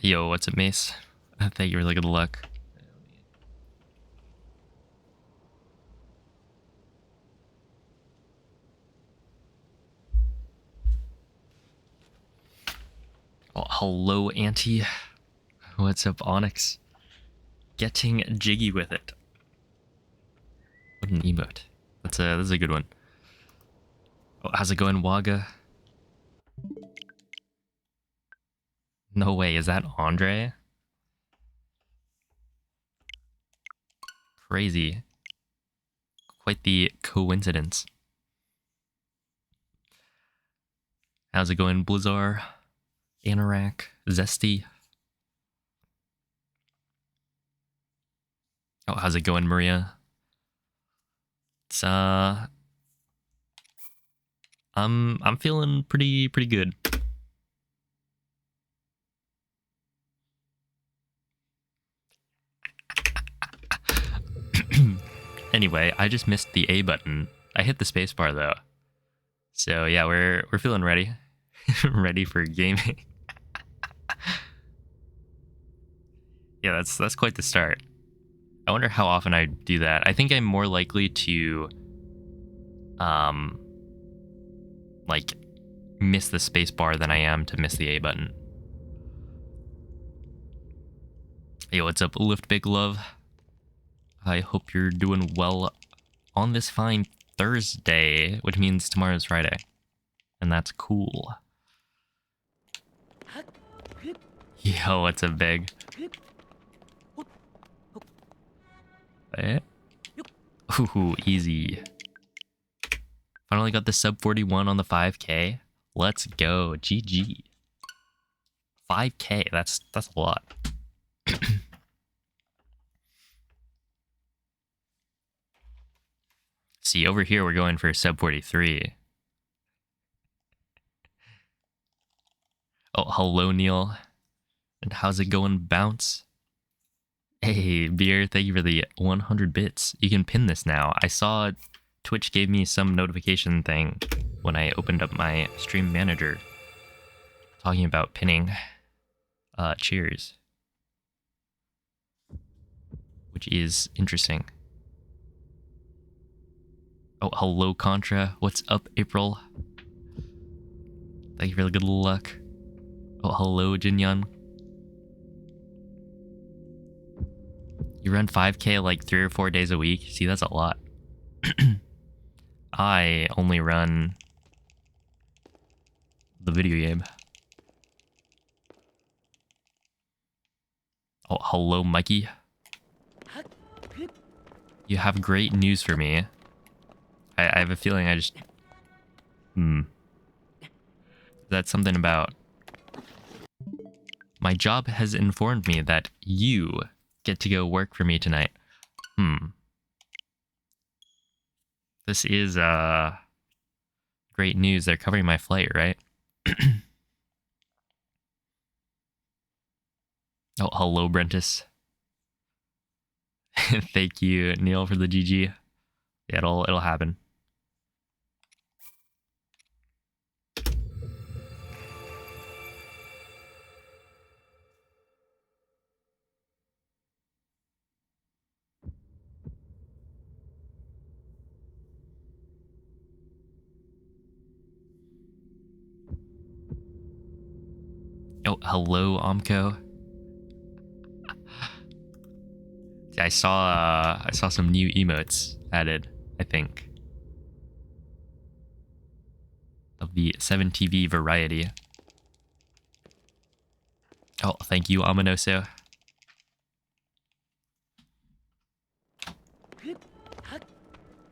Yo, what's up, Mace? Thank you for the good luck. Oh, hello, Auntie. What's up, Onyx? Getting jiggy with it. What an emote. That's a good one. Oh, how's it going, Waga? No way, is that Andre? Crazy. Quite the coincidence. How's it going, Blizzar? Anorak? Zesty? Oh, how's it going, Maria? It's I'm feeling pretty good. Anyway, I just missed the A button. I hit the spacebar though. So yeah, we're feeling ready. Ready for gaming. Yeah, that's quite the start. I wonder how often I do that. I think I'm more likely to like miss the spacebar than I am to miss the A button. Hey, what's up, Lift Big Love? I hope you're doing well on this fine Thursday, which means tomorrow's Friday. And that's cool. Yo, what's up, Big? Eh? Ooh, easy. Finally got the sub 41 on the 5K. Let's go. GG. 5K, that's a lot. See, over here we're going for sub 43. Oh, hello, Neil. And how's it going, Bounce? Hey, Beer, thank you for the 100 bits. You can pin this now. I saw Twitch gave me some notification thing when I opened up my stream manager talking about pinning. Cheers. Which is interesting. Oh, hello, Contra. What's up, April? Thank you for the good luck. Oh, hello, Jinyan. You run 5K like 3 or 4 days a week? See, that's a lot. I only run the video game. Oh, hello, Mikey. You have great news for me. I have a feeling I just... That's something about... My job has informed me that you get to go work for me tonight. This is, great news. They're covering my flight, right? Oh, hello, Brentus. Thank you, Neil, for the GG. Yeah, it'll happen. Oh, hello, Omko. I saw some new emotes added, I think. Of the 7TV variety. Oh, thank you, Aminoso.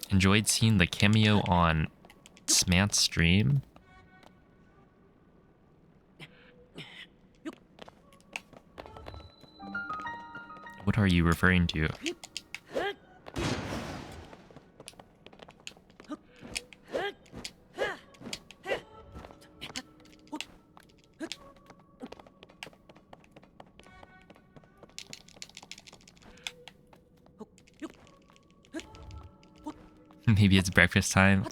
Enjoyed seeing the cameo on Smant's stream. What are you referring to? Maybe it's breakfast time.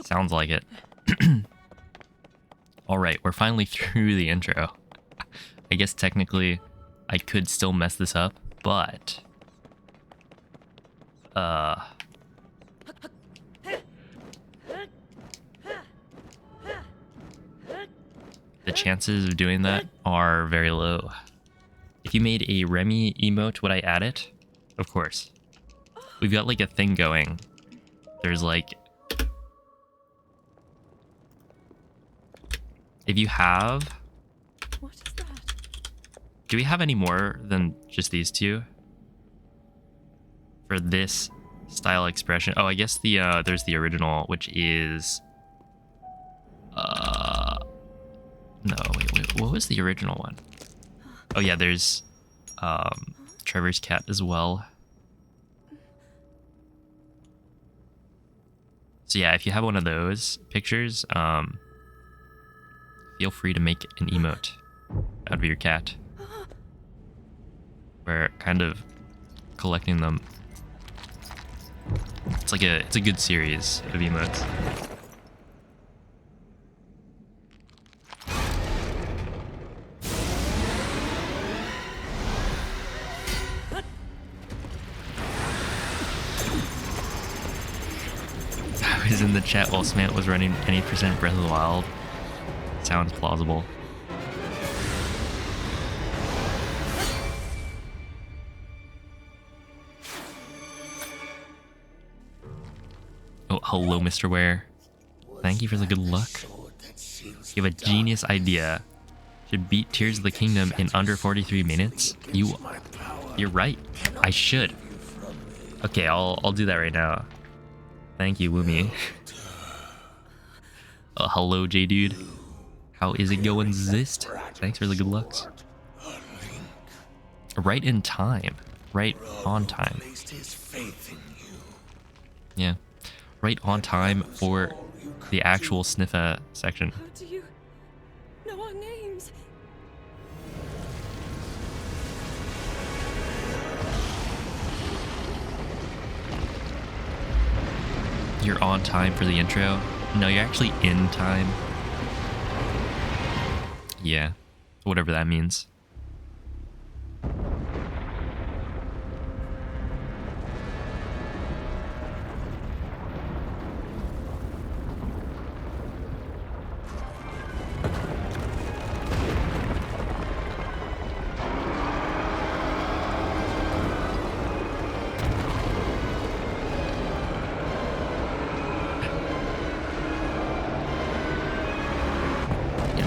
Sounds like it. Alright, we're finally through the intro. I guess technically I could still mess this up, but the chances of doing that are very low. If you made a Remy emote, would I add it? Of course. We've got like a thing going. There's like... If you have... What is that? Do we have any more than just these two? For this style expression. Oh, I guess the there's the original, which is... No, wait, what was the original one? Oh yeah, there's Trevor's cat as well. So yeah, if you have one of those pictures, feel free to make an emote out of your cat. We're kind of collecting them. It's a good series of emotes. I was in the chat while Smant was running any percent Breath of the Wild. Sounds plausible. Oh, hello, Mr. Ware. Thank you for the good luck. You have a genius idea. Should beat Tears of the Kingdom in under 43 minutes? You're right. I should. Okay, I'll do that right now. Thank you, Woomy. Hello, J-Dude. How is it going, Zist? Thanks for the good lucks. Right in time. Right on time. Yeah. Right on time for the actual Sniffa section. How do you know our names? You're on time for the intro. No, you're actually in time. Yeah, whatever that means.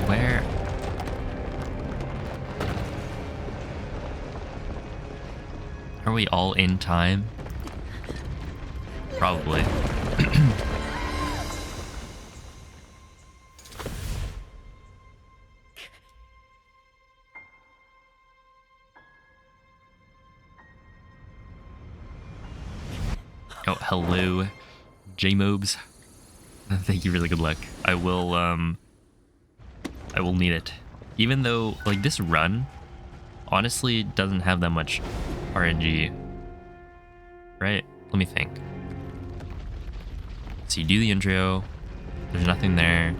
Where? Are we all in time? Probably. Oh, hello, J-Mobs. Thank you for the good luck. I will need it. Even though, like, this run, honestly, doesn't have that much RNG. Right? Let me think. So you do the intro, there's nothing there.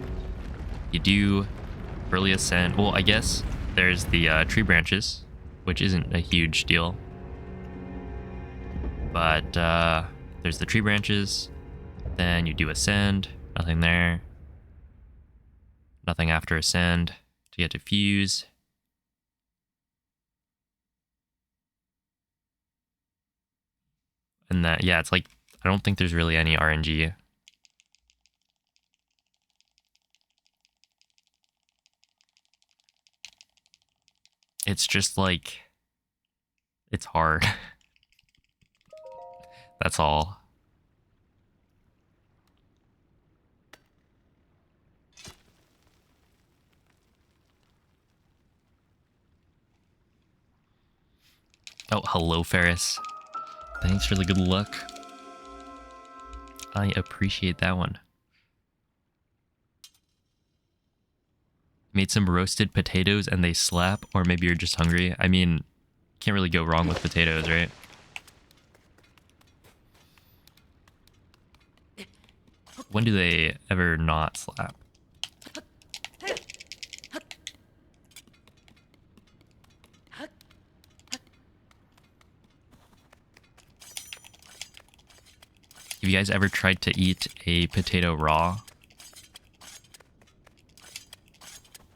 You do early ascent. Well, I guess there's the tree branches, which isn't a huge deal. But there's the tree branches, then you do ascend, nothing there. Nothing after ascend to get to fuse. And that, yeah, it's like, I don't think there's really any RNG. It's just like, it's hard. That's all. Oh, hello, Ferris. Thanks for the good luck. I appreciate that one. Made some roasted potatoes and they slap, or maybe you're just hungry. I mean, can't really go wrong with potatoes, right? When do they ever not slap? you guys ever tried to eat a potato raw?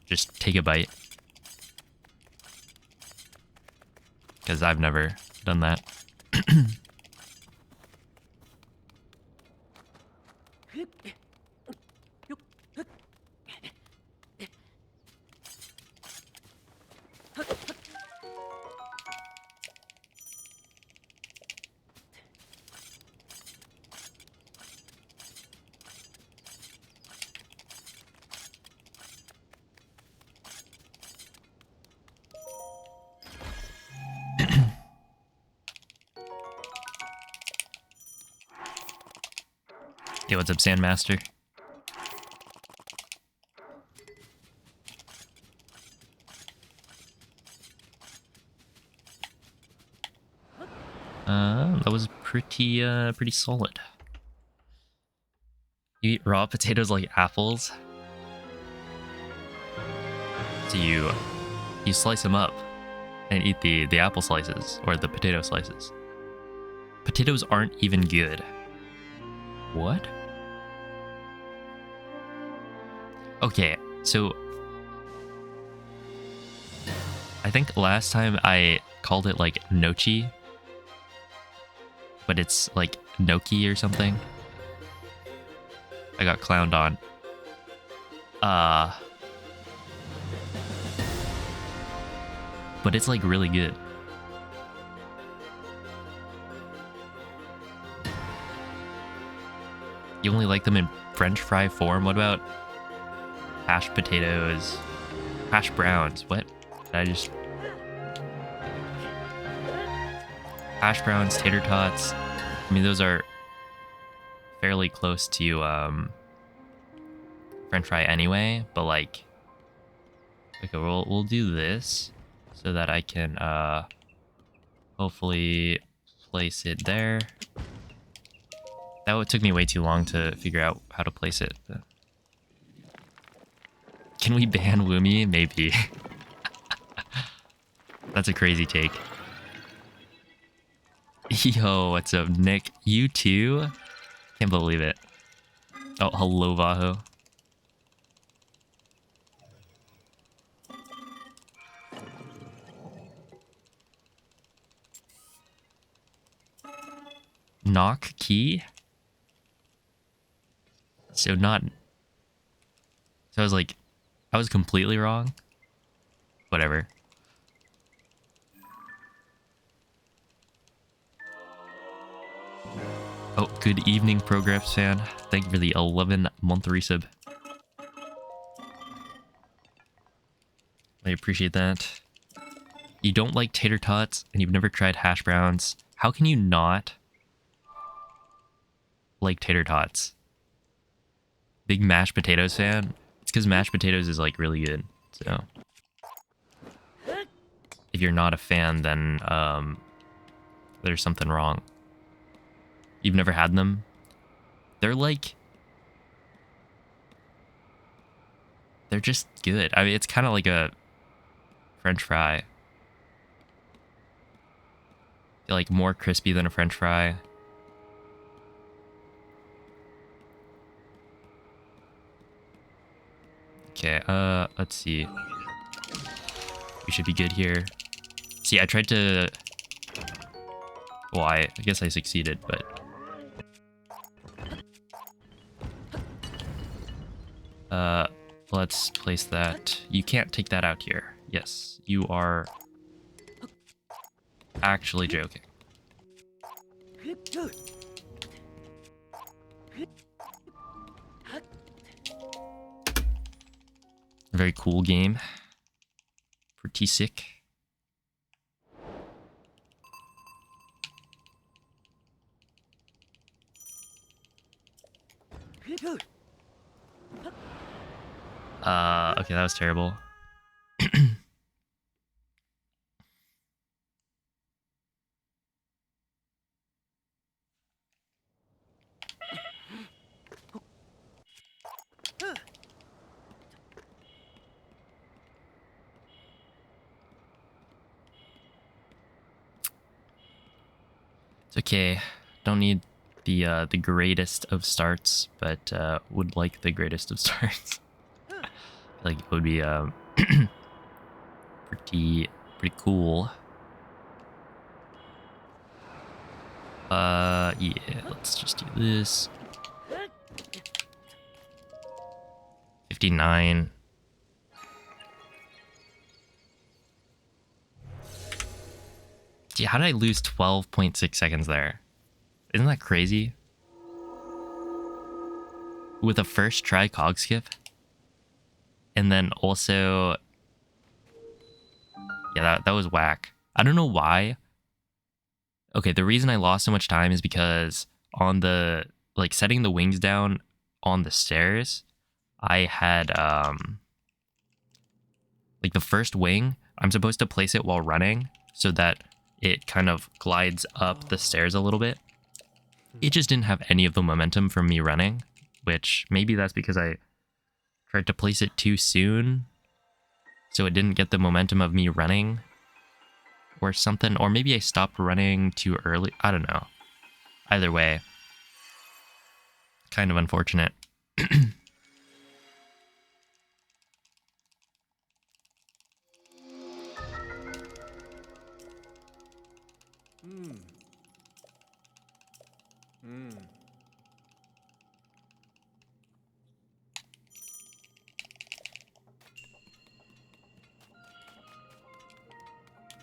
Just take a bite. Because I've never done that. Hey, what's up, Sandmaster? That was pretty solid. You eat raw potatoes like apples? So you slice them up and eat the apple slices or the potato slices. Potatoes aren't even good. What? Okay, so I think last time I called it like nochi, but it's like gnocchi or something. I got clowned on. But it's like really good. You only like them in French fry form? What about hashed potatoes? Hash browns? What? Did I just... Hash browns, tater tots. I mean, those are fairly close to French fry anyway, but like... Okay, we'll do this so that I can hopefully place it there. That took me way too long to figure out how to place it. Can we ban Woomy? Maybe. That's a crazy take. Yo, what's up, Nick? You too? Can't believe it. Oh, hello, Vaho. Knock key? So not... So I was like... I was completely wrong? Whatever. Oh, good evening, Progress fan. Thank you for the 11-month resub. I appreciate that. You don't like tater tots, and you've never tried hash browns. How can you not like tater tots? Big mashed potatoes fan? It's because mashed potatoes is like really good. So if you're not a fan, then there's something wrong. You've never had them? They're like... They're just good. I mean, it's kind of like a French fry. They're like more crispy than a French fry. Okay, let's see. We should be good here. See, I tried to... Well, I guess I succeeded, but... Let's place that. You can't take that out here. Yes, you are actually joking. Very cool game. Pretty sick. Okay, that was terrible. It's okay. Don't need the greatest of starts, but would like the greatest of starts. Like it would be pretty cool. Yeah, let's just do this. 59. Gee, how did I lose 12.6 seconds there? Isn't that crazy? With a first try cog skip? And then also... Yeah, that was whack. I don't know why. Okay, the reason I lost so much time is because on the... Like, setting the wings down on the stairs, I had, like, the first wing, I'm supposed to place it while running so that it kind of glides up the stairs a little bit. It just didn't have any of the momentum from me running, which maybe that's because I tried to place it too soon, so it didn't get the momentum of me running or something. Or maybe I stopped running too early. I don't know. Either way, kind of unfortunate.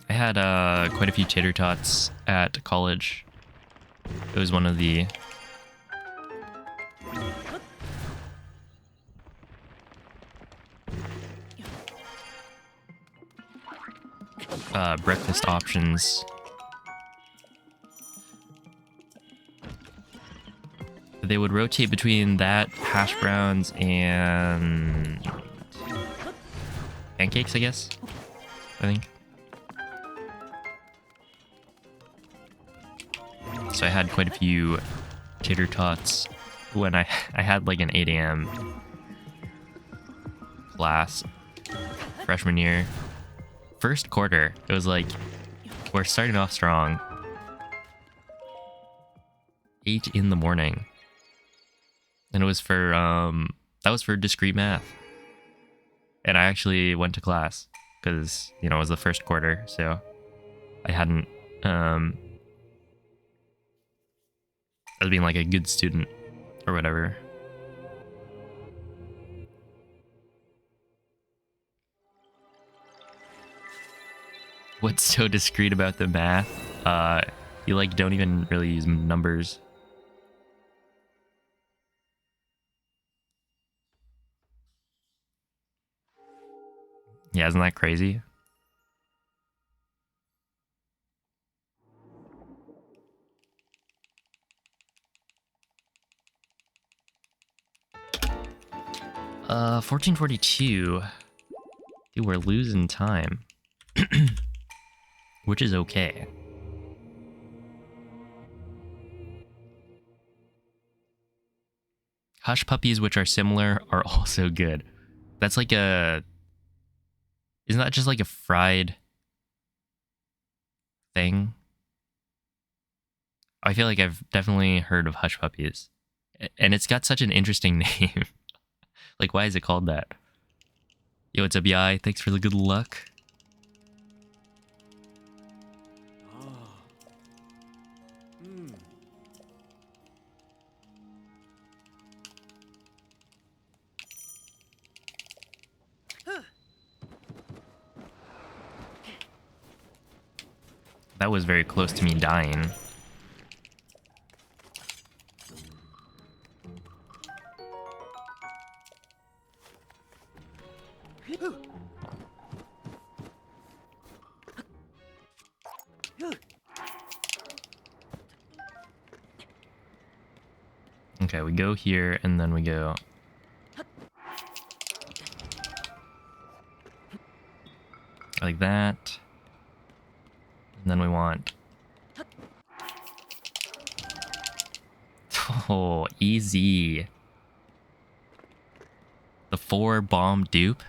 I had quite a few tater tots at college. It was one of the breakfast options. They would rotate between that, hash browns, and pancakes, I guess. I think. So I had quite a few tater tots when I had like an 8 a.m. class freshman year. First quarter, it was like, we're starting off strong. 8 in the morning. And it was for, that was for discrete math. And I actually went to class because, you know, it was the first quarter, so I hadn't, I was being like a good student or whatever. What's so discreet about the math? You like don't even really use numbers. Yeah, isn't that crazy? Uh, 1442. Dude, we're losing time. Which is okay. Hush puppies, which are similar, are also good. That's like a... Isn't that just like a fried thing? I feel like I've definitely heard of hush puppies. And it's got such an interesting name. Like, why is it called that? Yo, what's up, Yai? Thanks for the good luck. That was very close to me dying. Okay, we go here and then we go... like that. And then we want... Oh, easy. The 4 bomb dupe.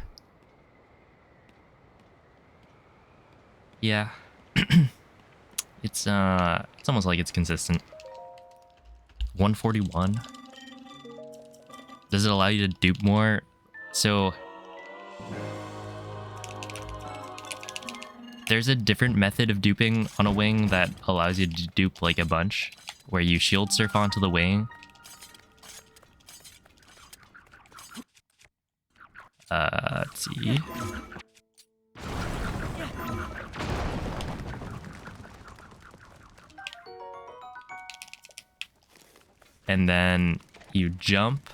Yeah. It's almost like it's consistent. 141. Does it allow you to dupe more? So there's a different method of duping on a wing that allows you to dupe like a bunch, where you shield surf onto the wing. Let's see. And then you jump.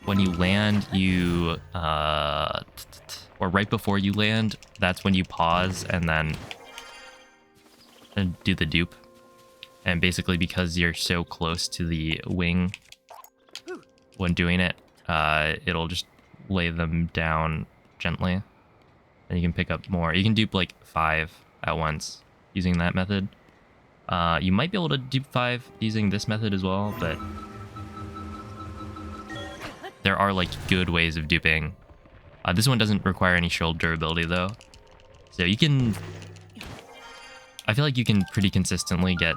When you land, you or right before you land, that's when you pause and then do the dupe. And basically, because you're so close to the wing when doing it, it'll just lay them down gently, and you can pick up more. You can dupe like 5 at once using that method. You might be able to dupe 5 using this method as well, but there are like good ways of duping. This one doesn't require any shield durability though, so you can, I feel like you can pretty consistently get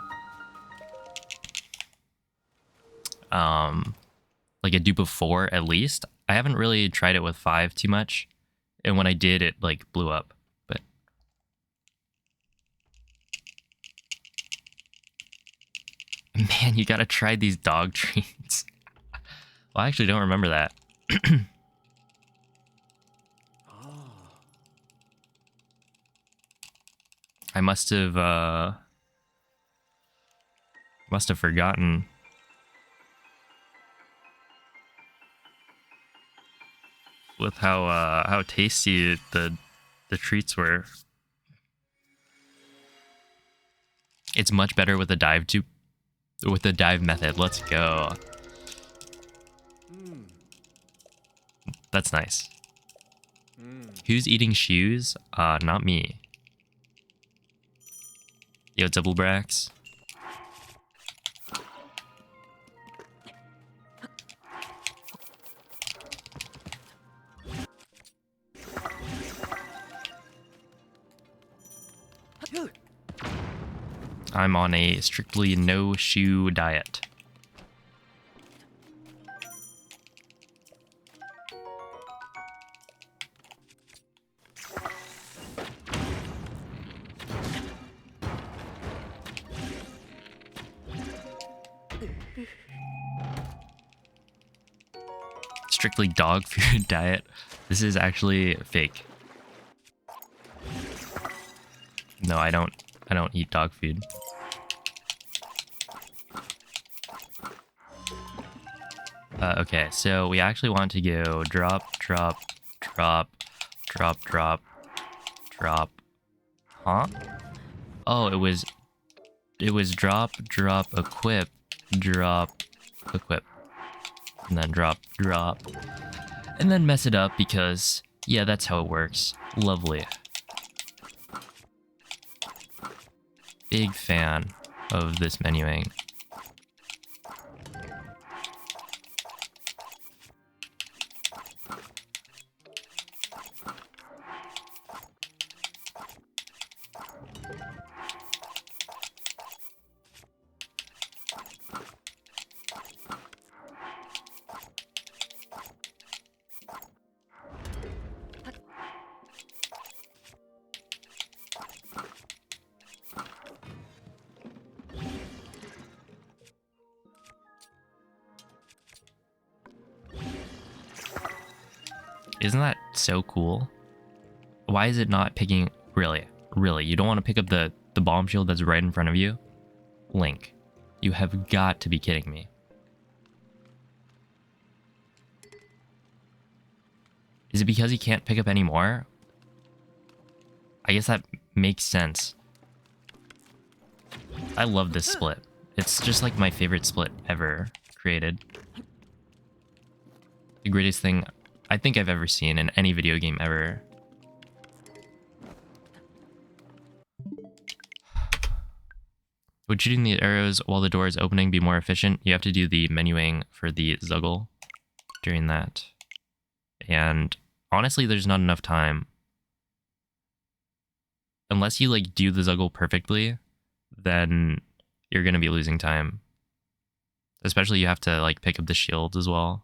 like a dupe of 4 at least. I haven't really tried it with 5 too much, and when I did, it like blew up. But man, you gotta try these dog treats. Well, I actually don't remember that. I must have forgotten. With how tasty the treats were. It's much better with the dive method. Let's go. That's nice. Who's eating shoes? Not me. Yo, Double Brax. I'm on a strictly no shoe diet. Strictly dog food diet. This is actually fake. No, I don't eat dog food. Okay, so we actually want to go drop, drop, drop, drop, drop, drop. Huh? Oh, it was drop, drop, equip, drop, equip, and then drop, drop, and then mess it up because, yeah, that's how it works. Lovely. Big fan of this menuing. Isn't that so cool? Why is it not picking... Really? You don't want to pick up the bomb shield that's right in front of you? Link, you have got to be kidding me. Is it because he can't pick up any more? I guess that makes sense. I love this split. It's just like my favorite split ever created. The greatest thing I think I've ever seen in any video game ever. Would shooting the arrows while the door is opening be more efficient? You have to do the menuing for the Zuggle during that. And honestly, there's not enough time. Unless you like do the Zuggle perfectly, then you're gonna be losing time. Especially you have to like pick up the shields as well.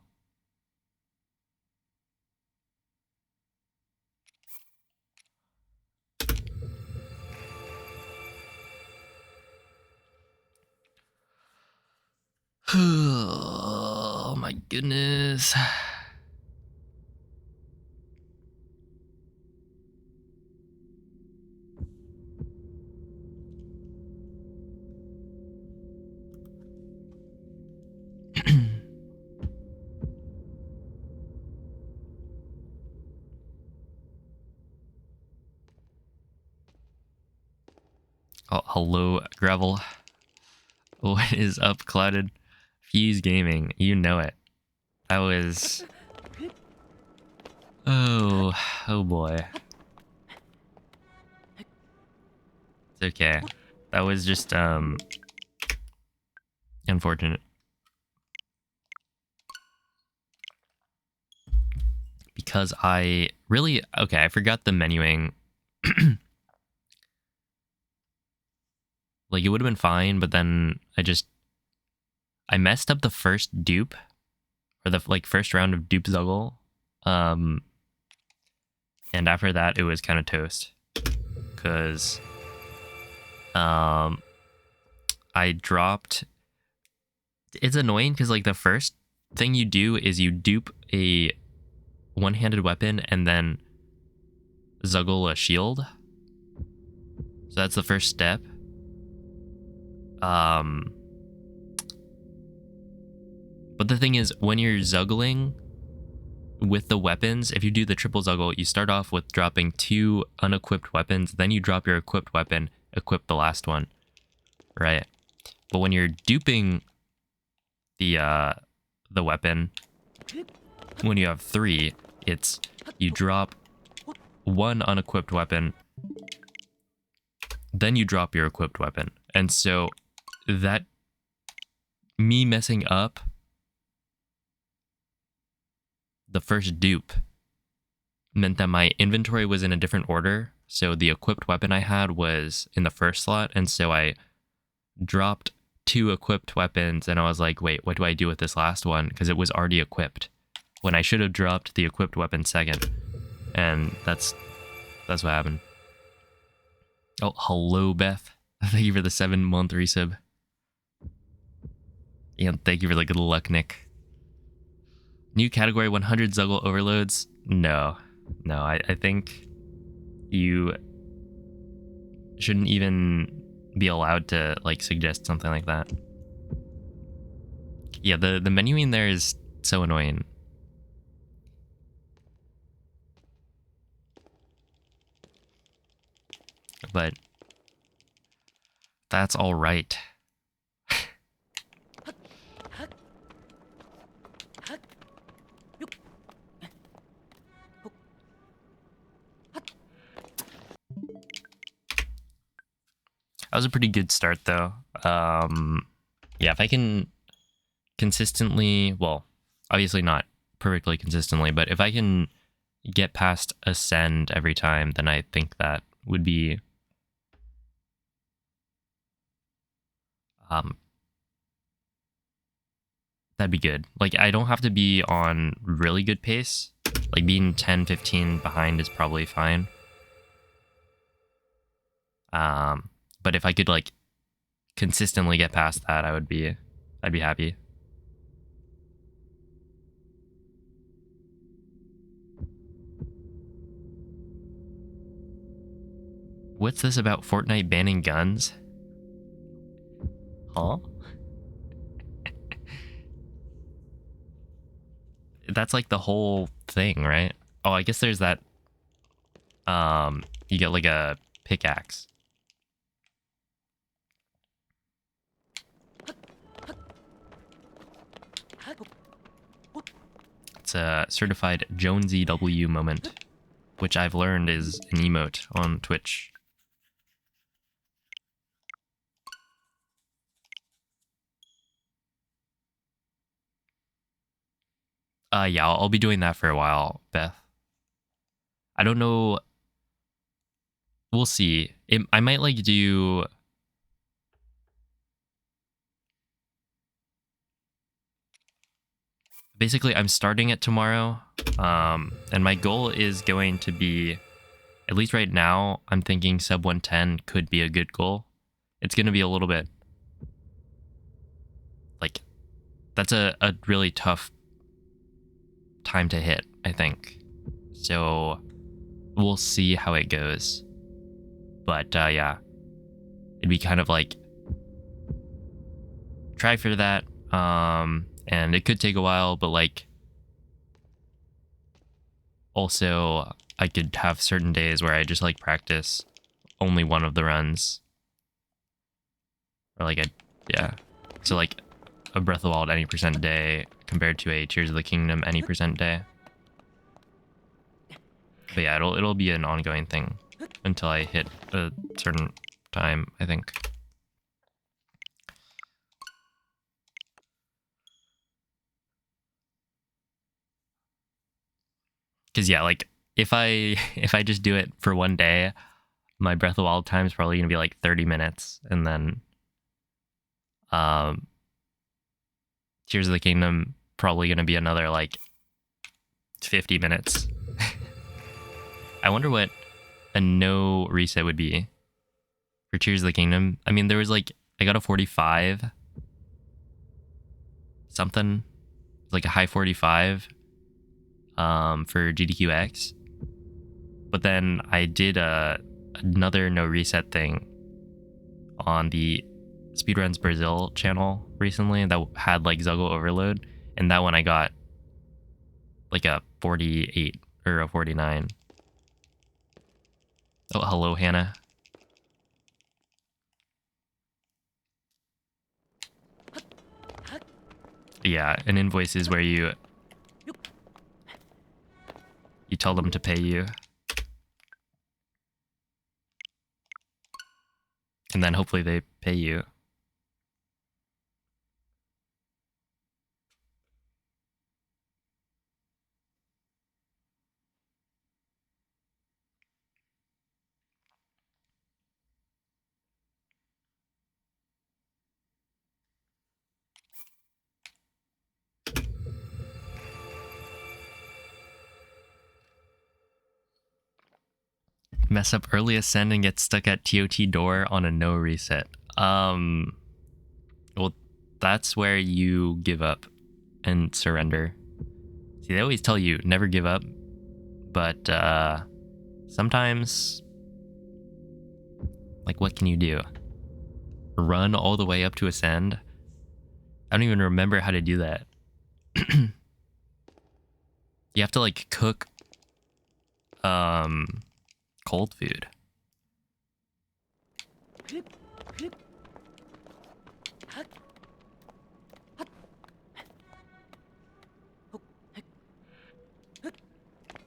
Oh my goodness. Oh, hello, Gravel. What is up, Clouded? Fuse Gaming, you know it. That was... Oh boy. It's okay. That was just, unfortunate. Because I really... Okay, I forgot the menuing. Like, it would have been fine, but then I messed up the first dupe. Or the, like, first round of dupe Zuggle. And after that, it was kind of toast. Because... I dropped... It's annoying because, like, the first thing you do is you dupe a one-handed weapon and then Zuggle a shield. So that's the first step. But the thing is, when you're Zuggling with the weapons, if you do the triple Zuggle, you start off with dropping 2 unequipped weapons, then you drop your equipped weapon, equip the last one, right? But when you're duping the weapon, when you have 3, it's you drop 1 unequipped weapon, then you drop your equipped weapon. And so that me messing up the first dupe meant that my inventory was in a different order. So the equipped weapon I had was in the first slot, and so I dropped 2 equipped weapons, and I was like, wait, what do I do with this last one? Because it was already equipped, when I should have dropped the equipped weapon second. And that's what happened. Oh, hello, Beth. Thank you for the 7-month resub. And thank you for the good luck, Nick. New category 100 Zuggle overloads? No. No, I think you shouldn't even be allowed to like suggest something like that. Yeah, the menuing there is so annoying. But that's all right. That was a pretty good start, though. Yeah, if I can consistently, well, obviously not perfectly consistently, but if I can get past Ascend every time, then I think that would be that'd be good. Like, I don't have to be on really good pace. Like, being 10, 15 behind is probably fine. But if I could, like, consistently get past that, I'd be happy. What's this about Fortnite banning guns? Huh? That's like the whole thing, right? Oh, I guess there's that. You get like a pickaxe. It's a certified Jonesy W moment, which I've learned is an emote on Twitch. Yeah, I'll be doing that for a while, Beth. I don't know. We'll see. I might like do basically I'm starting it tomorrow. And my goal is going to be, at least right now, I'm thinking sub 110 could be a good goal. It's going to be a little bit like, that's a really tough time to hit, I think. So we'll see how it goes. But yeah, it'd be kind of like try for that. And it could take a while, but like also I could have certain days where I just like practice only one of the runs. Or like yeah. So like a Breath of the Wild any percent day compared to a Tears of the Kingdom any percent day. But yeah, it'll be an ongoing thing until I hit a certain time, I think. Cause yeah, like if I just do it for one day, my Breath of the Wild time is probably gonna be like 30 minutes, and then Tears of the Kingdom probably gonna be another like 50 minutes. I wonder what a no reset would be for Tears of the Kingdom. I mean, there was like I got a 45 something, like a high 45 for GDQX. But then I did another no reset thing on the Speedruns Brazil channel recently that had like Zuggle Overload, and that one I got like a 48 or a 49. Oh, hello, Hannah. Yeah, an invoice is where you tell them to pay you. And then hopefully they pay you. Mess up early ascend and get stuck at TOT door on a no reset. Well, that's where you give up and surrender. See, they always tell you never give up, but sometimes, like, what can you do? Run all the way up to ascend? I don't even remember how to do that. You have to like cook cold food.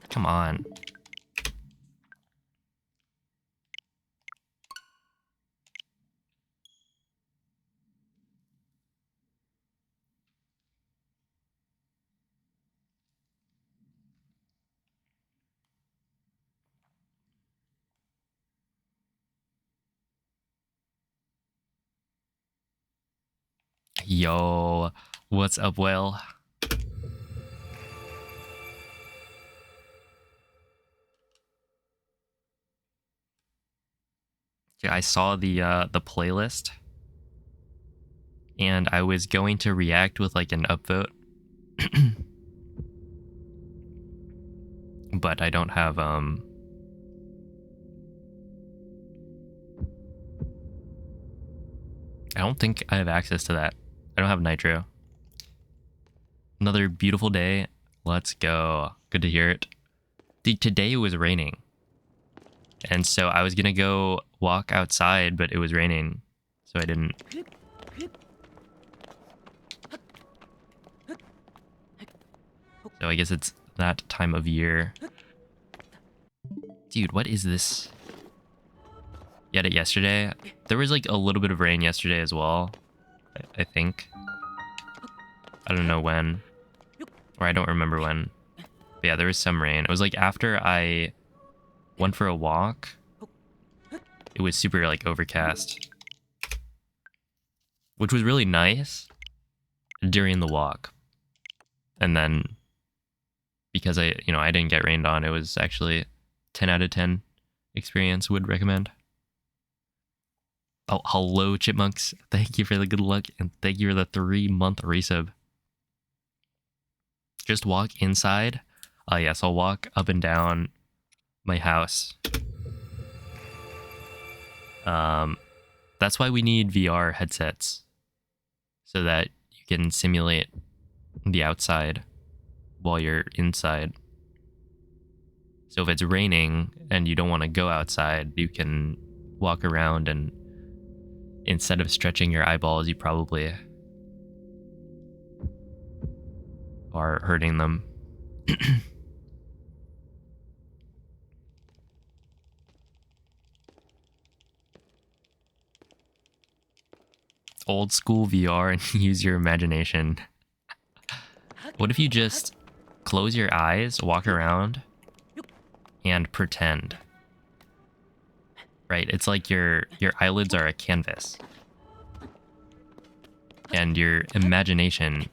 Come on. Yo, what's up, Will? Yeah, I saw the playlist, and I was going to react with like an upvote, but I don't have I don't think I have access to that. I don't have Nitro. Another beautiful day. Let's go. Good to hear it. Dude, today it was raining. And so I was gonna go walk outside, but it was raining. So I didn't. So I guess it's that time of year. Dude, what is this? You had it yesterday? There was like a little bit of rain yesterday as well, I think. I don't know when. Or I don't remember when. But yeah, there was some rain. It was like after I went for a walk. It was super like overcast. Which was really nice during the walk. And then because I didn't get rained on, it was actually 10 out of 10 experience, would recommend. Oh, hello, Chipmunks. Thank you for the good luck, and thank you for the 3-month resub. Just walk inside. Yes, I'll walk up and down my house. That's why we need VR headsets, so that you can simulate the outside while you're inside. So if it's raining and you don't want to go outside, you can walk around, and instead of stretching your eyeballs, you probably are hurting them. Old school VR and use your imagination. What if you just close your eyes, walk around, and pretend? Right? It's like your eyelids are a canvas. And your imagination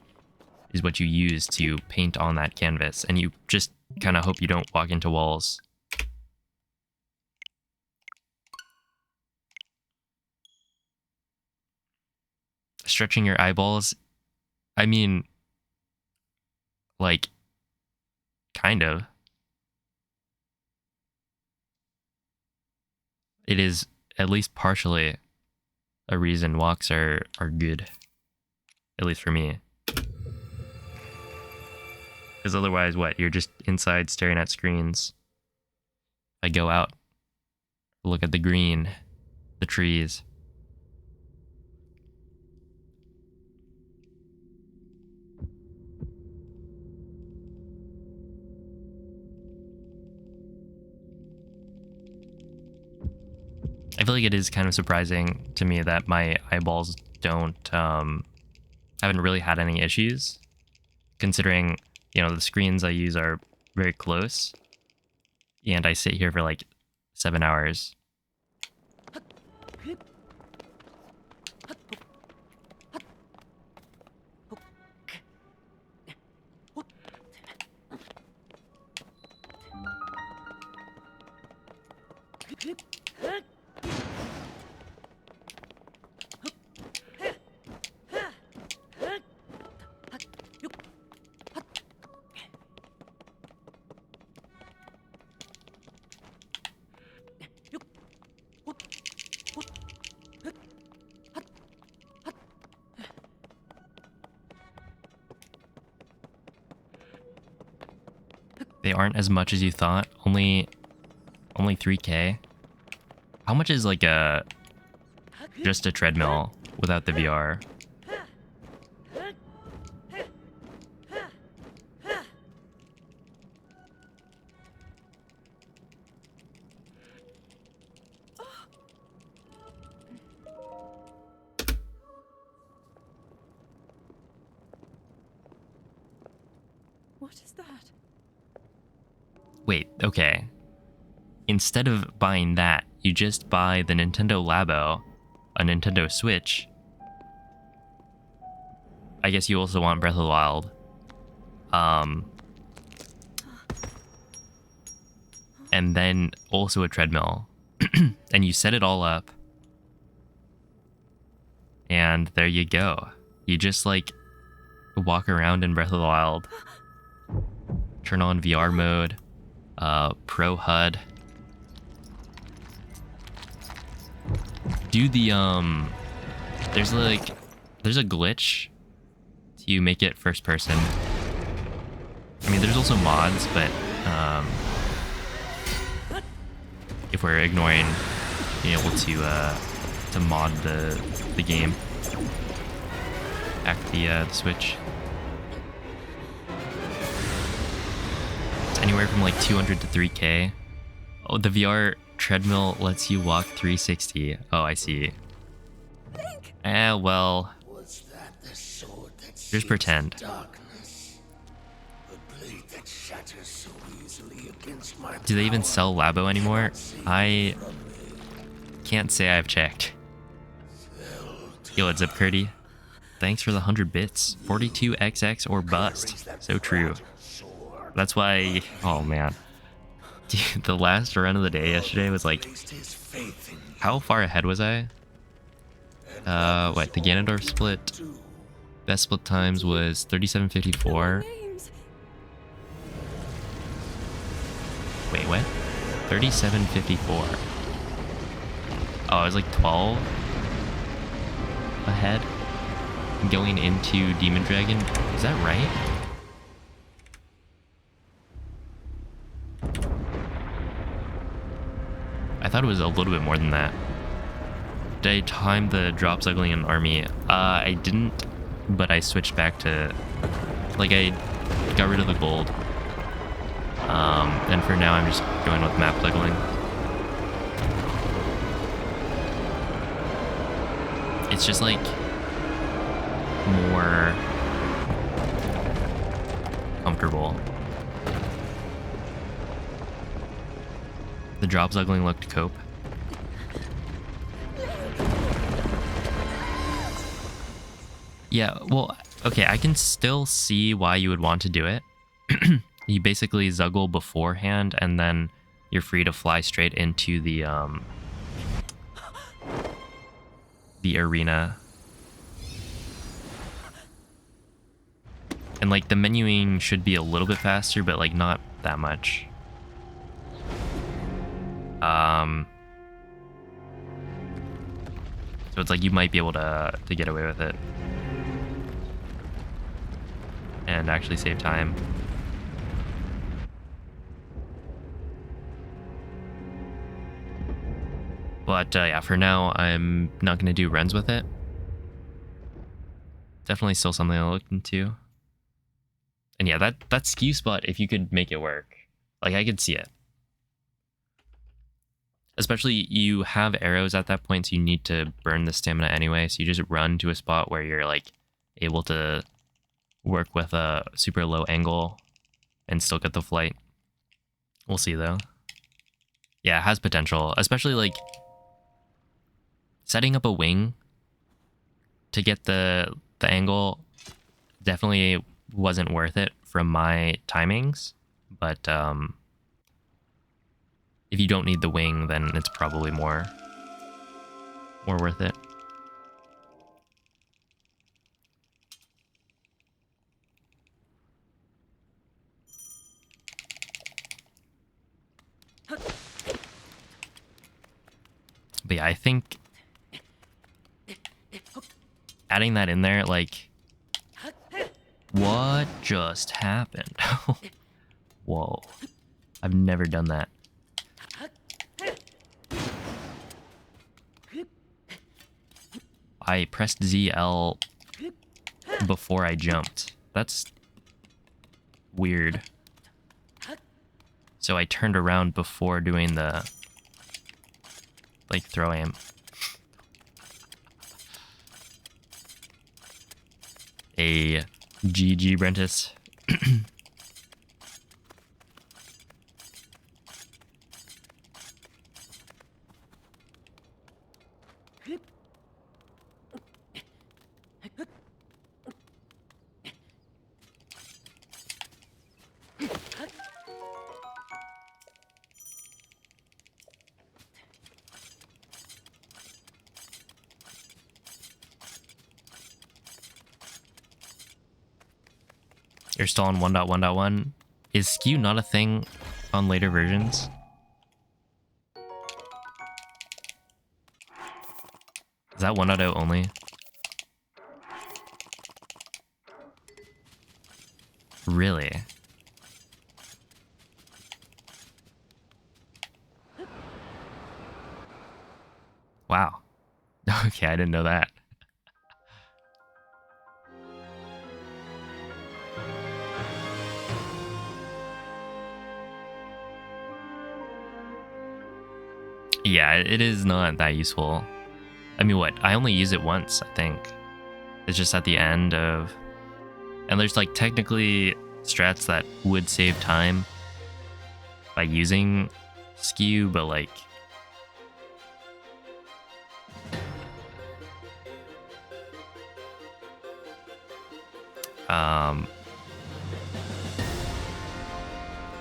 is what you use to paint on that canvas. And you just kind of hope you don't walk into walls. Stretching your eyeballs, I mean, like, kind of. It is at least partially a reason walks are good. At least for me. Because otherwise, what? You're just inside staring at screens. I go out, look at the green, the trees. I feel like it is kind of surprising to me that my eyeballs haven't really had any issues, considering, the screens I use are very close, and I sit here for like 7 hours. They aren't as much as you thought. Only 3K. How much is like just a treadmill without the VR? What is that? Wait, okay. Instead of buying that, you just buy the Nintendo Labo, a Nintendo Switch. I guess you also want Breath of the Wild. And then also a treadmill. And you set it all up. And there you go. You just like walk around in Breath of the Wild. Turn on VR mode. Pro HUD. Do the there's a glitch to make it first person. I mean, there's also mods, but if we're ignoring being able to mod the game, hack the Switch. It's anywhere from like 200 to 3K. Oh, the VR treadmill lets you walk 360. Oh, I see. Well, Was that the sword that just pretend. darkness? A blade that shatters so easily against my Do they even power? sell Labo anymore? I can't say I've checked. Yo, what's up, Curdy? thanks for the 100 bits. 42XX or bust. So true. That's why, oh man. Dude, the last run of the day yesterday was like, how far ahead was I? What, the Ganondorf split? Best split times was 37:54. Names. Wait, what? 37:54. Oh, I was like 12 ahead going into Demon Dragon. Is that right? I thought it was a little bit more than that. Did I time the drop cycling in army? I didn't, but I switched back to, like, I got rid of the gold. And for now I'm just going with map cycling. It's just like more comfortable. The drop cycling looked cope. Yeah, well, okay, I can still see why you would want to do it. You basically zuggle beforehand, and then you're free to fly straight into the arena. And like the menuing should be a little bit faster, but like not that much. So it's like you might be able to get away with it and actually save time. But yeah, for now, I'm not going to do runs with it. Definitely still something I'll look into. And yeah, that skew spot, if you could make it work, like I could see it. Especially you have arrows at that point, so you need to burn the stamina anyway. So you just run to a spot where you're like able to work with a super low angle and still get the flight. We'll see though. Yeah, it has potential, especially like setting up a wing to get the angle definitely wasn't worth it from my timings, but if you don't need the wing, then it's probably more worth it. But yeah, I think adding that in there, like, what just happened? Whoa, I've never done that. I pressed ZL before I jumped. That's weird. So I turned around before doing the, like, throw aim. A GG, Brentis. You're still on 1.1.1. Is skew not a thing on later versions? Is that 1.0 only? Really? Wow. Okay, I didn't know that. Yeah, it is not that useful. I mean, what? I only use it once, I think. It's just at the end of... And there's, like, technically strats that would save time by using skew, but, like...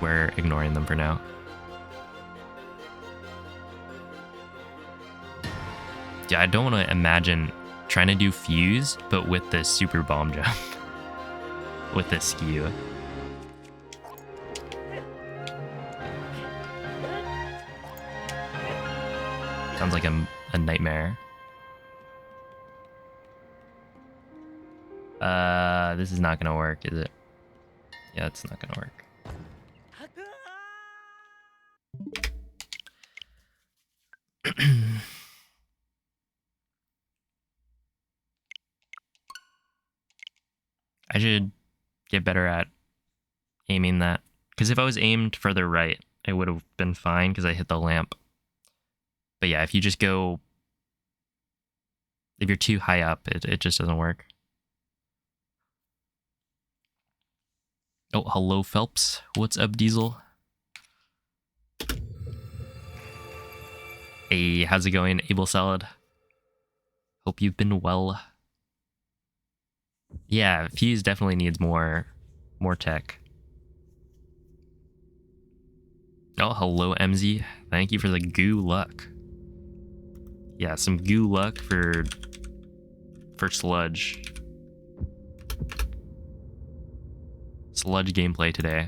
We're ignoring them for now. Yeah, I don't want to imagine trying to do fuse, but with the super bomb jump. With the skew. Sounds like a nightmare. This is not gonna work, is it? Yeah, it's not gonna work. I should get better at aiming that. Because if I was aimed further right, it would have been fine because I hit the lamp. But yeah, if you just go... If you're too high up, it just doesn't work. Oh, hello, Phelps. What's up, Diesel? Hey, how's it going, Able Salad? Hope you've been well. Yeah, Fuse definitely needs more tech. Oh, hello, MZ. Thank you for the goo luck. Yeah, some goo luck for Sludge. Sludge gameplay today.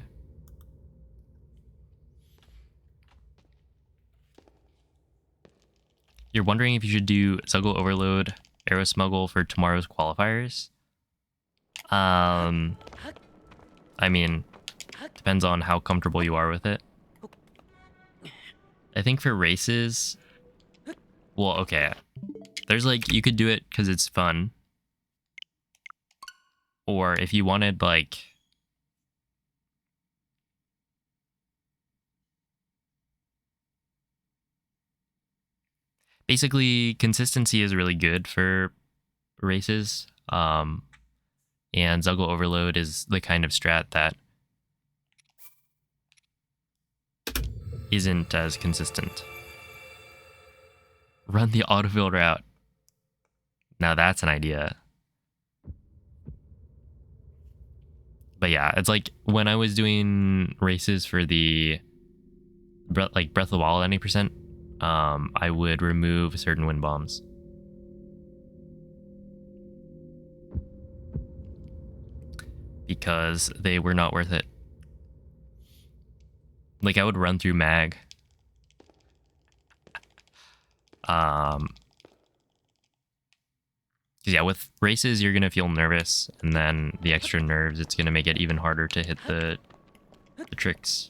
You're wondering if you should do Zuggle Overload, Arrow Smuggle for tomorrow's qualifiers? I mean, depends on how comfortable you are with it. I think for races, well, okay. There's like, you could do it because it's fun. Or if you wanted like... Basically, consistency is really good for races. And Zuggle Overload is the kind of strat that isn't as consistent. Run the autofill route. Now that's an idea. But yeah, it's like when I was doing races for the Breath of the Wild 90%, I would remove certain wind bombs. Because they were not worth it. Like I would run through mag. Because yeah, with races you're gonna feel nervous, and then the extra nerves, it's gonna make it even harder to hit the tricks.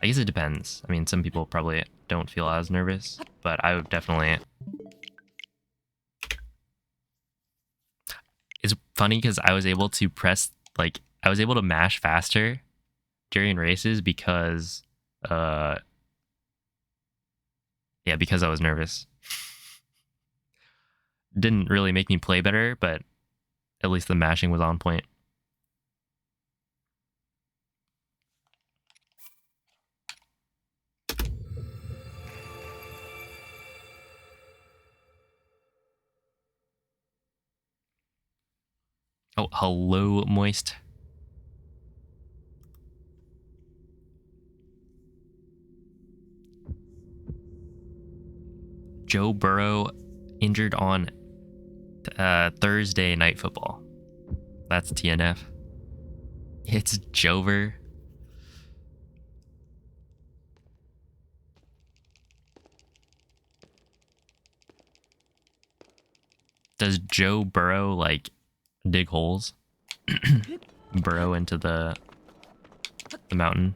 I guess it depends. I mean, some people probably don't feel as nervous, but I would definitely... It's funny because I was able to press, like, I was able to mash faster during races because, yeah, because I was nervous. Didn't really make me play better, but at least the mashing was on point. Oh, hello, Moist. Joe Burrow injured on Thursday Night Football. That's TNF. It's Jover. Does Joe Burrow, like, dig holes? Burrow into the mountain?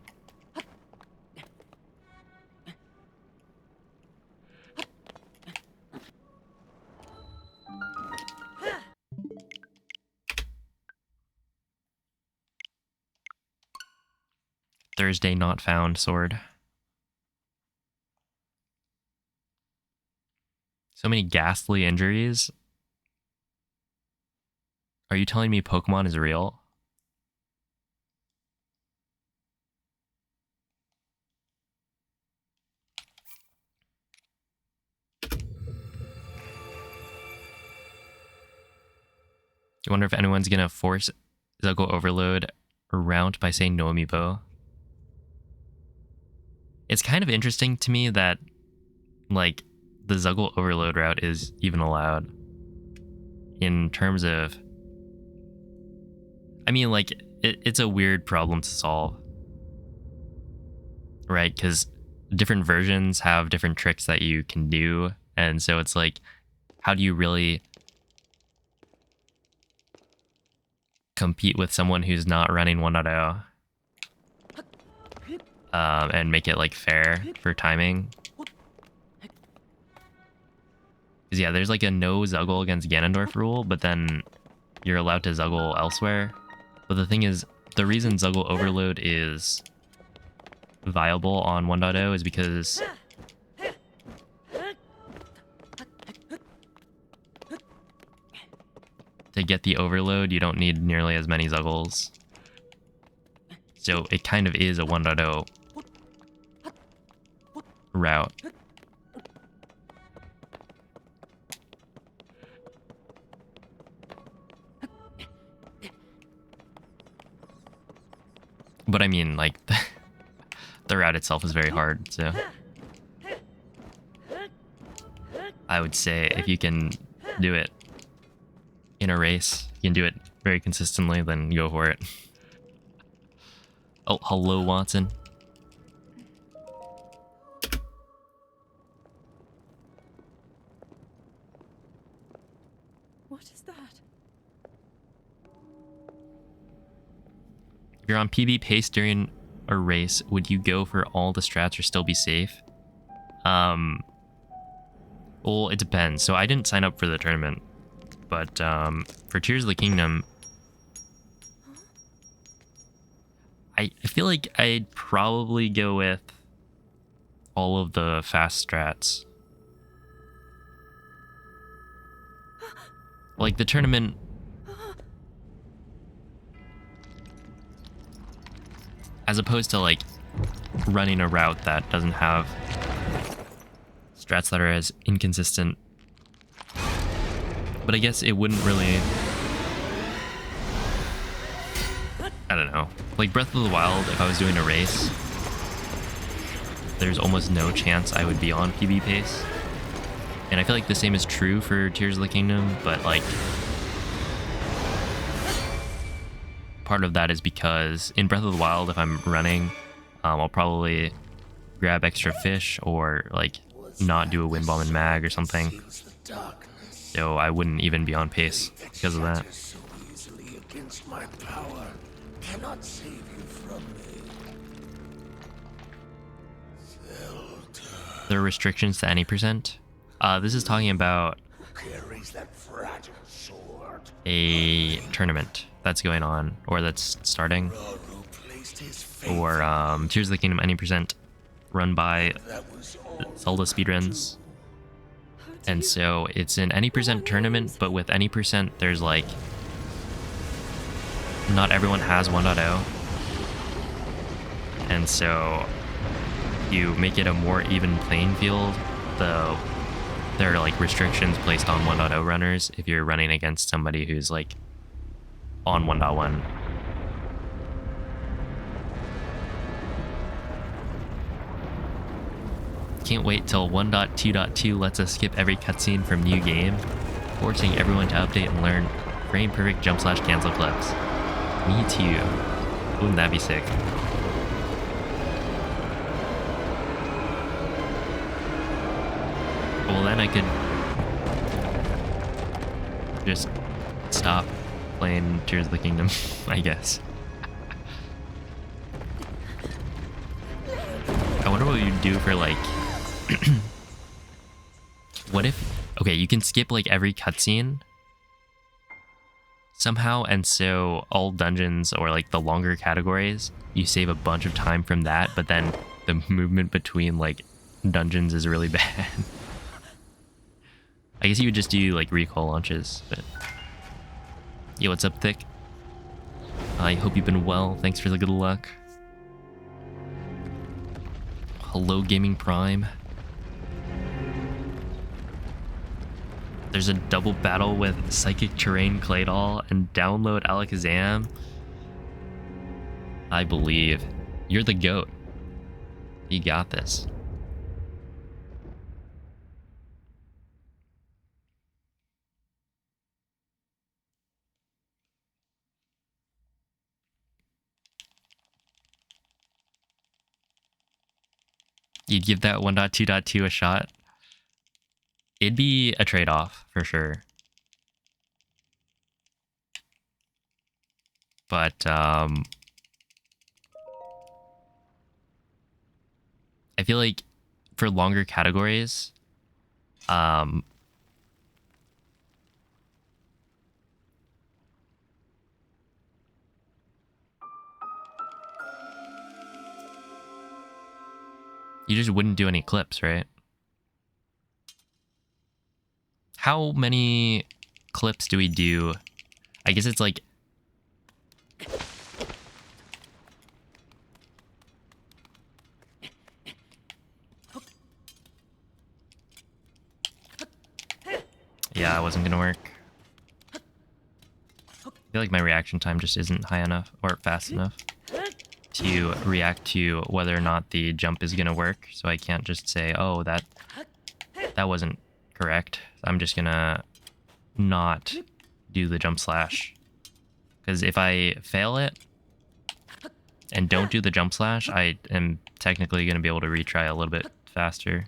Thursday not found sword. So many ghastly injuries. Are you telling me Pokemon is real? You wonder if anyone's gonna force Zuggle Overload route by saying no amiibo. It's kind of interesting to me that like the Zuggle Overload route is even allowed in terms of, I mean, like it's a weird problem to solve, right? Because different versions have different tricks that you can do, and so it's like, how do you really compete with someone who's not running 1.0 and make it like fair for timing? Because yeah, there's like a no Zuggle against Ganondorf rule, but then you're allowed to Zuggle elsewhere. But the thing is, the reason Zuggle Overload is viable on 1.0 is because to get the overload, you don't need nearly as many Zuggles. So it kind of is a 1.0 route. But I mean, like, the route itself is very hard, so I would say if you can do it in a race, you can do it very consistently, then go for it. Oh, hello, Watson. What is that? If you're on PB pace during a race, would you go for all the strats or still be safe? Well, it depends. So I didn't sign up for the tournament, but for Tears of the Kingdom, I feel like I'd probably go with all of the fast strats. Like the tournament, as opposed to like running a route that doesn't have strats that are as inconsistent. But I guess it wouldn't really, I don't know. Like Breath of the Wild, if I was doing a race, there's almost no chance I would be on PB pace. And I feel like the same is true for Tears of the Kingdom, but like part of that is because in Breath of the Wild, if I'm running, I'll probably grab extra fish or like not do a wind bomb and mag or something. So I wouldn't even be on pace because of that. So easily against my power cannot save you from me. Zelda. There are restrictions to any percent. This is talking about Carries that fragile sword. a tournament that's going on or that's starting, Who placed his faith or Tears of the Kingdom any percent run by that was all Zelda speedruns. And so it's an any percent tournament, but with any percent, there's like, not everyone has 1.0. And so you make it a more even playing field, though there are like restrictions placed on 1.0 runners if you're running against somebody who's like on 1.1. Can't wait till 1.2.2 lets us skip every cutscene from new game, forcing everyone to update and learn frame perfect jump slash cancel clips. Me too. Wouldn't that be sick? Well, then I could just stop playing Tears of the Kingdom, I guess. I wonder what you'd do for like what if, okay, you can skip like every cutscene somehow, and so all dungeons or like the longer categories, you save a bunch of time from that, but then the movement between like dungeons is really bad. I guess you would just do like recall launches, but yo, what's up, Thick? I hope you've been well. Thanks for the good luck. Hello, Gaming Prime. There's a double battle with Psychic Terrain Claydol and download Alakazam. I believe. You're the GOAT. You got this. You'd give that 1.2.2 a shot? It'd be a trade-off, for sure. But, I feel like for longer categories, you just wouldn't do any clips, right? How many clips do we do? I guess it's like... Yeah, it wasn't gonna work. I feel like my reaction time just isn't high enough or fast enough to react to whether or not the jump is gonna work. So I can't just say, oh, that wasn't correct. I'm just gonna not do the jump slash. Because if I fail it and don't do the jump slash, I am technically gonna be able to retry a little bit faster.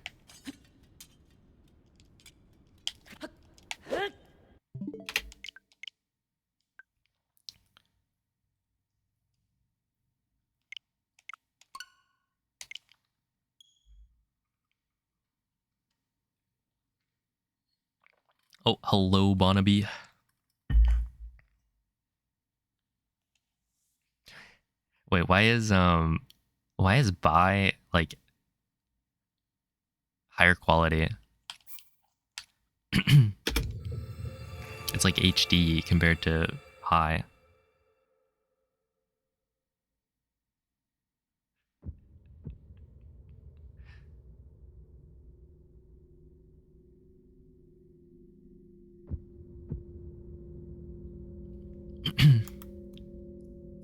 Oh, hello, Bonnaby. Wait, why is buy like higher quality? It's like HD compared to high.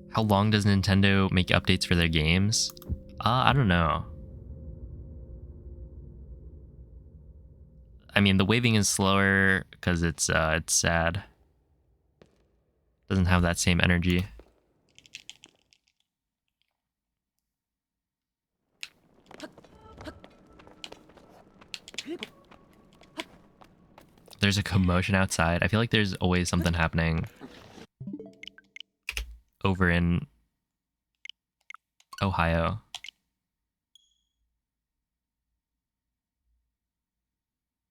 How long does Nintendo make updates for their games? I don't know. I mean, the waving is slower because it's sad. Doesn't have that same energy. There's a commotion outside. I feel like there's always something happening over in Ohio.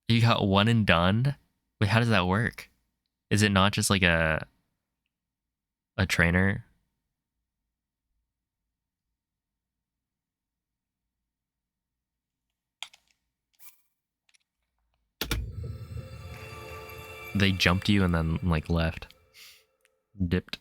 You got one and done? Wait, how does that work? Is it not just like a trainer? They jumped you and then like left. Dipped.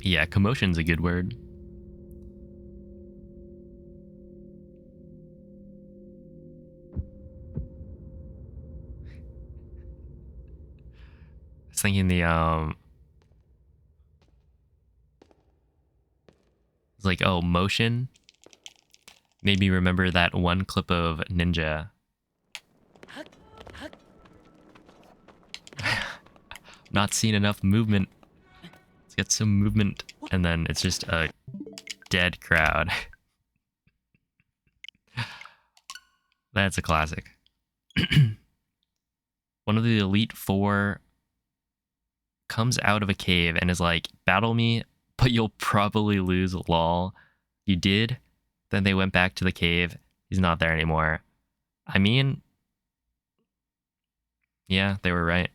Yeah, commotion's a good word. I was thinking it's like, oh, motion made me remember that one clip of Ninja. Not seen enough movement. Let's get some movement. And then it's just a dead crowd. That's a classic. One of the Elite Four comes out of a cave and is like, battle me, but you'll probably lose, lol. You did? Then they went back to the cave. He's not there anymore. I mean, yeah, they were right.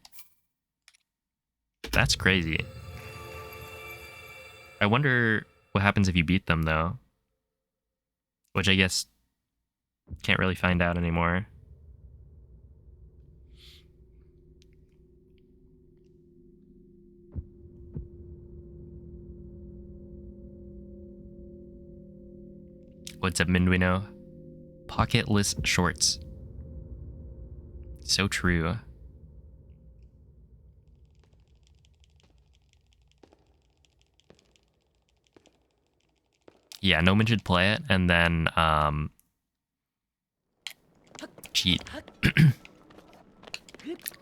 That's crazy. I wonder what happens if you beat them, though. Which I guess can't really find out anymore. What's up, Minduino? Pocketless shorts. So true. Yeah, no one should play it and then cheat.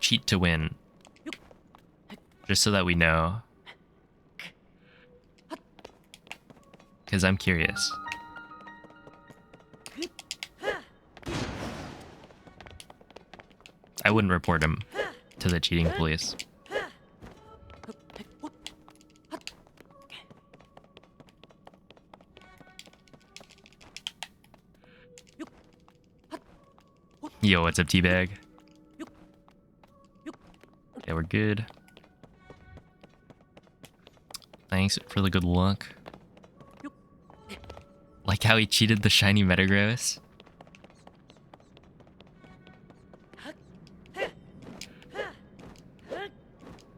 Cheat to win. Just so that we know. Because I'm curious. I wouldn't report him to the cheating police. Yo, what's up, Teabag? Okay, we're good. Thanks for the good luck. Like how he cheated the shiny Metagross.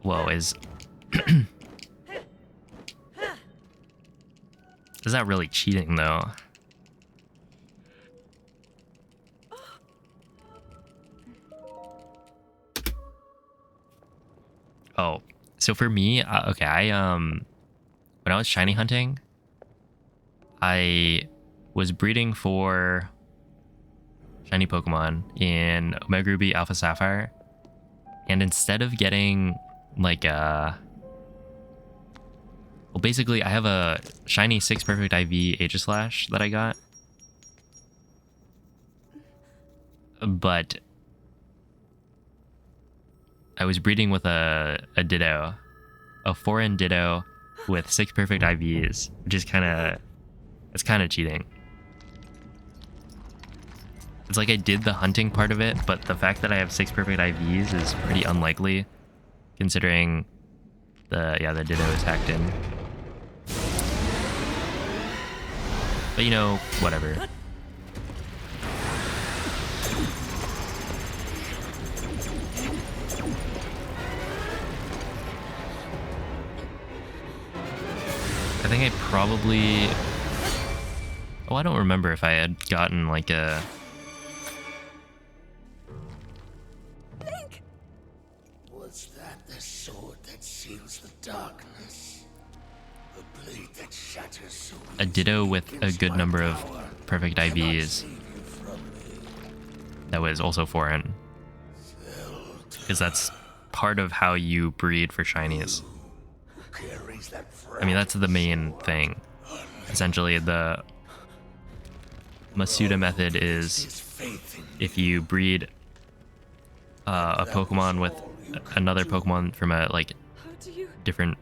Whoa, is that really cheating though? Oh, so for me, okay, when I was shiny hunting, I was breeding for shiny Pokemon in Omega Ruby Alpha Sapphire, and instead of getting like well, basically I have a shiny 6 Perfect IV Aegislash that I got, but I was breeding with a Ditto, a foreign Ditto with 6 Perfect IVs, which is it's kind of cheating. It's like I did the hunting part of it, but the fact that I have 6 Perfect IVs is pretty unlikely, considering the Ditto is hacked in. But you know, whatever. I think I probably... Oh, I don't remember if I had gotten like a... Link! Was that the sword that seals the darkness? The blade that shatters so a Ditto with a against good my number of power perfect cannot IVs save you from me. that was also foreign. Because that's part of how you breed for shinies. Who carries that I mean, that's the main thing. Essentially, the Masuda method is his faith in if you breed a Pokemon with another Pokemon from a like How do you different,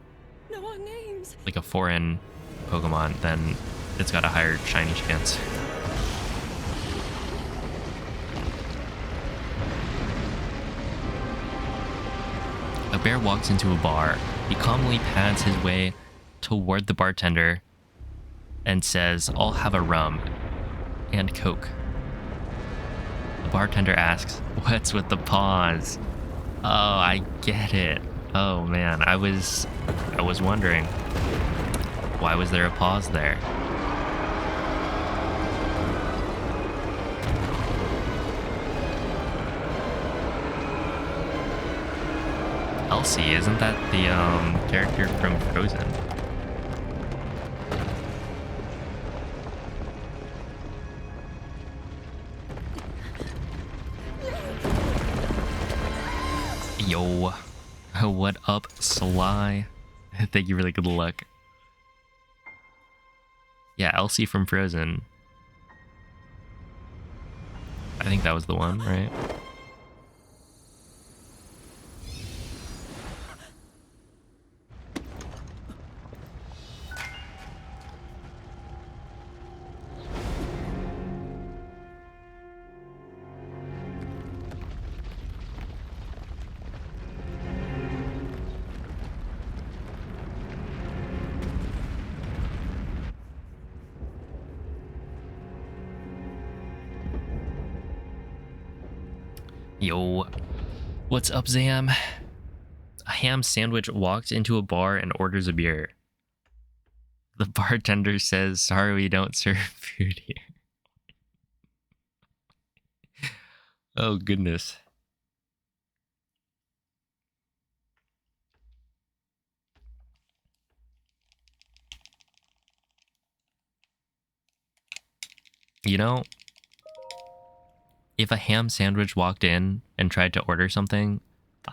know our names? like a foreign Pokemon, then it's got a higher shiny chance. A bear walks into a bar. He calmly pads his way toward the bartender and says, "I'll have a rum and Coke." The bartender asks, "What's with the pause?" Oh, I get it. Oh man, I was wondering, why was there a pause there? Elsie, isn't that the character from Frozen? Yo, what up, Sly? Thank you for the good luck. Yeah, Elsie from Frozen. I think that was the one, right? Yo, what's up, Zam? A ham sandwich walks into a bar and orders a beer. The bartender says, "Sorry, we don't serve food here." Oh goodness. You know, if a ham sandwich walked in and tried to order something,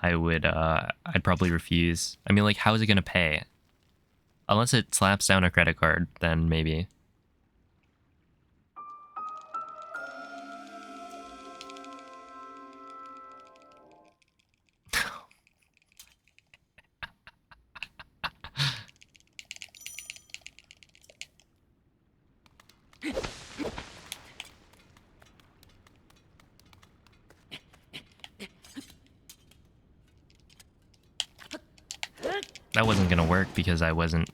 I'd probably refuse. I mean, like, how is it gonna pay? Unless it slaps down a credit card, then maybe. That wasn't gonna work because I wasn't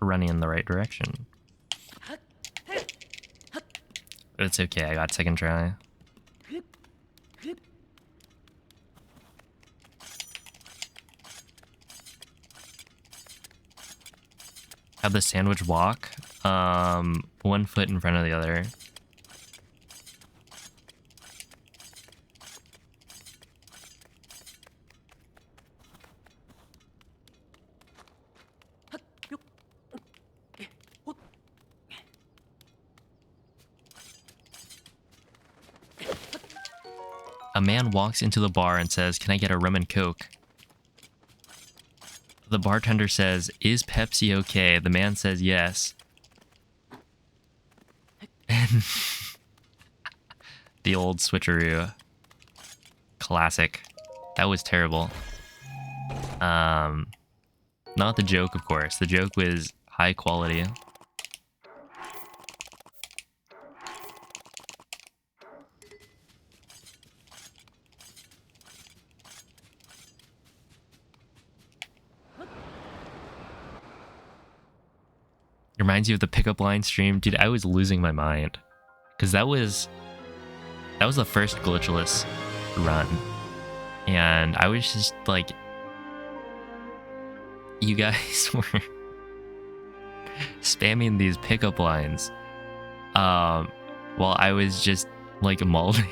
running in the right direction. It's okay, I got second try. Have the sandwich walk, 1 foot in front of the other. A man walks into the bar and says, "Can I get a rum and coke?" The bartender says, "Is Pepsi okay?" The man says yes. And the old switcheroo. Classic. That was terrible. Not the joke, of course. The joke was high quality. Reminds you of the pickup line stream. Dude, I was losing my mind. Because that was the first glitchless run. And I was just like, you guys were spamming these pickup lines. While I was just like molding.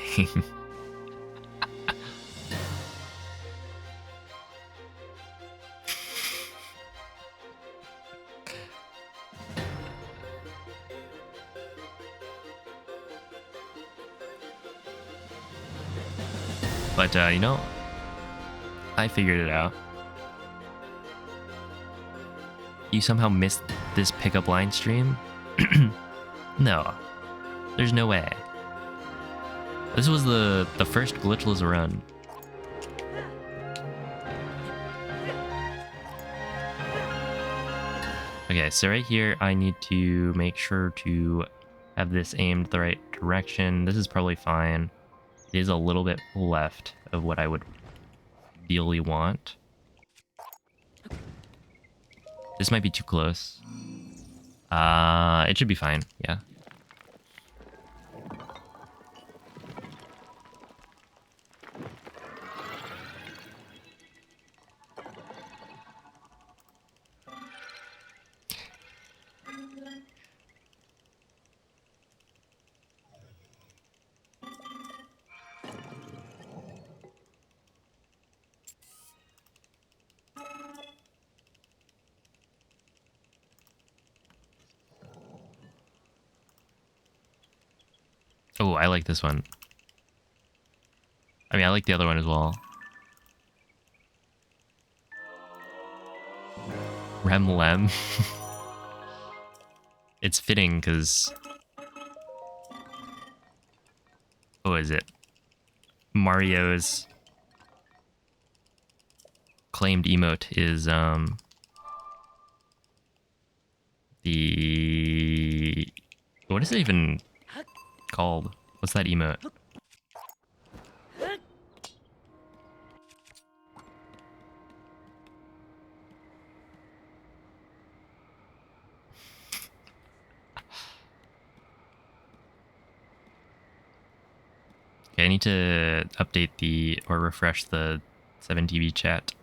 But, you know, I figured it out. You somehow missed this pickup line stream? No. There's no way. This was the first glitchless run. Okay, so right here, I need to make sure to have this aimed the right direction. This is probably fine. It is a little bit left of what I would ideally want. This might be too close. It should be fine, yeah. Oh, I like this one. I mean, I like the other one as well. Rem Lem. It's fitting because... What is it? Mario's claimed emote is, the... What is it even called? What's that emote? Okay, I need to update the, or refresh the 7TV chat.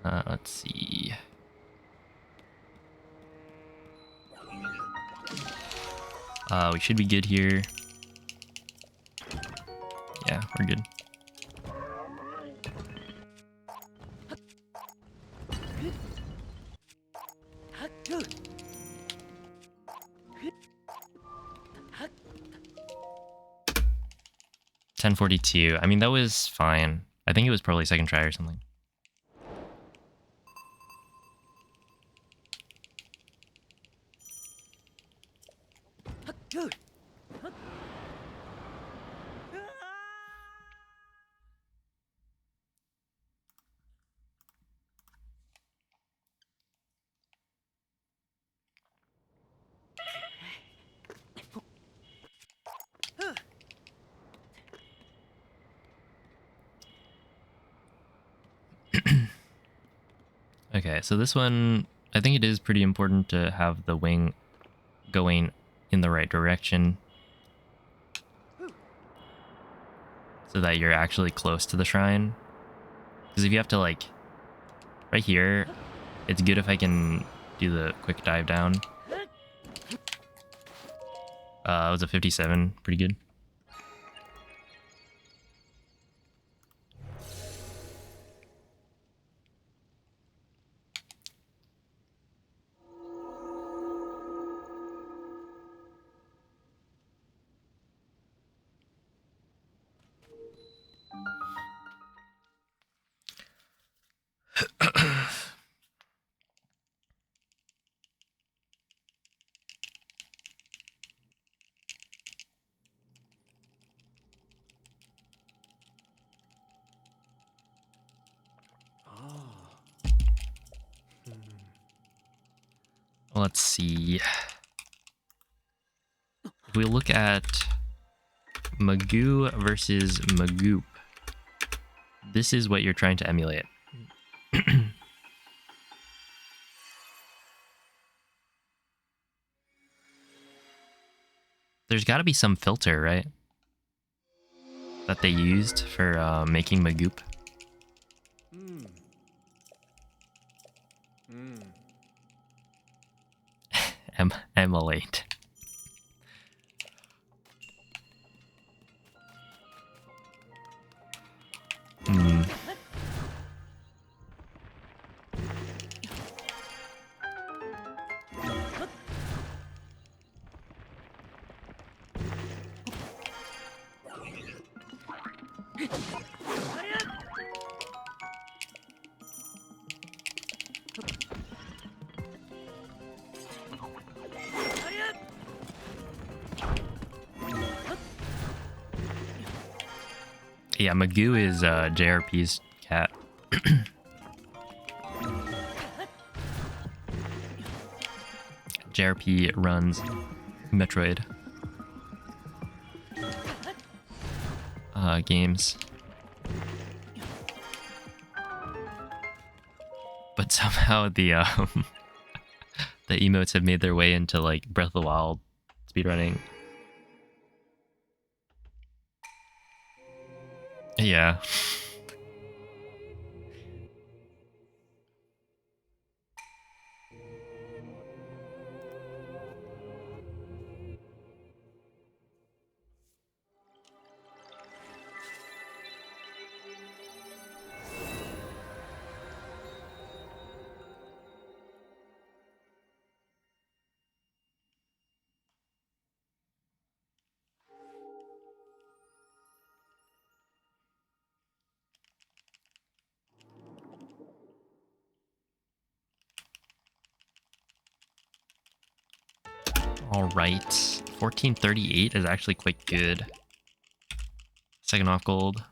Let's see. We should be good here. Yeah, we're good. $10.42. I mean, that was fine. I think it was probably second try or something. Okay, so this one, I think it is pretty important to have the wing going in the right direction so that you're actually close to the shrine. Because if you have to, like, right here, it's good if I can do the quick dive down. It was a 57, pretty good. Let's see. If we look at Magoo versus Magoop, this is what you're trying to emulate. There's got to be some filter, right? That they used for making Magoop. Emulate. Yeah, Magoo is JRP's cat. JRP runs Metroid games. But somehow the the emotes have made their way into like Breath of the Wild speedrunning. Yeah. All right, 1438 is actually quite good. Second off gold.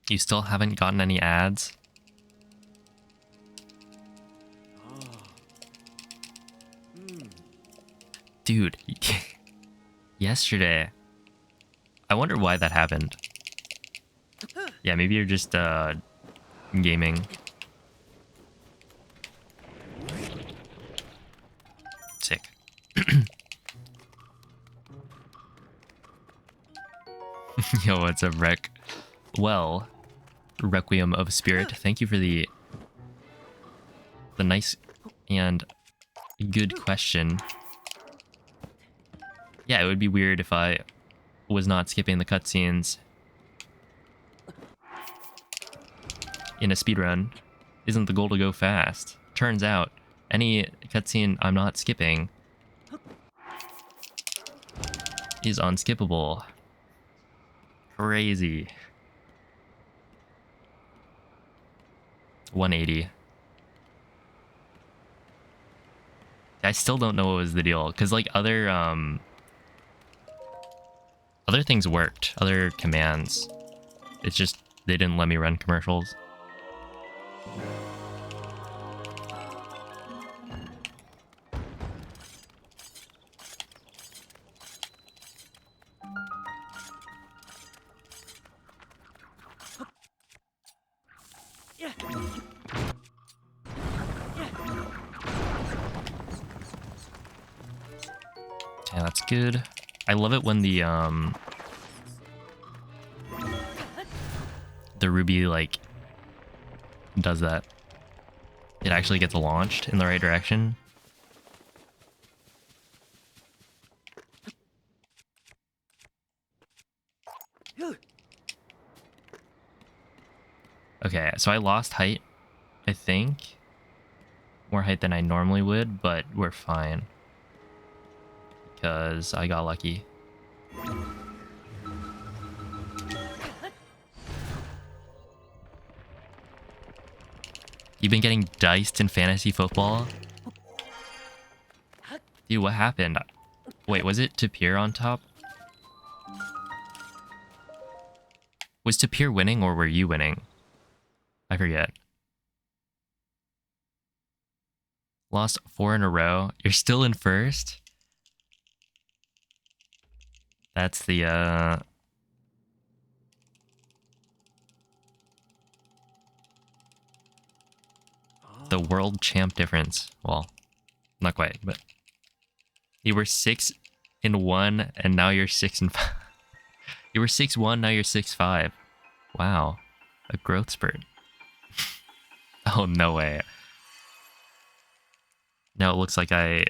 You still haven't gotten any ads? Dude, yesterday. I wonder why that happened. Yeah, maybe you're just gaming. Sick. Yo, what's up, Rec? Well, Requiem of Spirit, thank you for the nice and good question. Yeah, it would be weird if I was not skipping the cutscenes in a speedrun. Isn't the goal to go fast? Turns out, any cutscene I'm not skipping is unskippable. Crazy. 180. I still don't know what was the deal, because like other things worked, other commands. It's just they didn't let me run commercials. Yeah, that's good. I love it when the Ruby like does that. It actually gets launched in the right direction. Okay, so I lost height, I think. More height than I normally would, but we're fine. Because I got lucky. You've been getting diced in fantasy football? Dude, what happened? Wait, was it Tapir on top? Was Tapir winning or were you winning? I forget. Lost 4 in a row. You're still in first? That's the world champ difference. Well, not quite, but you were 6-1 and now you're 6-5. You were 6-1, now you're 6-5. Wow. A growth spurt. Oh, no way. Now it looks like I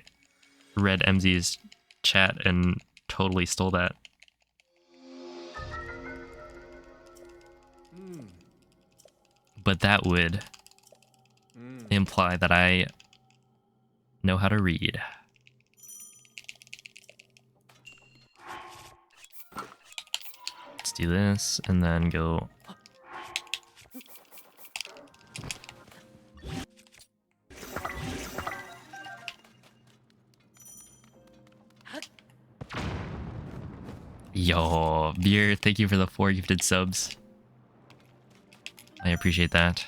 read MZ's chat and totally stole that. But that would imply that I know how to read. Let's do this and then go. Yo, Beer, thank you for the 4 gifted subs. I appreciate that.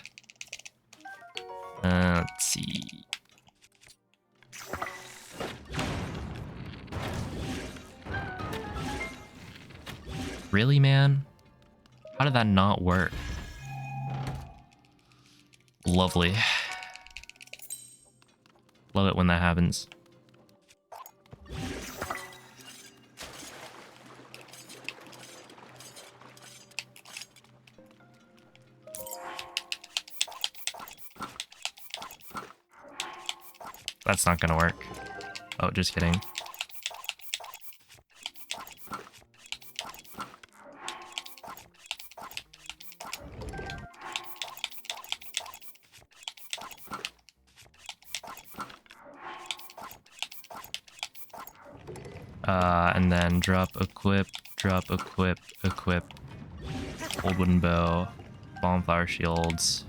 Let's see. Really, man? How did that not work? Lovely. Love it when that happens. That's not gonna work. Oh, just kidding. And then drop, equip, equip. Old wooden bow, bonfire shields.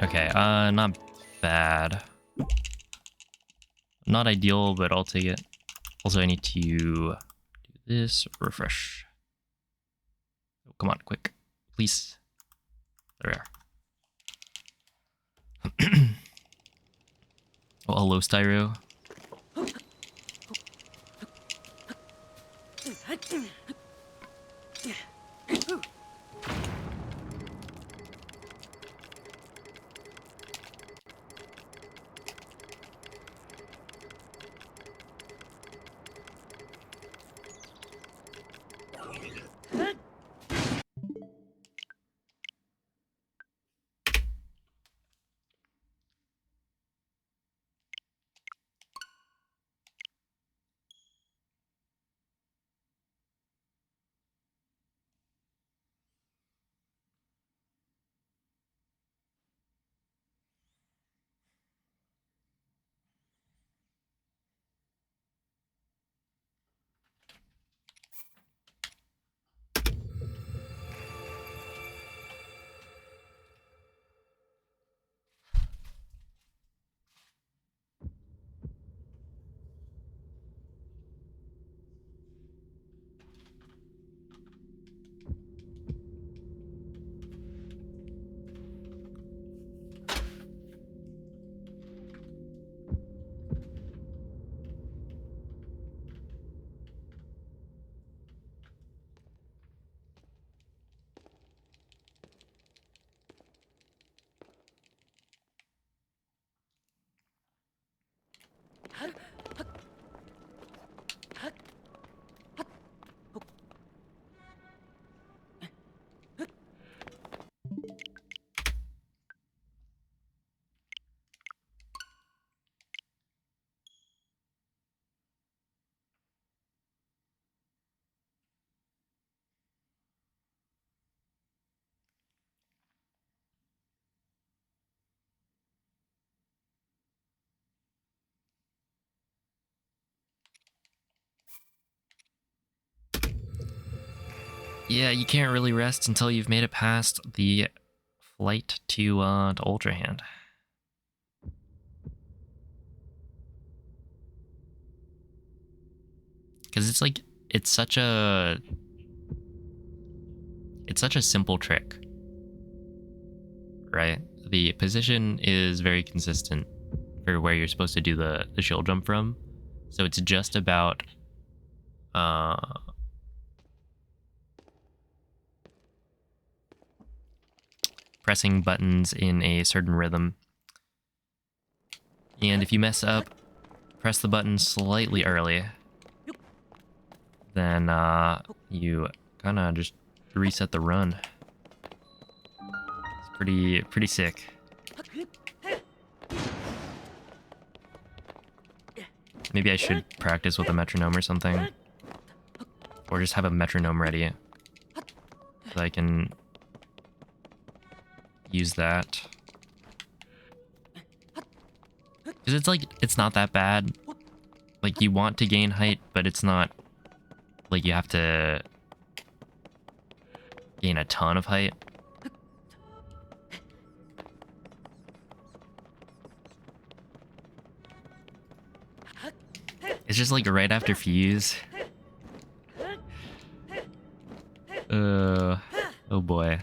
Okay, not bad. Not ideal, but I'll take it. Also, I need to do this. Refresh. Oh, come on, quick. Please. There we are. Oh, hello, Styro. Yeah, you can't really rest until you've made it past the flight to Ultrahand. Because it's such a simple trick, right? The position is very consistent for where you're supposed to do the shield jump from, so it's just about pressing buttons in a certain rhythm. And if you mess up, press the button slightly early, then you kind of just reset the run. It's pretty sick. Maybe I should practice with a metronome or something, or just have a metronome ready so I can use that. Because it's not that bad. Like, you want to gain height, but it's not like you have to gain a ton of height. It's just like right after Fuse. Oh boy.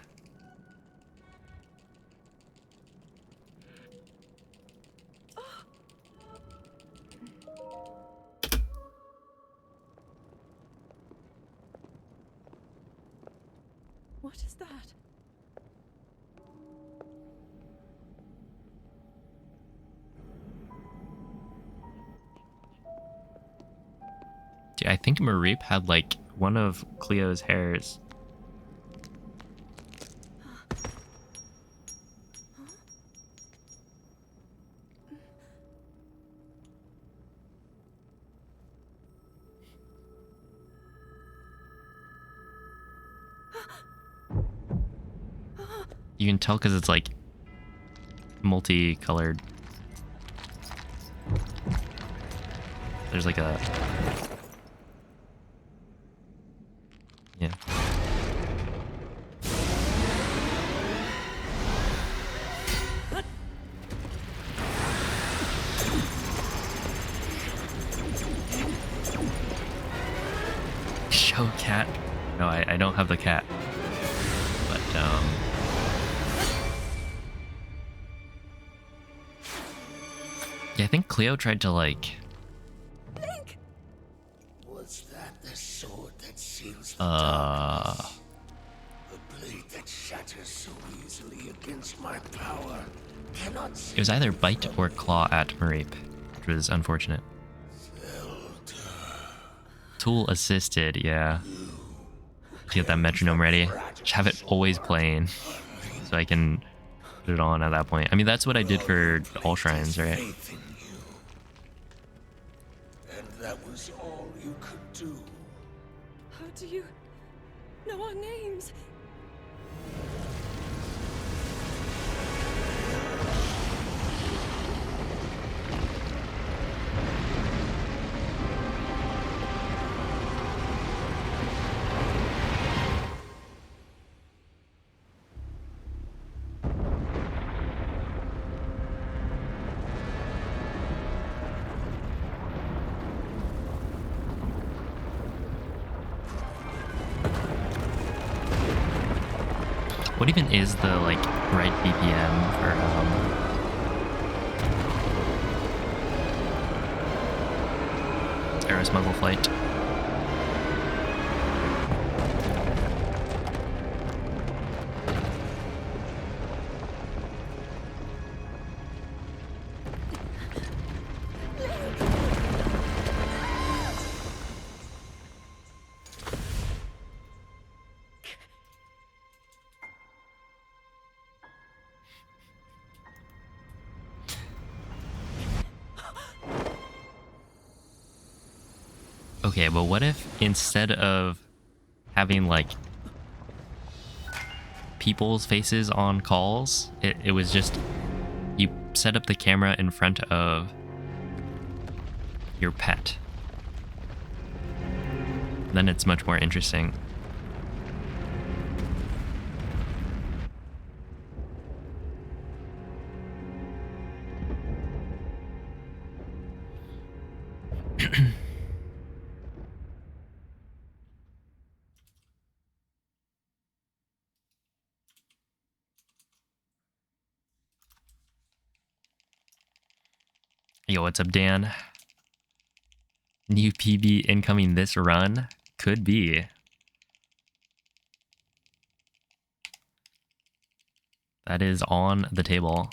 What is that? Dude, I think Marip had like one of Cleo's hairs. You can tell because it's like multicolored. There's like a... yeah. cat. No, I don't have the cat. But yeah, I think Cleo tried to like Link! Was that the sword that seals the darkness? A blade that shatters so easily against my power. Cannot it was either bite or claw at Mareep, which was unfortunate. Tool assisted, yeah. Get that metronome ready. Just have it always playing, so I can put it on at that point. I mean, that's what I did for all shrines, right? faith in you. And that was all you could do. How do you know our names? What even is the like right BPM for Aero Smuggle Flight? Okay, but what if instead of having like people's faces on calls, it was just you set up the camera in front of your pet? Then it's much more interesting. Yo, what's up, Dan? New PB incoming this run? Could be. That is on the table.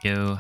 Go.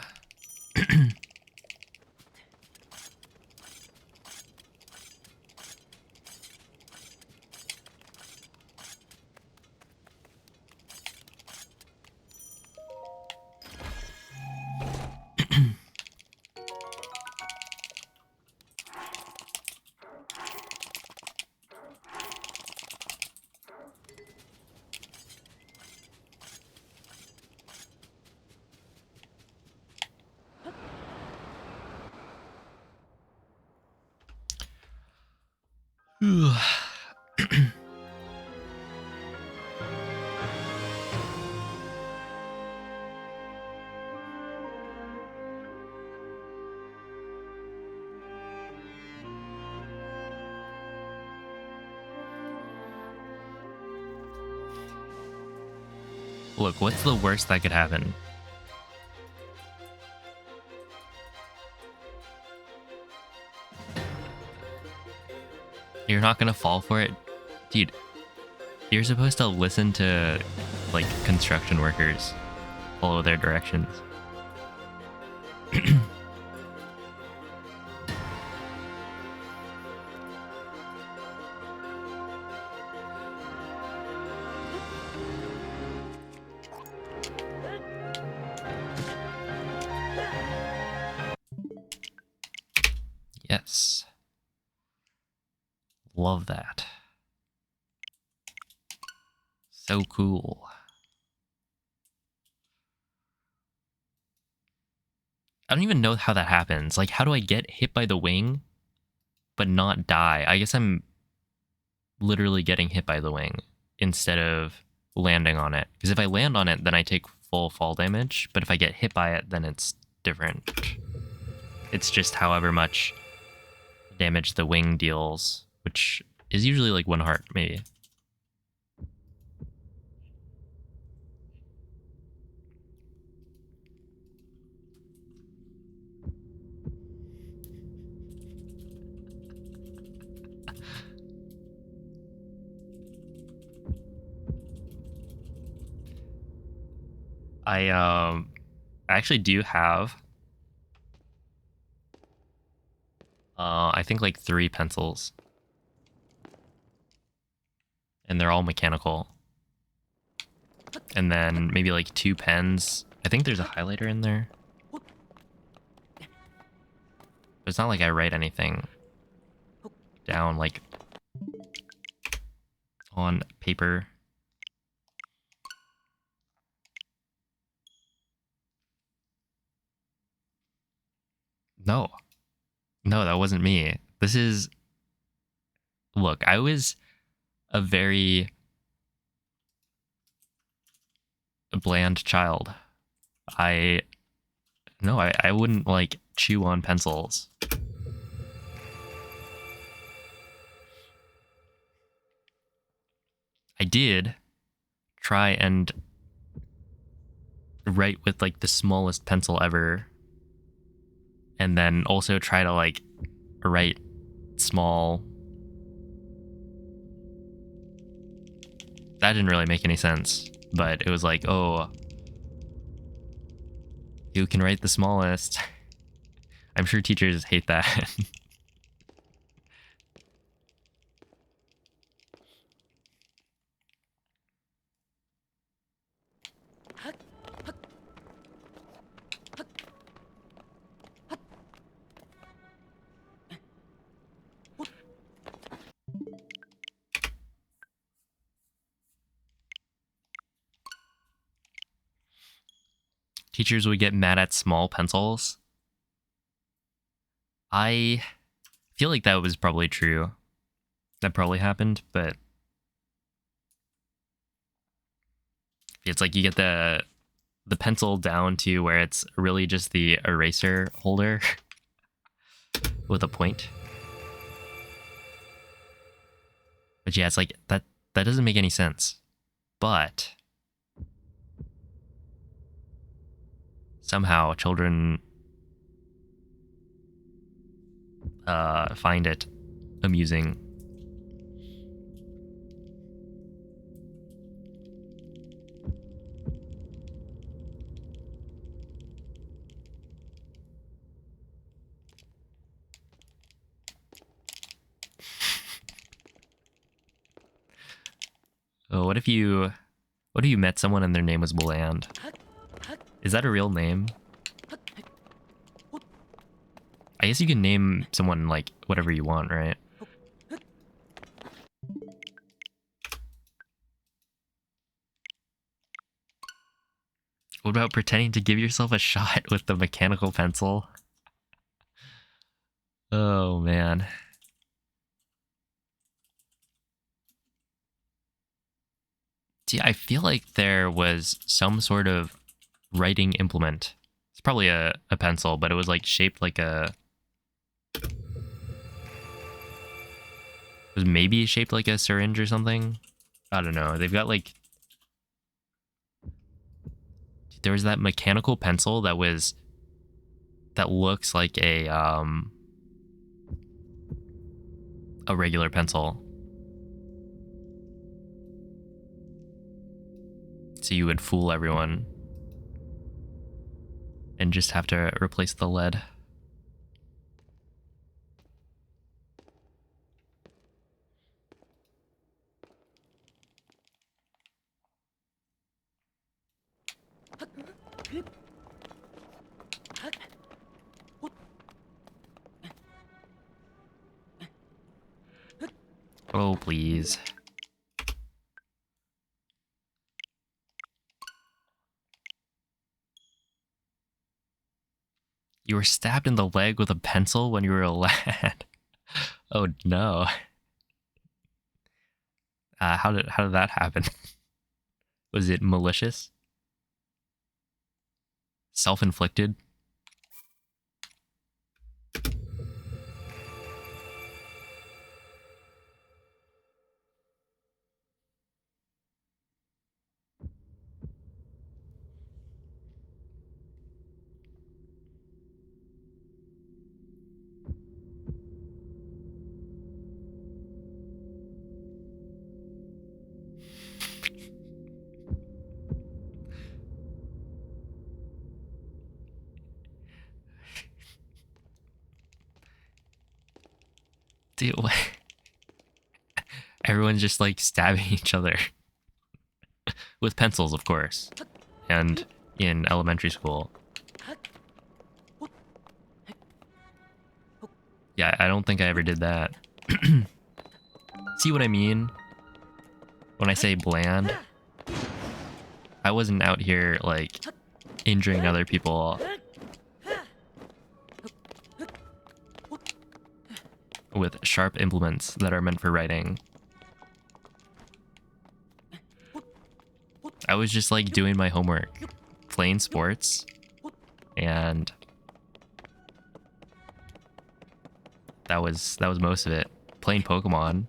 Look, what's the worst that could happen? You're not gonna fall for it? Dude, you're supposed to listen to, like, construction workers. Follow their directions. Yes. Love that. So cool. I don't even know how that happens. Like, how do I get hit by the wing, but not die? I guess I'm literally getting hit by the wing instead of landing on it. Because if I land on it, then I take full fall damage. But if I get hit by it, then it's different. It's just however much damage the wing deals, which is usually like 1 heart, maybe. I actually do have I think like 3 pencils. And they're all mechanical. And then maybe like 2 pens. I think there's a highlighter in there. But it's not like I write anything down like on paper. No. No, that wasn't me. This is... Look, I was a very bland child. I wouldn't, like, chew on pencils. I did try and write with, like, the smallest pencil ever. And then also try to, like, write small. That didn't really make any sense. But it was like, oh, you can write the smallest. I'm sure teachers hate that. Teachers would get mad at small pencils. I feel like that was probably true. That probably happened, but it's like you get the pencil down to where it's really just the eraser holder with a point. But yeah, it's like that doesn't make any sense. But somehow children find it amusing. Oh, what if you met someone and their name was Bland? Is that a real name? I guess you can name someone like whatever you want, right? What about pretending to give yourself a shot with the mechanical pencil? Oh, man. See, I feel like there was some sort of writing implement. It's probably a pencil, but it was like shaped like a... It was maybe shaped like a syringe or something. I don't know. They've got like there was that mechanical pencil that looks like a regular pencil. So you would fool everyone and just have to replace the lead. Oh, please. You were stabbed in the leg with a pencil when you were a lad. Oh no. How did that happen? Was it malicious? Self-inflicted? Dude, what? Everyone's just like stabbing each other. With pencils, of course. And in elementary school. Yeah, I don't think I ever did that. See what I mean? When I say bland? I wasn't out here, like, injuring other people. With sharp implements that are meant for writing. I was just like doing my homework, playing sports, and that was most of it. Playing Pokemon.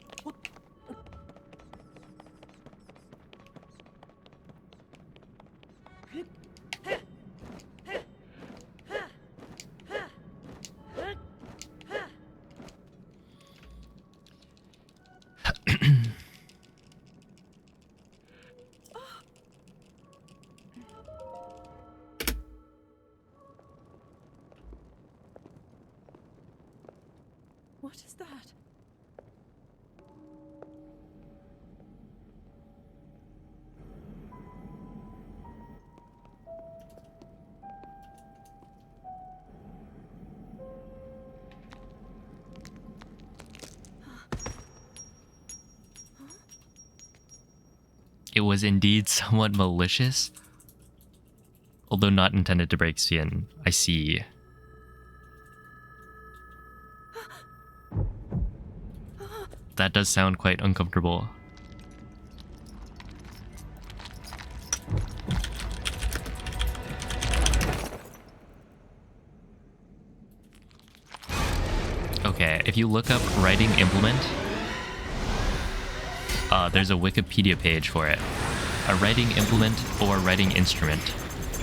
What is that? It was indeed somewhat malicious, although not intended to break skin. I see. That does sound quite uncomfortable. Okay, if you look up writing implement, there's a Wikipedia page for it. A writing implement or writing instrument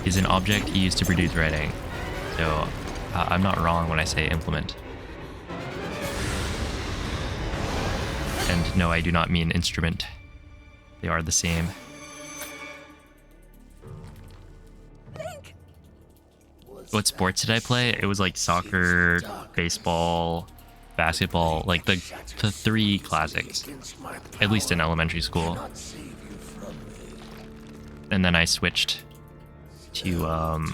is an object used to produce writing. So I'm not wrong when I say implement. And no, I do not mean instrument. They are the same. Link! What sports did I play? It was like soccer, baseball, basketball, like the three classics. At least in elementary school. And then I switched to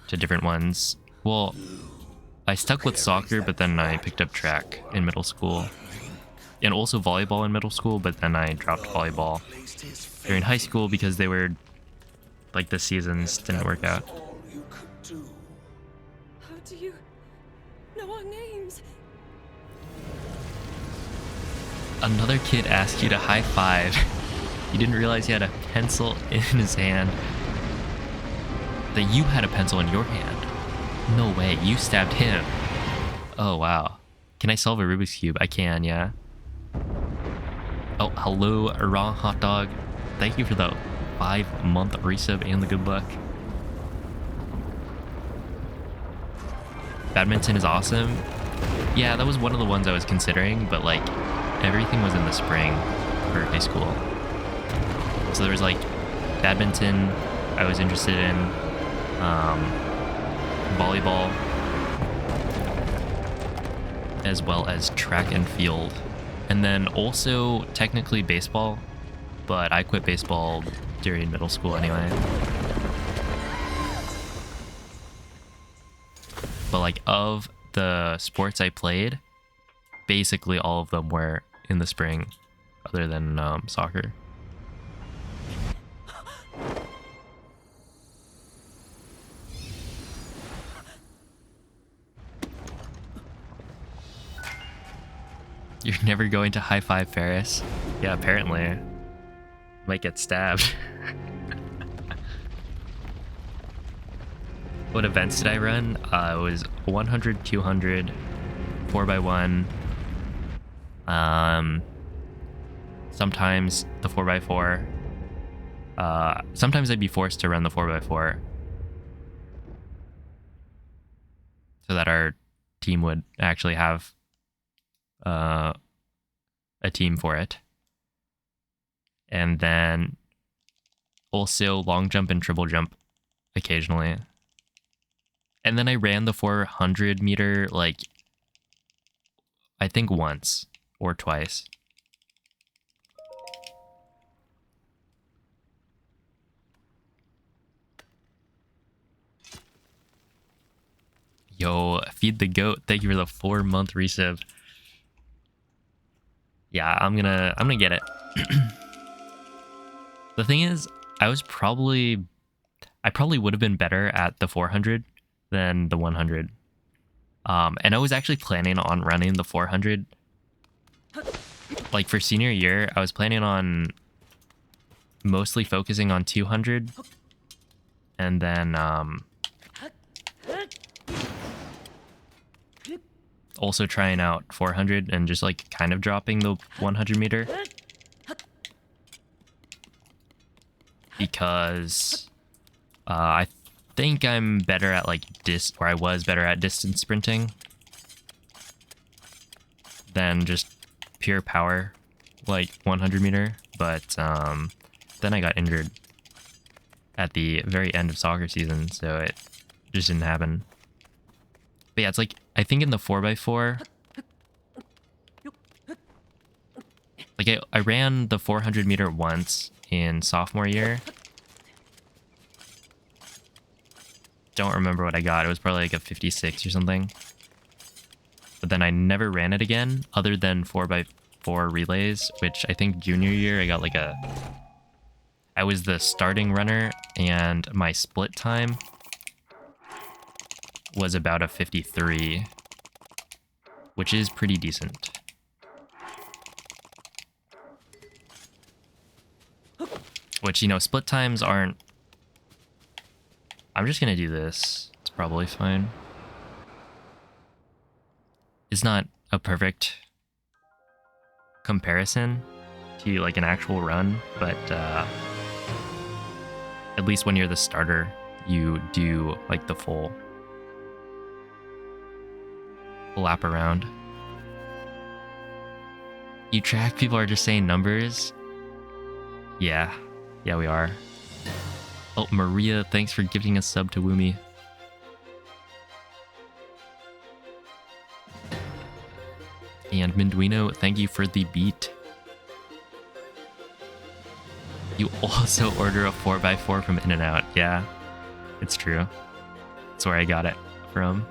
different ones. Well, I stuck with soccer, but then I picked up track in middle school. And also volleyball in middle school, but then I dropped volleyball during high school because they were, like, the seasons didn't work out. How do you know our names? Another kid asked you to high five. You didn't realize he had a pencil in his hand. That you had a pencil in your hand. No way, you stabbed him. Oh, wow. Can I solve a Rubik's Cube? I can, yeah. Oh, hello, raw hot dog. Thank you for the 5-month resub and the good luck. Badminton is awesome. Yeah, that was one of the ones I was considering, but like everything was in the spring for high school. So there was like badminton I was interested in, volleyball, as well as track and field. And then also technically baseball, but I quit baseball during middle school anyway. But like of the sports I played, basically all of them were in the spring, other than soccer. You're never going to high five Ferris? Yeah, apparently. Might get stabbed. What events did I run? It was 100, 200, 4x1. Sometimes the 4x4. Sometimes I'd be forced to run the 4x4 so that our team would actually have a team for it. And then also long jump and triple jump occasionally. And then I ran the 400 meter like I think once or twice. Yo, feed the goat. Thank you for the 4-month resub. Yeah, I'm gonna get it. The thing is, I probably would have been better at the 400 than the 100. And I was actually planning on running the 400. Like for senior year, I was planning on mostly focusing on 200 and then also trying out 400 and just like kind of dropping the 100 meter. Because I think I'm better at like I was better at distance sprinting than just pure power, like 100 meter. But then I got injured at the very end of soccer season, so it just didn't happen. But yeah, it's like, I think in the 4x4, like I ran the 400 meter once in sophomore year. Don't remember what I got. It was probably like a 56 or something. But then I never ran it again, other than 4x4 relays, which I think junior year I got like I was the starting runner, and my split time was about a 53, which is pretty decent. Which, you know, split times aren't... I'm just gonna do this. It's probably fine. It's not a perfect comparison to like an actual run, but at least when you're the starter, you do like the full lap around. You track, people are just saying numbers. Yeah, we are. Oh, Maria, thanks for giving a sub to Woomy. And Minduino, thank you for the beat. You also order a 4x4 from In-N-Out. Yeah, it's true. That's where I got it from.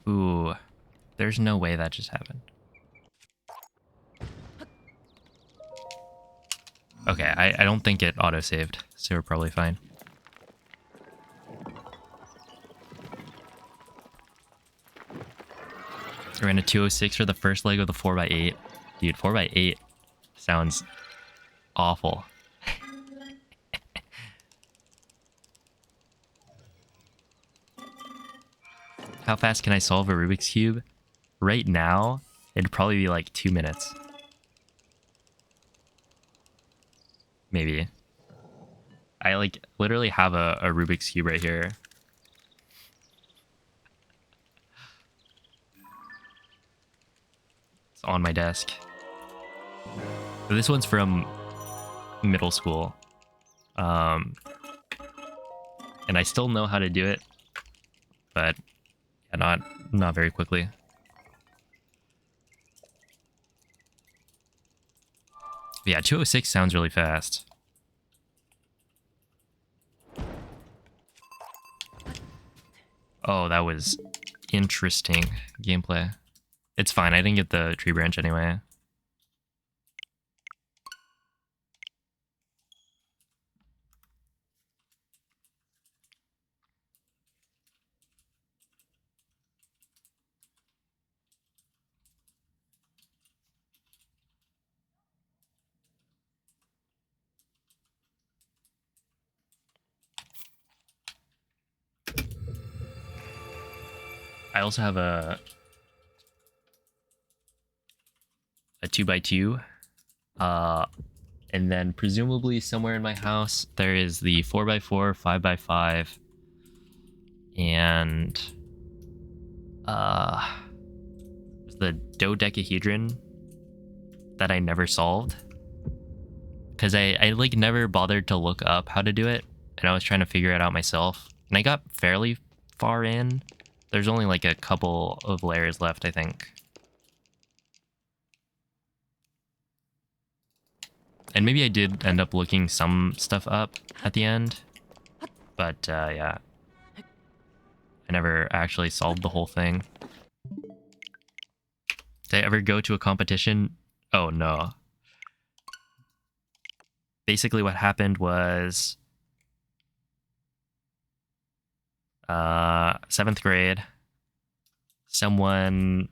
Ooh, there's no way that just happened. Okay, I don't think it auto-saved, so we're probably fine. I ran a 206 for the first leg of the 4x8. Dude, 4x8 sounds awful. How fast can I solve a Rubik's Cube? Right now, it'd probably be like 2 minutes. Maybe. I like literally have a Rubik's Cube right here. It's on my desk. But this one's from middle school. And I still know how to do it, but yeah, not very quickly. Yeah, 206 sounds really fast. Oh, that was interesting gameplay. It's fine, I didn't get the tree branch anyway. I also have a 2x2. And then presumably somewhere in my house there is the 4x4, 5x5, and the dodecahedron that I never solved. Because I like never bothered to look up how to do it, and I was trying to figure it out myself. And I got fairly far in. There's only like a couple of layers left, I think. And maybe I did end up looking some stuff up at the end. But yeah. I never actually solved the whole thing. Did I ever go to a competition? Oh no. Basically what happened was 7th grade, someone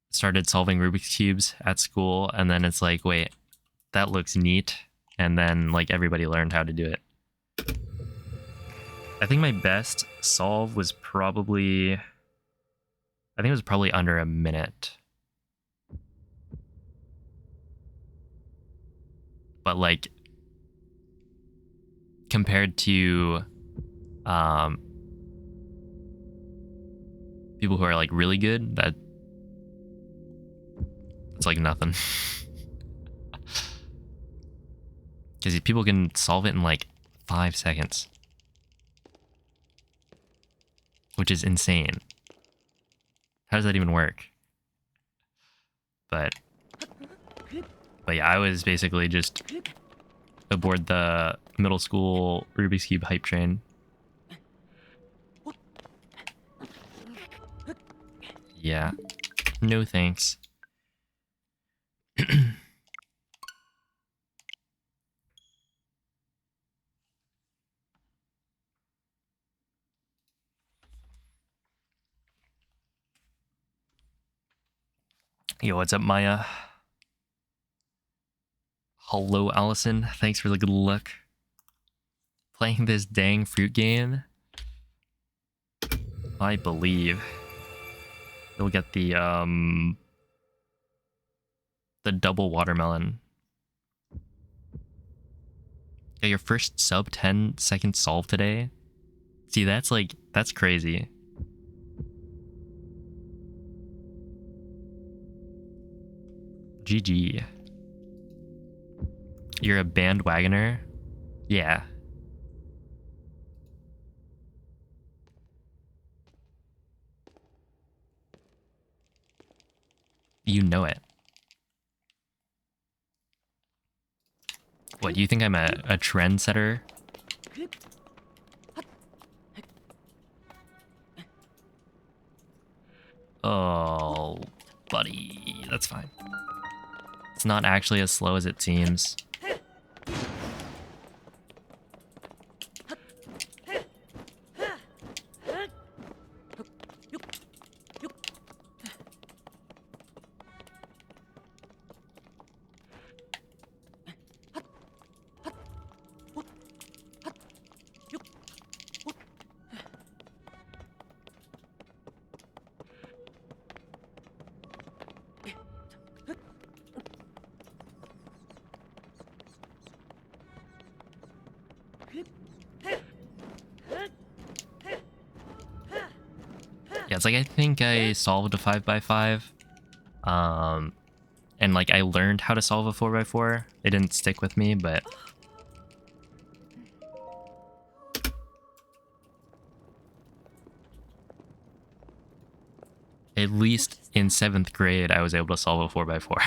started solving Rubik's Cubes at school, and then it's like, wait, that looks neat, and then like everybody learned how to do it. I think my best solve was probably, I think it was probably under a minute. But like, compared to people who are like really good, it's like nothing. Because people can solve it in like 5 seconds, which is insane. How does that even work? But yeah, I was basically just aboard the middle school Rubik's Cube hype train. Yeah, no thanks. Yo, what's up, Maya? Hello, Allison. Thanks for the good luck. Playing this dang fruit game, I believe you'll get the double watermelon. Yeah, your first sub 10-second solve today. See, that's crazy. GG. You're a bandwagoner? Yeah. You know it. What, do you think I'm a trendsetter? Oh, buddy. That's fine. It's not actually as slow as it seems. Yeah, it's like I think I solved a 5x5. And like I learned how to solve a 4x4. It didn't stick with me, but at least in 7th grade I was able to solve a 4x4.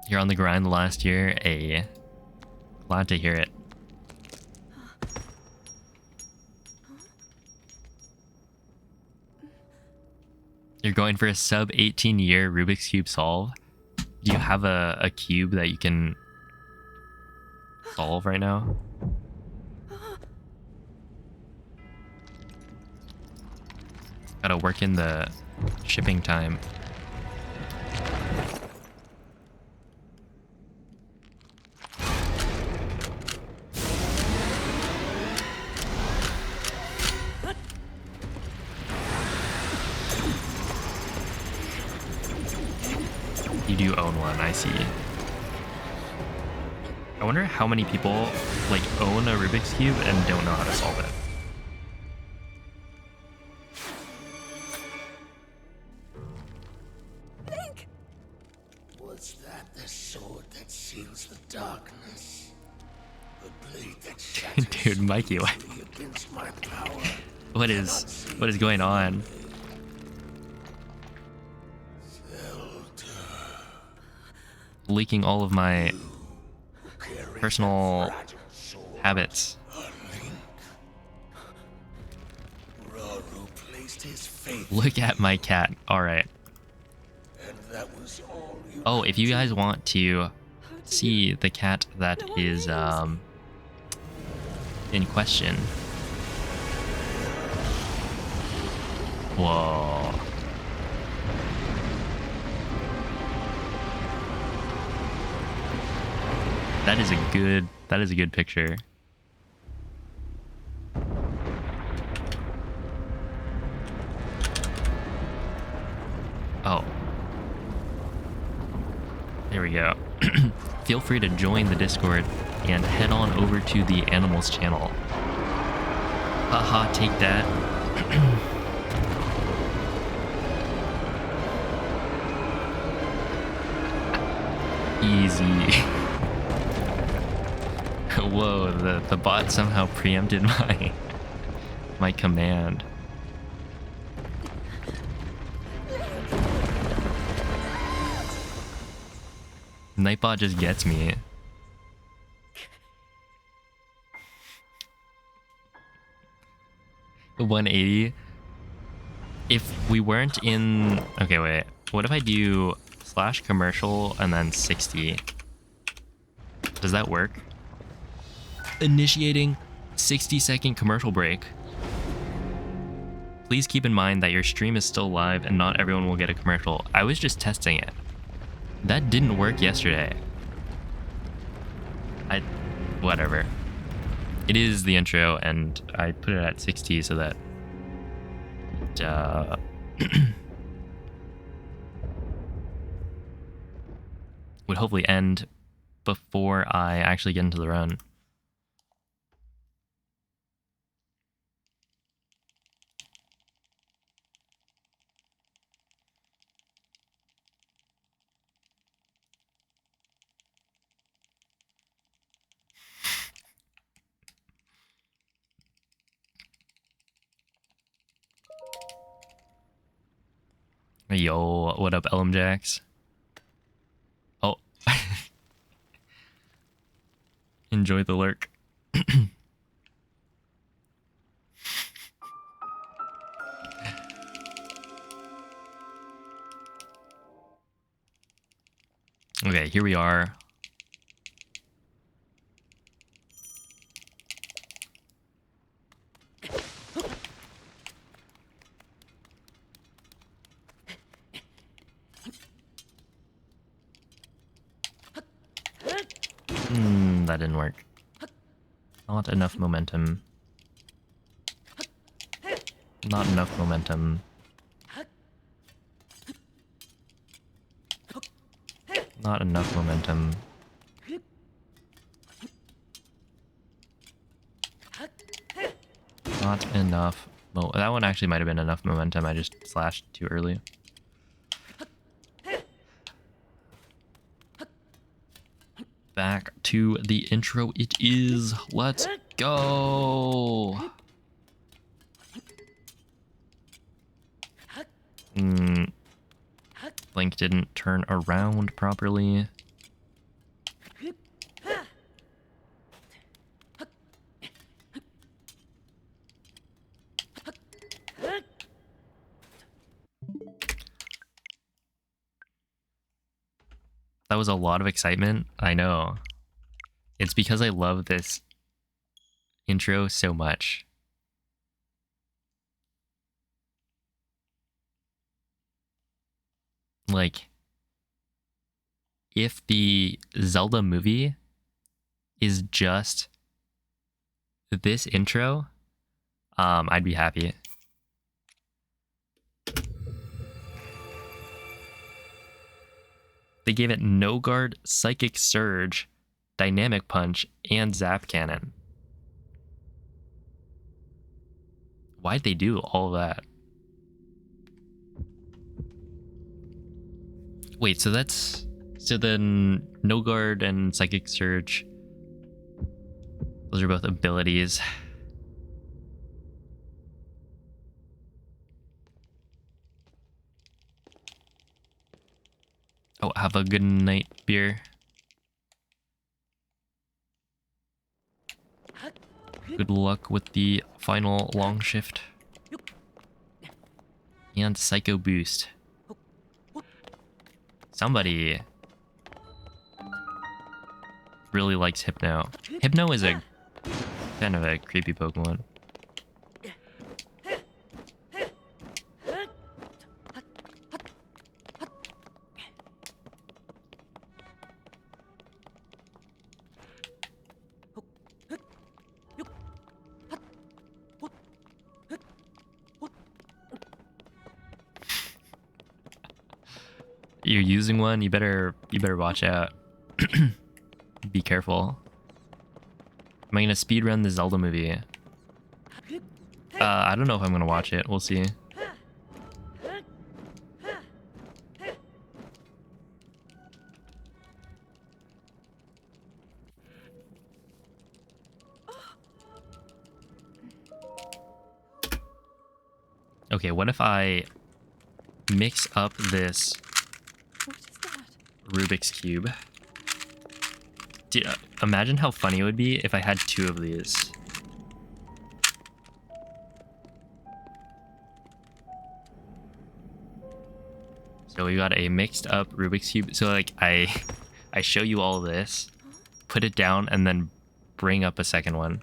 You're on the grind the last year. Glad to hear it. You're going for a sub 18 year Rubik's Cube solve. Do you have a cube that you can solve right now? Gotta work in the shipping time. You do own one, I see. I wonder how many people like own a Rubik's Cube and don't know how to solve it. Link! Was that the sword that seals the darkness? The blade that shatters Dude, Mikey, what? easily against my power. What is going on? Leaking all of my Carry personal that fragile sword. habits. A link. Raru placed his faith, Look at my cat. All right. and that was all you. Oh, if you guys want to How do see the cat that No is names. in question. Whoa. That is a good picture. Oh. There we go. Feel free to join the Discord and head on over to the Animals channel. Haha, take that. Easy. Whoa, the bot somehow preempted my command. Nightbot just gets me. The 180. If we weren't in... Okay, wait. What if I do slash commercial and then 60? Does that work? Initiating 60-second commercial break. Please keep in mind that your stream is still live and not everyone will get a commercial. I was just testing it. That didn't work yesterday. Whatever. It is the intro and I put it at 60 so that would hopefully end before I actually get into the run. Yo, what up, LM Jax? Oh. Enjoy the lurk. Okay, here we are. That didn't work. Not enough momentum. Not enough momentum. Not enough momentum. Not enough. That one actually might have been enough momentum. I just slashed too early. Back to the intro it is. Let's go. Link didn't turn around properly. That was a lot of excitement. I know. It's because I love this intro so much. Like, if the Zelda movie is just this intro, I'd be happy. They gave it No Guard, Psychic Surge, Dynamic Punch, and Zap Cannon. Why'd they do all that? Wait, so then No Guard and Psychic Surge, those are both abilities. Oh, have a good night, beer. Good luck with the final long shift. And Psycho Boost. Somebody really likes Hypno. Hypno is a kind of a creepy Pokemon. You're using one, you better watch out. Be careful. Am I gonna speedrun the Zelda movie? I don't know if I'm gonna watch it. We'll see. Okay, what if I mix up this What is that? Rubik's Cube? Dude, imagine how funny it would be if I had two of these. So we got a mixed up Rubik's Cube. So like I show you all this, put it down, and then bring up a second one.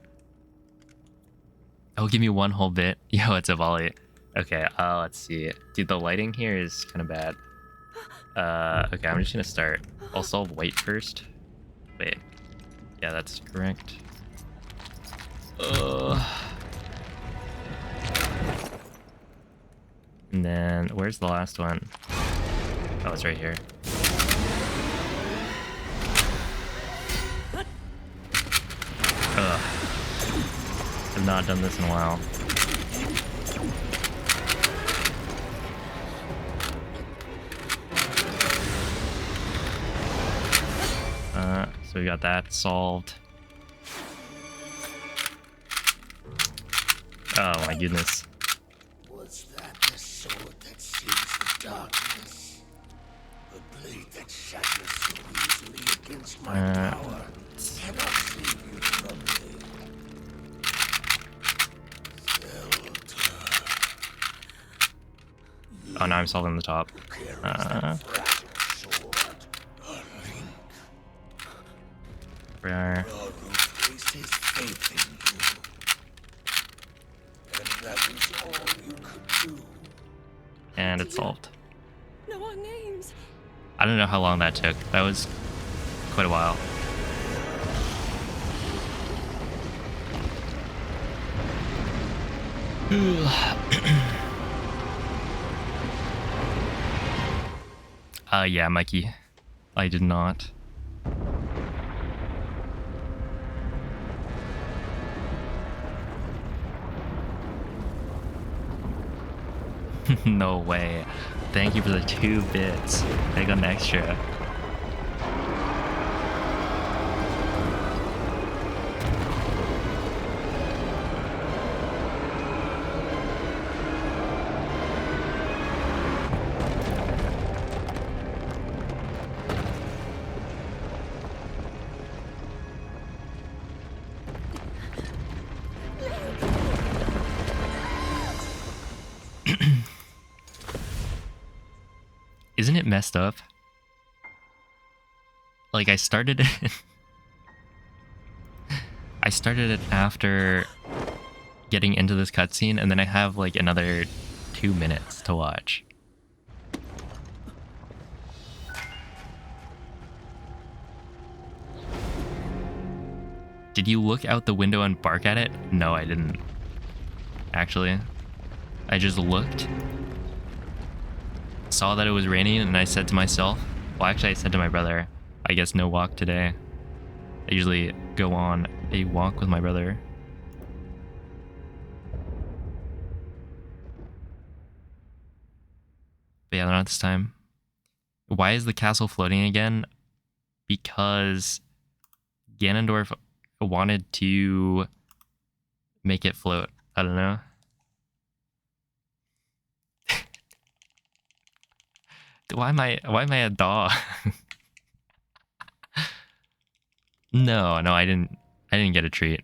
Oh, give me one whole bit. Yo, it's a volley. Okay, let's see. Dude, the lighting here is kind of bad. Okay, I'm just gonna start. I'll solve white first. Wait. Yeah, that's correct. And then, where's the last one? Oh, it's right here. Ugh. I've not done this in a while. So we got that solved. Oh my goodness. Was that the sword that sees the darkness? A blade that shatters so easily against my power cannot save you from me. Zelda. Oh no, I'm solving the top. Carries that fragile sword. A link. Where? Rauru places faith in you. And that is all you could do. And it's solved. Know our names. I don't know how long that took. That was quite a while. Yeah, Mikey. I did not. No way. Thank you for the 2 bits. I got an extra. Isn't it messed up? Like, I started it... I started it after getting into this cutscene, and then I have, like, another 2 minutes to watch. Did you look out the window and bark at it? No, I didn't. Actually. I just looked, saw that it was raining, and I said to myself, well, actually I said to my brother, I guess no walk today. I usually go on a walk with my brother. But yeah, not this time. Why is the castle floating again? Because Ganondorf wanted to make it float. I don't know. Why am I a dog? No, I didn't get a treat.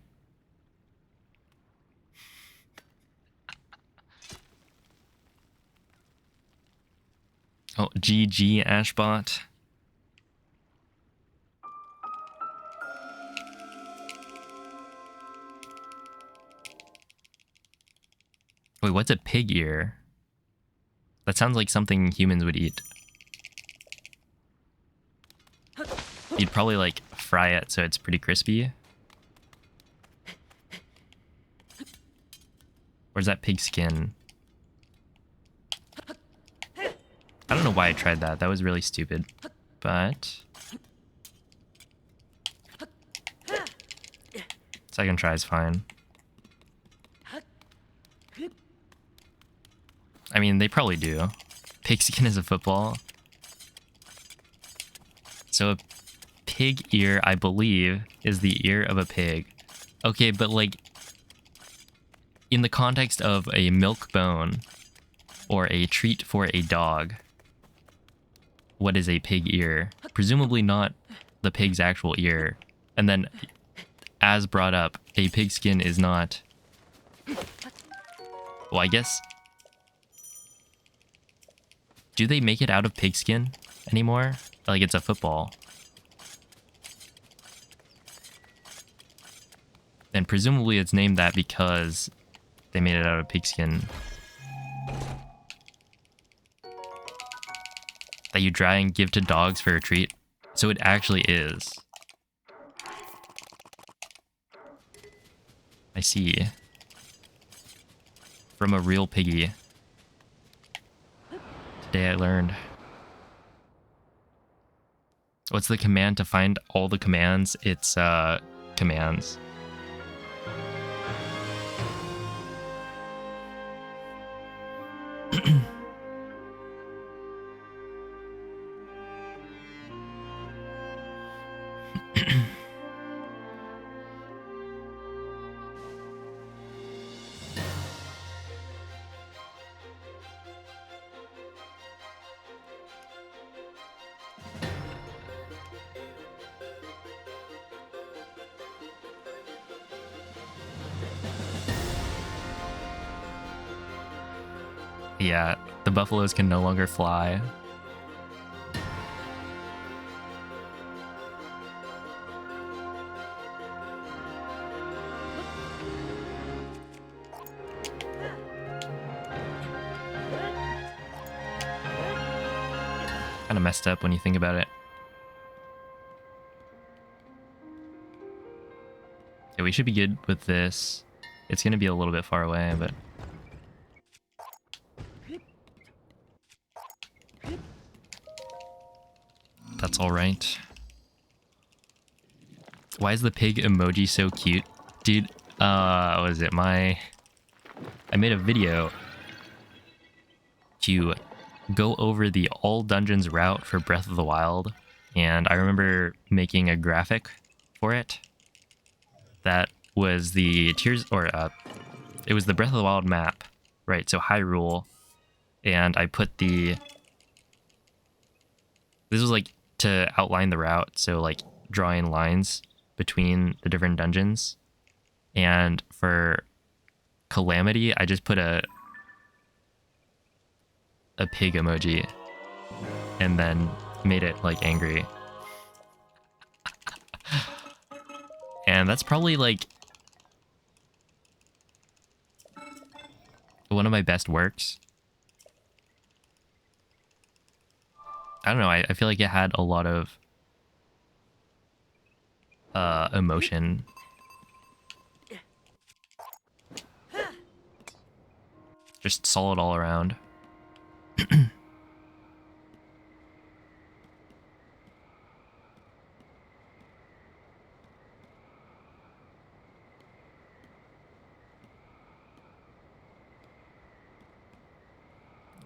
Oh, GG Ashbot. Wait, what's a pig ear? That sounds like something humans would eat. You'd probably like fry it so it's pretty crispy. Or is that pig skin? I don't know why I tried that. That was really stupid. But second try is fine. I mean, they probably do. Pigskin is a football. So a pig ear, I believe, is the ear of a pig. Okay, but like, in the context of a milk bone or a treat for a dog, what is a pig ear? Presumably not the pig's actual ear. And then, as brought up, a pig skin is not... Well, I guess... Do they make it out of pigskin anymore? Like it's a football. And presumably it's named that because they made it out of pigskin. That you dry and give to dogs for a treat. So it actually is. I see. From a real piggy. Today I learned. What's the command to find all the commands? It's commands. Yeah, the buffaloes can no longer fly. Kind of messed up when you think about it. Yeah, we should be good with this. It's gonna be a little bit far away, but... That's alright. Why is the pig emoji so cute? Dude, what is it? I made a video to go over the all dungeons route for Breath of the Wild, and I remember making a graphic for it that was the Tears, or it was the Breath of the Wild map, right? So Hyrule, and I put this was like to outline the route, so like drawing lines between the different dungeons. And for Calamity, I just put a pig emoji and then made it like angry. And that's probably like one of my best works. I don't know, I feel like it had a lot of emotion. Just solid all around.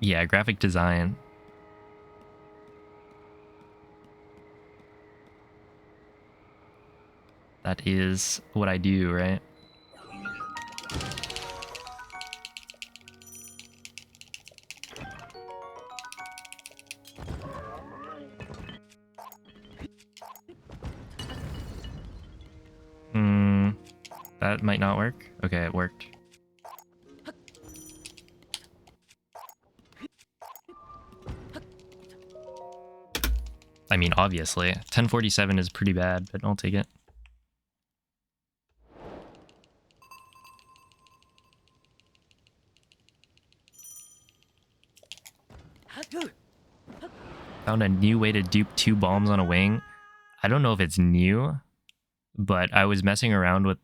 Yeah, graphic design. That is what I do, right? That might not work. Okay, it worked. I mean, obviously. 1047 is pretty bad, but I'll take it. Found a new way to dupe 2 bombs on a wing. I don't know if it's new, but I was messing around with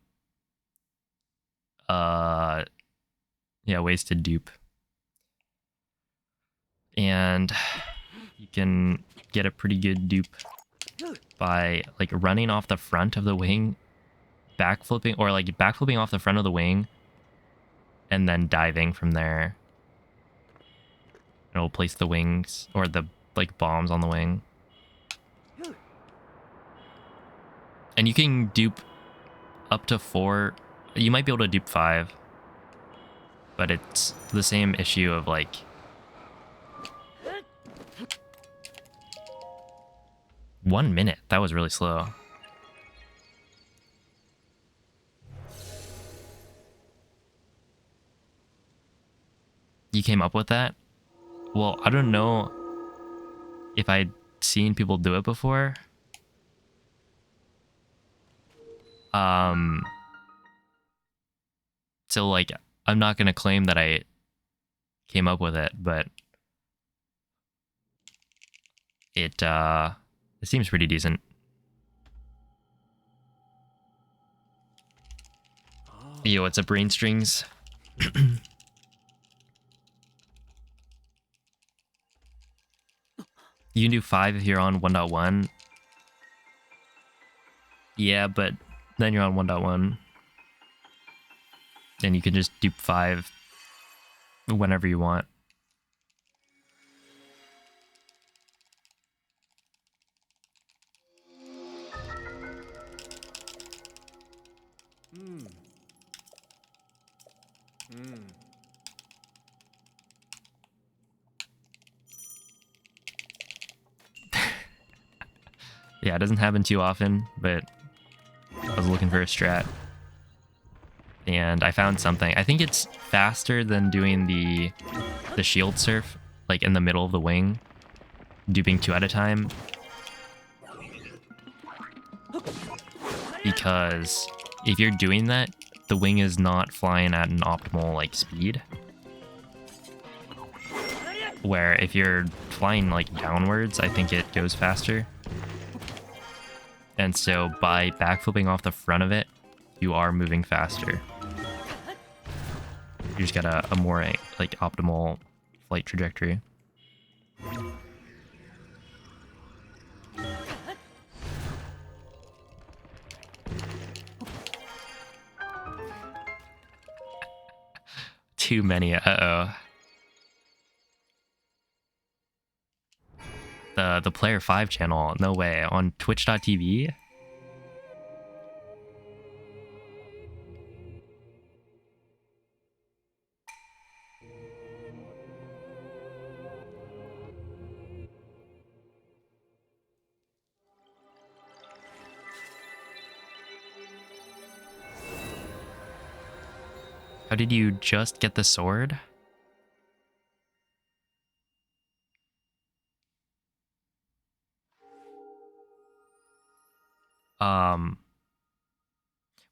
yeah, ways to dupe. And you can get a pretty good dupe by like running off the front of the wing, backflipping, or like backflipping off the front of the wing and then diving from there. It'll place the wings or the like bombs on the wing. And you can dupe up to 4. You might be able to dupe 5. But it's the same issue of like one minute. That was really slow. You came up with that? Well, I don't know if I'd seen people do it before. So like I'm not gonna claim that I came up with it, but it seems pretty decent. Yo, what's up, Brain Strings? You can do 5 if you're on 1.1. Yeah, but then you're on 1.1. And you can just dupe 5 whenever you want. Yeah, it doesn't happen too often, but I was looking for a strat. And I found something. I think it's faster than doing the shield surf, like in the middle of the wing, duping 2 at a time. Because if you're doing that, the wing is not flying at an optimal like speed. Where if you're flying like downwards, I think it goes faster. And so by backflipping off the front of it, you are moving faster. You just got a more like optimal flight trajectory. Too many, uh-oh. the Player 5 channel. No way. On twitch.tv? How did you just get the sword?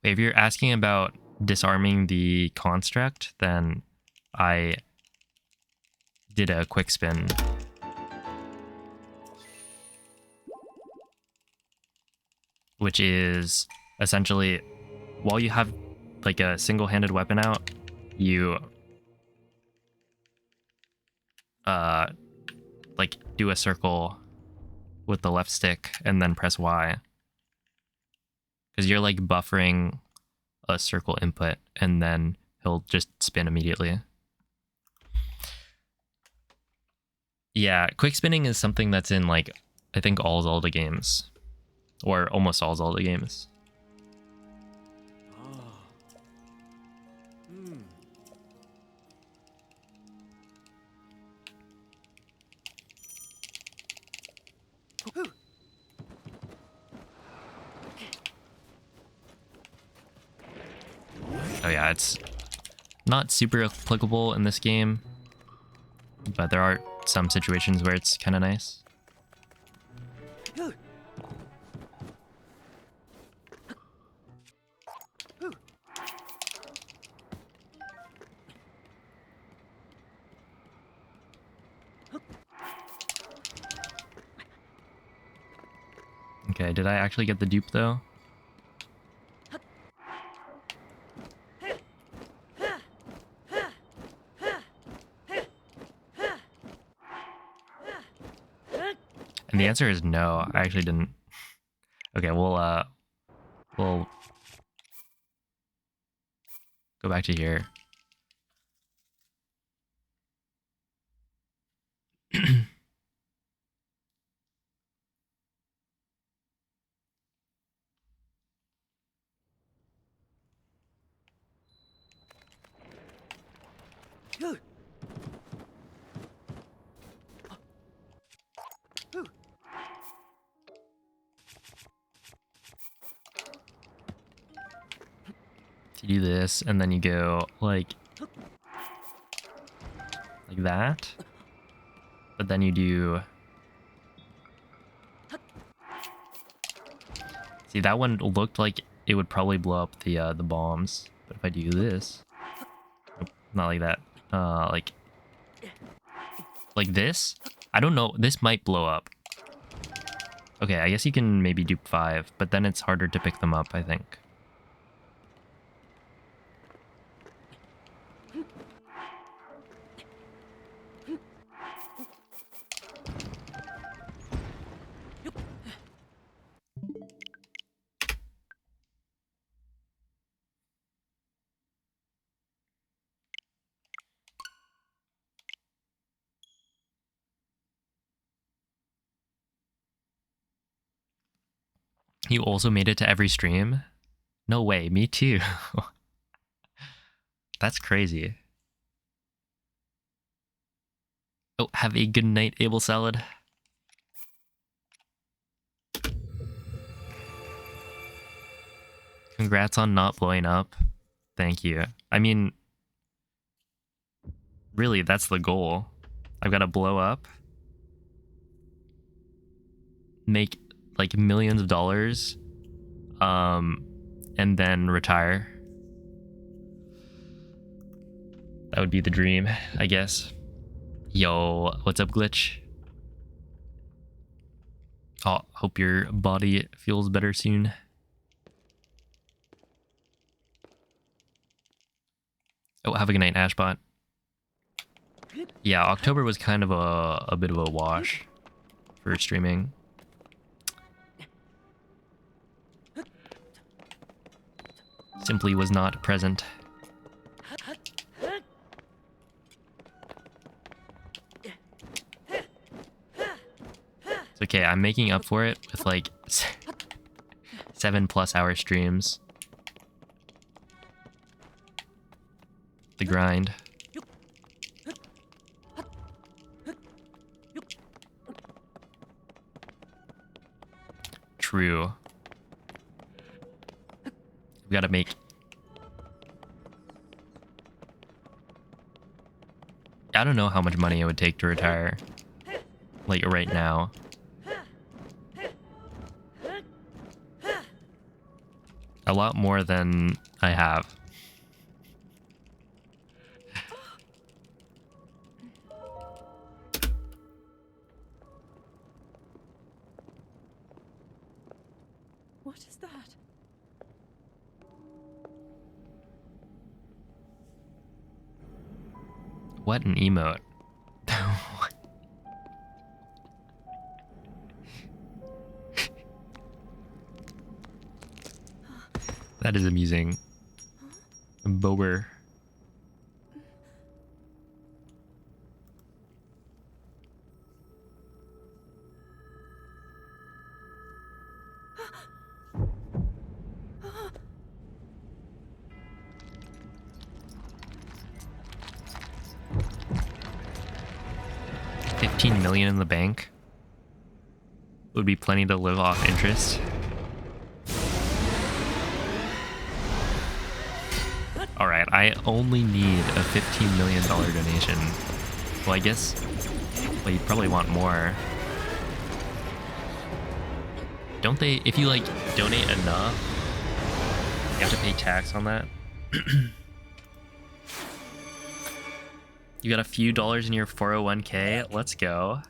Wait, if you're asking about disarming the construct, then I did a quick spin. Which is essentially, while you have like a single-handed weapon out, you like do a circle with the left stick and then press Y. Because you're like buffering a circle input and then he'll just spin immediately. Yeah, quick spinning is something that's in like, I think all Zelda games. Or almost all Zelda games. Oh yeah, it's not super applicable in this game, but there are some situations where it's kind of nice. Okay, did I actually get the dupe though? And the answer is no, I actually didn't. Okay, we'll go back to here. You do this, and then you go like that. But then you do. See, that one looked like it would probably blow up the bombs. But if I do this, nope, not like that. Like this. I don't know. This might blow up. Okay, I guess you can maybe dupe 5, but then it's harder to pick them up, I think. You also made it to every stream? No way, me too. That's crazy. Oh, have a good night, Able Salad. Congrats on not blowing up. Thank you. I mean, really, that's the goal. I've got to blow up, make like millions of dollars, and then retire. That would be the dream, I guess. Yo, what's up, Glitch? Oh, hope your body feels better soon. Oh, have a good night, Ashbot. Yeah, October was kind of a bit of a wash for streaming. Simply was not present. Okay, I'm making up for it with like 7+ hour streams. The grind. True. We gotta make... I don't know how much money it would take to retire. Like right now. A lot more than I have. What is that? What an emote. That is amusing. Bober. $15 million in the bank would be plenty to live off interest. Alright, I only need a $15 million donation. Well, I guess... Well, you probably want more. Don't they... If you, like, donate enough, you have to pay tax on that? You got a few dollars in your 401k? Let's go.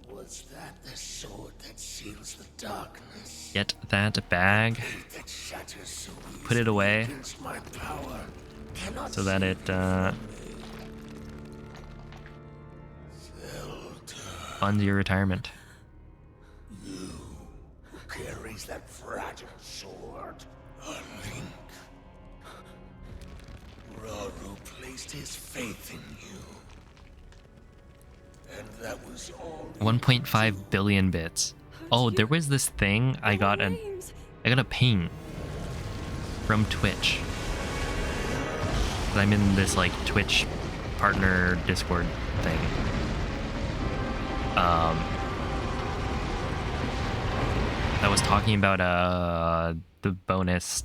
Was that the sword that seals the darkness? Get that bag. That shatters so Put it away. against my power. Cannot So that it, funds your retirement. carries that fragile sword. A link. Raru placed his faith in you. And that was all. 1.5 billion bits. Oh, there was this thing I got a ping from Twitch. I'm in this like Twitch partner Discord thing. I was talking about the bonus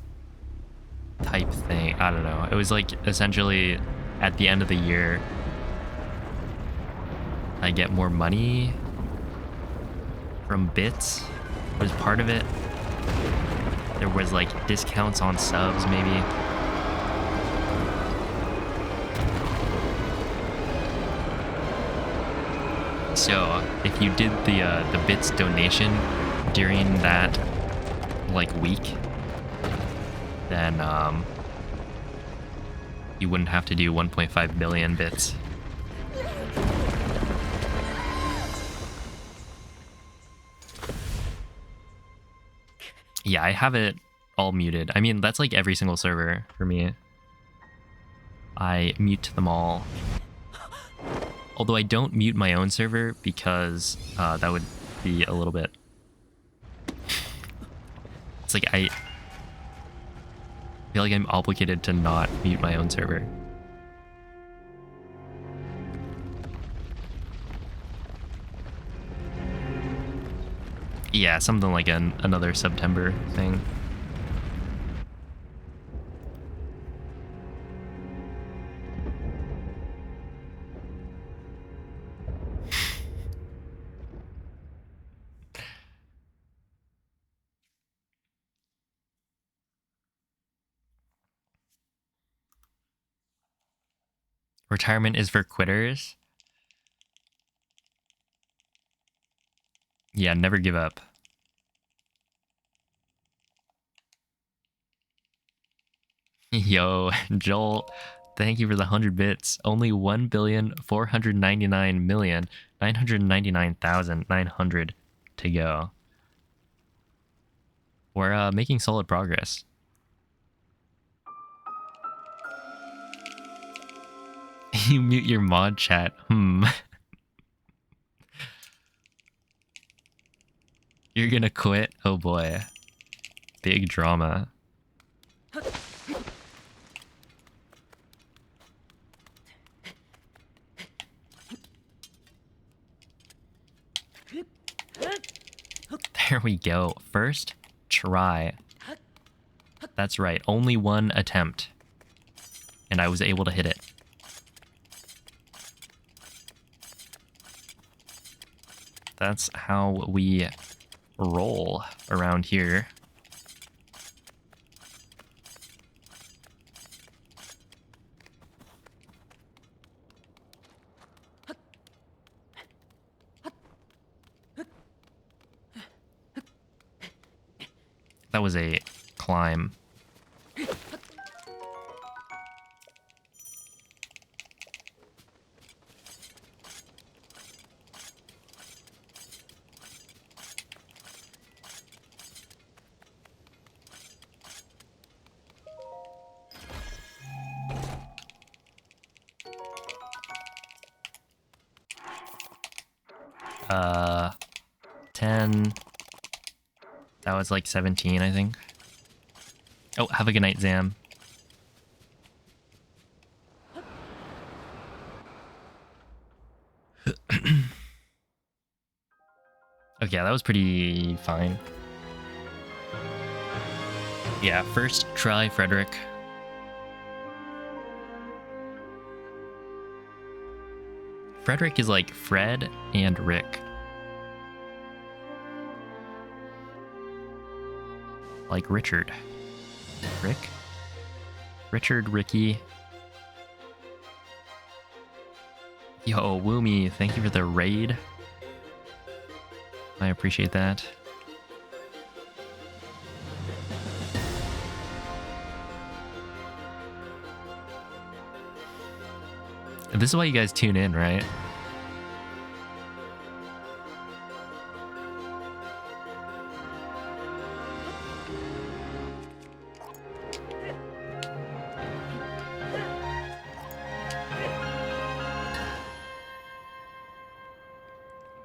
type thing. I don't know. It was like essentially at the end of the year I get more money from bits was part of it. There was like discounts on subs maybe. So if you did the bits donation during that like week, then you wouldn't have to do 1.5 billion bits. Yeah, I have it all muted. I mean, that's like every single server for me. I mute them all. Although I don't mute my own server because that would be a little bit... It's like I feel like I'm obligated to not mute my own server. Yeah, something like another September thing. Retirement is for quitters. Yeah, never give up. Yo, Joel, thank you for the 100 bits. Only 1,499,999,900 to go. We're making solid progress. You mute your mod chat. You're gonna quit? Oh boy. Big drama. There we go. First try. That's right. Only one attempt. And I was able to hit it. That's how we roll around here. That was a climb. Uh, 10. That was like 17, I think. Oh, have a good night, Zam. Okay, that was pretty fine. Yeah, first try, Frederick. Frederick is like Fred and Rick. Like Richard. Rick? Richard, Ricky. Yo, Woomy, thank you for the raid. I appreciate that. This is why you guys tune in, right?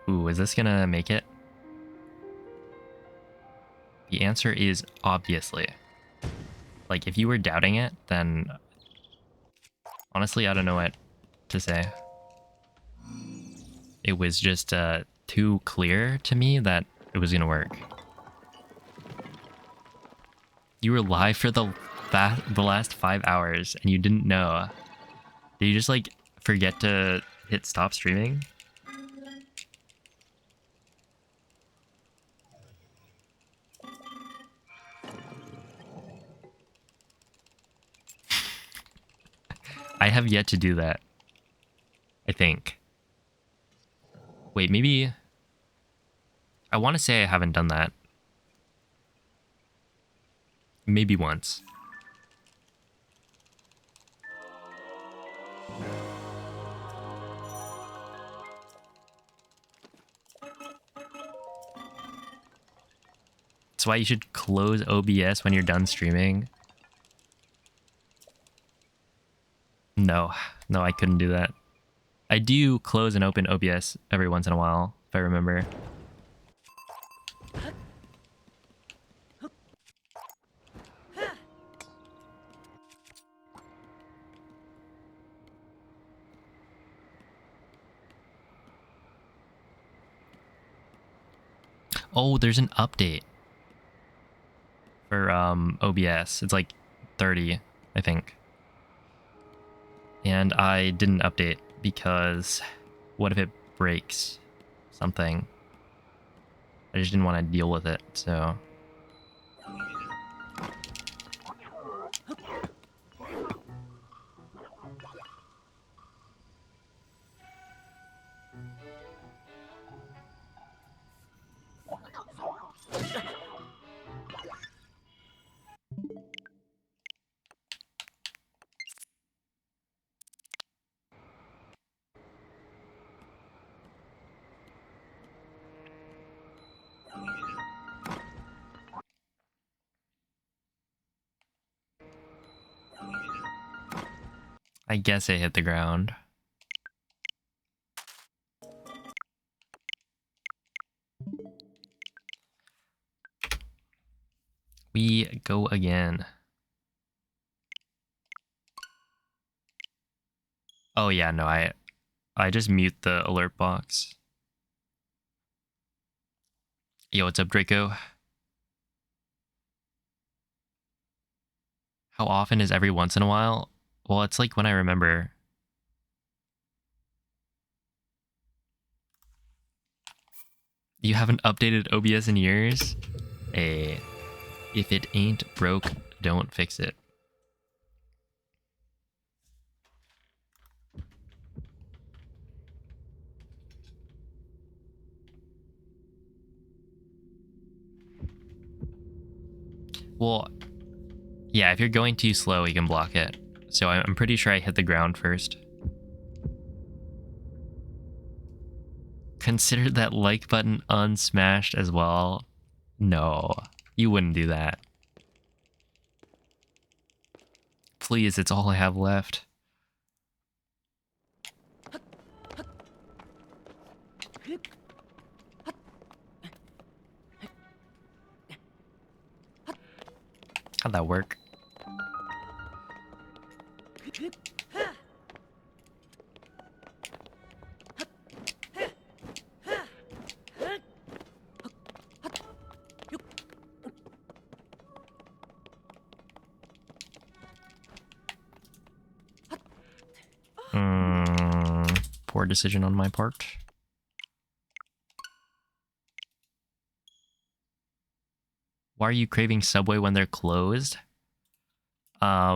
Ooh, is this gonna make it? The answer is obviously. Like, if you were doubting it, then honestly, I don't know what to say. It was just too clear to me that it was gonna work. You were live for the last 5 hours and you didn't know. Did you just like forget to hit stop streaming? I have yet to do that. I think. Wait, maybe... I want to say I haven't done that. Maybe once. That's why you should close OBS when you're done streaming. No, I couldn't do that. I do close and open OBS every once in a while, if I remember. Oh, there's an update for OBS. It's like 30, I think. And I didn't update because what if it breaks something? I just didn't want to deal with it, so... I guess it hit the ground. in. Oh yeah, no, I just mute the alert box. Yo, what's up, Draco? How often is every once in a while? Well, it's like when I remember. You haven't updated OBS in years? Hey, if it ain't broke, don't fix it. Well, yeah, if you're going too slow, you can block it. So I'm pretty sure I hit the ground first. Consider that like button unsmashed as well. No, you wouldn't do that. Please, it's all I have left. How'd that work? Poor decision on my part. Why are you craving Subway when they're closed? I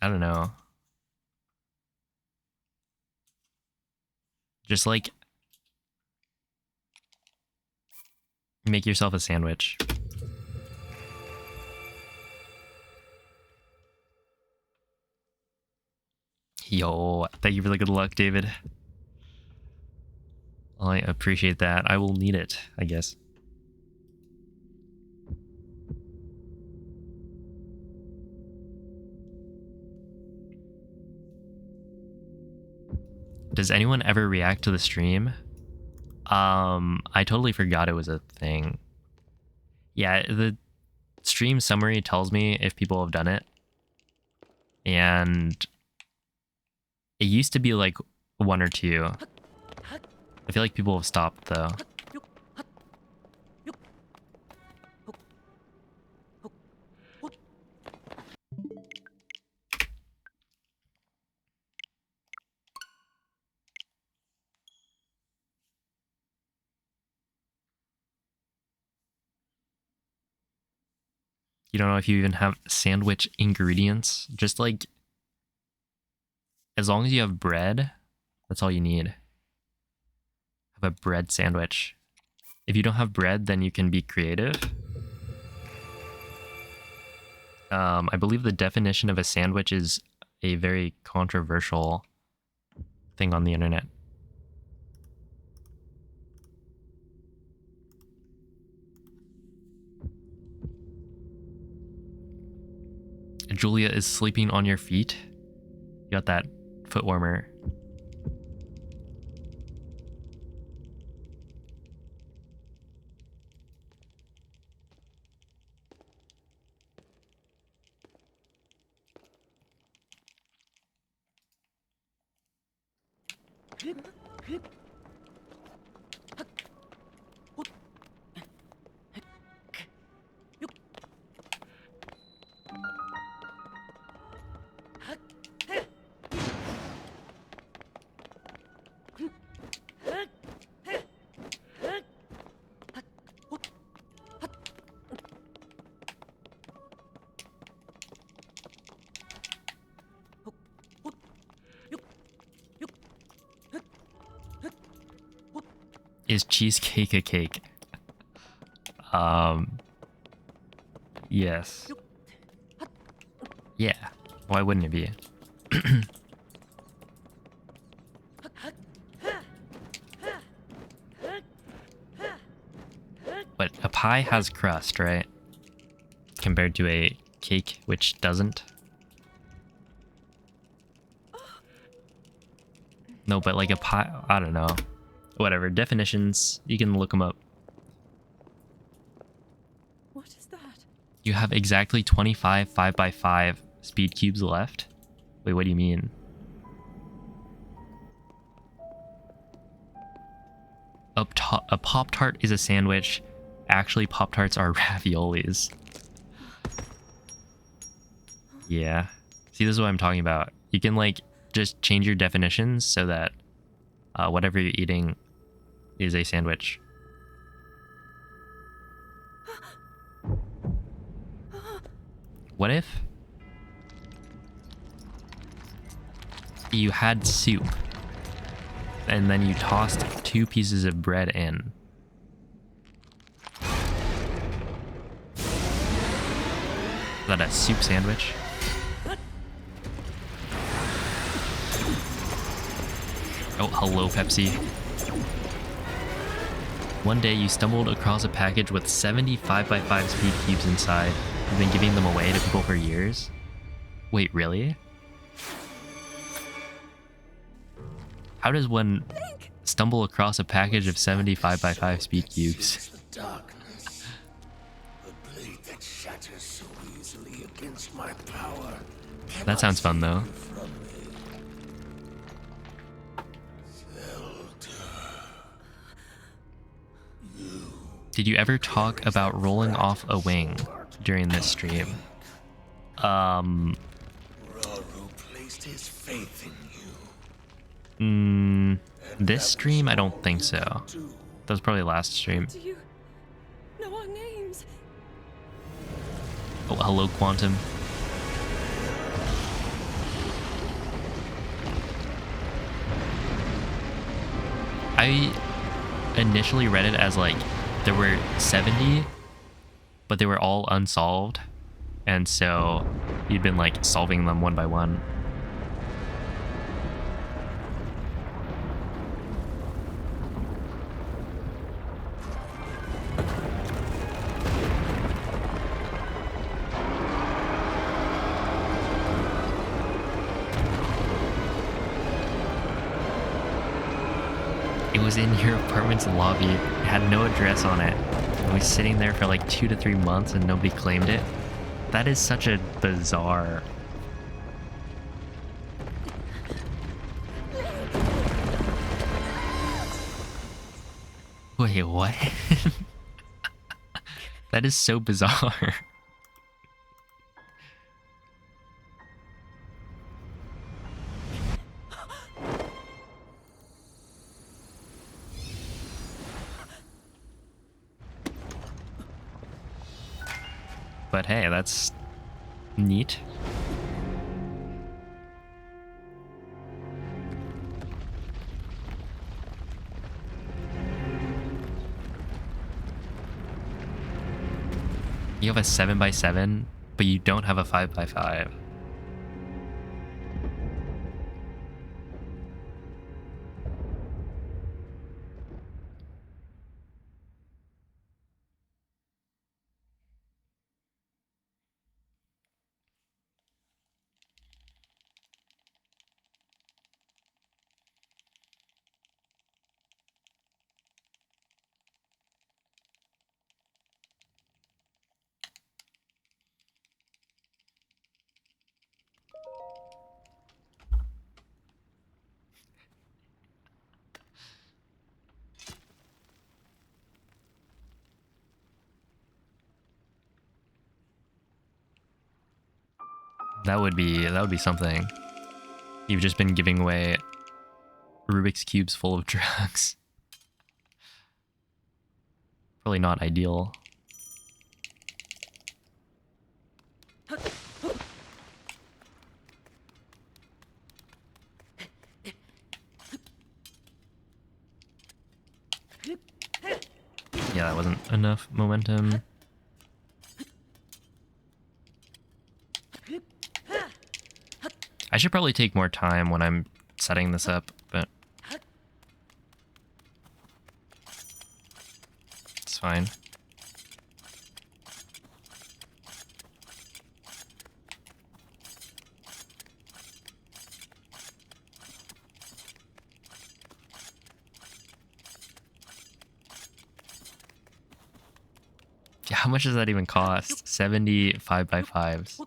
don't know. Just like make yourself a sandwich. Yo, thank you for the good luck, David. I appreciate that. I will need it, I guess. Does anyone ever react to the stream? I totally forgot it was a thing. Yeah, the stream summary tells me if people have done it. And it used to be like 1 or 2. I feel like people have stopped though. You don't know if you even have sandwich ingredients. Just like, as long as you have bread, that's all you need. Have a bread sandwich. If you don't have bread, then you can be creative. I believe the definition of a sandwich is a very controversial thing on the internet. Julia is sleeping on your feet. You got that foot warmer. Is cheesecake a cake? Yes. Yeah. Why wouldn't it be? But a pie has crust, right? Compared to a cake, which doesn't. No, but like a pie, I don't know. Whatever, definitions, you can look them up. What is that? You have exactly 25 5x5 speed cubes left. Wait, what do you mean? Up top, a Pop-Tart is a sandwich. Actually, Pop-Tarts are raviolis. Yeah. See, this is what I'm talking about. You can, like, just change your definitions so that whatever you're eating is a sandwich. What if you had soup and then you tossed 2 pieces of bread in? Is that a soup sandwich? Oh, hello, Pepsi. One day you stumbled across a package with 75 by 5 speed cubes inside. You've been giving them away to people for years? Wait, really? How does one stumble across a package of 75 by 5 speed cubes? The darkness, a blade that shatters so easily against my power. That sounds fun, though. From me. Zelda. Did you ever talk about rolling off a wing during this stream? Rauru placed his faith in you. This stream? I don't think so. That was probably last stream. Do you know our names? Oh, hello, Quantum. I initially read it as like there were 70, but they were all unsolved, and so you'd been like solving them one by one. It was in your apartment's lobby. It had no address on it. It was sitting there for like 2 to 3 months and nobody claimed it. That is such a bizarre... Wait, what? That is so bizarre. But hey, that's neat. You have a 7x7, but you don't have a 5x5. That would be something. You've just been giving away Rubik's cubes full of drugs. Probably not ideal. Yeah, that wasn't enough momentum. I should probably take more time when I'm setting this up, but it's fine. How much does that even cost? 75 by 5s.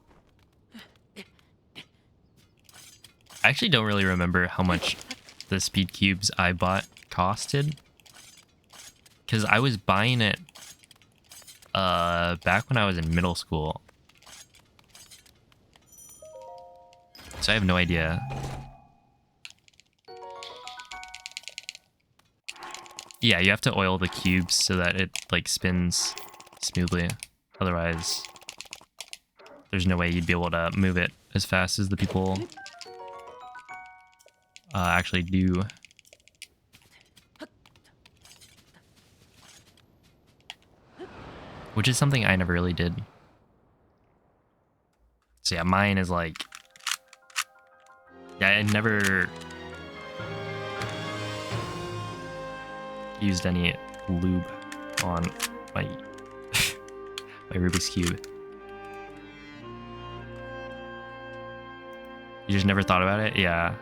I actually don't really remember how much the speed cubes I bought costed. Because I was buying it back when I was in middle school. So I have no idea. Yeah, you have to oil the cubes so that it like spins smoothly. Otherwise, there's no way you'd be able to move it as fast as the people actually do. Which is something I never really did. So yeah, mine is like... Yeah, I never used any lube on my my Rubik's Cube. You just never thought about it? Yeah.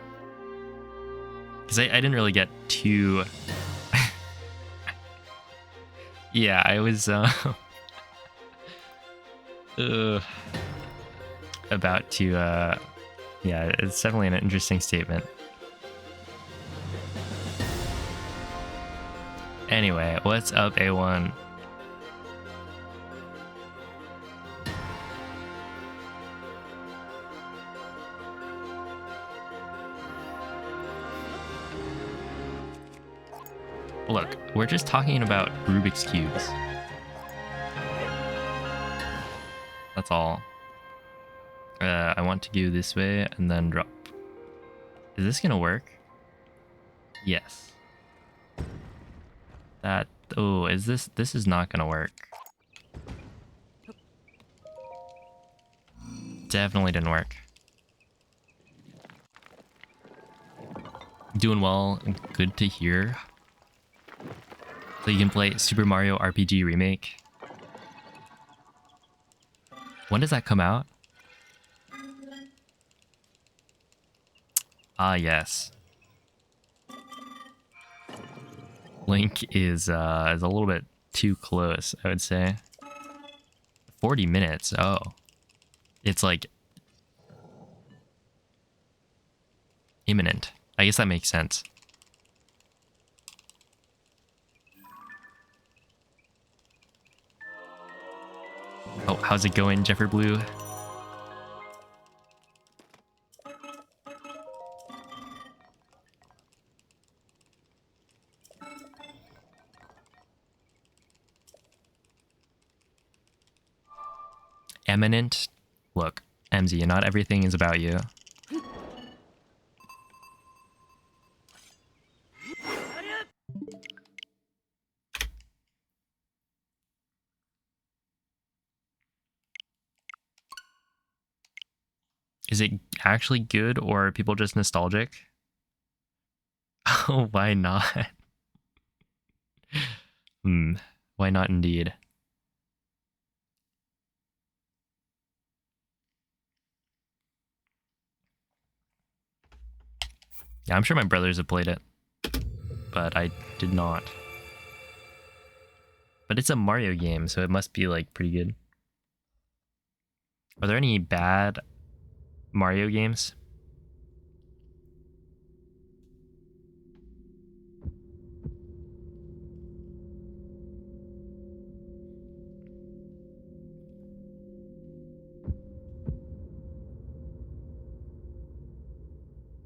Because I didn't really get too... Yeah, I was about to... Yeah, it's definitely an interesting statement. Anyway, what's up, A1? Look, we're just talking about Rubik's Cubes. That's all. I want to go this way and then drop. Is this gonna work? Yes. That... Oh, is this... This is not gonna work. Definitely didn't work. Doing well. Good to hear. So you can play Super Mario RPG Remake. When does that come out? Ah, yes. Link is a little bit too close, I would say. 40 minutes. Oh. It's like imminent. I guess that makes sense. Oh, how's it going, Jeffrey Blue? Eminent. Look, MZ, not everything is about you. Is it actually good, or are people just nostalgic? Oh, why not? Why not indeed? Yeah, I'm sure my brothers have played it, but I did not. But it's a Mario game, so it must be like pretty good. Are there any bad Mario games?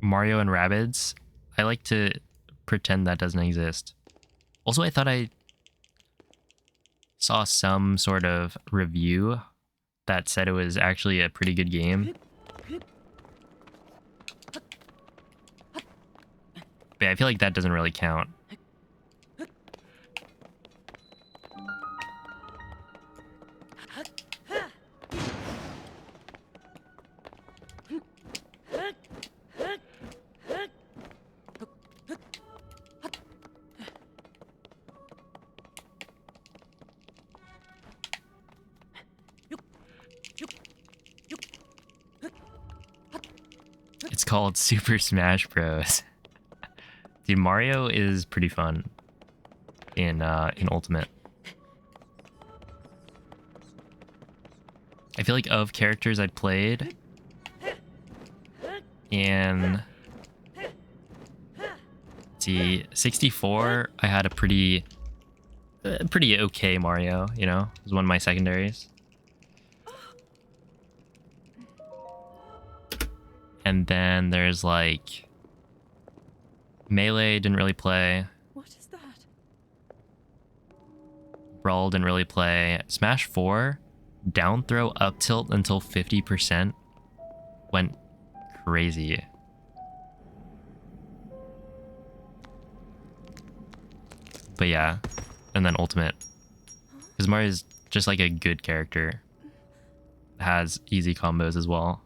Mario and Rabbids? I like to pretend that doesn't exist. Also, I thought I saw some sort of review that said it was actually a pretty good game. But I feel like that doesn't really count. It's called Super Smash Bros. Dude, Mario is pretty fun in Ultimate. I feel like of characters I'd played in, let's see, 64, I had a pretty okay Mario, you know? It was one of my secondaries. And then there's like Melee, didn't really play. What is that? Brawl, didn't really play. Smash 4, down throw up tilt until 50% went crazy. But yeah, and then Ultimate. Because Mario's just like a good character. Has easy combos as well.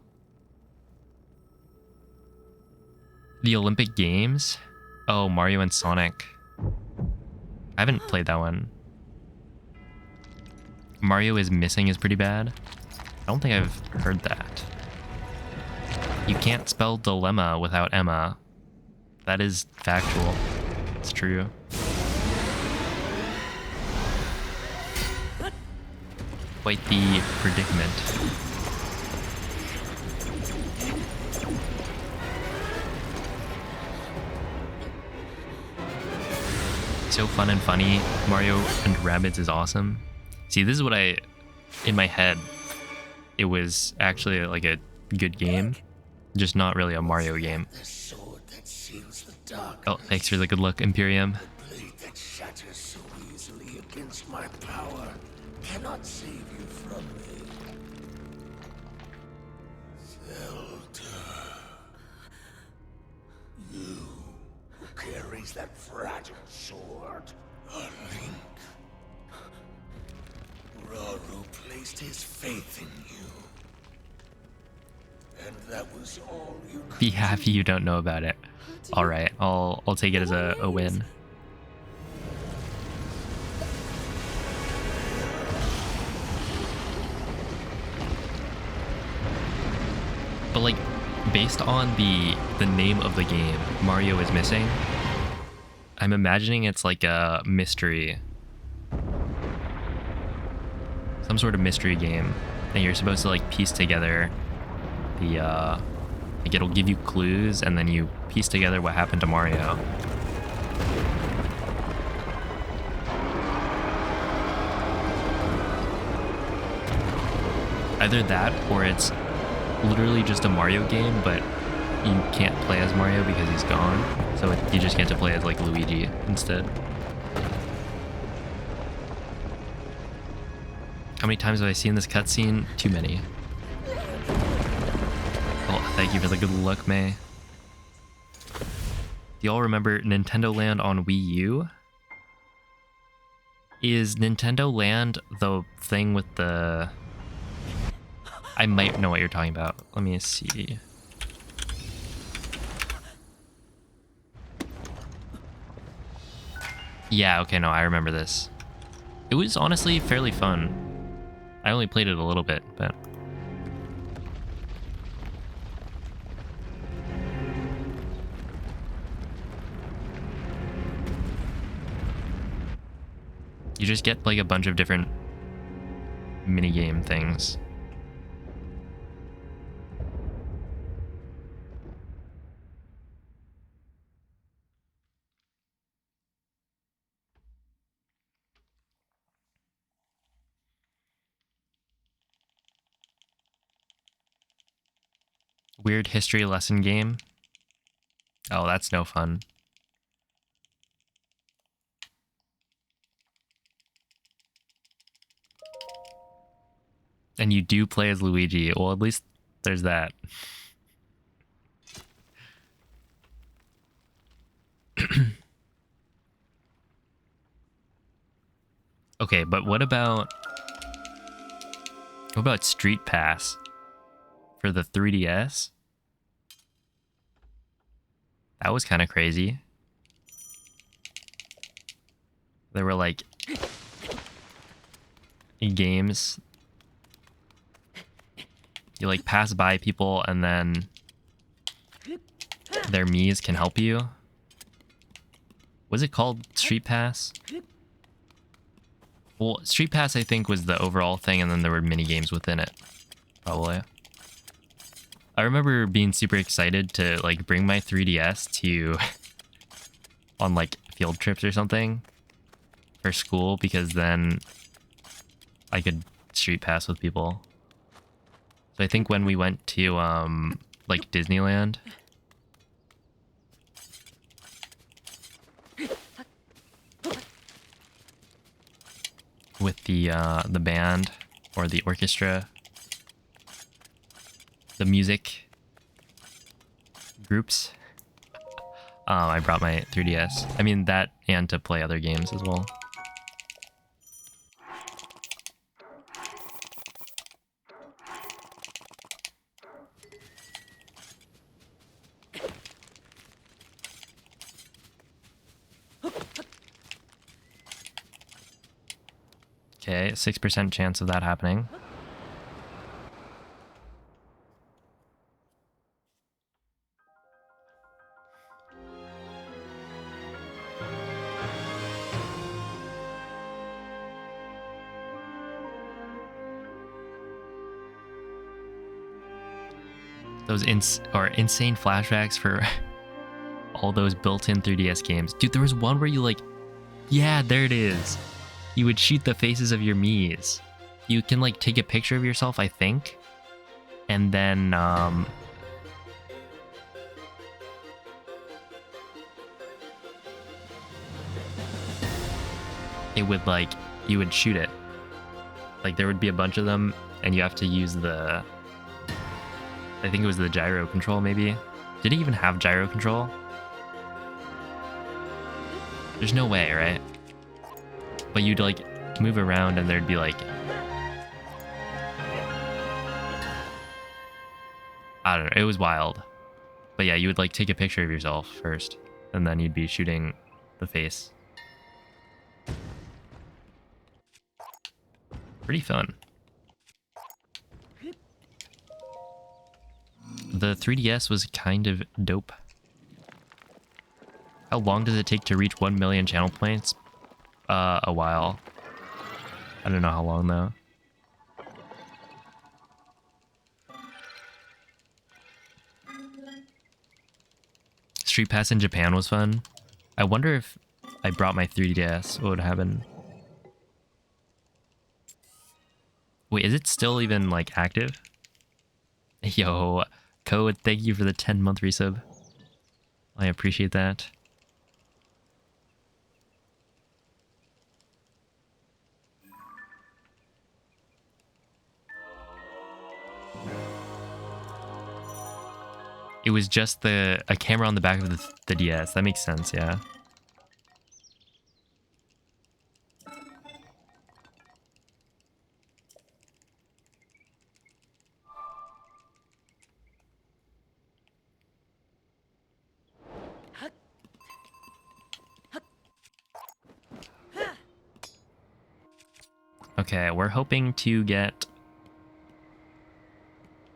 The Olympic Games? Oh, Mario and Sonic. I haven't played that one. Mario is Missing is pretty bad. I don't think I've heard that. You can't spell dilemma without Emma. That is factual. It's true. Quite the predicament. So fun and funny. Mario and Rabbids is awesome. See, this is what in my head, it was actually like a good game, just not really a Mario game. The sword that seals the darkness. Oh, thanks for the good luck, Imperium. The blade that shatters so easily against my power cannot save you from me. Zelda. You who carries that fragile sword. A Link. Rauru placed his faith in you. And that was all you could Be happy you don't know about it. All right, I'll take it as a win. But like, based on the name of the game, Mario is Missing, I'm imagining it's like a mystery. Some sort of mystery game. And you're supposed to like piece together the, like it'll give you clues and then you piece together what happened to Mario. Either that or it's literally just a Mario game, but you can't play as Mario because he's gone. So you just get to play as like Luigi instead. How many times have I seen this cutscene? Too many. Oh, thank you for the good luck, May. Do y'all remember Nintendo Land on Wii U? Is Nintendo Land the thing with the... I might know what you're talking about. Let me see. Yeah, okay, no, I remember this. It was honestly fairly fun. I only played it a little bit, but... You just get like a bunch of different minigame things. Weird history lesson game. Oh, that's no fun. And you do play as Luigi. Well, at least there's that. Okay, but what about Street Pass for the 3DS? That was kind of crazy. There were like games you like pass by people and then their Miis can help you. Was it called Street Pass? Well, Street Pass I think was the overall thing, and then there were mini games within it, probably. I remember being super excited to like bring my 3DS to on like field trips or something for school, because then I could Street Pass with people. So I think when we went to like Disneyland, with the band or the orchestra, the music groups, I brought my 3DS. I mean that, and to play other games as well. Okay, 6% chance of that happening. Those insane flashbacks for all those built-in 3DS games. Dude, there was one where you like, yeah, there it is. You would shoot the faces of your Miis. You can like take a picture of yourself, I think, and then it would like, you would shoot it. Like there would be a bunch of them, and you have to use the, I think it was the gyro control maybe. Did it even have gyro control? There's no way, right? But you'd like move around and there'd be like, I don't know, it was wild. But yeah, you would like take a picture of yourself first, and then you'd be shooting the face. Pretty fun. The 3DS was kind of dope. How long does it take to reach 1 million channel points? A while. I don't know how long though. Street Pass in Japan was fun. I wonder if I brought my 3DS, what would happen? Wait, is it still even like active? Yo, Code, thank you for the 10-month resub. I appreciate that. It was just a camera on the back of the DS. That makes sense, yeah. Okay, we're hoping to get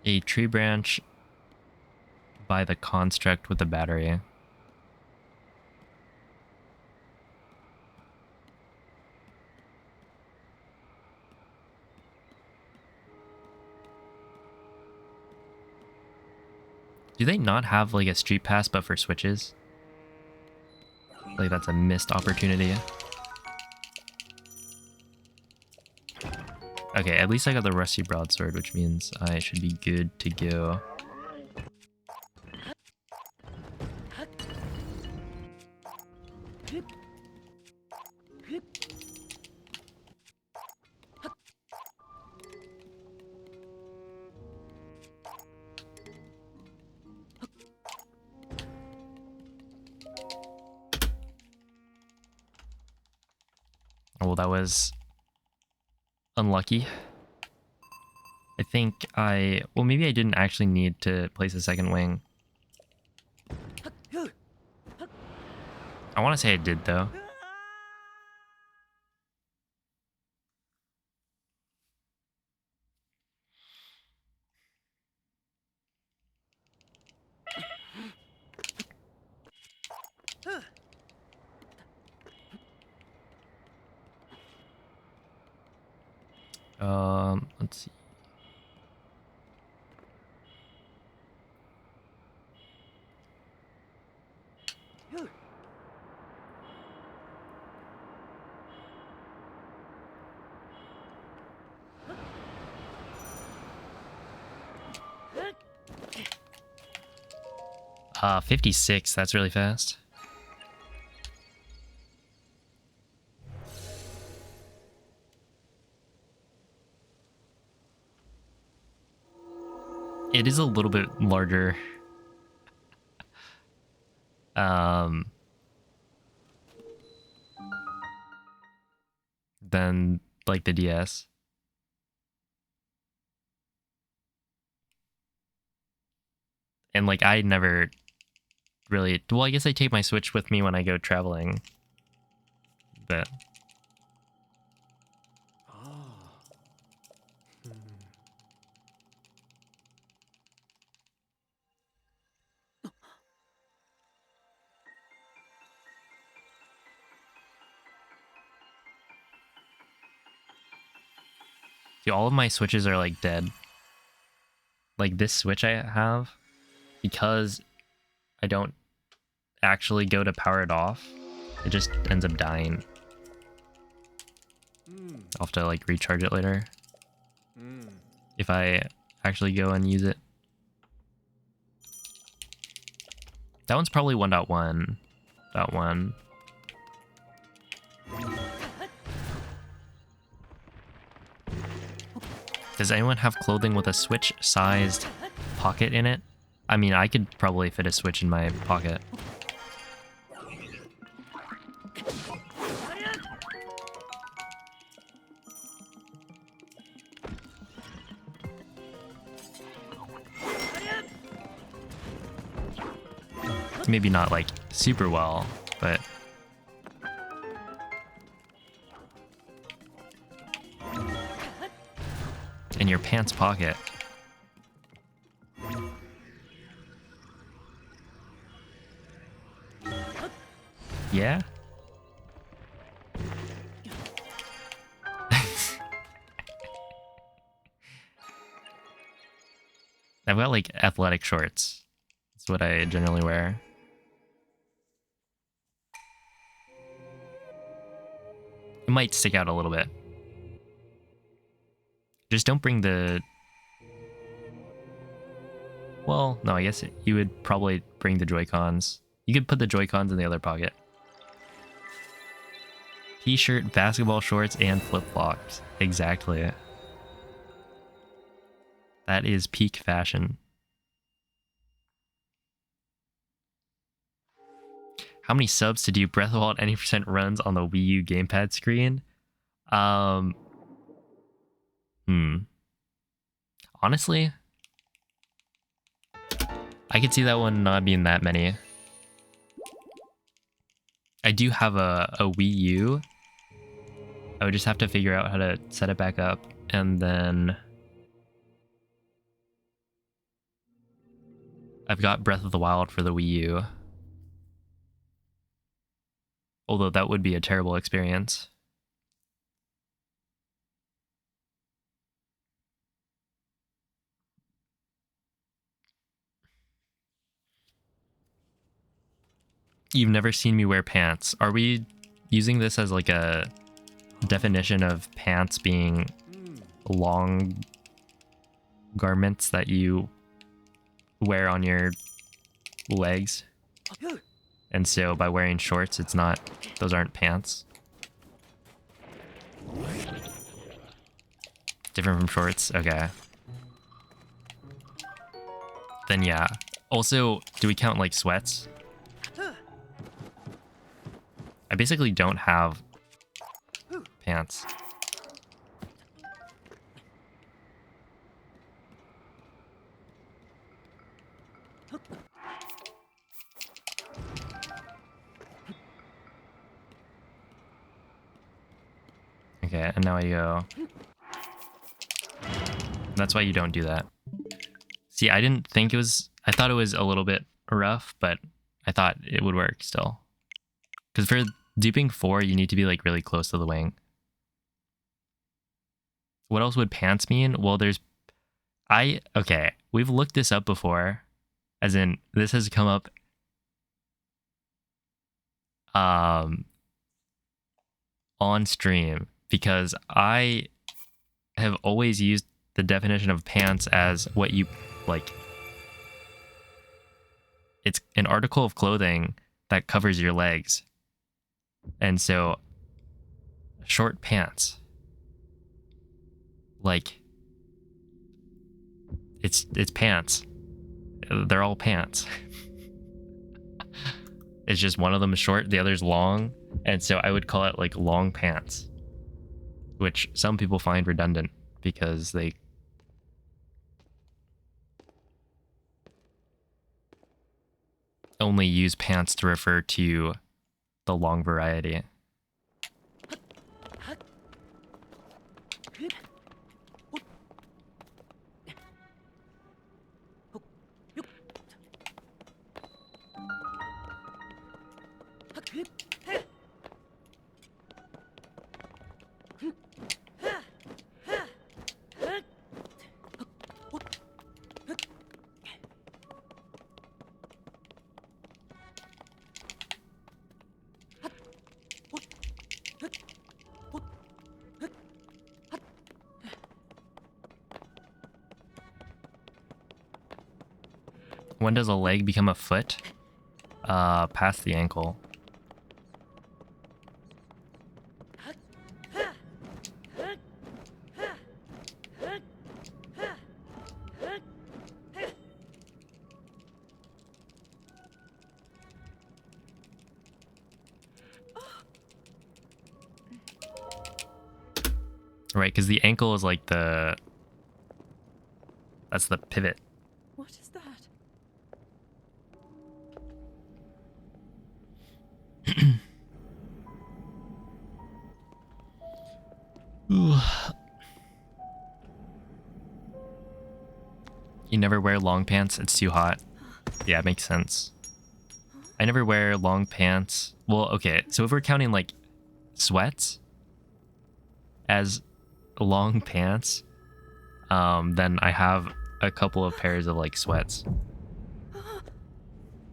a tree branch by the construct with the battery. Do they not have like a Street Pass but for Switches? Like that's a missed opportunity. Okay, at least I got the Rusty Broadsword, which means I should be good to go. Oh, that was unlucky. I think well, maybe I didn't actually need to place a second wing. I want to say I did though. Let's see. Uh, 56, that's really fast. It is a little bit larger. Than like the DS. And like I never really, well, I guess I take my Switch with me when I go traveling. But see, all of my Switches are like dead. Like this Switch I have, because I don't actually go to power it off, it just ends up dying. I'll have to like recharge it later if I actually go and use it. That one's probably 1.1. That one. Does anyone have clothing with a Switch-sized pocket in it? I mean, I could probably fit a Switch in my pocket. Maybe not like super well, but in your pants pocket. Yeah? I've got like athletic shorts. That's what I generally wear. It might stick out a little bit. Just don't bring the... Well, no, I guess you would probably bring the Joy-Cons. You could put the Joy-Cons in the other pocket. T-shirt, basketball shorts, and flip-flops. Exactly. That is peak fashion. How many subs to do Breath of the Wild any percent runs on the Wii U gamepad screen? Honestly, I could see that one not being that many. I do have a Wii U. I would just have to figure out how to set it back up, and then I've got Breath of the Wild for the Wii U. Although that would be a terrible experience. You've never seen me wear pants. Are we using this as like a definition of pants being long garments that you wear on your legs? And so by wearing shorts, it's not, those aren't pants. Different from shorts? Okay. Then yeah. Also, do we count like sweats? I basically don't have pants. Okay, and now I go. That's why you don't do that. See, I didn't think it was... I thought it was a little bit rough, but I thought it would work still. Because for duping 4, you need to be like really close to the wing. What else would pants mean? Well, okay, we've looked this up before, as in this has come up on stream, because I have always used the definition of pants as what you like. It's an article of clothing that covers your legs. And so short pants, like, it's pants. They're all pants. It's just one of them is short, the other's long, and so I would call it like long pants, which some people find redundant because they only use pants to refer to the long variety. When does a leg become a foot? Past the ankle. Right, because the ankle is like that's the pivot. What is that? You never wear long pants? It's too hot. Yeah, it makes sense. I never wear long pants. Well, okay, so if we're counting like sweats as long pants, then I have a couple of pairs of like sweats.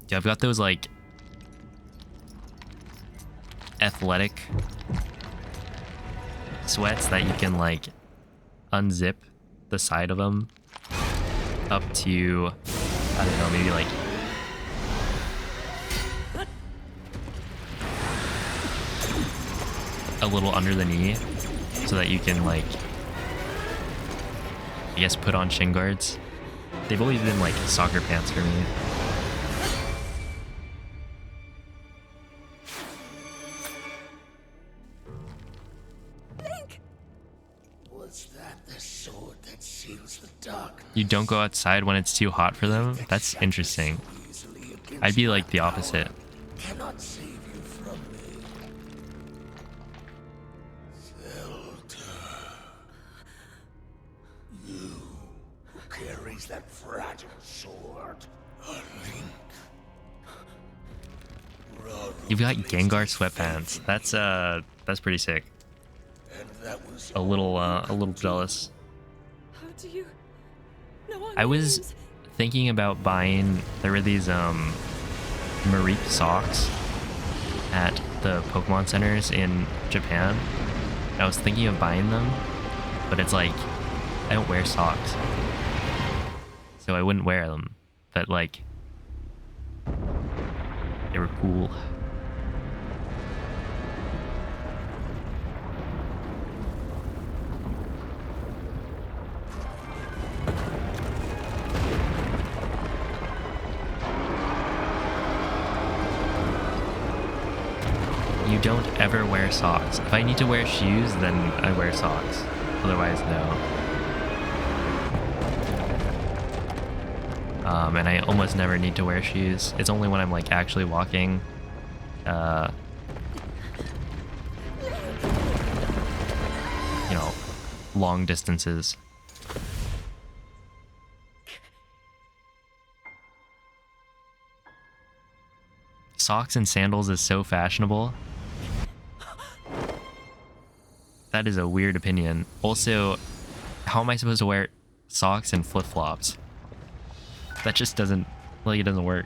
Yeah, I've got those like athletic sweats that you can like unzip the side of them up to, I don't know, maybe like a little under the knee, so that you can like, I guess, put on shin guards. They've always been like soccer pants for me. You don't go outside when it's too hot for them? That's interesting. I'd be like the opposite. Cannot save you from me. Zelda. You who carries that fragile sword. A link. You've got Gengar sweatpants. That's pretty sick. And that was A little jealous. How do you know our I was names? thinking about buying, there were these Mareep socks at the Pokemon centers in Japan. I was thinking of buying them, but it's like, I don't wear socks, so I wouldn't wear them, but like, they were cool. You don't ever wear socks. If I need to wear shoes, then I wear socks. Otherwise, no. And I almost never need to wear shoes. It's only when I'm like actually walking, you know, long distances. Socks and sandals is so fashionable. That is a weird opinion. Also, How am I supposed to wear socks and flip-flops? That just doesn't, like, it doesn't work.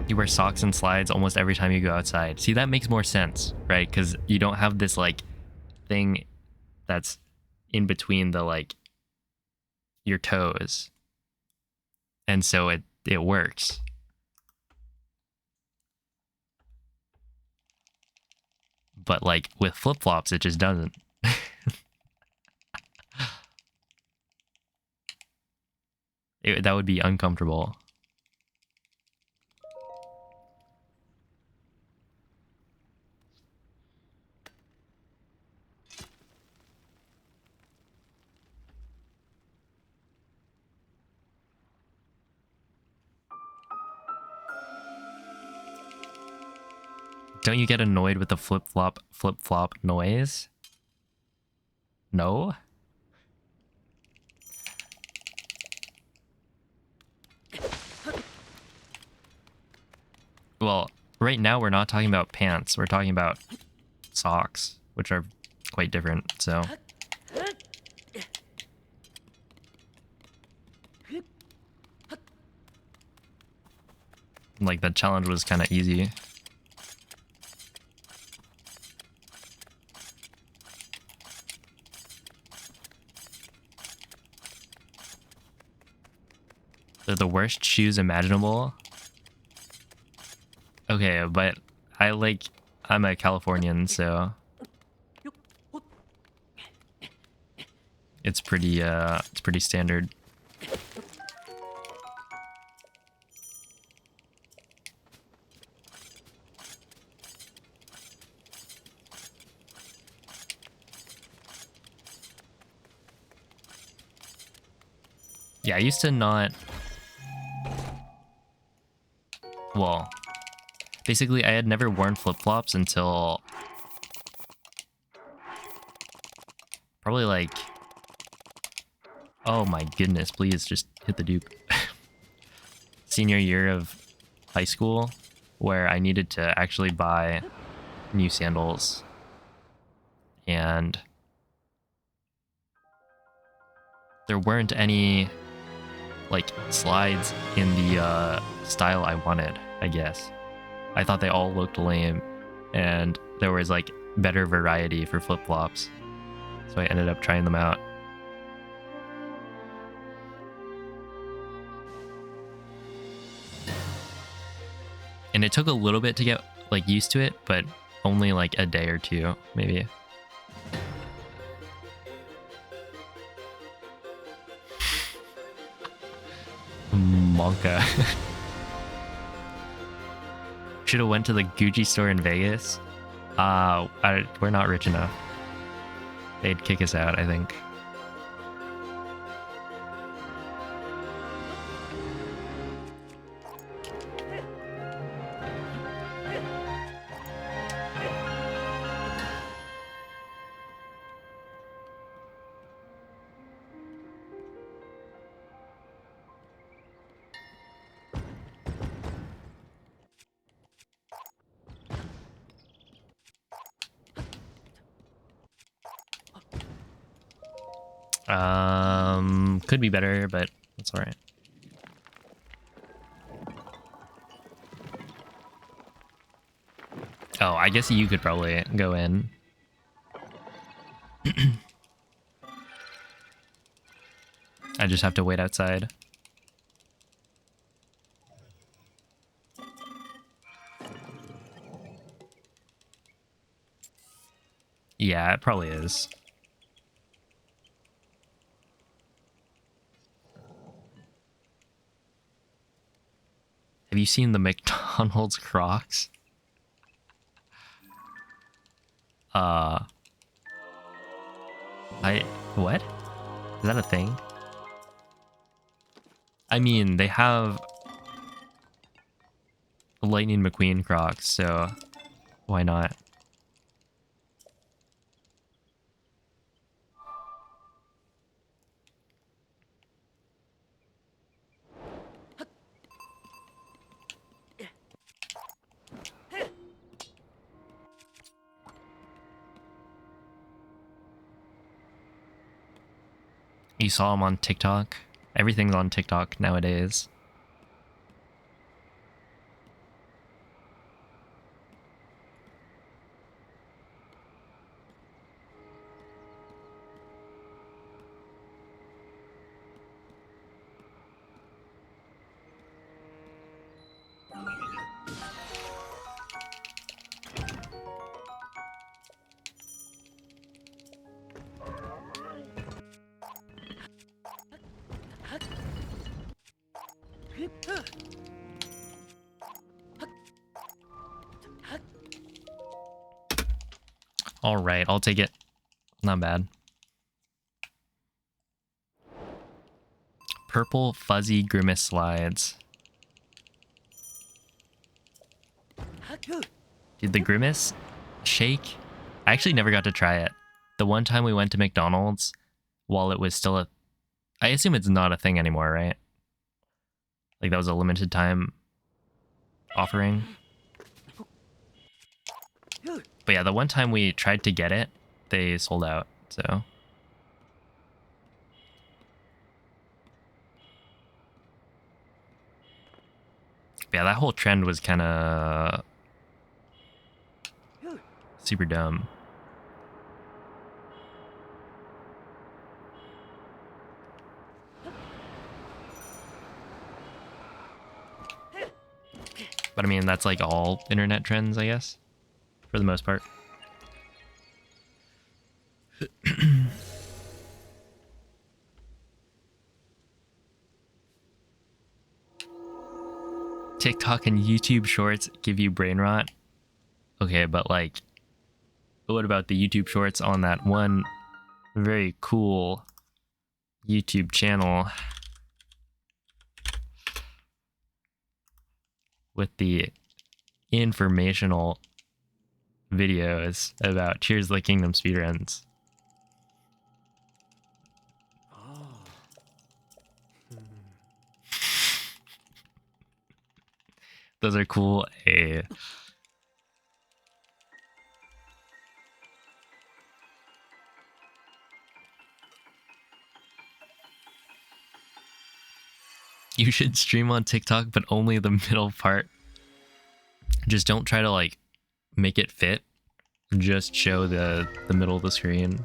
You wear socks and slides almost every time you go outside. See, that makes more sense, right? Because you don't have this, like, thing that's in between the, like, your toes. And so it works. But, like, with flip-flops, it just doesn't. That would be uncomfortable. Don't you get annoyed with the flip-flop noise? No? Well, right now we're not talking about pants. We're talking about socks, which are quite different, so. Like, the challenge was kind of easy. They're the worst shoes imaginable. Okay, but I'm a Californian, so it's pretty standard. Yeah, I used to not. Well, basically, I had never worn flip-flops until probably like, oh my goodness, please just hit the dupe. Senior year of high school, where I needed to actually buy new sandals. And there weren't any like slides in the style I wanted, I guess. I thought they all looked lame, and there was like better variety for flip-flops, so I ended up trying them out. And it took a little bit to get like used to it, but only like a day or two, maybe. Monka. Should have went to the Gucci store in Vegas. We're not rich enough. They'd kick us out, I think. Could be better, but that's all right. Oh, I guess you could probably go in. I just have to wait outside. Yeah, it probably is. Have you seen the McDonald's Crocs? What? Is that a thing? I mean, they have Lightning McQueen Crocs, so why not? You saw him on TikTok. Everything's on TikTok nowadays. All right, I'll take it. Not bad. Purple fuzzy grimace slides. Dude, the grimace shake, I actually never got to try it. The one time we went to McDonald's, while it was still a... I assume it's not a thing anymore, right? Like that was a limited time offering. But yeah, the one time we tried to get it, they sold out, so... Yeah, that whole trend was kind of super dumb. But I mean, that's like all internet trends, I guess, for the most part. TikTok and YouTube shorts give you brain rot. Okay, but like, what about the YouTube shorts on that one very cool YouTube channel with the informational videos about Tears of the Kingdom speedruns? Those are cool. You should stream on TikTok, but only the middle part. Just don't try to like make it fit. Just show the middle of the screen.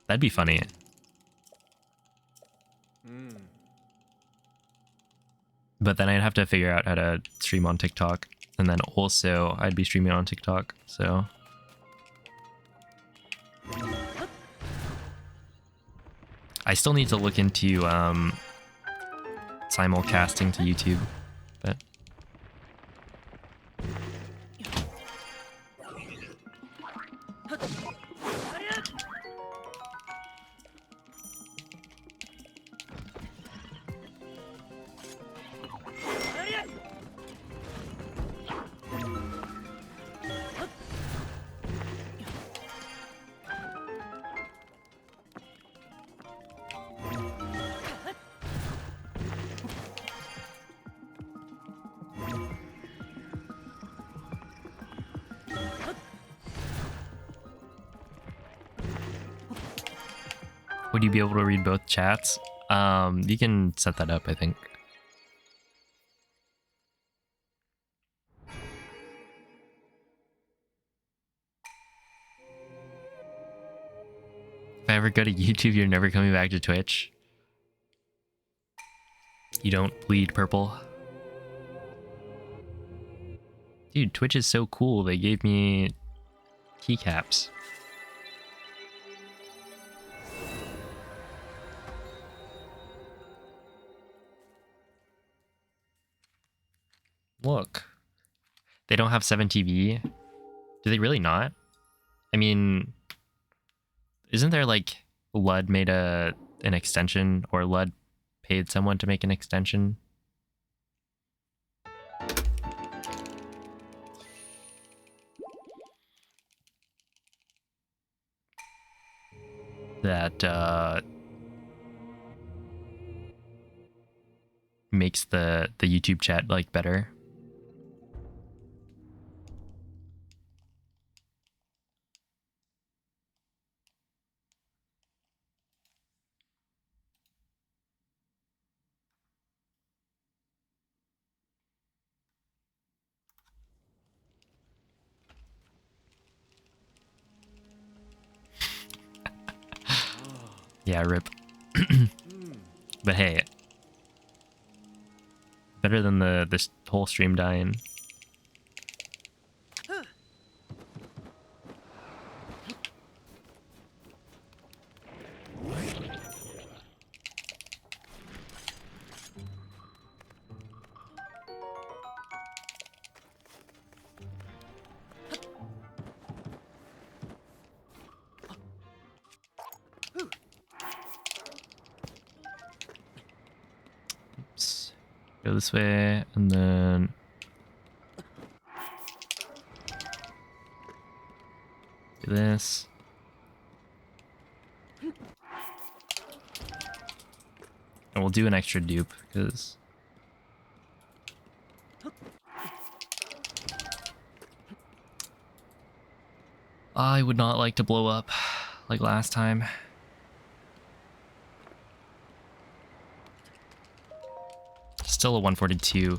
That'd be funny. But then I'd have to figure out how to stream on TikTok. And then also I'd be streaming on TikTok, so... I still need to look into simulcasting to YouTube, but... Would you be able to read both chats? You can set that up, I think. If I ever go to YouTube, you're never coming back to Twitch. You don't bleed purple. Dude, Twitch is so cool. They gave me keycaps. Look. They don't have 7TV. Do they really not? I mean, isn't there like Lud made an extension, or Lud paid someone to make an extension? That makes the YouTube chat like better. Yeah, rip. But hey, better than this whole stream dying. Oops. Go this way, and then do this. And we'll do an extra dupe, because I would not like to blow up like last time. Still a 142.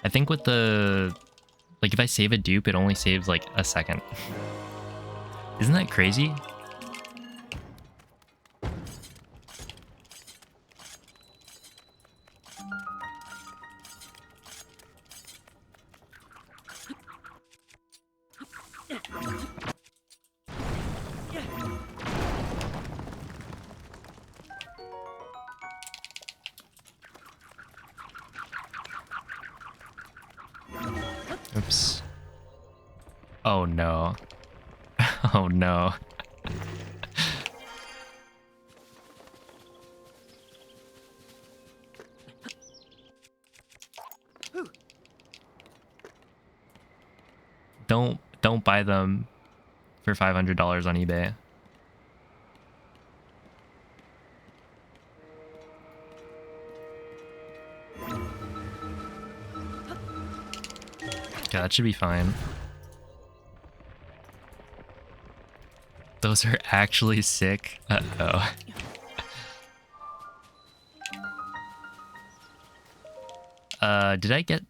I think with the... Like, if I save a dupe, it only saves, like, a second. Isn't that crazy? Oops. Oh no. Oh no. Don't buy them for $500 on eBay. Yeah, that should be fine. Those are actually sick. Uh-oh. Did I get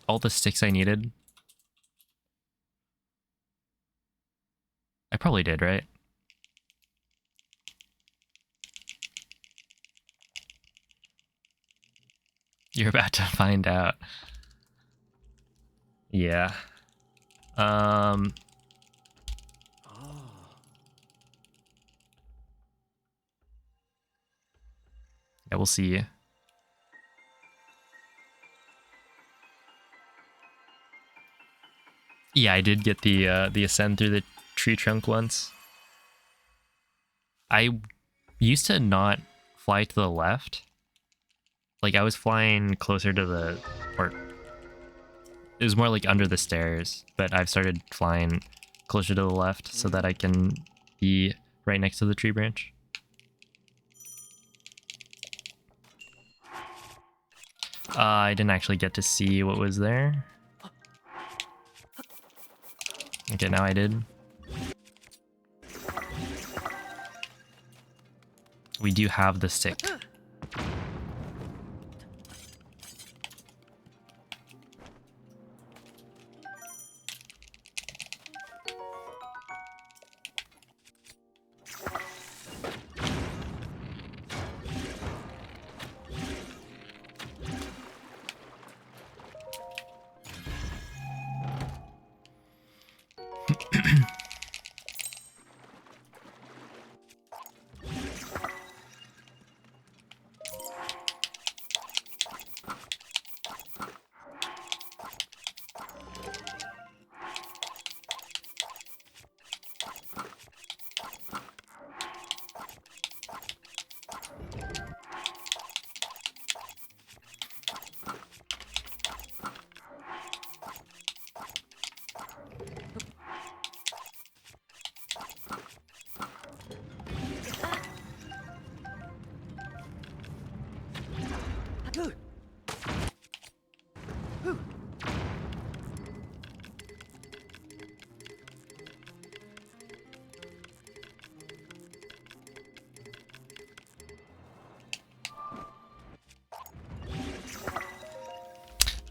all the sticks I needed? I probably did, right? You're about to find out. Yeah. Yeah, we'll see. Yeah, I did get the ascend through the tree trunk once. I used to not fly to the left. Like, I was flying closer to the... or... it was more like under the stairs, but I've started flying closer to the left so that I can be right next to the tree branch. I didn't actually get to see what was there. Okay, now I did. We do have the stick.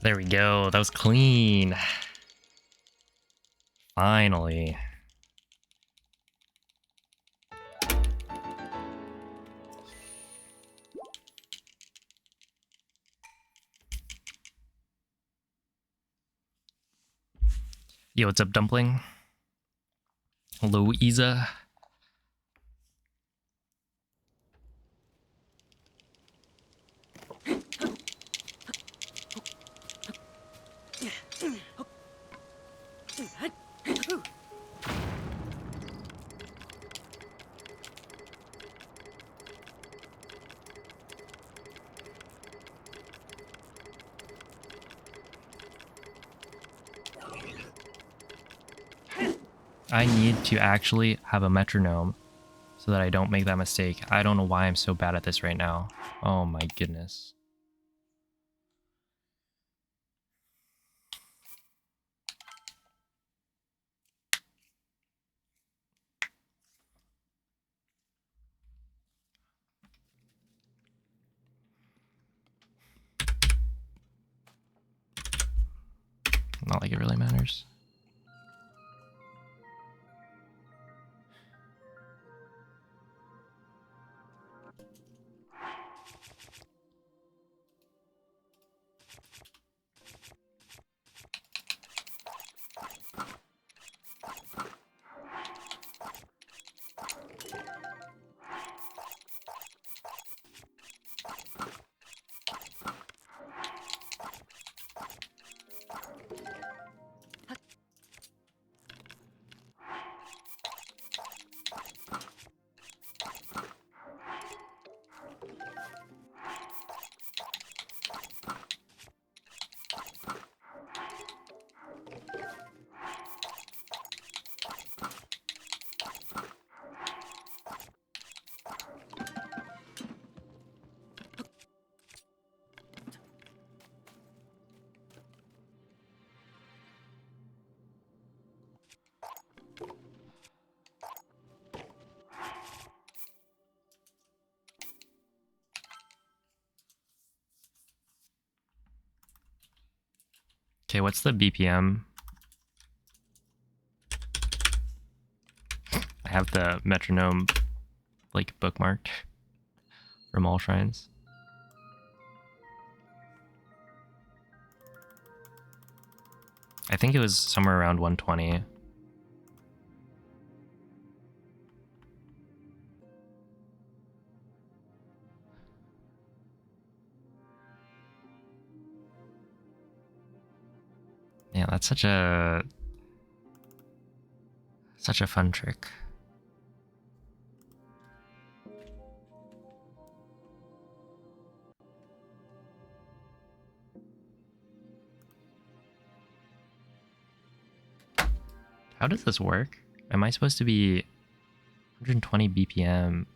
There we go. That was clean. Finally. Yo, what's up, Dumpling? Louisa. I need to actually have a metronome so that I don't make that mistake. I don't know why I'm so bad at this right now. Oh my goodness. Not like it really matters. Okay, what's the BPM? I have the metronome like bookmarked from all shrines. I think it was somewhere around 120. Yeah, that's such a fun trick. How does this work? Am I supposed to be 120 BPM?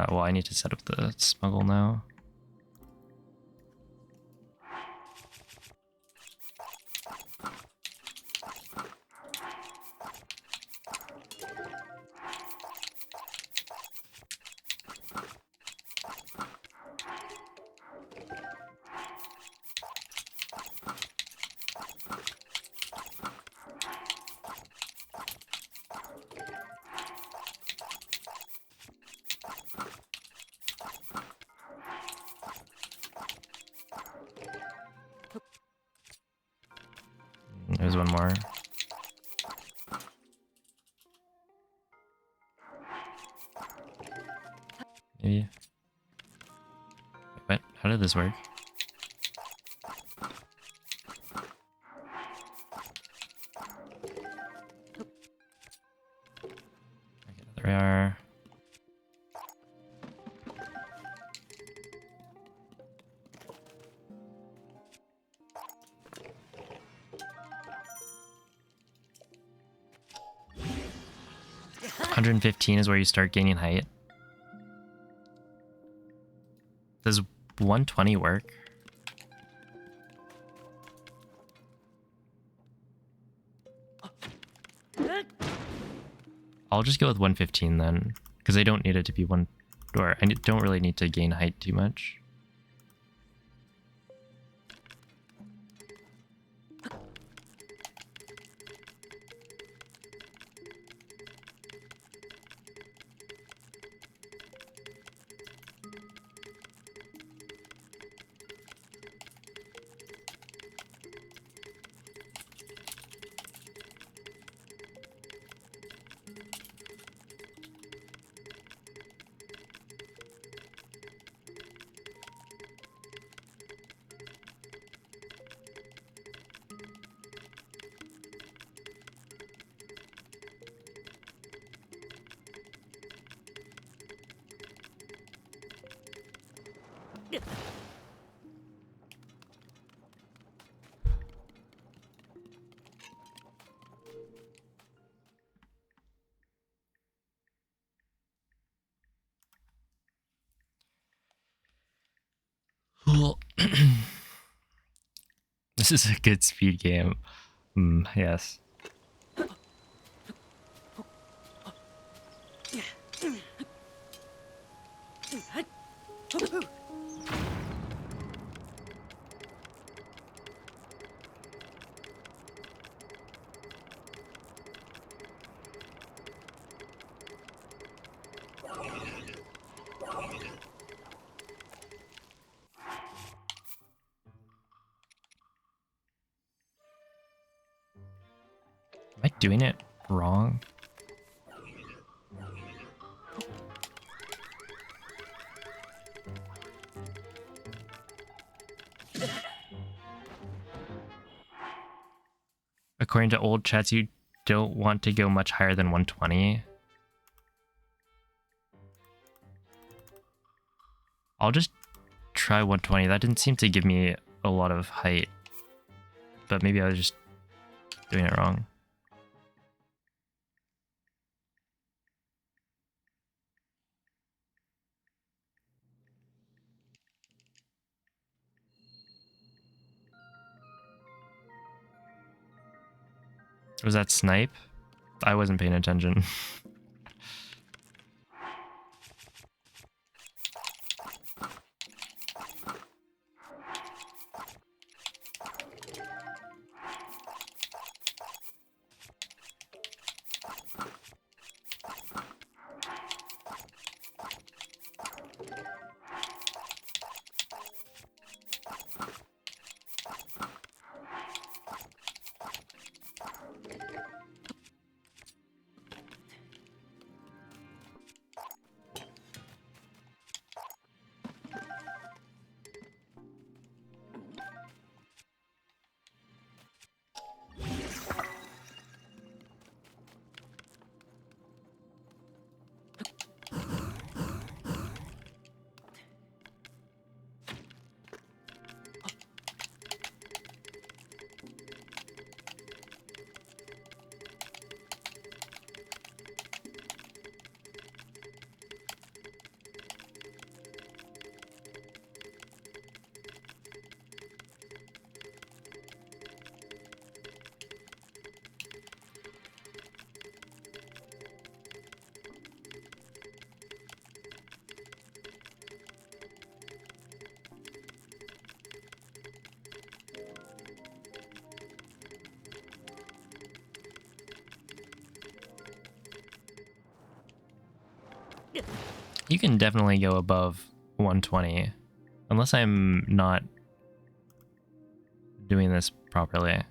Well, I need to set up the smuggle now. There's one more. Maybe. What? How did this work? Okay, there we are. $115 is where you start gaining height. Does 120 work? I'll just go with 115 then, because I don't need it to be one, or I don't really need to gain height too much. Cool. This is a good speed game. Yes. Am I doing it wrong? According to old chats, you don't want to go much higher than 120. I'll just try 120. That didn't seem to give me a lot of height. But maybe I was just doing it wrong. Was that snipe? I wasn't paying attention. You can definitely go above 120. Unless I'm not doing this properly.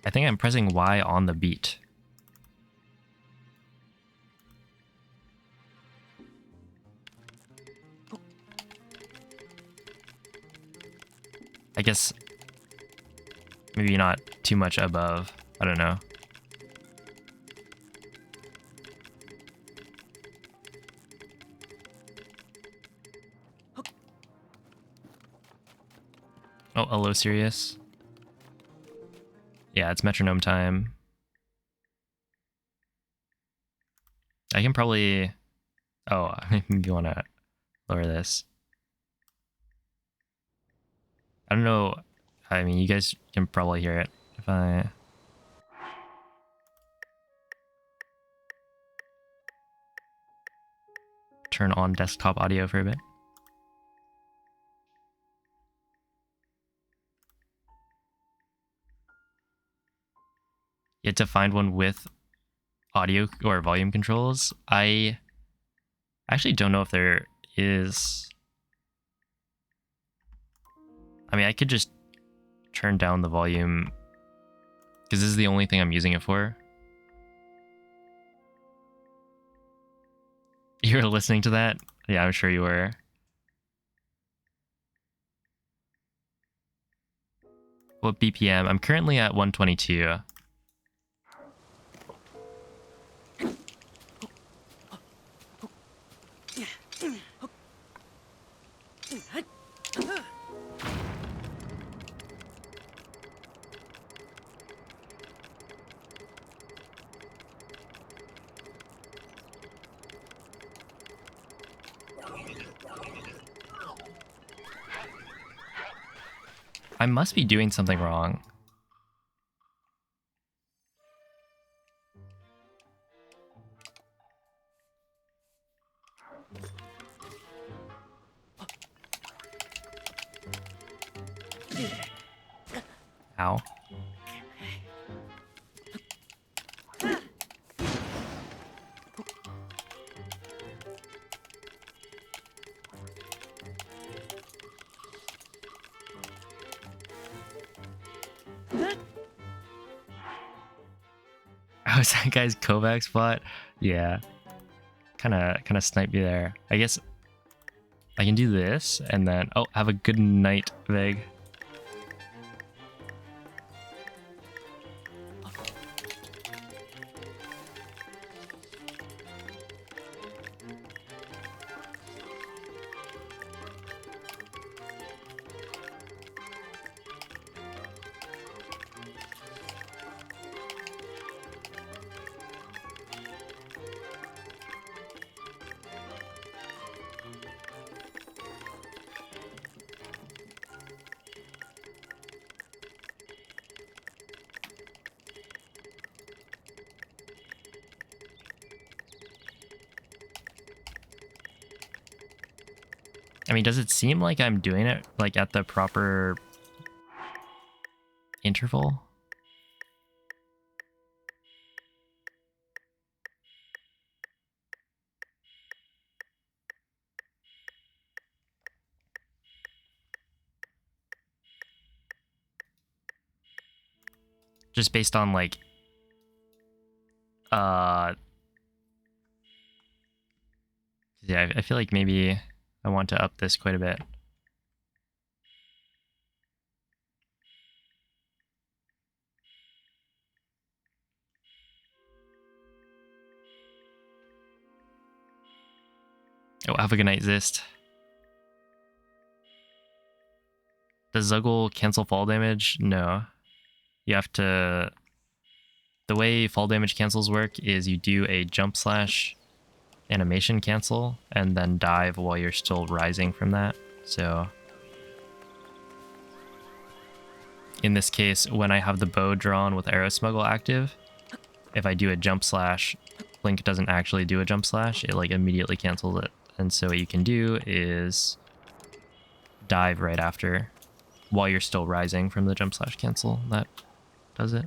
I think I'm pressing Y on the beat. I guess maybe not too much above. I don't know. Oh, hello, Sirius. Yeah, it's metronome time. I can probably... Oh, maybe you want to lower this. I don't know. I mean, you guys can probably hear it if I... turn on desktop audio for a bit. You had to find one with audio or volume controls. I actually don't know if there is. I mean, I could just turn down the volume because this is the only thing I'm using it for. You were listening to that? Yeah, I'm sure you were. What BPM? I'm currently at 122. I must be doing something wrong. Ow. Oh, is that guy's Kovac spot? Yeah. Kinda sniped me there. I guess I can do this and then oh, have a good night, Veg. I mean, does it seem like I'm doing it like at the proper interval? Just based on like yeah, I feel like maybe I want to up this quite a bit. Oh, have a good night, Zist. Does Zuggle cancel fall damage? No. You have to... The way fall damage cancels work is you do a jump slash animation cancel and then dive while you're still rising from that. So in this case, when I have the bow drawn with arrow smuggle active, if I do a jump slash, Blink doesn't actually do a jump slash, it like immediately cancels it. And so what you can do is dive right after while you're still rising from the jump slash cancel. That does it.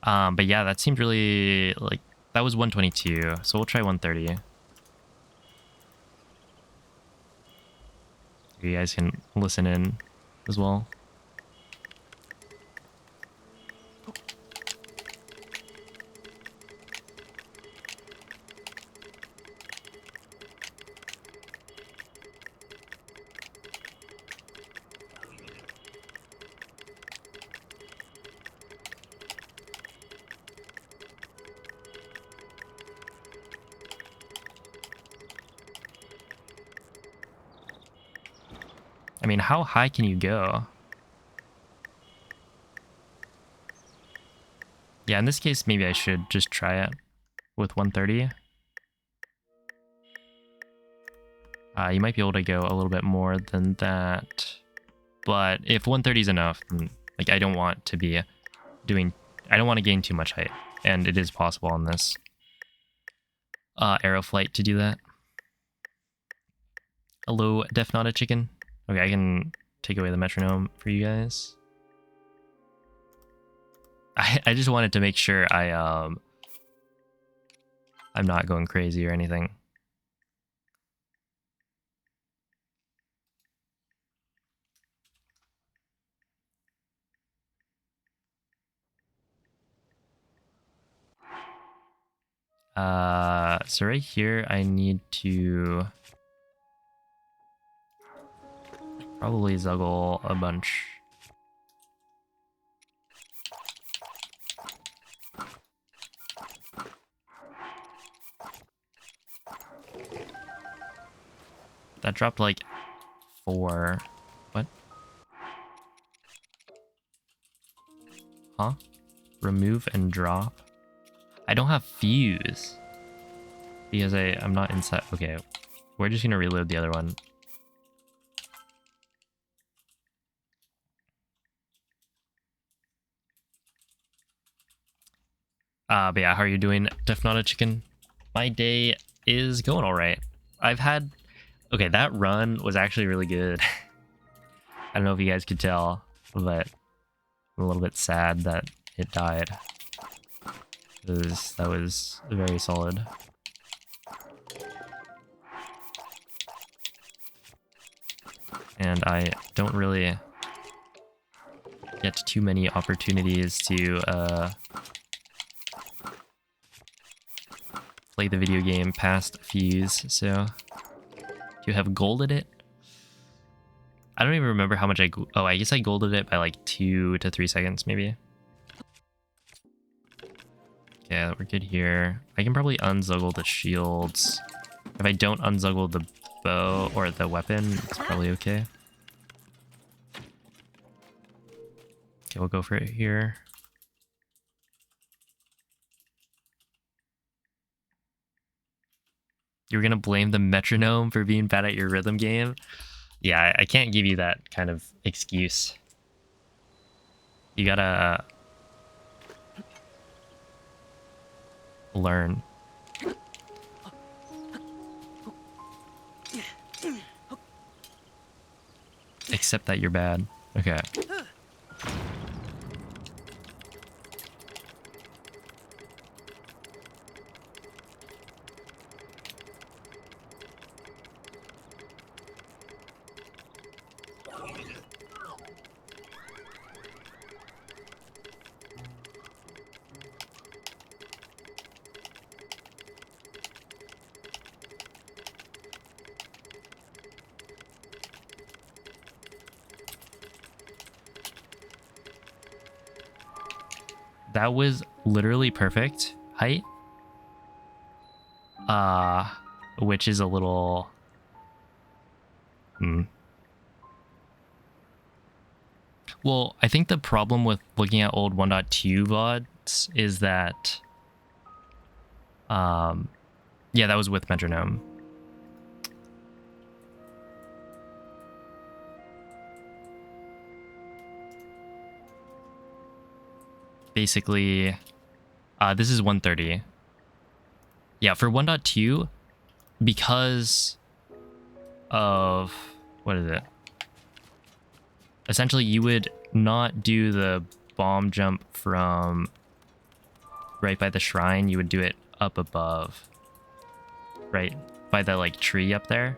But yeah, that seemed really like that was 122, so we'll try 130. You guys can listen in as well. I mean, how high can you go? Yeah, in this case, maybe I should just try it with 130. You might be able to go a little bit more than that. But if 130 is enough, then, like, I don't want to be doing... I don't want to gain too much height. And it is possible on this arrow flight to do that. Hello, Def Not a Chicken. Okay, I can take away the metronome for you guys. I just wanted to make sure I'm not going crazy or anything. So right here I need to probably Zuggle a bunch. That dropped like 4. What? Huh? Remove and drop? I don't have fuse. Because I'm not inside. Okay. We're just gonna reload the other one. But yeah, how are you doing, Defnauta Chicken? My day is going all right. I've had... Okay, that run was actually really good. I don't know if you guys could tell, but I'm a little bit sad that it died. That was very solid. And I don't really get too many opportunities to play the video game past Fuse, so do you have golded it? I don't even remember how much oh, I guess I golded it by like 2 to 3 seconds maybe. Yeah, we're good here. I can probably unzuggle the shields. If I don't unzuggle the bow or the weapon, it's probably okay. Okay, we'll go for it here. You're gonna blame the metronome for being bad at your rhythm game? Yeah, I can't give you that kind of excuse. You gotta learn. Accept that you're bad. Okay. That was literally perfect height. Which is a little... Well, I think the problem with looking at old 1.2 VODs is that... yeah, that was with metronome. Basically, this is 130. Yeah, for 1.2, because of... What is it? Essentially, you would not do the bomb jump from right by the shrine. You would do it up above. Right by the, like, tree up there.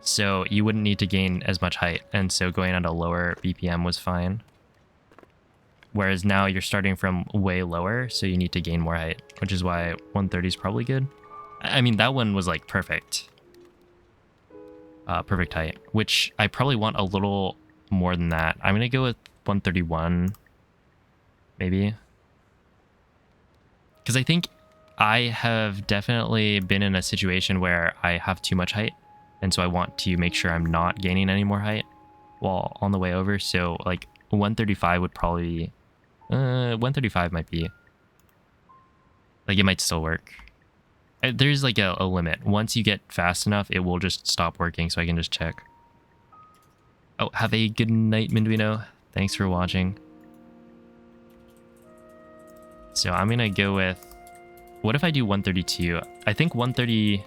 So you wouldn't need to gain as much height. And so going on a lower BPM was fine. Whereas now you're starting from way lower, so you need to gain more height, which is why 130 is probably good. I mean, that one was like perfect. Perfect height, which I probably want a little more than that. I'm going to go with 131, maybe. Because I think I have definitely been in a situation where I have too much height. And so I want to make sure I'm not gaining any more height while on the way over. So like 135 would probably be... 135 might be... Like, it might still work. There's like a limit. Once you get fast enough, it will just stop working, so I can just check. Oh, have a good night, Minduino. Thanks for watching. So I'm gonna go with... What if I do 132? I think 130...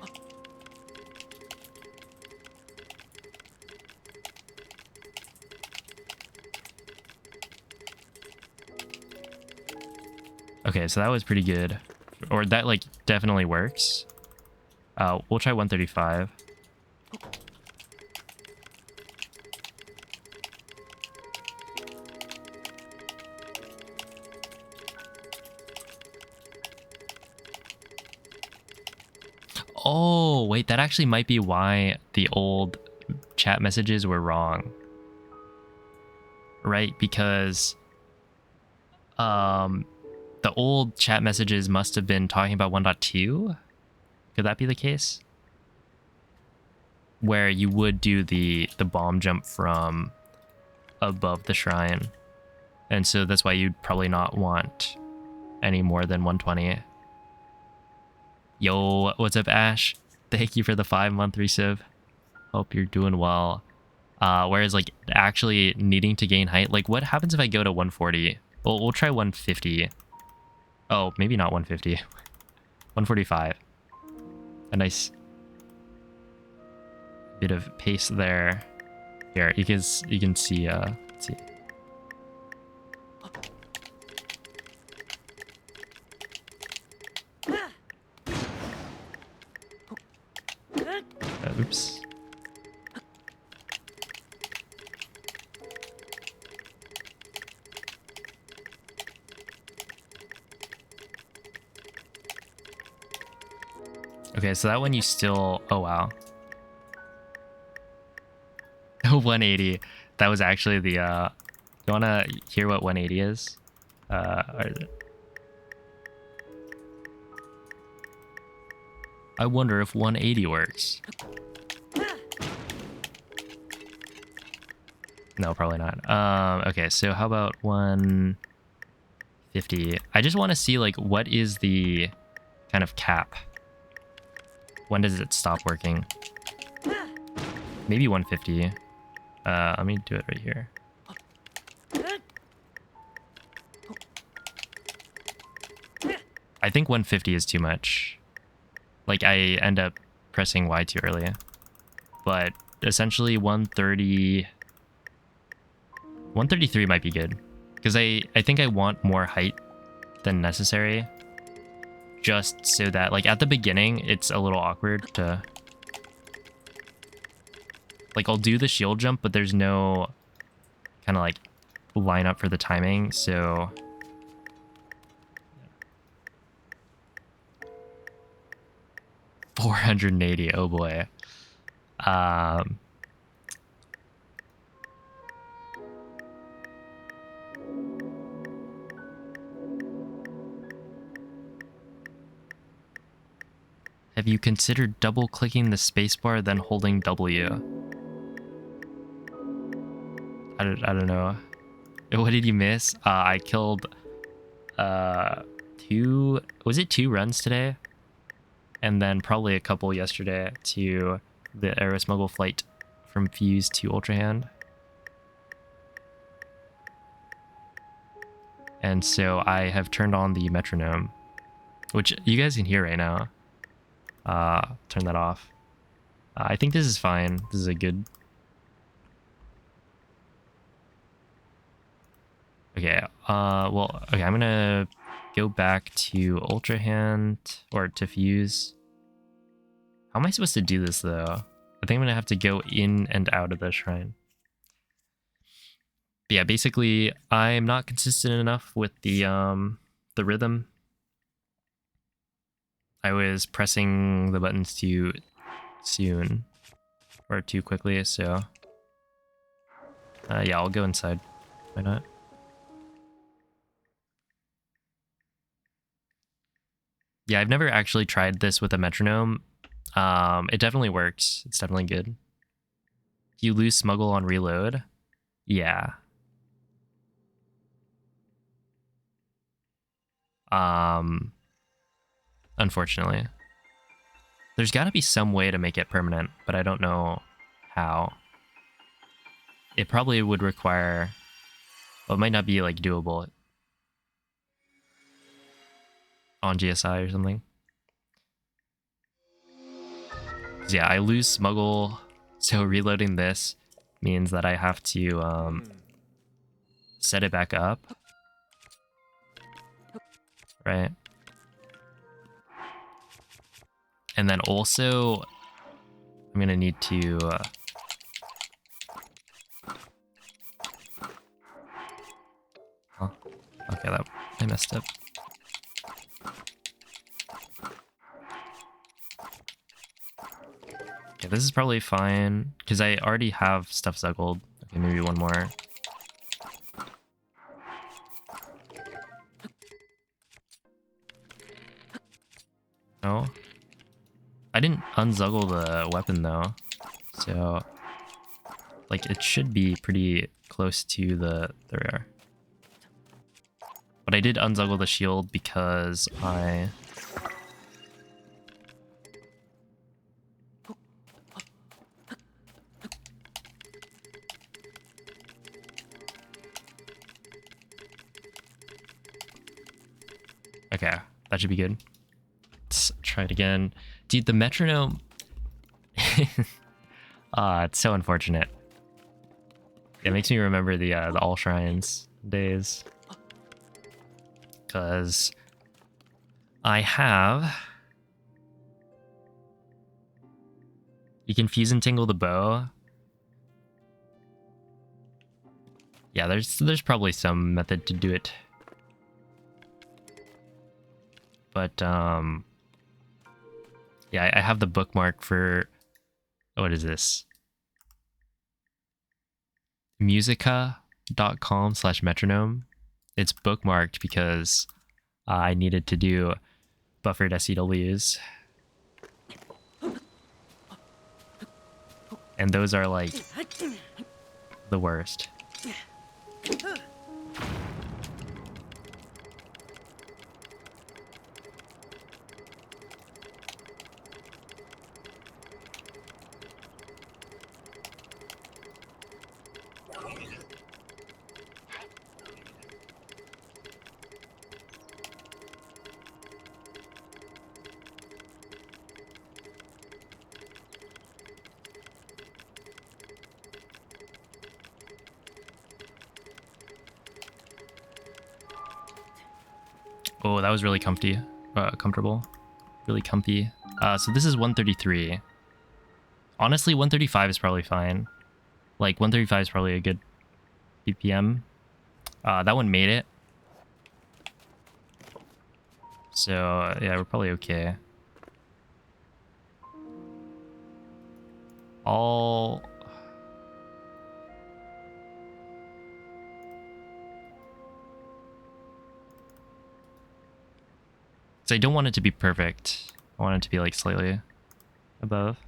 Okay, so that was pretty good. Or that, like, definitely works. We'll try 135. Oh, wait, that actually might be why the old chat messages were wrong. Right? Because... the old chat messages must have been talking about 1.2. Could that be the case? Where you would do the bomb jump from above the shrine. And so that's why you'd probably not want any more than 120. Yo, what's up, Ash? Thank you for the 5-month resub. Hope you're doing well. Whereas, like, actually needing to gain height, like, what happens if I go to 140? Well, we'll try 150. Oh, maybe not 150. 145. A nice bit of pace there. Here, you can see let's see. Oops. Okay, so that one you still... Oh, wow. 180. That was actually the... You want to hear what 180 is? I wonder if 180 works. No, probably not. Okay, so how about 150? I just want to see, like, what is the kind of cap? When does it stop working? Maybe 150. Let me do it right here. I think 150 is too much. Like, I end up pressing Y too early. But essentially 133 might be good. Because I think I want more height than necessary. Just so that, like, at the beginning, it's a little awkward to... Like, I'll do the shield jump, but there's no kind of, like, line up for the timing, so... 480, oh boy. Have you considered double-clicking the spacebar, then holding W? I don't know. What did you miss? I killed 2... Was it 2 runs today? And then probably a couple yesterday to the Aerosmuggle flight from Fuse to Ultra Hand. And so I have turned on the metronome, which you guys can hear right now. Turn that off. I think this is fine. This is a good... Okay, well, okay, I'm gonna go back to Ultra Hand, or to Fuse. How am I supposed to do this, though? I think I'm gonna have to go in and out of the shrine. But yeah, basically, I'm not consistent enough with the rhythm. I was pressing the buttons too soon, or too quickly, so... yeah, I'll go inside. Why not? Yeah, I've never actually tried this with a metronome. It definitely works. It's definitely good. You lose Smuggle on reload? Yeah. Unfortunately. There's got to be some way to make it permanent, but I don't know how. It probably would require... Well, it might not be, like, doable on GSI or something. Yeah, I lose Smuggle, so reloading this means that I have to set it back up. Right? And then also, I'm gonna need to... Oh, okay, I messed up. Okay, this is probably fine, because I already have stuff Zuggled. Okay, maybe one more. No? I didn't unzuggle the weapon, though. So, like, it should be pretty close to the rear. But I did unzuggle the shield because I... Okay, that should be good. Let's try it again. Dude, the metronome... it's so unfortunate. It makes me remember the All Shrines days. Because I have... You can fuse and tingle the bow. Yeah, there's probably some method to do it. But yeah, I have the bookmark for what is this? Musica.com/metronome. It's bookmarked because I needed to do buffered SCWs. And those are like the worst. Oh, that was really comfortable. Really comfy. So this is 133. Honestly, 135 is probably fine. Like, 135 is probably a good BPM. That one made it. So, yeah, we're probably okay. So I don't want it to be perfect. I want it to be like slightly above.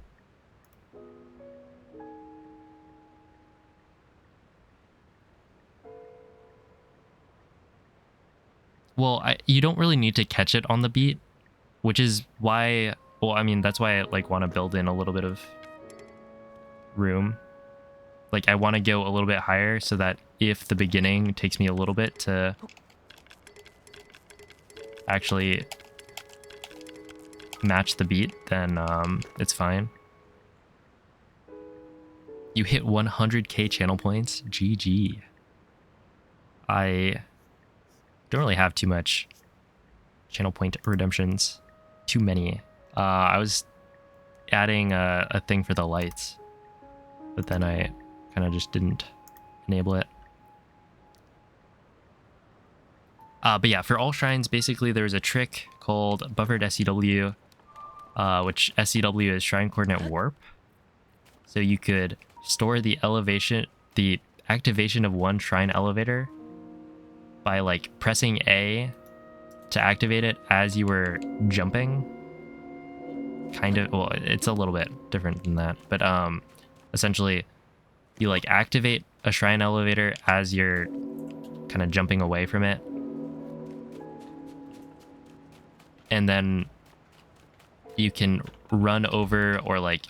Well, you don't really need to catch it on the beat, which is why, well, I mean, that's why I like want to build in a little bit of room. Like I want to go a little bit higher so that if the beginning takes me a little bit to actually match the beat, then it's fine. You hit 100k channel points. GG. I don't really have too much channel point redemptions. Too many. I was adding a thing for the lights, but then I kind of just didn't enable it. But yeah, for all shrines, basically there's a trick called buffered SCW, which SCW is shrine coordinate warp. So you could store the activation of one shrine elevator by like pressing A to activate it as you were jumping. Kind of, well, it's a little bit different than that, but essentially you like activate a shrine elevator as you're kind of jumping away from it. And then you can run over or like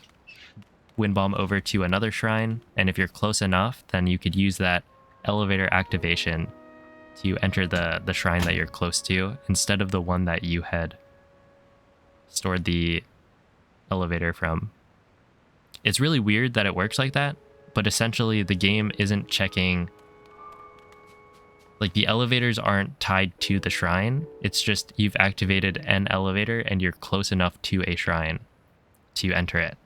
wind bomb over to another shrine. And if you're close enough, then you could use that elevator activation to enter the shrine that you're close to instead of the one that you had stored the elevator from. It's really weird that it works like that, but essentially the game isn't checking. Like the elevators aren't tied to the shrine. It's just you've activated an elevator and you're close enough to a shrine to enter it.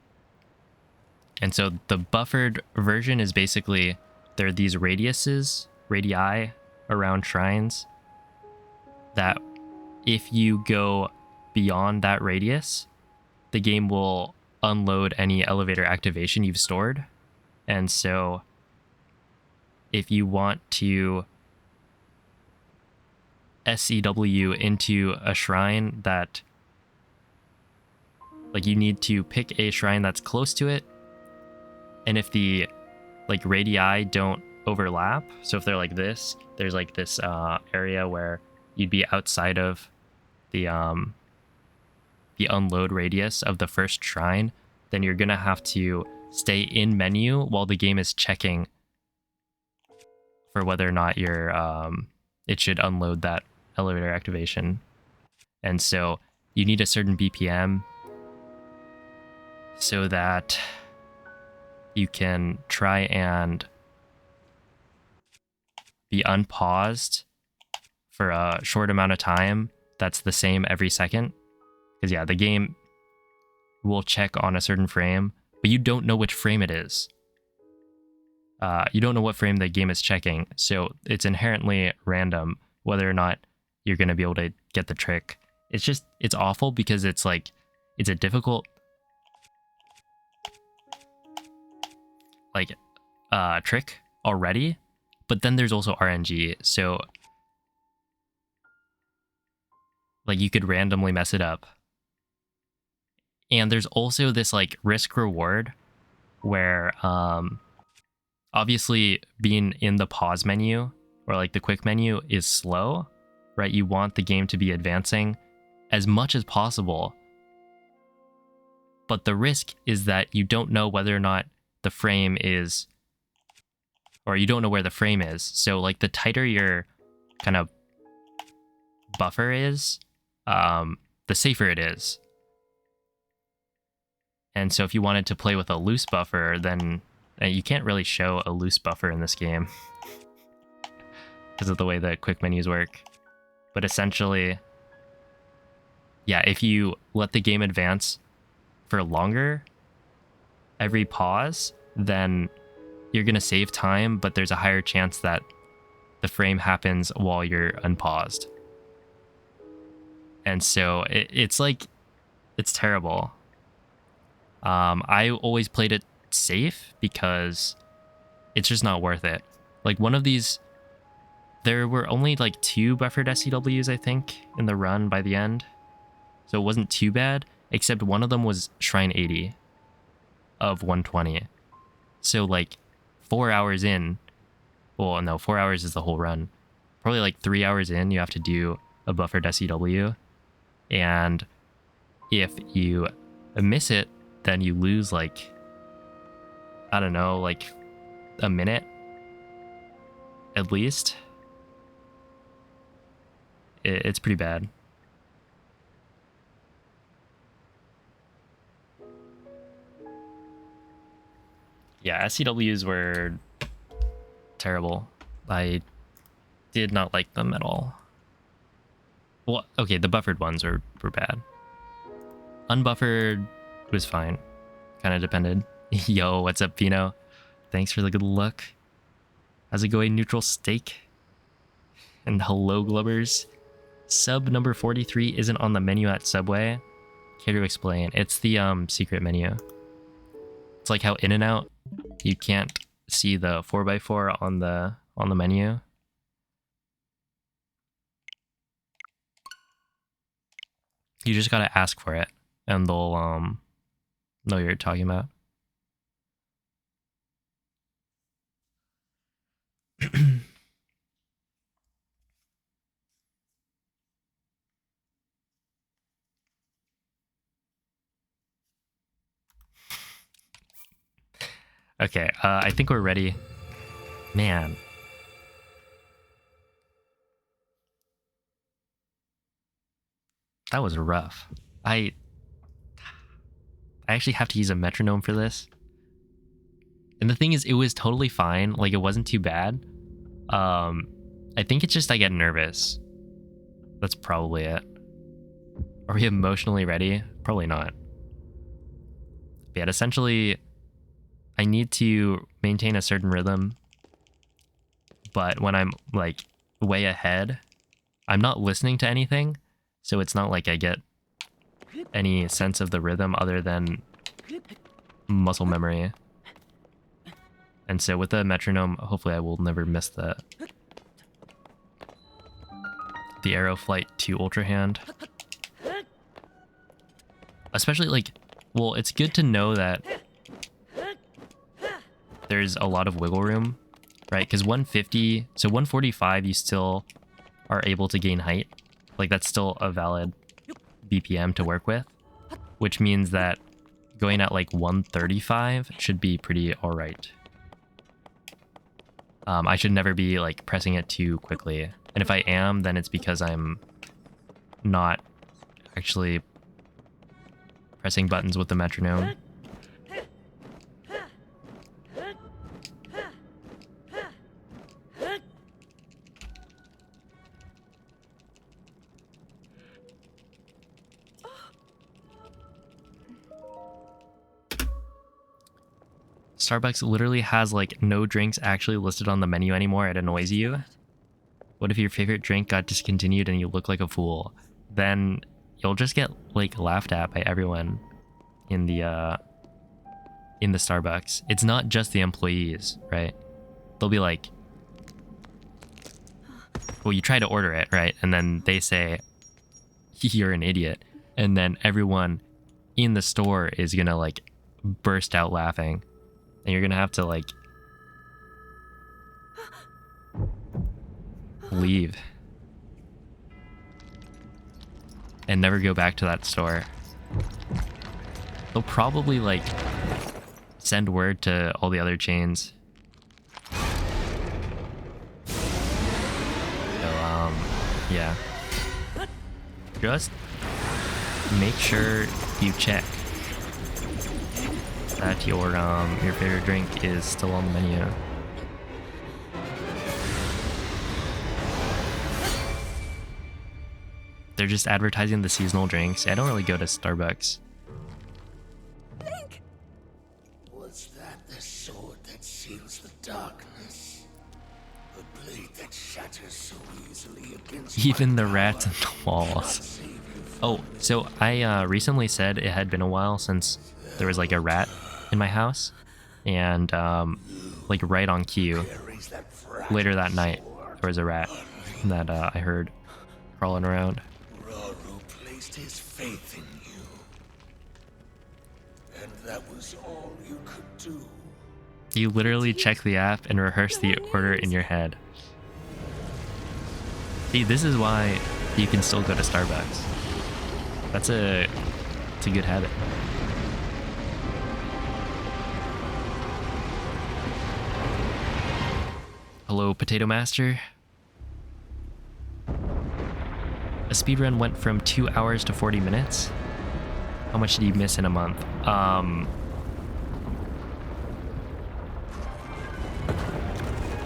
And so the buffered version is basically there are these radii around shrines that if you go beyond that radius, the game will unload any elevator activation you've stored. And so if you want to SCW into a shrine that, like, you need to pick a shrine that's close to it, and if the like radii don't overlap, so if they're like this, there's like this area where you'd be outside of the unload radius of the first shrine, then you're gonna have to stay in menu while the game is checking for whether or not you're it should unload that elevator activation. And so you need a certain BPM so that you can try and be unpaused for a short amount of time that's the same every second. Because yeah, the game will check on a certain frame, but you don't know which frame it is. You don't know what frame the game is checking, so it's inherently random whether or not you're going to be able to get the trick. It's awful because it's like, it's a difficult like trick already, but then there's also RNG, so like you could randomly mess it up. And there's also this like risk reward where obviously being in the pause menu or like the quick menu is slow, right? You want the game to be advancing as much as possible. But the risk is that you don't know whether or not the frame is, or you don't know where the frame is. So like the tighter your kind of buffer is, the safer it is. And so if you wanted to play with a loose buffer, then you can't really show a loose buffer in this game because of the way the quick menus work. But essentially, yeah, if you let the game advance for longer every pause, then you're going to save time, but there's a higher chance that the frame happens while you're unpaused. And so it's like, it's terrible. I always played it safe because it's just not worth it. Like one of these, there were only like 2 buffered SCWs, I think, in the run by the end. So it wasn't too bad, except one of them was Shrine 80 of 120. So like 4 hours in, well, no, 4 hours is the whole run. Probably like 3 hours in, you have to do a buffered SCW. And if you miss it, then you lose like, I don't know, like a minute at least. It's pretty bad. Yeah, SCWs were terrible. I did not like them at all. Well, okay, the buffered ones were bad. Unbuffered was fine. Kind of depended. Yo, what's up, Pino? Thanks for the good luck. How's it going, Neutral Steak? And hello, Glubbers. Sub number 43 isn't on the menu at Subway. Care to explain? It's the secret menu. It's like how In-N-Out, you can't see the 4x4 on the menu. You just gotta ask for it, and they'll know what you're talking about. Okay, I think we're ready. Man. That was rough. I actually have to use a metronome for this. And the thing is, it was totally fine. Like, it wasn't too bad. I think it's just I get nervous. That's probably it. Are we emotionally ready? Probably not. But yeah, essentially, I need to maintain a certain rhythm. But when I'm, like, way ahead, I'm not listening to anything. So it's not like I get any sense of the rhythm other than muscle memory. And so with the metronome, hopefully I will never miss the Arrow Flight 2 Ultra Hand. Especially like, well, it's good to know that there's a lot of wiggle room, right? Because 150, so 145 you still are able to gain height. Like that's still a valid BPM to work with, which means that going at like 135 should be pretty all right. I should never be like pressing it too quickly. And if I am, then it's because I'm not actually pressing buttons with the metronome. Starbucks literally has like no drinks actually listed on the menu anymore. It annoys you. What if your favorite drink got discontinued and you look like a fool? Then you'll just get like laughed at by everyone in the Starbucks. It's not just the employees, right? They'll be like, well, you try to order it, right? And then they say, you're an idiot. And then everyone in the store is gonna like burst out laughing. And you're gonna have to like leave and never go back to that store. They'll probably like send word to all the other chains. So yeah. Just make sure you check that your favorite drink is still on the menu. They're just advertising the seasonal drinks. I don't really go to Starbucks. Link! Was that the sword that seals the darkness? A blade that shatters so easily against Even my the rats power in the walls. cannot save you from Oh, so I recently said it had been a while since there was like a rat in my house, and like right on cue, carries that later fragile that night, sword. there was a rat that I heard crawling around. Raru placed his faith in you. And that was all you could do. You literally check the app and rehearse the order in your head. See, this is why you can still go to Starbucks. It's a good habit. Hello, Potato Master. A speedrun went from 2 hours to 40 minutes. How much did you miss in a month? I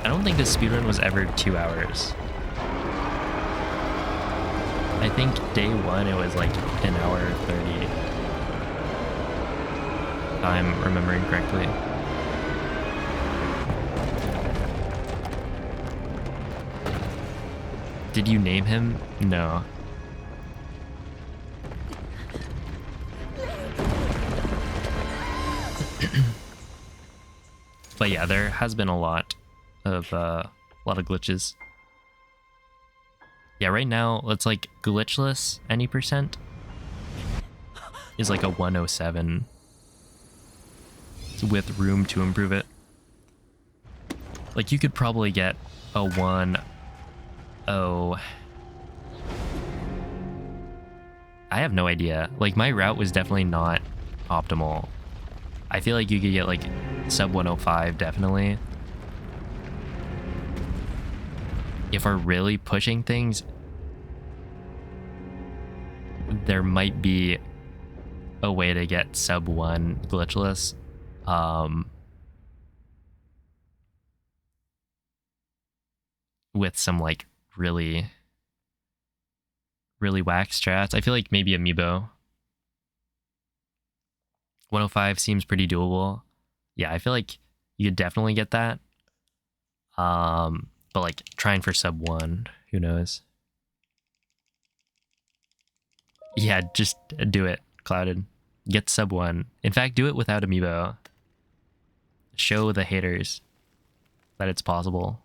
don't think the speedrun was ever 2 hours. I think day one it was like an hour 30. If I'm remembering correctly. Did you name him? No. But yeah, there has been a lot of glitches. Yeah, right now it's like glitchless any percent is like a 107 with room to improve it. Like you could probably get a 1. Oh, I have no idea. Like my route was definitely not optimal. I feel like you could get like sub 105 definitely. If we're really pushing things, there might be a way to get sub 1 glitchless. With some like really whack strats. I feel like maybe Amiibo. 105 seems pretty doable. Yeah, I feel like you could definitely get that. But like trying for sub 1, who knows? Yeah, just do it, Clouded. Get sub 1. In fact, do it without Amiibo. Show the haters that it's possible.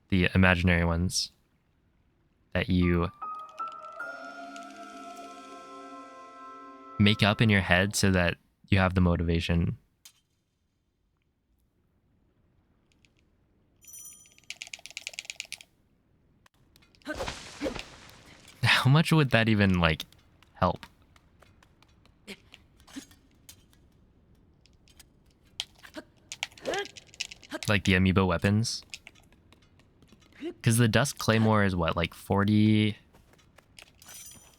The imaginary ones that you make up in your head so that you have the motivation. How much would that even like help? Like the Amiibo weapons? Because the Dusk Claymore is what, like 40?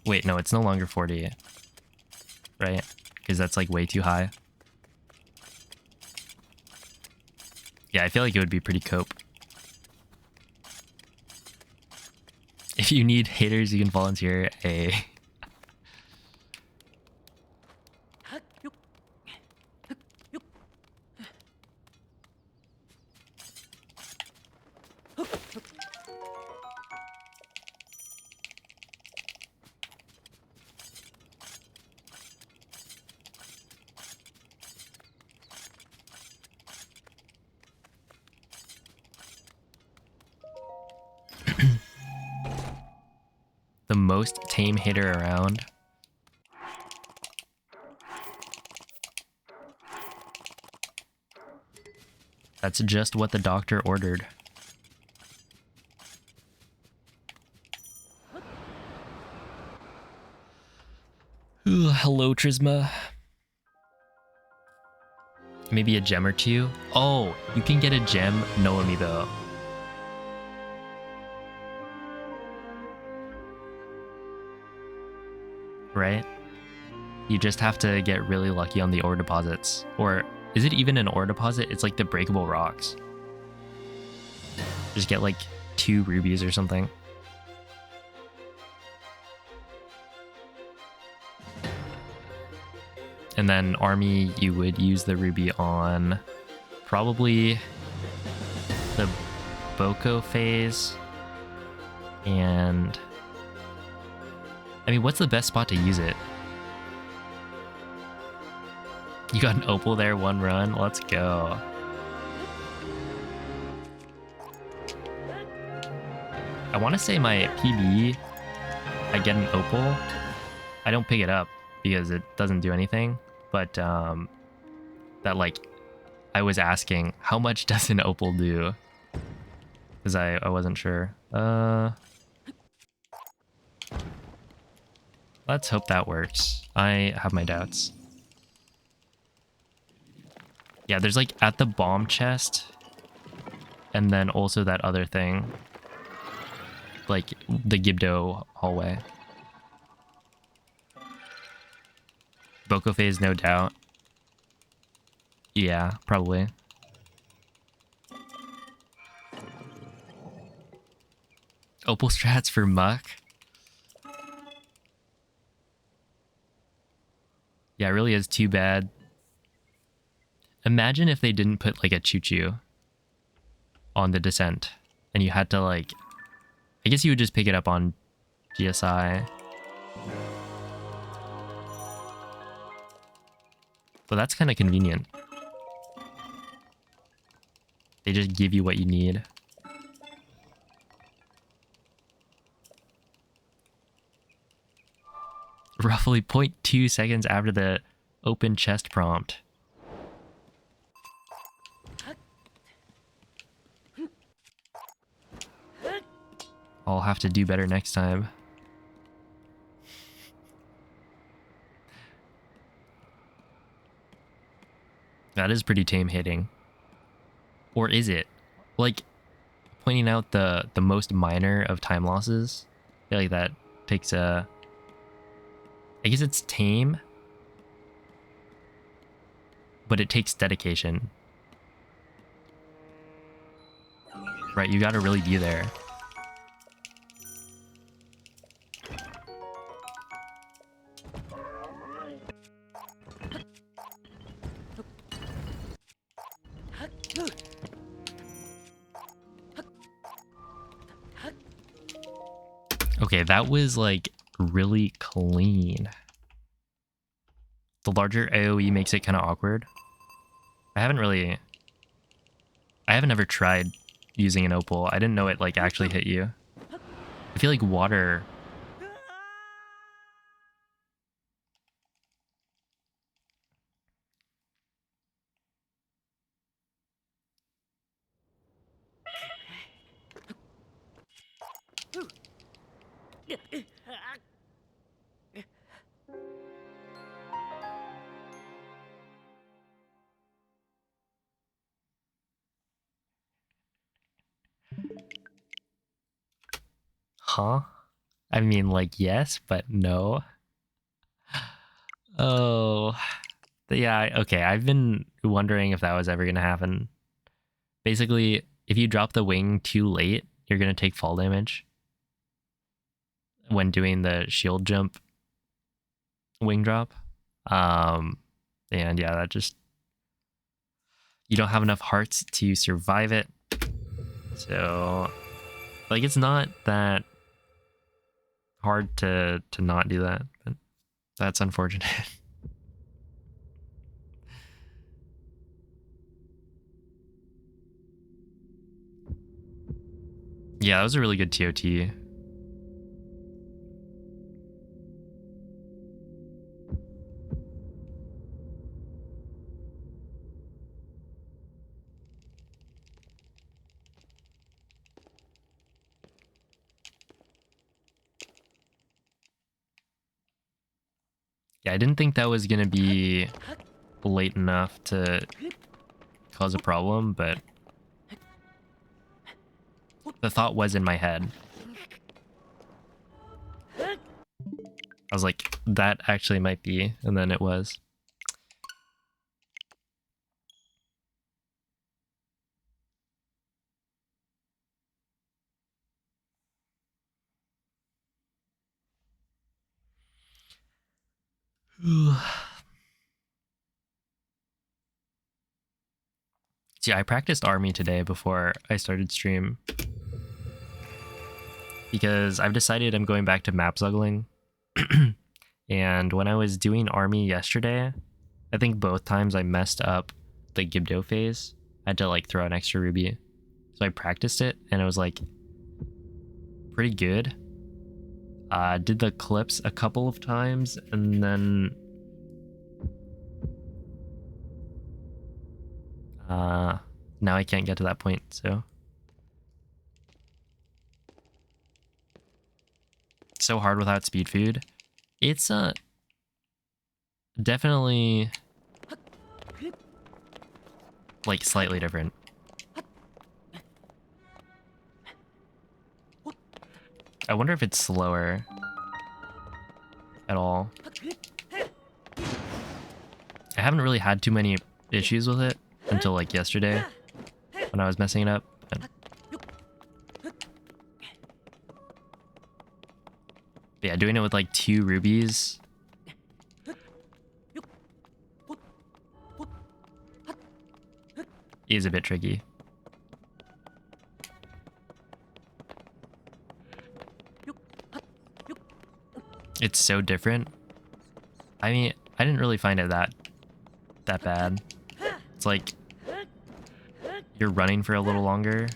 Wait, no, it's no longer 40, right? Because that's like way too high. Yeah, I feel like it would be pretty cope. If you need haters, you can volunteer a... the most tame hitter around. That's just what the doctor ordered. Ooh, hello, Trisma. Maybe a gem or two. Oh, you can get a gem, no amiibo. Right? You just have to get really lucky on the ore deposits. Or is it even an ore deposit? It's like the breakable rocks. Just get like 2 rubies or something. And then army, you would use the ruby on probably the Boko phase. And I mean, what's the best spot to use it? You got an opal there, 1 run. Let's go. I want to say my PB, I get an opal. I don't pick it up because it doesn't do anything. But that like, I was asking, how much does an opal do? Because I wasn't sure. Let's hope that works. I have my doubts. Yeah, there's like at the bomb chest, and then also that other thing, like the Gibdo hallway. Boko phase, no doubt. Yeah, probably. Opal strats for Muck. Yeah, it really is too bad. Imagine if they didn't put like a choo-choo on the descent and you had to like, I guess you would just pick it up on GSI. So that's kind of convenient. They just give you what you need. Roughly 0.2 seconds after the open chest prompt. I'll have to do better next time. That is pretty tame hitting. Or is it? Like, pointing out the most minor of time losses. I feel like that takes a... I guess it's tame. But it takes dedication. Right, you gotta really be there. Okay, that was like really clean. The larger AoE makes it kind of awkward. I haven't ever tried using an opal. I didn't know it like actually hit you. I feel like water... Huh? I mean, like, yes, but no. Oh, yeah, okay. I've been wondering if that was ever going to happen. Basically, if you drop the wing too late, you're going to take fall damage when doing the shield jump wing drop. And yeah, that just, you don't have enough hearts to survive it. So, like, it's not that hard to not do that, but that's unfortunate. Yeah, that was a really good TOT. Yeah, I didn't think that was gonna be late enough to cause a problem, but the thought was in my head. I was like, that actually might be, and then it was. See, I practiced army today before I started stream because I've decided I'm going back to map zuggling. And when I was doing army yesterday, I think both times I messed up the Gibdo phase. I had to like throw an extra ruby. So I practiced it and it was like pretty good. Did the clips a couple of times and then now I can't get to that point, so hard without speed food. It's definitely like slightly different. I wonder if it's slower at all. I haven't really had too many issues with it until like yesterday when I was messing it up. But yeah, doing it with like 2 rubies is a bit tricky. It's so different. I mean, I didn't really find it that bad. It's like you're running for a little longer.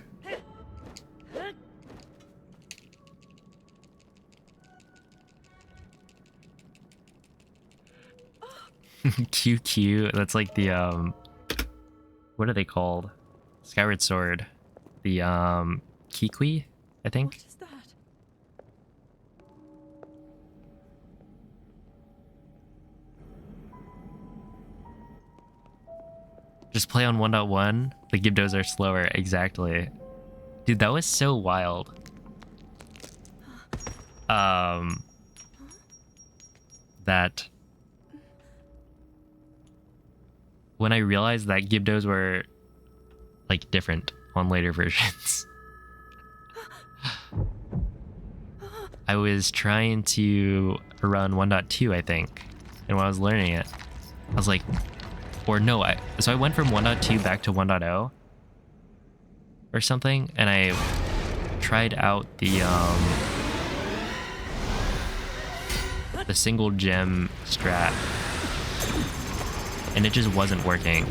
QQ, that's like the what are they called? Skyward Sword. The Kikwi, I think. What is that? Just play on 1.1. The Gibdos are slower, exactly. Dude, that was so wild. That when I realized that Gibdos were like different on later versions. I was trying to run 1.2, I think, and when I was learning it, I was like, or no, so I went from 1.2 back to 1.0 or something, and I tried out the single gem strat, and it just wasn't working.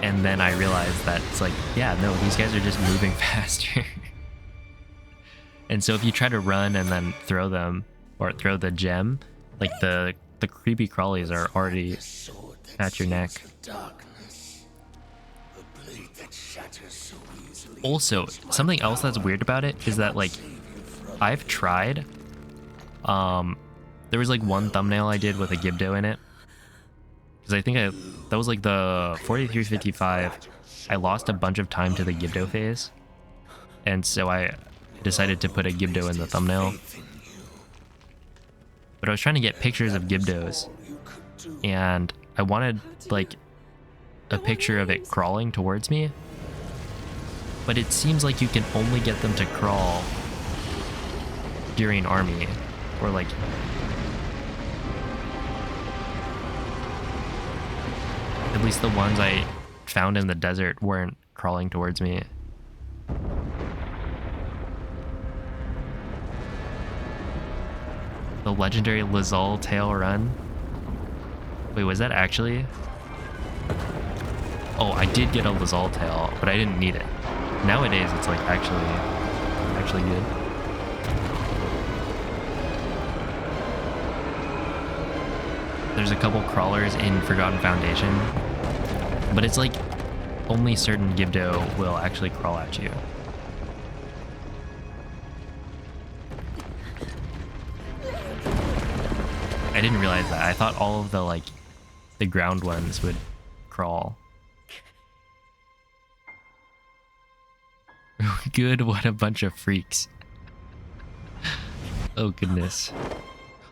And then I realized that it's like, yeah, no, these guys are just moving faster. And so if you try to run and then throw them, or throw the gem, like the creepy crawlies are already at your neck. Also, something else that's weird about it is that like I've tried, there was like one thumbnail I did with a Gibdo in it, Because I think that was like the 4355. I lost a bunch of time to the Gibdo phase. And so I decided to put a Gibdo in the thumbnail. But I was trying to get pictures of Gibdos. And I wanted like a picture of it crawling towards me. But it seems like you can only get them to crawl during army. Or like... At least the ones I found in the desert weren't crawling towards me. The legendary Lazal tail run. Wait, was that actually? Oh, I did get a Lazal tail, but I didn't need it. Nowadays, it's like actually good. There's a couple crawlers in Forgotten Foundation, but it's like only certain Gibdo will actually crawl at you. I didn't realize that. I thought all of the ground ones would crawl. Good, what a bunch of freaks. Oh goodness.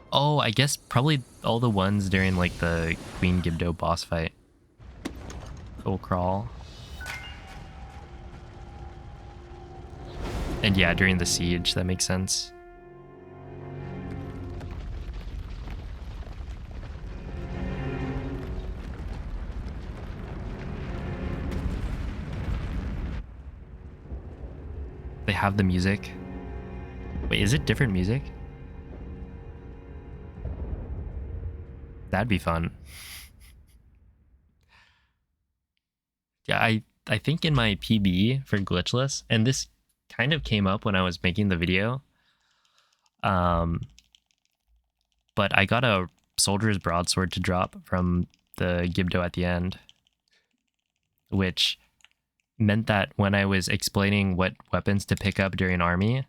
Oh, I guess probably all the ones during like the Queen Gibdo boss fight will crawl. And yeah, during the siege, that makes sense. They have the music. Wait, is it different music? That'd be fun. Yeah, I think in my PB for Glitchless, and this kind of came up when I was making the video, but I got a Soldier's Broadsword to drop from the Gibdo at the end, which meant that when I was explaining what weapons to pick up during army,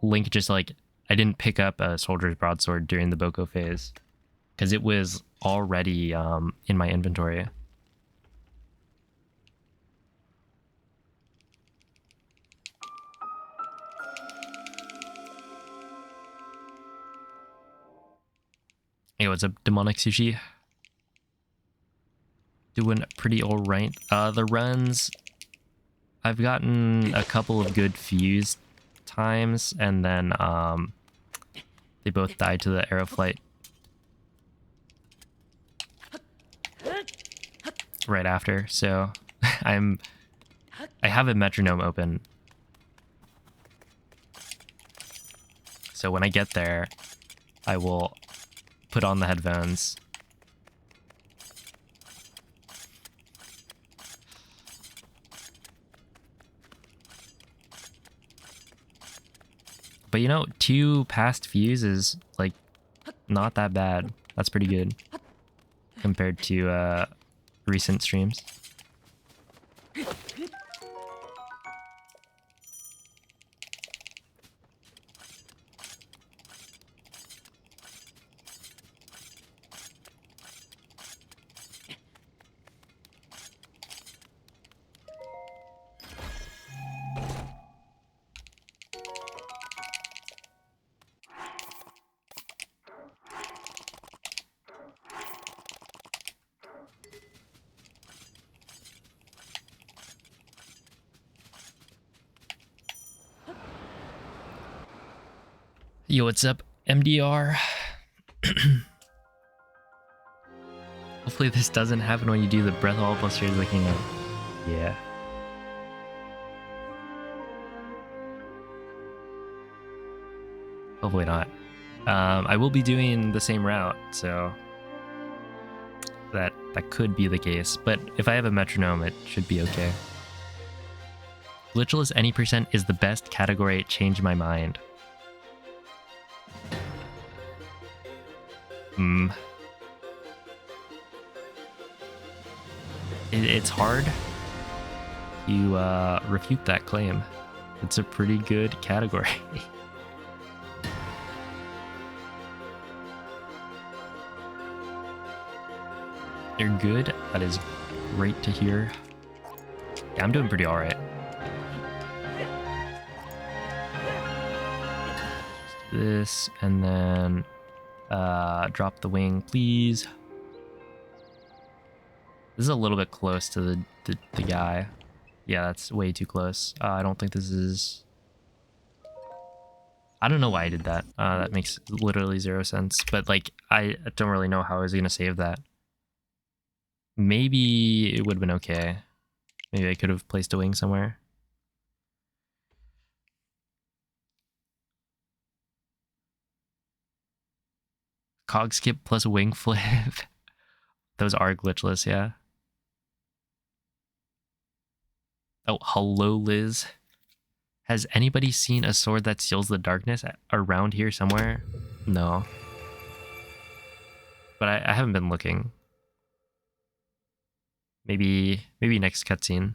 Link just like, I didn't pick up a Soldier's Broadsword during the Boko phase because it was already in my inventory. Hey, what's up, Demonic Sushi? Doing pretty alright. The runs, I've gotten a couple of good fuse times, and then they both died to the Aeroflight right after, so I have a metronome open. So when I get there, I will put on the headphones. But you know, 2 past views is like not that bad. That's pretty good compared to recent streams. Yo, what's up, MDR? Hopefully this doesn't happen when you do the breath all plus you're looking at. Yeah. Hopefully not. I will be doing the same route, so that could be the case. But if I have a metronome, it should be okay. Glitchless any percent is the best category. Change my mind. It's hard to refute that claim. It's a pretty good category. You're good. That is great to hear. Yeah, I'm doing pretty alright. This, and then drop the wing, please. This is a little bit close to the guy. Yeah, that's way too close. I don't think this is... I don't know why I did that. That makes literally 0 sense. But, like, I don't really know how I was going to save that. Maybe it would have been okay. Maybe I could have placed a wing somewhere. Cog skip plus wing flip. Those are glitchless, yeah. Oh, hello, Liz. Has anybody seen a sword that seals the darkness around here somewhere? No. But I haven't been looking. Maybe next cutscene.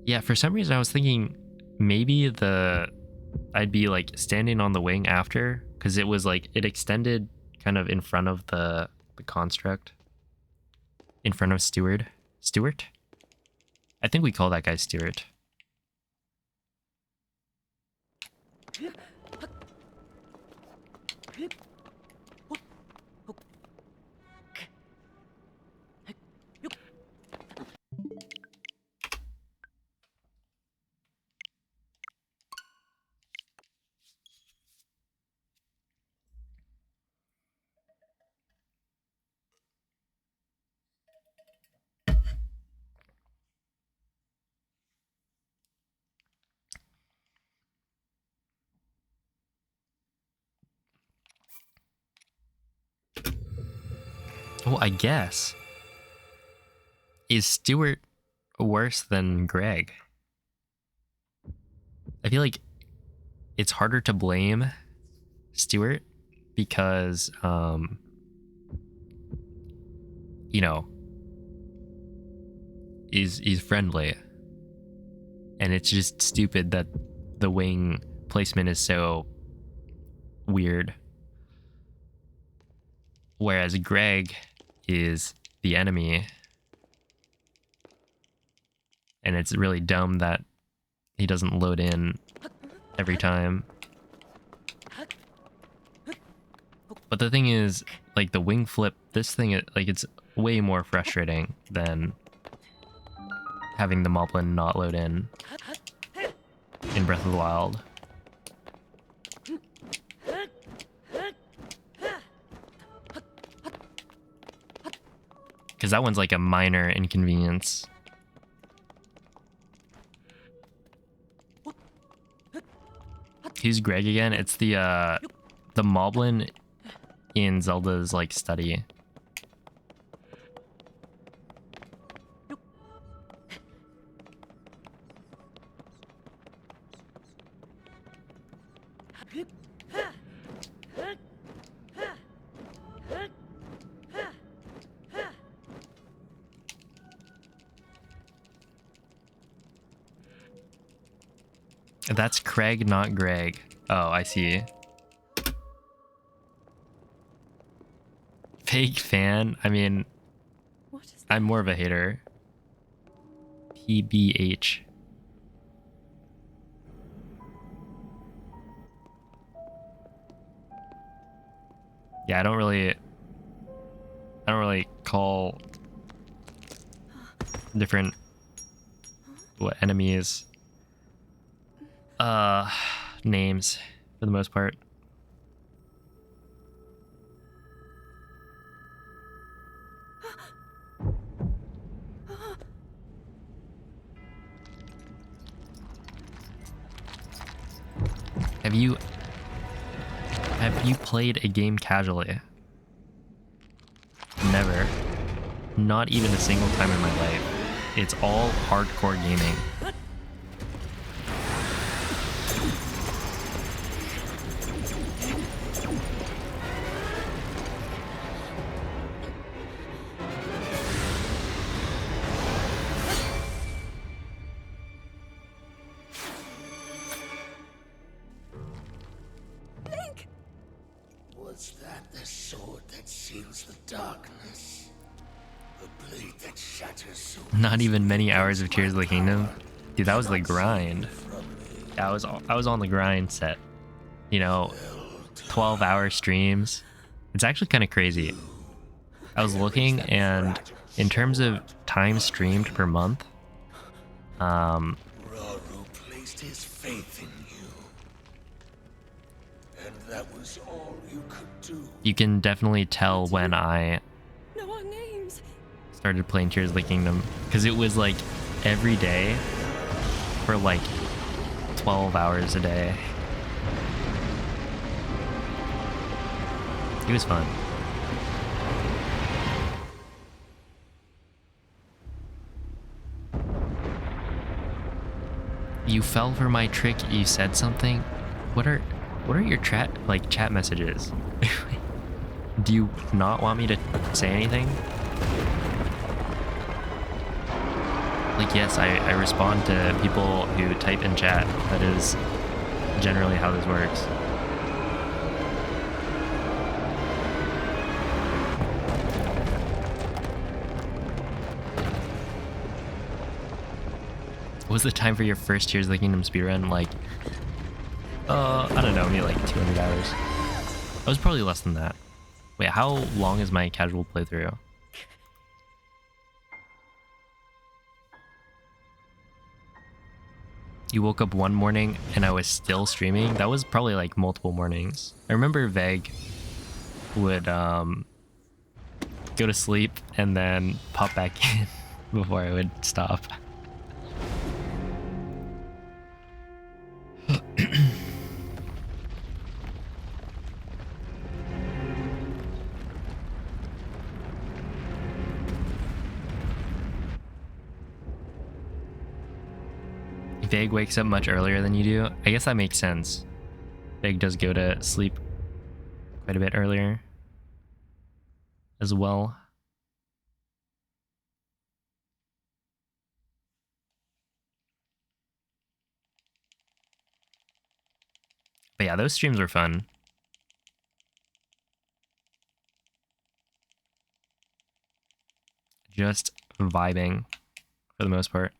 Yeah, for some reason I was thinking maybe I'd be like standing on the wing after, because it was like it extended kind of in front of the construct. In front of Stewart? I think we call that guy Stewart. Well, I guess. Is Stewart worse than Greg? I feel like it's harder to blame Stewart because, you know, he's friendly. And it's just stupid that the wing placement is so weird. Whereas Greg is the enemy. And it's really dumb that he doesn't load in every time. But the thing is, like the wing flip, this thing, like it's way more frustrating than having the Moblin not load in Breath of the Wild. Because that one's like a minor inconvenience. Who's Greg again? It's the Moblin in Zelda's like study. That's Craig, not Greg. Oh, I see. Fake fan? I mean, What is I'm more of a hater. PBH. Yeah, I don't really call different enemies names for the most part. Have you played a game casually? Never. Not even a single time in my life. It's all hardcore gaming. that the sword that seals the darkness? A blade that shatters so Not even many hours of against Tears of my the Kingdom. power Dude, that was the cannot save grind. you from me. Yeah, I was on the grind set. You know, 12-hour streams. It's actually kind of crazy. I was looking, and in terms of time streamed per month, Raru placed his faith in you. And that was all you could do. you can definitely tell when I Know our names. started playing Tears of the Kingdom, because it was like every day for like 12 hours a day. It was fun. You fell for my trick. You said something. What are your chat messages? Do you not want me to say anything? Like, yes, I respond to people who type in chat. That is generally how this works. What was the time for your first Tears of the Kingdom speedrun? Like, I don't know, maybe like 200 hours. It was probably less than that. Wait, how long is my casual playthrough? You woke up one morning and I was still streaming? That was probably like multiple mornings. I remember Veg would go to sleep and then pop back in before I would stop. Vague wakes up much earlier than you do. I guess that makes sense. Vague does go to sleep quite a bit earlier as well. But yeah, those streams were fun. Just vibing for the most part.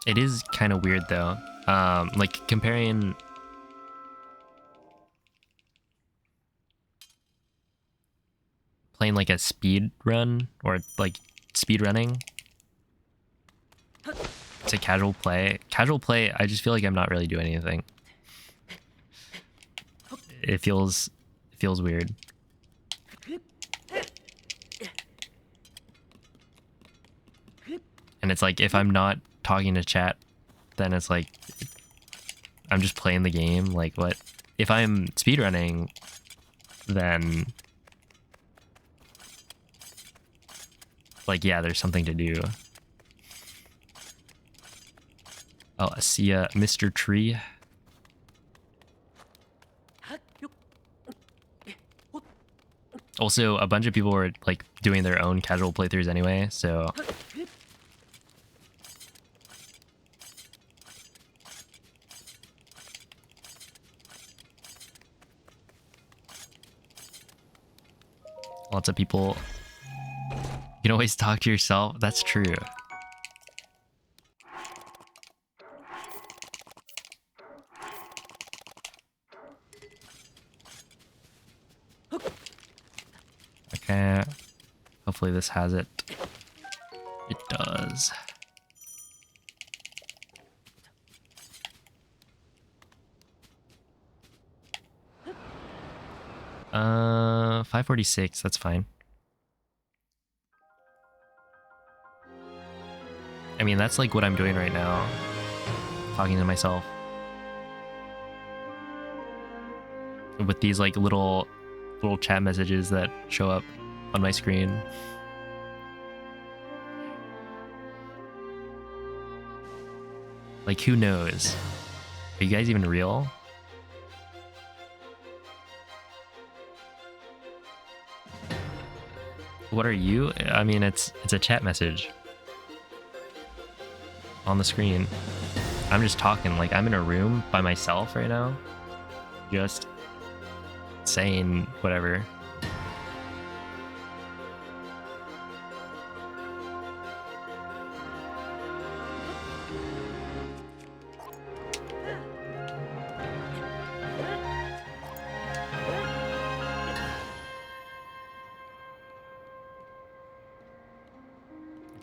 It is kind of weird though. Like comparing playing like a speed run or like speed running to casual play. Casual play, I just feel like I'm not really doing anything. It feels weird. And it's like if I'm not talking to chat, then it's like I'm just playing the game. Like what? If I'm speedrunning, then like yeah, there's something to do. Oh, I see Mr. Tree. Also, a bunch of people were like doing their own casual playthroughs anyway, so lots of people. You can always talk to yourself. That's true. Okay. Hopefully this has it. It does. Uh, 546, that's fine. I mean, that's like what I'm doing right now. Talking to myself. With these like little chat messages that show up on my screen. Like, who knows? Are you guys even real? What are you? I mean, it's a chat message on the screen. I'm just talking like I'm in a room by myself right now, just saying whatever.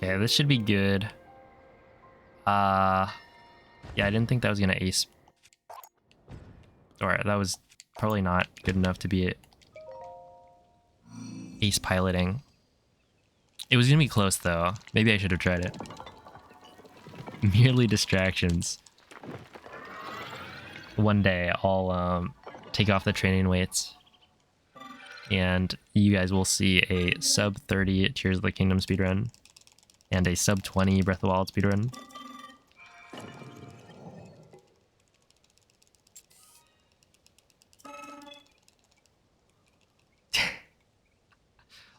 Okay, this should be good. Yeah, I didn't think that was gonna ace. Or that was probably not good enough to be ace piloting. It was gonna be close though. Maybe I should have tried it. Merely distractions. One day I'll take off the training weights and you guys will see a sub 30 Tears of the Kingdom speedrun and a sub 20 Breath of the Wild speedrun.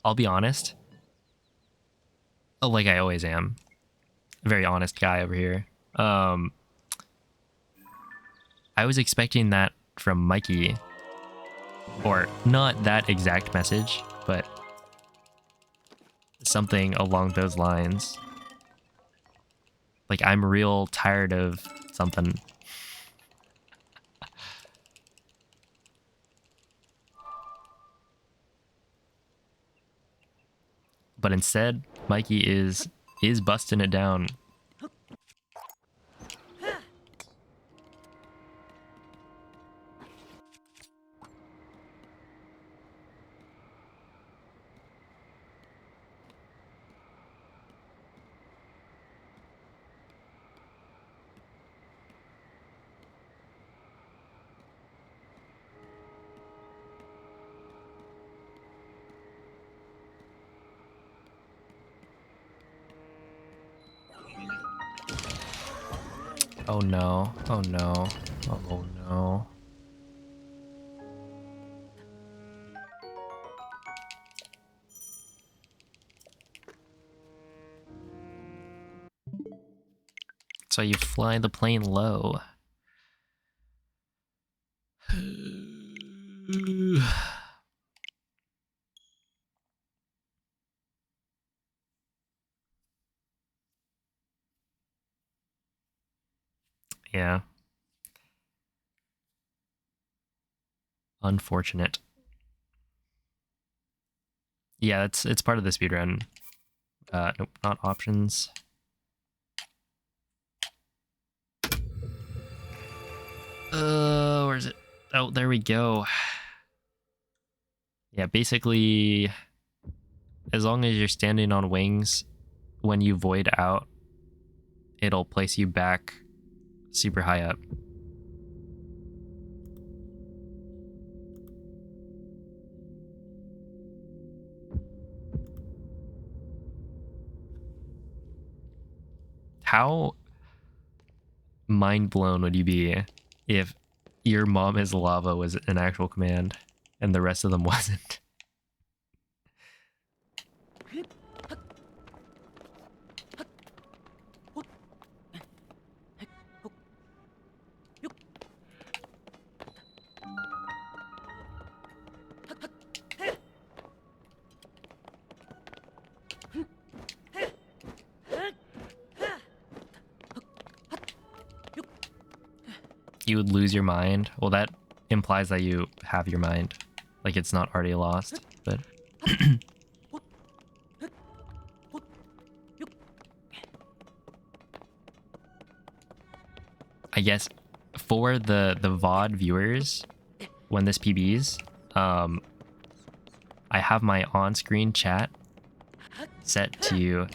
I'll be honest. Oh, like I always am. A very honest guy over here. I was expecting that from Mikey. Or not that exact message, but something along those lines. Like, I'm real tired of something. But instead, Mikey is busting it down. Oh no, oh no, oh no. So you fly the plane low. Yeah. Unfortunate. Yeah, it's part of the speedrun. Nope, not options. Where is it? Oh, there we go. Yeah, basically, as long as you're standing on wings, when you void out, it'll place you back super high up. How mind blown would you be if your mom is lava was an actual command and the rest of them wasn't? You would lose your mind. Well, that implies that you have your mind. Like it's not already lost, but I guess for the VOD viewers, when this PBs, I have my on-screen chat set to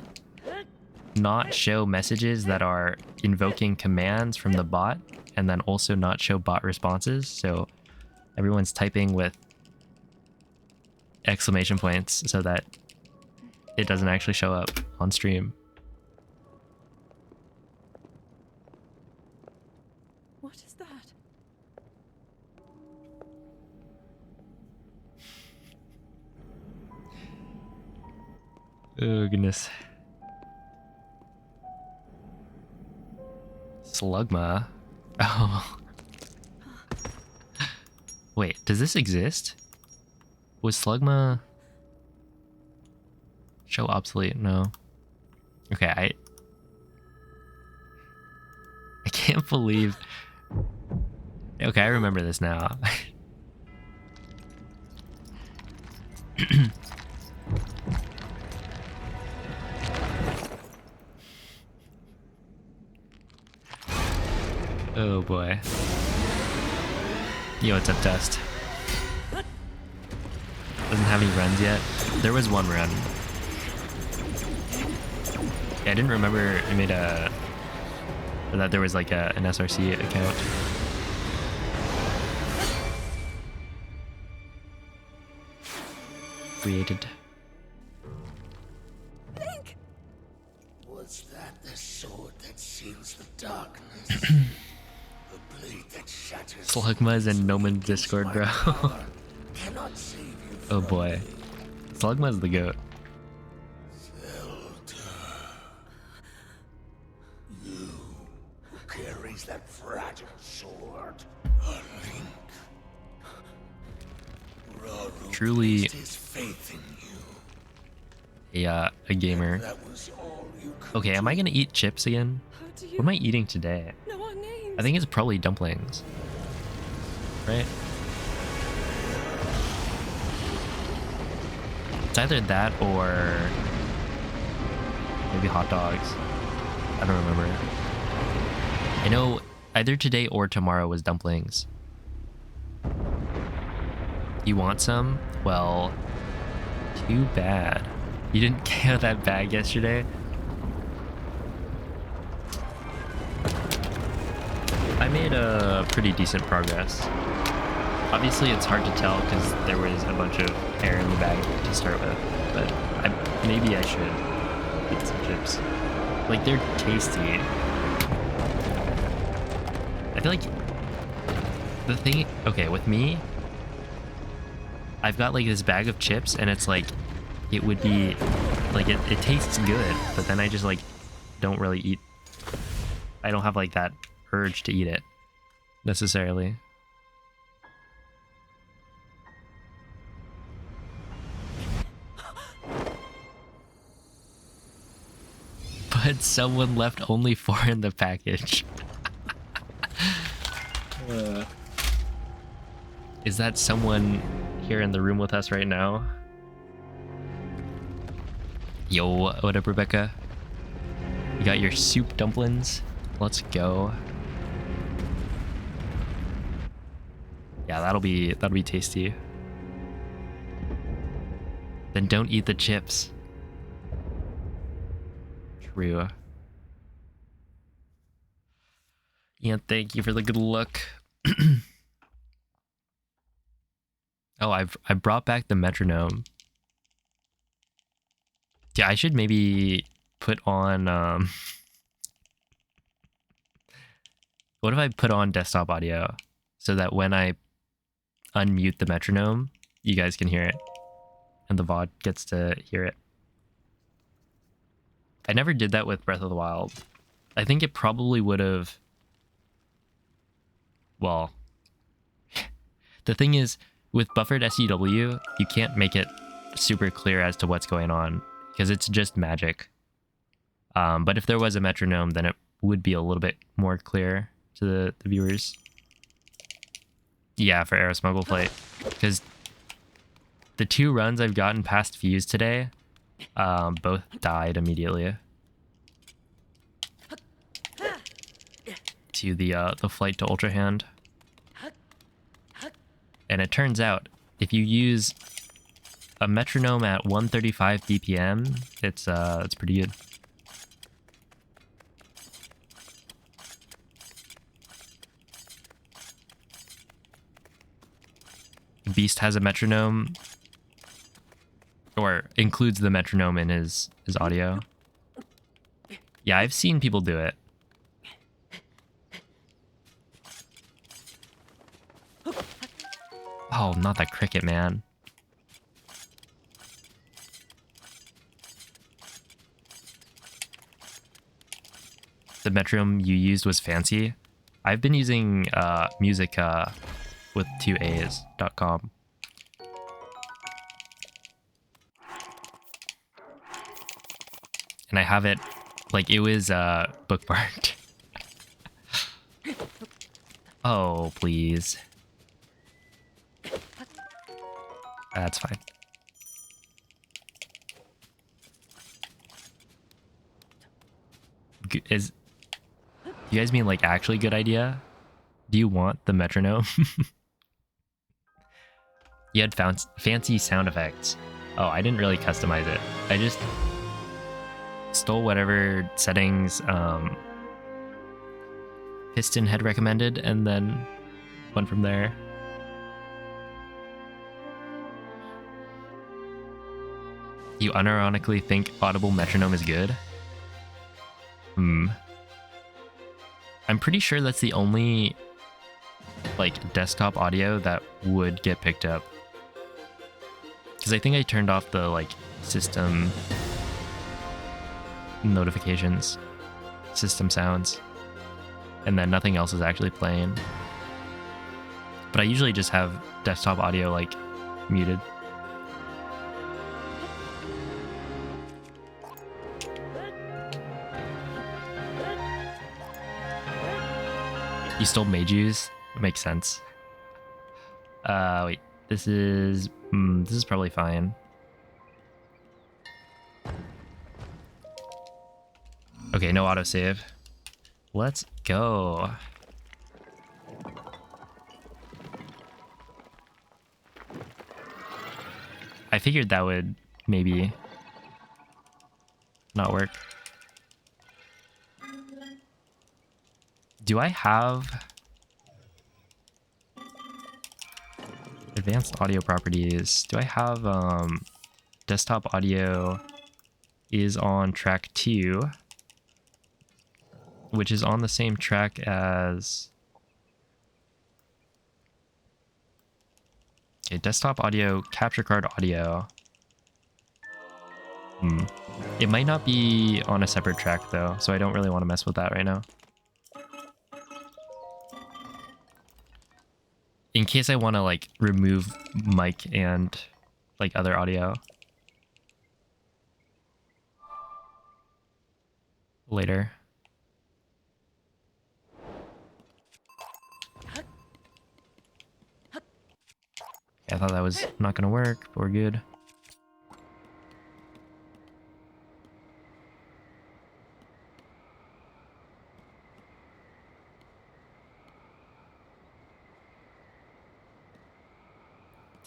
not show messages that are invoking commands from the bot, and then also not show bot responses. So everyone's typing with exclamation points so that it doesn't actually show up on stream. What is that? Oh goodness. Slugma. Oh. Wait, does this exist? Was Slugma show obsolete? No. Okay, I can't believe. Okay, I remember this now. Oh boy. Yo, what's up, Dust? Doesn't have any runs yet. There was one run. Yeah, I didn't remember it made a... or that there was like an SRC account. Created. Link! Was that the sword that seals the darkness? The blade that shatters. Slugma is in Noman Discord, bro. Cannot save you Oh from boy. Slugma's the goat. Zelda. You who carries that fragile sword. A link. Rauru Truly placed his faith in you. a gamer. That was all you could Okay, am I gonna eat chips again? How do you What am I eating today? know our names? I think it's probably dumplings. Right? It's either that or maybe hot dogs. I don't remember. I know either today or tomorrow was dumplings. You want some? Well, too bad. You didn't get out of that bag yesterday? I made a pretty decent progress. Obviously it's hard to tell because there was a bunch of air in the bag to start with, but maybe I should eat some chips. Like, they're tasty. I feel like the thing, okay, with me, I've got like this bag of chips and it's like, it would be, like it tastes good, but then I just like don't really eat, I don't have like that urge to eat it necessarily. But someone left only 4 in the package. Is that someone here in the room with us right now? Yo, what up, Rebecca? You got your soup dumplings? Let's go. Yeah, that'll be tasty. Then don't eat the chips. True. Yeah, thank you for the good luck. Oh, I brought back the metronome. Yeah, I should maybe put on what if I put on desktop audio so that when I unmute the metronome, you guys can hear it and the VOD gets to hear it. I never did that with Breath of the Wild. I think it probably would have, well, the thing is, with buffered SUW, you can't make it super clear as to what's going on because it's just magic. But if there was a metronome, then it would be a little bit more clear to the viewers. Yeah, for Aerosmuggle Flight. Because the 2 runs I've gotten past Fuse today, both died immediately. To the flight to Ultra Hand. And it turns out, if you use a metronome at 135 BPM, it's pretty good. Beast has a metronome, or includes the metronome in his audio. Yeah, I've seen people do it. Oh, not that cricket, man. the metronome you used was fancy. I've been using Musica with 2A's.com. And I have it, like, it was bookmarked. Oh, please. That's fine. Is you guys mean like actually good idea? Do you want the metronome? You had found fancy sound effects. Oh, I didn't really customize it. I just stole whatever settings Piston had recommended and then went from there. You unironically think Audible metronome is good? I'm pretty sure that's the only like desktop audio that would get picked up. Because I think I turned off the like system notifications, system sounds, and then nothing else is actually playing. But I usually just have desktop audio like muted. You stole Meiju's? Makes sense. Wait. This is probably fine. Okay, no autosave. Let's go. I figured that would maybe not work. Do I have advanced audio properties? Do I have desktop audio is on track 2, which is on the same track as desktop audio, capture card audio. It might not be on a separate track though, so I don't really want to mess with that right now. In case I want to like remove mic and like other audio later. I thought that was not gonna work, but we're good.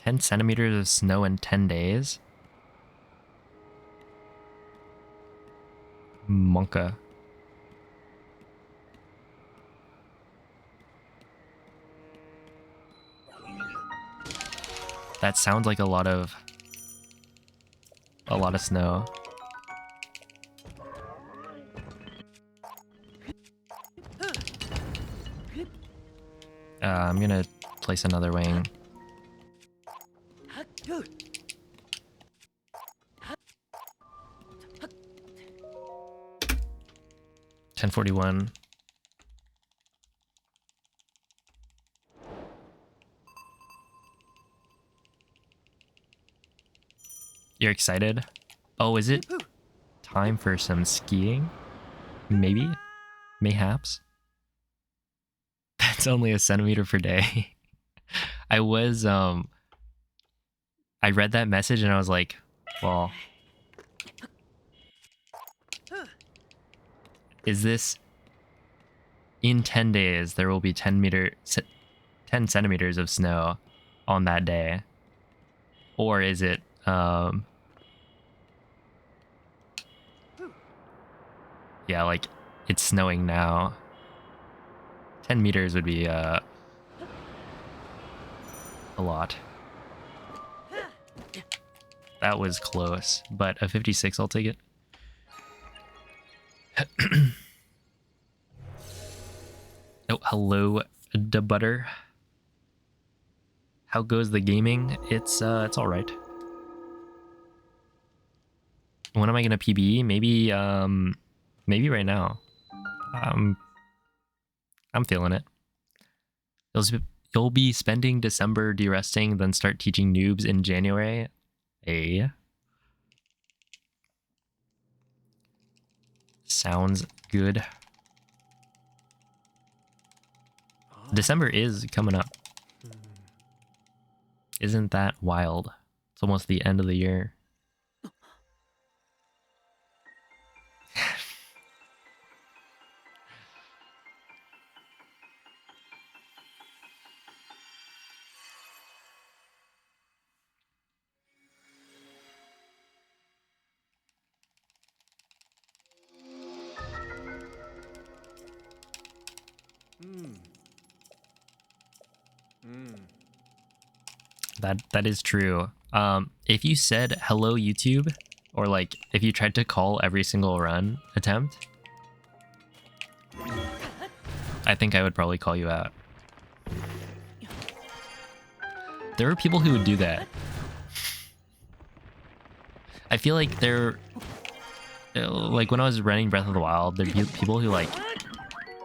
"10 centimeters of snow in 10 days? Monka. That sounds like a lot of snow. I'm gonna place another wing. 1041. You're excited? Oh, is it time for some skiing? Maybe? Mayhaps? That's only a centimeter per day. I read that message and I was like, well, is this in 10 days there will be 10 centimeters of snow on that day? Or is it yeah, like it's snowing now. 10 meters would be a lot. That was close, but a 56, I'll take it. Oh, hello, da butter. How goes the gaming? It's all right. When am I gonna PB? Maybe right now. I'm feeling it. You'll be spending December de-resting, then start teaching noobs in January. Sounds good. December is coming up. Isn't that wild? It's almost the end of the year. That is true. If you said hello YouTube, or like if you tried to call every single run attempt, I think I would probably call you out. There are people who would do that. I feel like they're like when I was running Breath of the Wild, there'd be people who like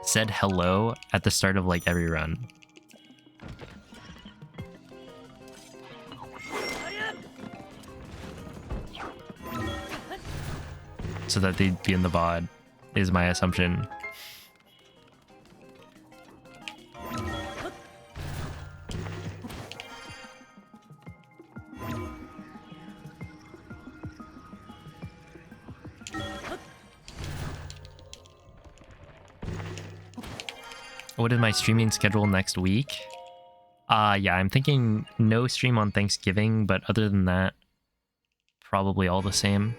said hello at the start of like every run. So that they'd be in the VOD, is my assumption. What is my streaming schedule next week? Yeah, I'm thinking no stream on Thanksgiving, but other than that, probably all the same.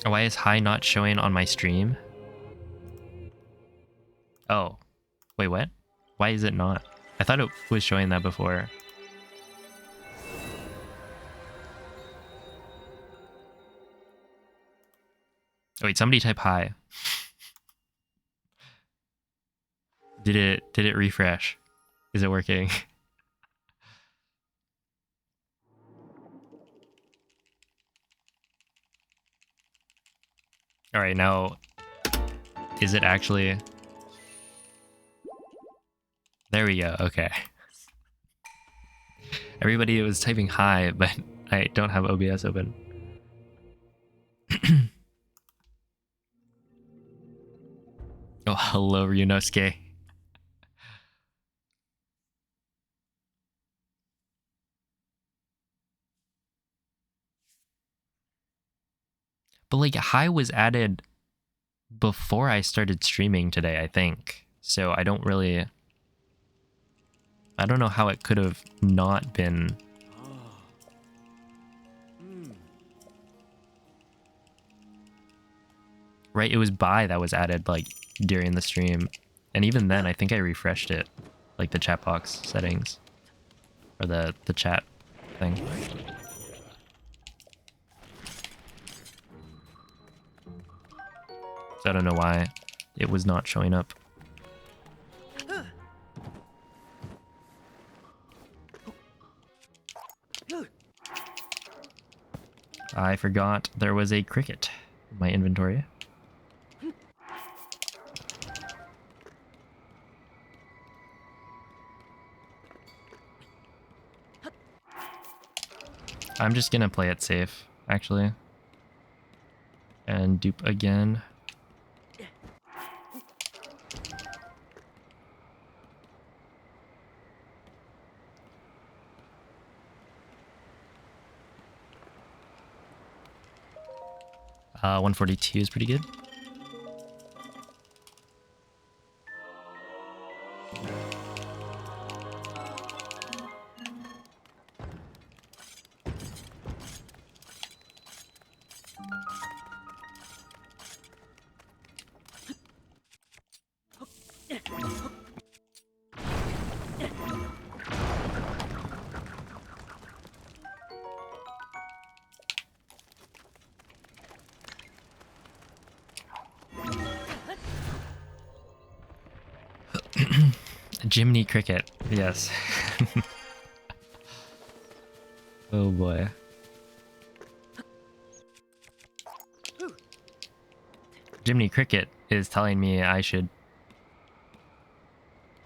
Why is high not showing on my stream? Oh, wait, what? Why is it not? I thought it was showing that before. Oh, wait, somebody type hi. Did it refresh? Is it working? All right, now is it actually? There we go. Okay. Everybody was typing hi, but I don't have OBS open. Oh, hello, Ryunosuke. But like, hi was added before I started streaming today, I think. So I don't know how it could have not been. Right, it was by that was added like during the stream. And even then, I think I refreshed it, like the chat box settings or the chat thing. So I don't know why it was not showing up. I forgot there was a cricket in my inventory. I'm just gonna play it safe, actually. And dupe again. Uh, 142 is pretty good. Jiminy Cricket, yes. Oh boy. Jiminy Cricket is telling me I should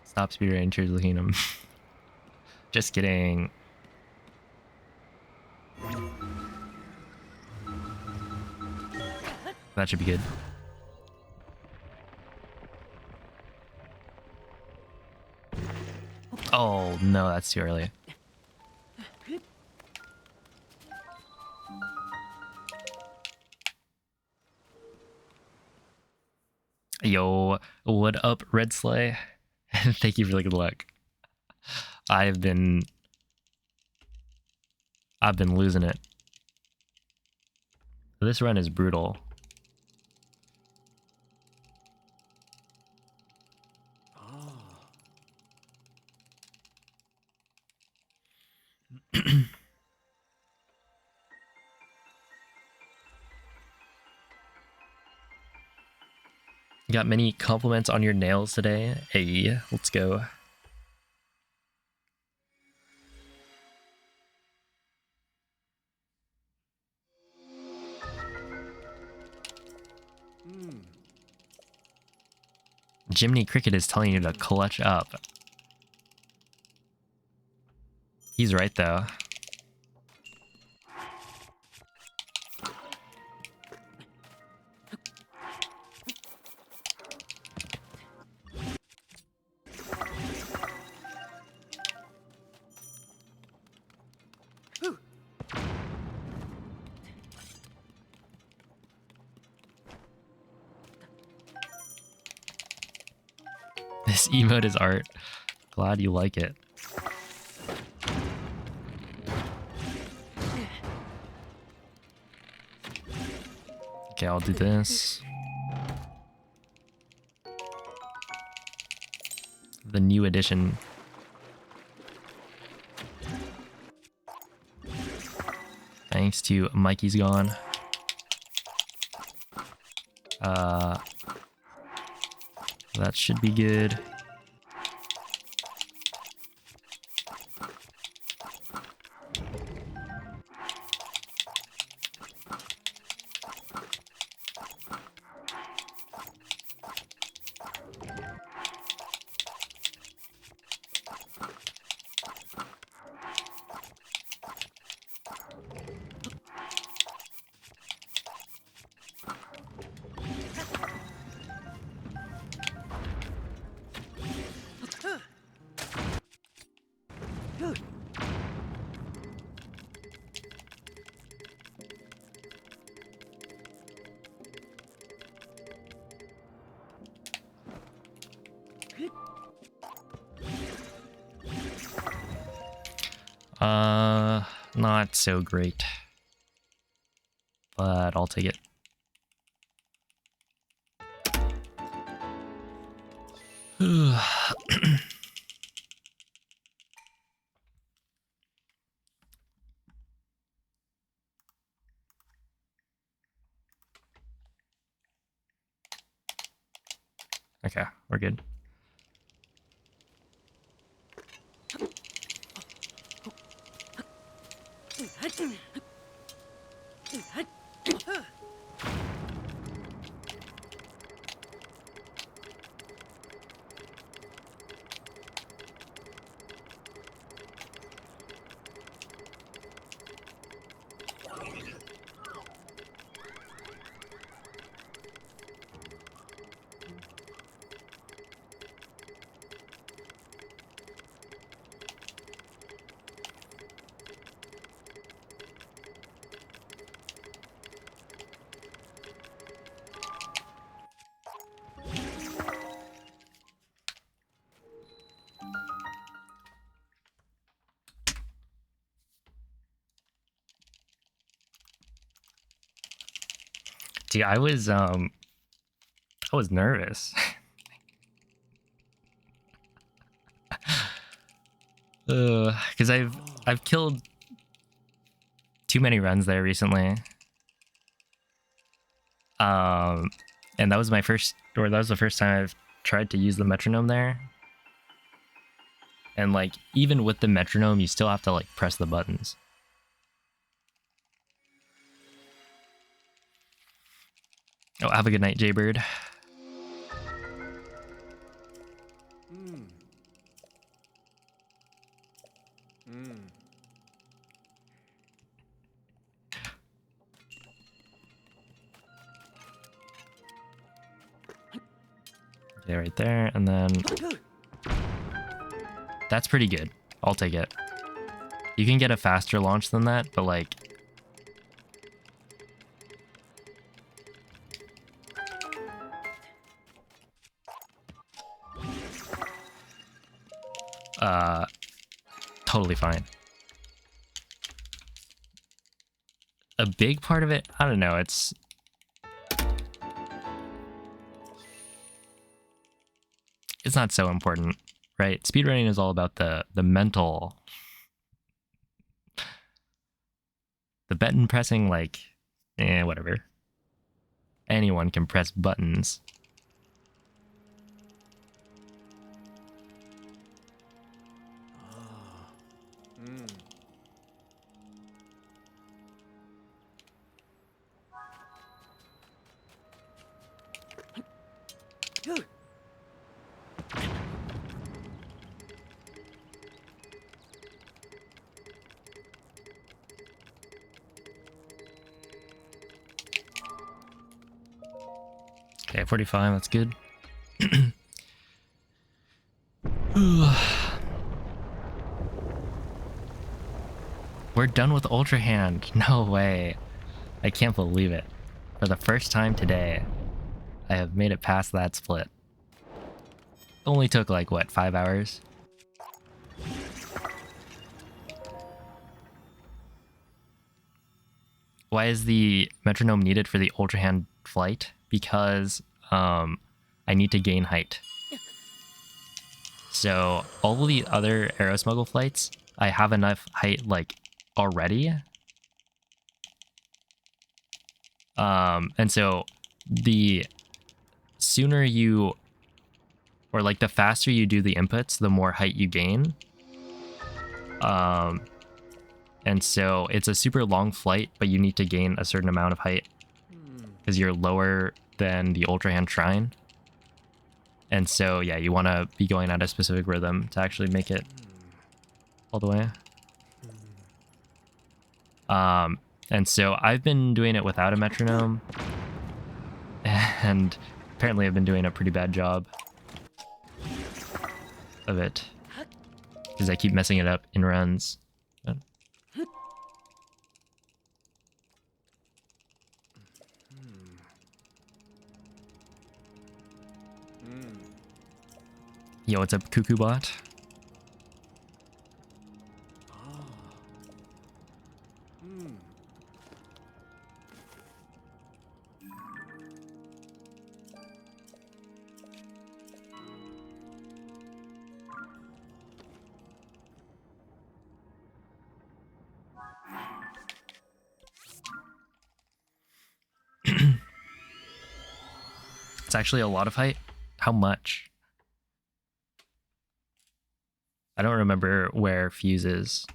stop Speed Rangers looking at him. Just kidding. That should be good. Oh no, that's too early. Yo, what up, Red Sleigh? Thank you for the good luck. I've been losing it. This run is brutal. Got many compliments on your nails today. Hey, let's go. Jiminy Cricket is telling you to clutch up. He's right though. This emote is art. Glad you like it. Okay, I'll do this. The new edition. Thanks to Mikey's Gone. That should be good. Not so great, but I'll take it. Okay, we're good. Dude, I was nervous. Because I've killed too many runs there recently. And that was the first time I've tried to use the metronome there. And like even with the metronome, you still have to like press the buttons. Oh, have a good night, Jaybird. Okay, right there, and then that's pretty good. I'll take it. You can get a faster launch than that, but like totally fine. A big part of it, I don't know, it's not so important, right? Speedrunning is all about the mental, the button pressing, like, whatever. Anyone can press buttons. Okay, 45, that's good. We're done with Ultra Hand. No way. I can't believe it. For the first time today, I have made it past that split. Only took like, what, 5 hours? Why is the metronome needed for the Ultra Hand flight? Because I need to gain height. So all the other Aerosmuggle flights, I have enough height like already. And so the sooner you, or like the faster you do the inputs, the more height you gain. And so it's a super long flight, but you need to gain a certain amount of height because you're lower than the Ultra Hand Shrine. And so, yeah, you want to be going at a specific rhythm to actually make it all the way. And so I've been doing it without a metronome, and apparently I've been doing a pretty bad job of it because I keep messing it up in runs. But yo, what's up, Cuckoo Bot? It's actually a lot of height. How much? I don't remember where Fuse is.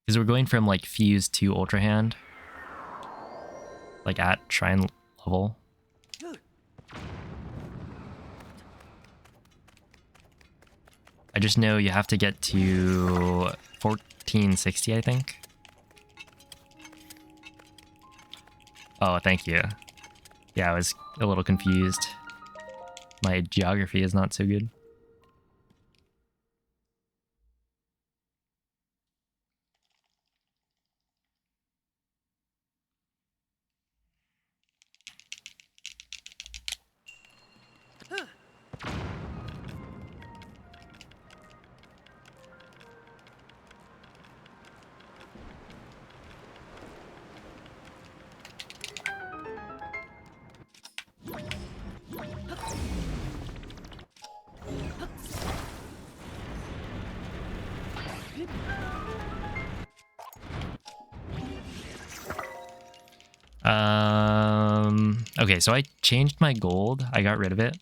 Because we're going from like Fuse to Ultra Hand. Like at Shrine level. I just know you have to get to 1460, I think. Oh, thank you. Yeah, I was a little confused. My geography is not so good. Okay, so I changed my gold. I got rid of it.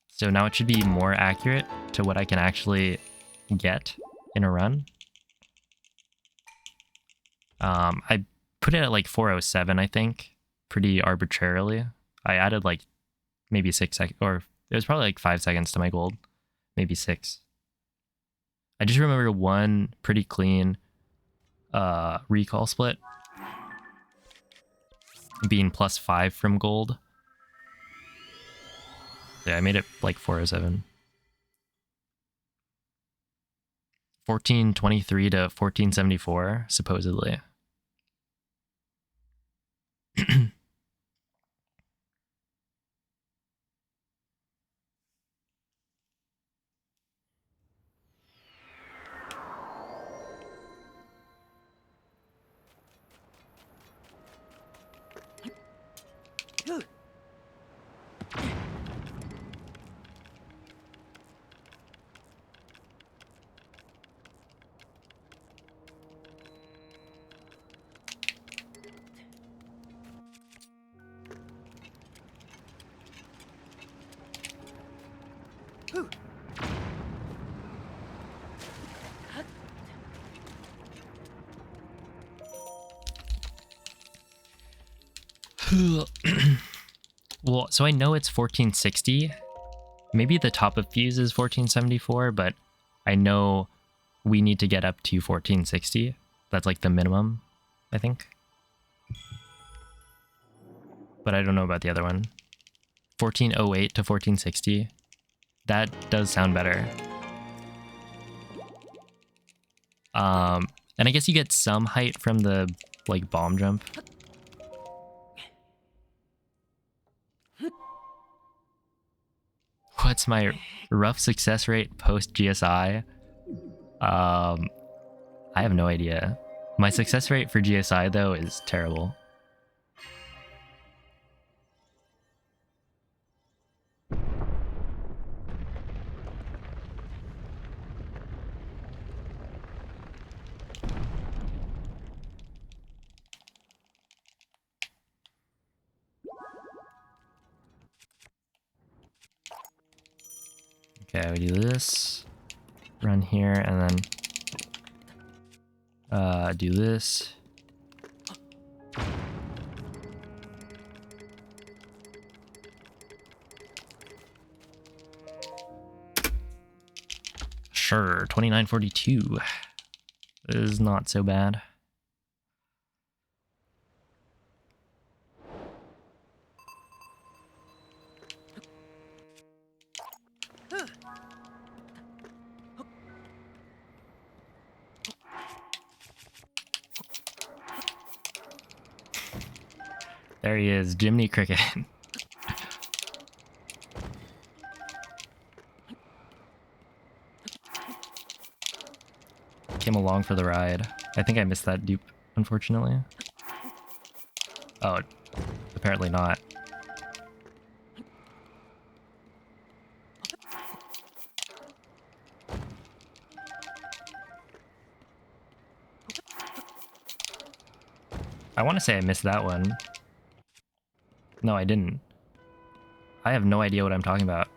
So now it should be more accurate to what I can actually get in a run. I put it at like 407, I think, pretty arbitrarily. I added like maybe 6 seconds, or it was probably like 5 seconds to my gold, maybe 6. I just remember one pretty clean recall split being +5 from gold. Yeah, I made it like 407. 1423 to 1474, supposedly. Well, so I know it's 1460. Maybe the top of fuse is 1474, but I know we need to get up to 1460. That's like the minimum, I think. But I don't know about the other one. 1408 to 1460. That does sound better. And I guess you get some height from the like bomb jump. What's my rough success rate post GSI? I have no idea. My success rate for GSI though is terrible. Okay, we do this, run here, and then do this. Sure, 2942 is not so bad. There he is, Jiminy Cricket. Came along for the ride. I think I missed that dupe, unfortunately. Oh, apparently not. I want to say I missed that one. No, I didn't. I have no idea what I'm talking about.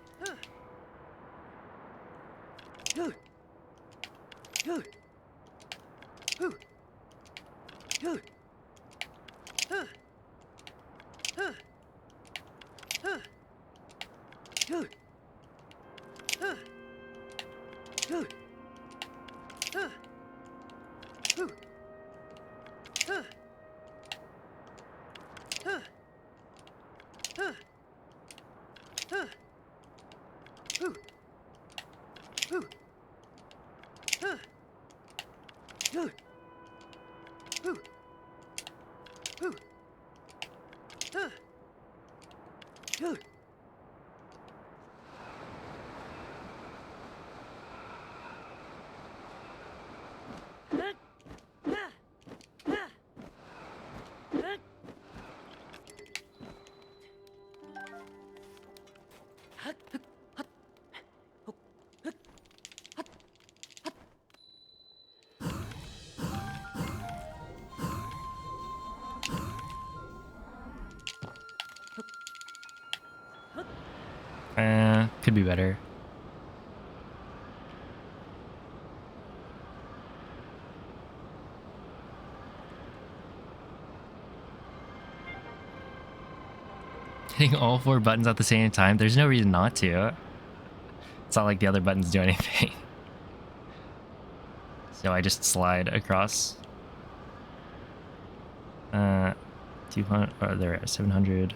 Could be better. Hitting all 4 buttons at the same time. There's no reason not to. It's not like the other buttons do anything. So I just slide across. 200, or there, 700,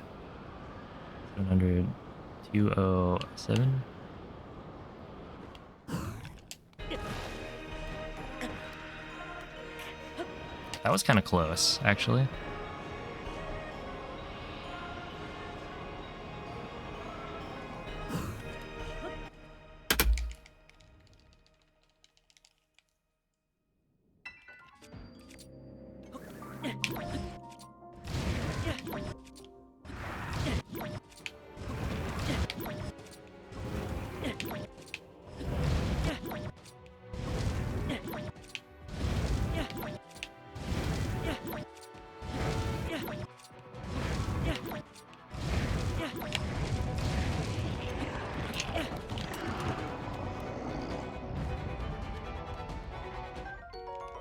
700, 207. That was kind of close, actually.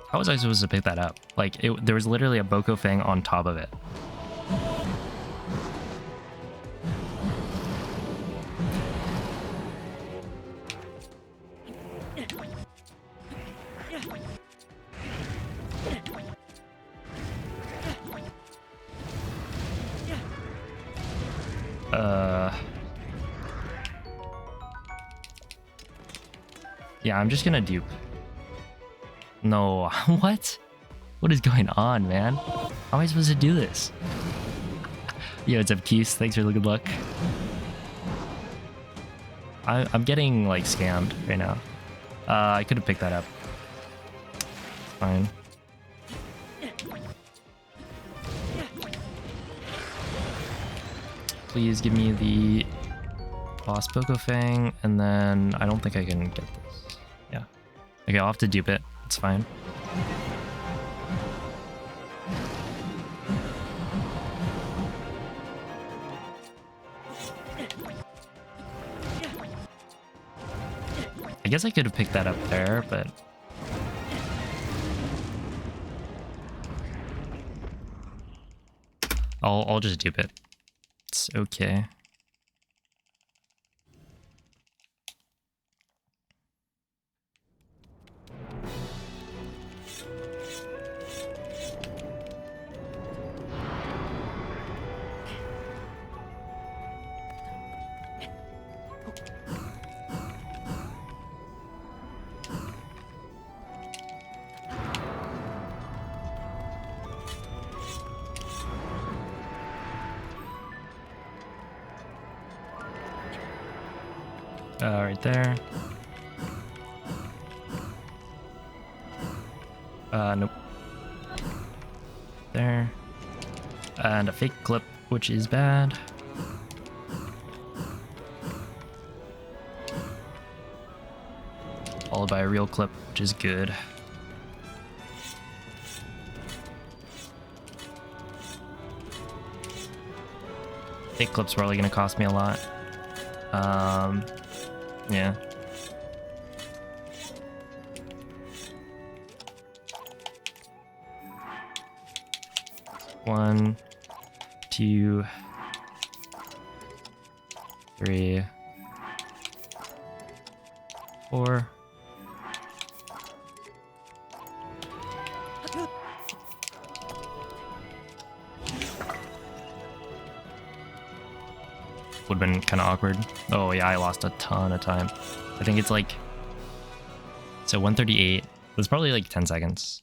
How was I supposed to pick that up? Like, there was literally a Boko Fang on top of it. Yeah, I'm just gonna dupe. No, what? What is going on, man? How am I supposed to do this? Yo, what's up, Keith? Thanks for the good luck. I'm getting, like, scammed right now. I could have picked that up. Fine. Please give me the boss Boko Fang, and then I don't think I can get this. Yeah. Okay, I'll have to dupe it. It's fine. I guess I could have picked that up there, but I'll just dupe it. It's okay. Right there. Nope. There. And a fake clip, which is bad. Followed by a real clip, which is good. Fake clip's probably gonna cost me a lot. Yeah. One, 2, 3, 4. Would have been kind of awkward. Oh yeah, I lost a ton of time. I think it's like, so 138. It's probably like 10 seconds.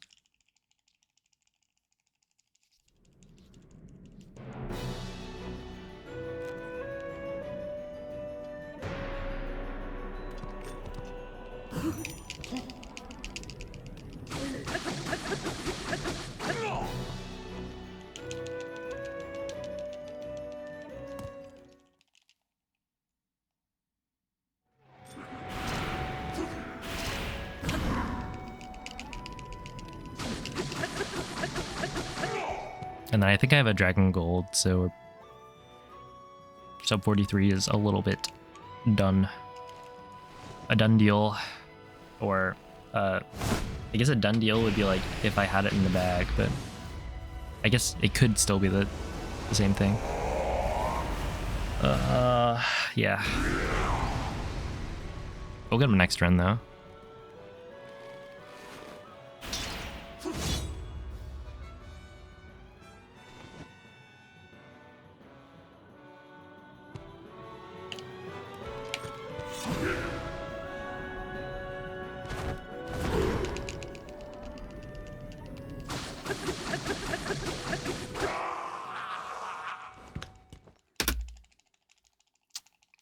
And then I think I have a Dragon Gold, so sub 43 is a little bit done. A done deal. Or, I guess a done deal would be like if I had it in the bag, but I guess it could still be the same thing. Yeah. We'll get him next run though.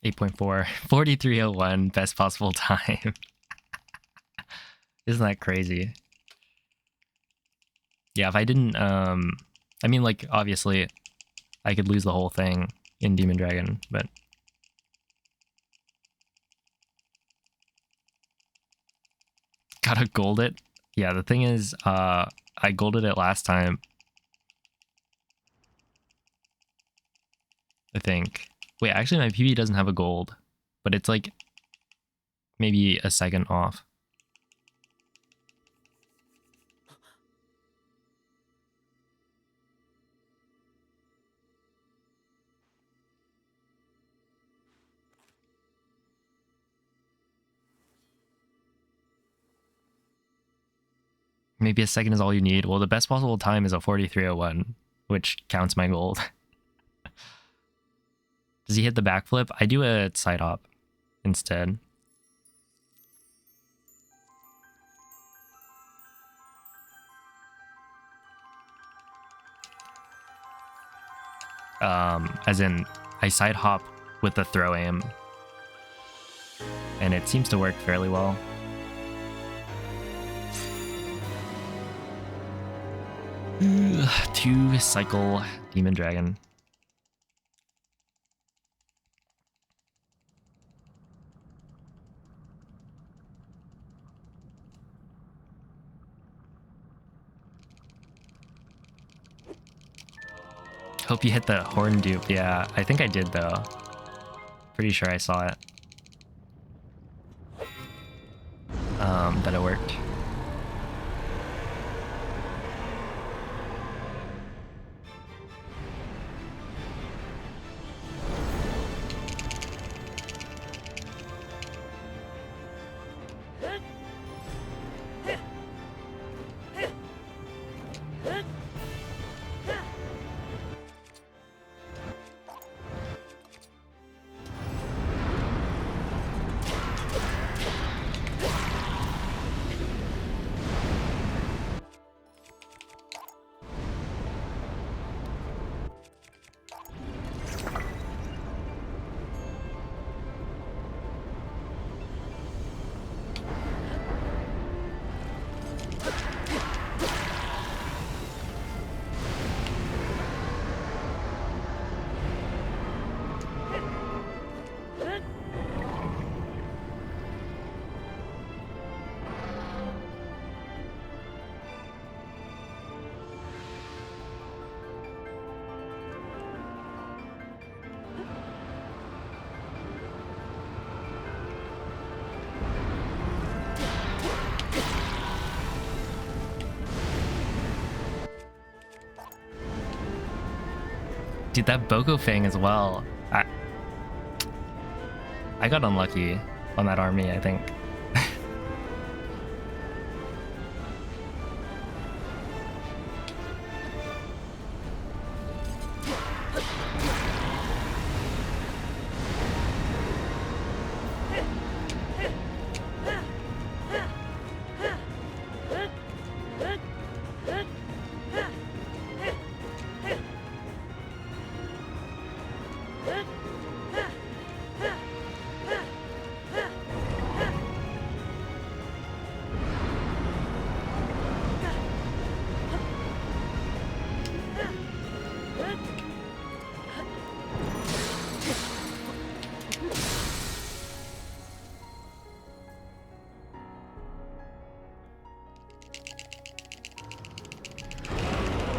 .4 4301 best possible time. Isn't that crazy? Yeah, if I didn't I mean, like, obviously I could lose the whole thing in Demon Dragon, but gotta gold it. Yeah, the thing is, I golded it last time, I think. Wait, actually my PB doesn't have a gold, but it's like maybe a second off. Maybe a second is all you need. Well, the best possible time is a 4301, which counts my gold. Does he hit the backflip? I do a side hop instead. As in, I side hop with the throw aim, and it seems to work fairly well. Two cycle Demon Dragon. Hope you hit the horn dupe. Yeah, I think I did though. Pretty sure I saw it. That it worked. Dude, that Boko Fang as well. I got unlucky on that army, I think.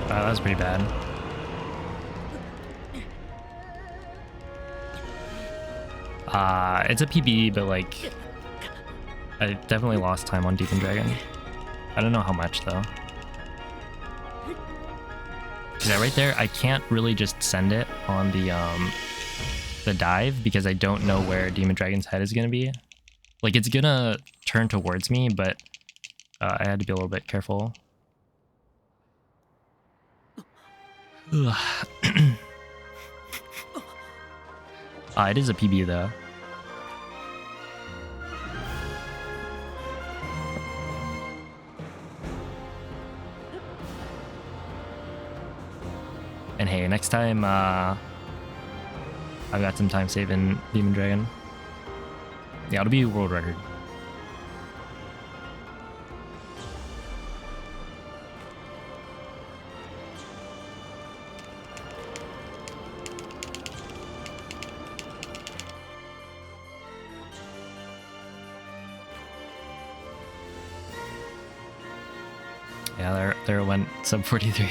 That was pretty bad. It's a PB, but like, I definitely lost time on Demon Dragon. I don't know how much though. Yeah, right there, I can't really just send it on the the dive because I don't know where Demon Dragon's head is gonna be. Like, it's gonna turn towards me, but I had to be a little bit careful. Ugh. It is a PB though. And hey, next time I've got some time saving Demon Dragon. Yeah, it'll be a world record. Yeah, there it went, sub 43.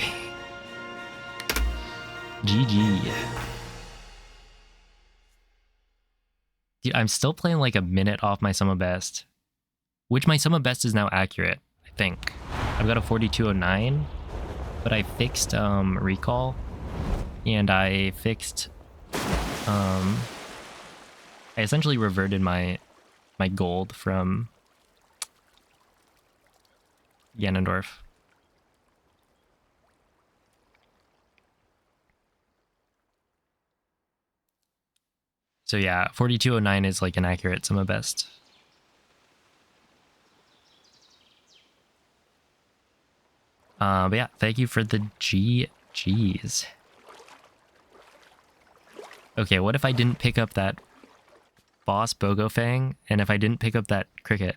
GG. Dude, I'm still playing like a minute off my Summa Best, which my Summa Best is now accurate, I think. I've got a 4209, but I fixed recall, and I fixed I essentially reverted my gold from Ganondorf. So yeah, 4209 is like an accurate Summa Best. But yeah, thank you for the GGs. Okay, what if I didn't pick up that boss Bogofang, and if I didn't pick up that cricket?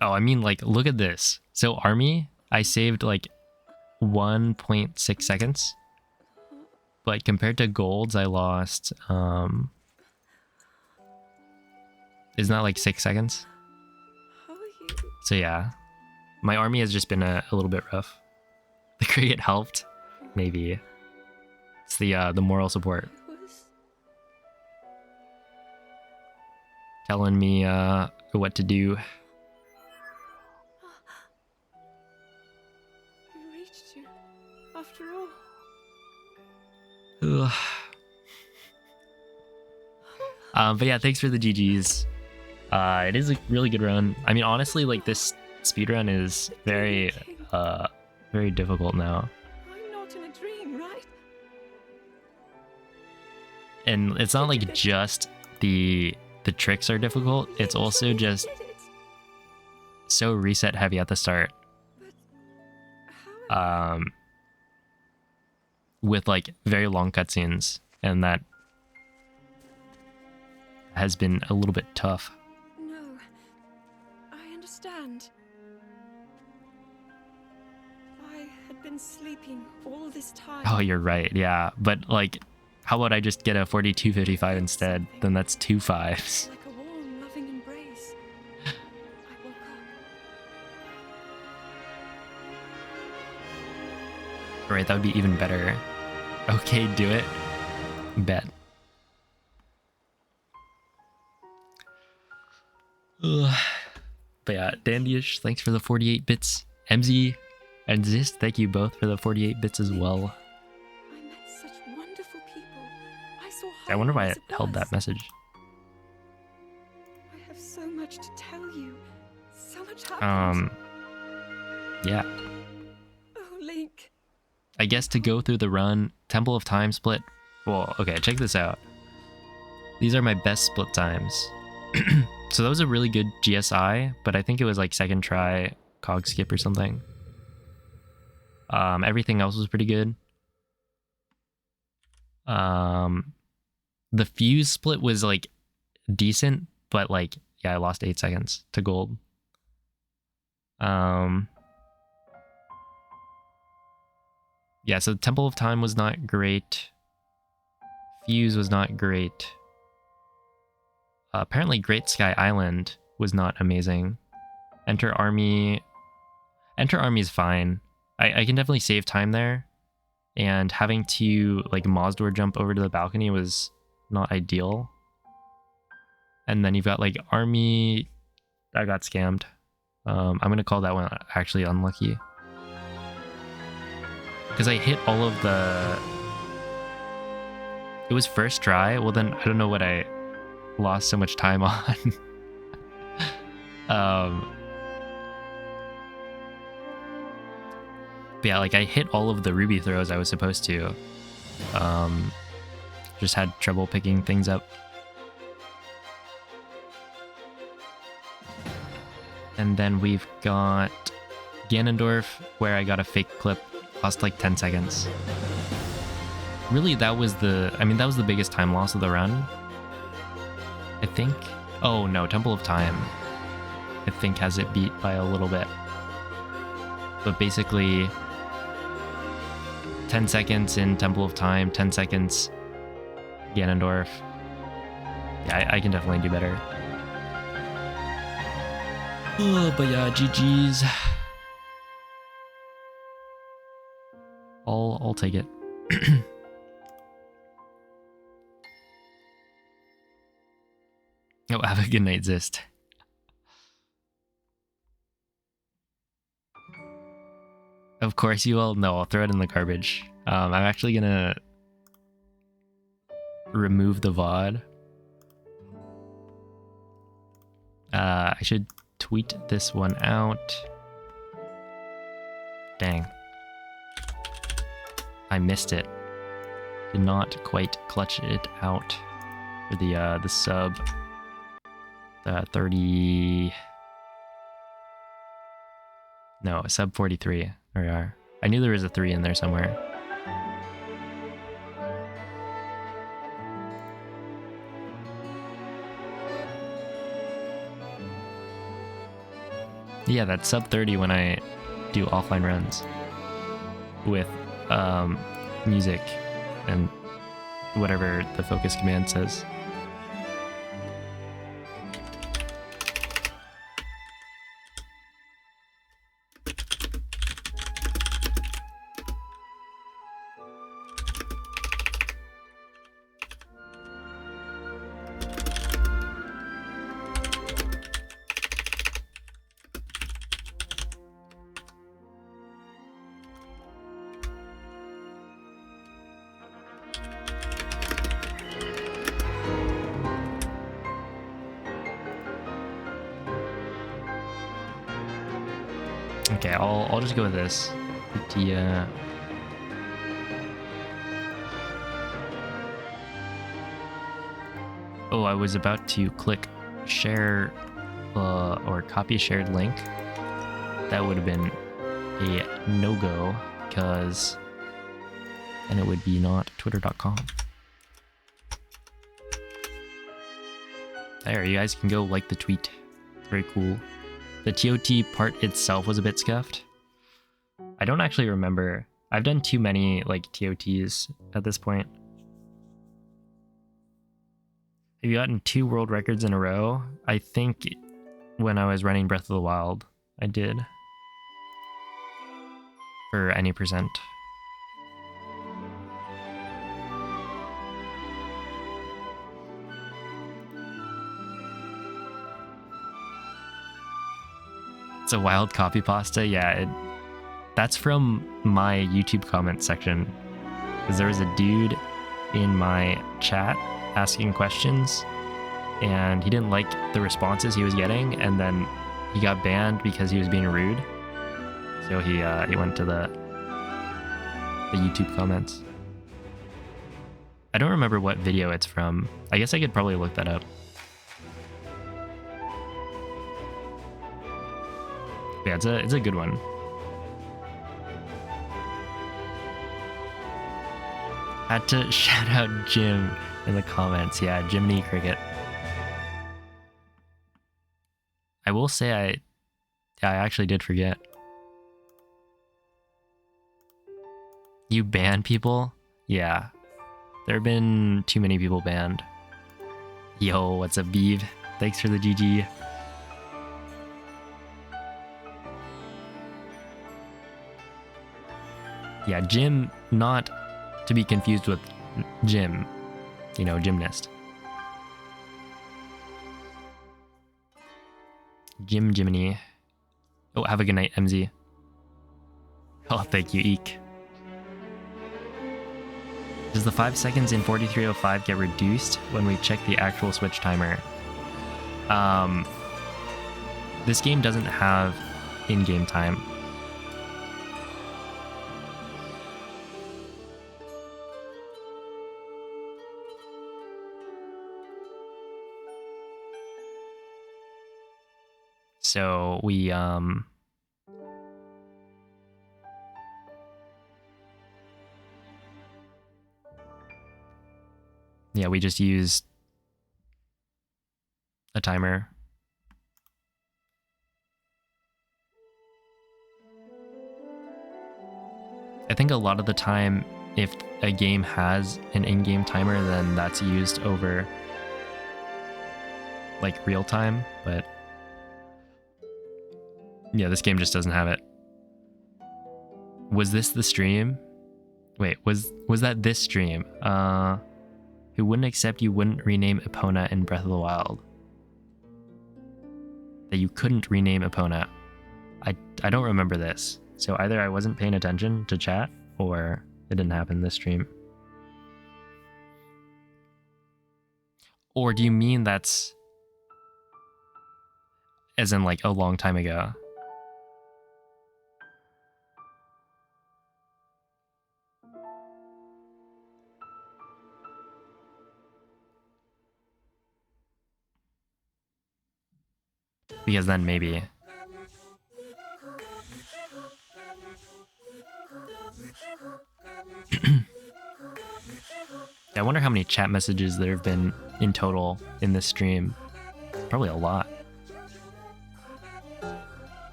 Oh, I mean, like, look at this. So army, I saved like 1.6 seconds, but compared to golds, I lost isn't that like 6 seconds? How are you? So yeah, my army has just been a little bit rough. The cricket helped, maybe. It's the moral support I was... telling me what to do. We reached you. After all. But yeah, thanks for the GGs. It is a really good run. I mean, honestly, like, this speedrun is very very difficult now. I'm not in a dream, right? And it's not like just the tricks are difficult, it's also just Did it? so reset heavy at the start. But how? With like very long cutscenes, and that has been a little bit tough. No. I understand. I had been sleeping all this time. Oh, you're right, yeah. But like, how about I just get a 4255 instead? Then that's 2 5s. Like a warm, loving embrace. I woke up. Right, that would be even better. Okay, do it. Bet. Ugh. But yeah, Dandyish, thanks for the 48 bits. MZ and Zist, thank you both for the 48 bits as well. I met such wonderful people. I saw. I wonder why Hyrule as it held that was. message. I have so much to tell you. So much happened. Yeah. Oh, Link. I guess to go through the run, Temple of Time split. Well, okay, check this out. These are my best split times. So that was a really good GSI, but I think it was like second try cog skip or something. Everything else was pretty good. The fuse split was like decent, but like, yeah, I lost 8 seconds to gold. Yeah, so Temple of Time was not great. Fuse was not great. Apparently Great Sky Island was not amazing. Enter Army is fine. I can definitely save time there. And having to like Mazdur jump over to the balcony was not ideal. And then you've got like Army. I got scammed. I'm gonna call that one actually unlucky. Because I hit all of the... It was first try. Well, then I don't know what I lost so much time on. But yeah, like I hit all of the ruby throws I was supposed to. Just had trouble picking things up. And then we've got Ganondorf, where I got a fake clip, lost like 10 seconds. Really, that was the biggest time loss of the run, I think. Oh no, Temple of Time, I think, has it beat by a little bit. But basically, 10 seconds in Temple of Time, 10 seconds Ganondorf. Yeah, I can definitely do better. Oh, but yeah, GG's. I'll take it. Oh, have a good night, Zist. Of course you will. No, I'll throw it in the garbage. I'm actually gonna remove the VOD. I should tweet this one out. Dang. I missed it. Did not quite clutch it out for the sub. 30... No, sub 43. There we are. I knew there was a 3 in there somewhere. Yeah, that's sub 30 when I do offline runs with music and whatever the focus command says. Okay, I'll just go with this. The Oh, I was about to click share or copy shared link. That would have been a no-go, because then it would be not twitter.com. There, you guys can go like the tweet. Very cool. The TOT part itself was a bit scuffed. I don't actually remember. I've done too many like TOTs at this point. Have you gotten 2 world records in a row? I think when I was running Breath of the Wild, I did. For any percent. It's a wild copy pasta. Yeah, that's from my YouTube comment section. Because there was a dude in my chat asking questions, and he didn't like the responses he was getting, and then he got banned because he was being rude. So he went to the YouTube comments. I don't remember what video it's from. I guess I could probably look that up. Yeah, it's a good one. Had to shout out Jim in the comments. Yeah, Jiminy Cricket. I will say I actually did forget. You ban people? Yeah. There have been too many people banned. Yo, what's up, Beeve? Thanks for the GG. Yeah, Jim, not to be confused with Jim, you know, gymnast. Jiminy. Oh, have a good night, MZ. Oh, thank you, Eek. Does the 5 seconds in 4305 get reduced when we check the actual Switch timer? This game doesn't have in-game time. So we yeah, we just use a timer. I think a lot of the time, if a game has an in-game timer, then that's used over like real time, but yeah, this game just doesn't have it. Was this the stream? Wait, was that this stream? Who wouldn't accept you wouldn't rename Epona in Breath of the Wild? That you couldn't rename Epona. I don't remember this. So either I wasn't paying attention to chat or it didn't happen this stream. Or do you mean that's as in like a long time ago? Because then maybe. I wonder how many chat messages there have been in total in this stream. Probably a lot.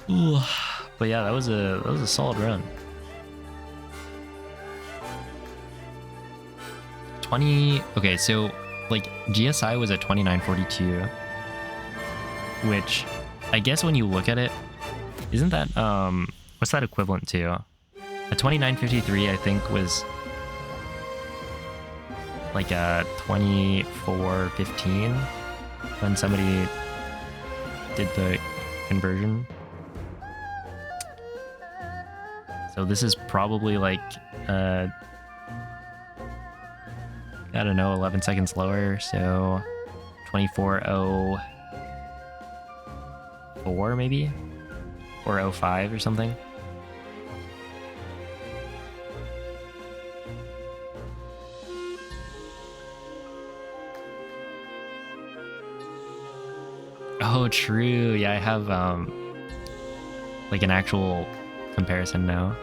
Ooh, but yeah, that was a solid run. 20. Okay, so like GSI was at 2942, which I guess when you look at it, isn't that what's that equivalent to? A 2953 I think was like a 2415 when somebody did the conversion. So this is probably like I don't know, 11 seconds lower, so 2404 maybe? Or 05 or something. Oh, true. Yeah, I have like an actual comparison now.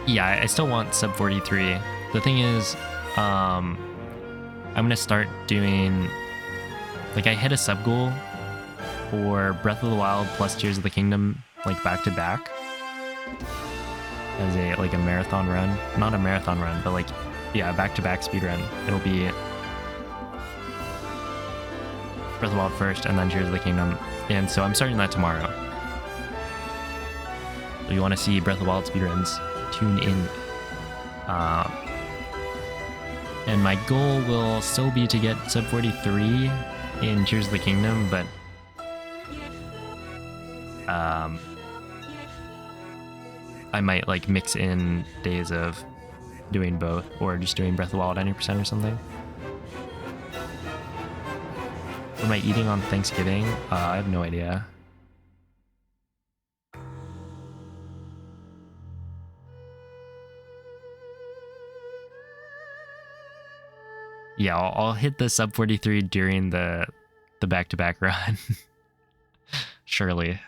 Yeah, I still want sub 43. The thing is, I'm gonna start doing, like, I hit a sub goal for Breath of the Wild plus Tears of the Kingdom, like back to back, as a marathon run. Not a marathon run, but like, yeah, back to back speed run. It'll be Breath of the Wild first, and then Tears of the Kingdom, and so I'm starting that tomorrow. So you want to see Breath of the Wild speedruns? Tune in. And my goal will still be to get sub 43 in Tears of the Kingdom, but I might like mix in days of doing both, or just doing Breath of the Wild 90% or something. What am I eating on Thanksgiving? I have no idea. Yeah, I'll hit the sub 43 during the back-to-back run. Surely.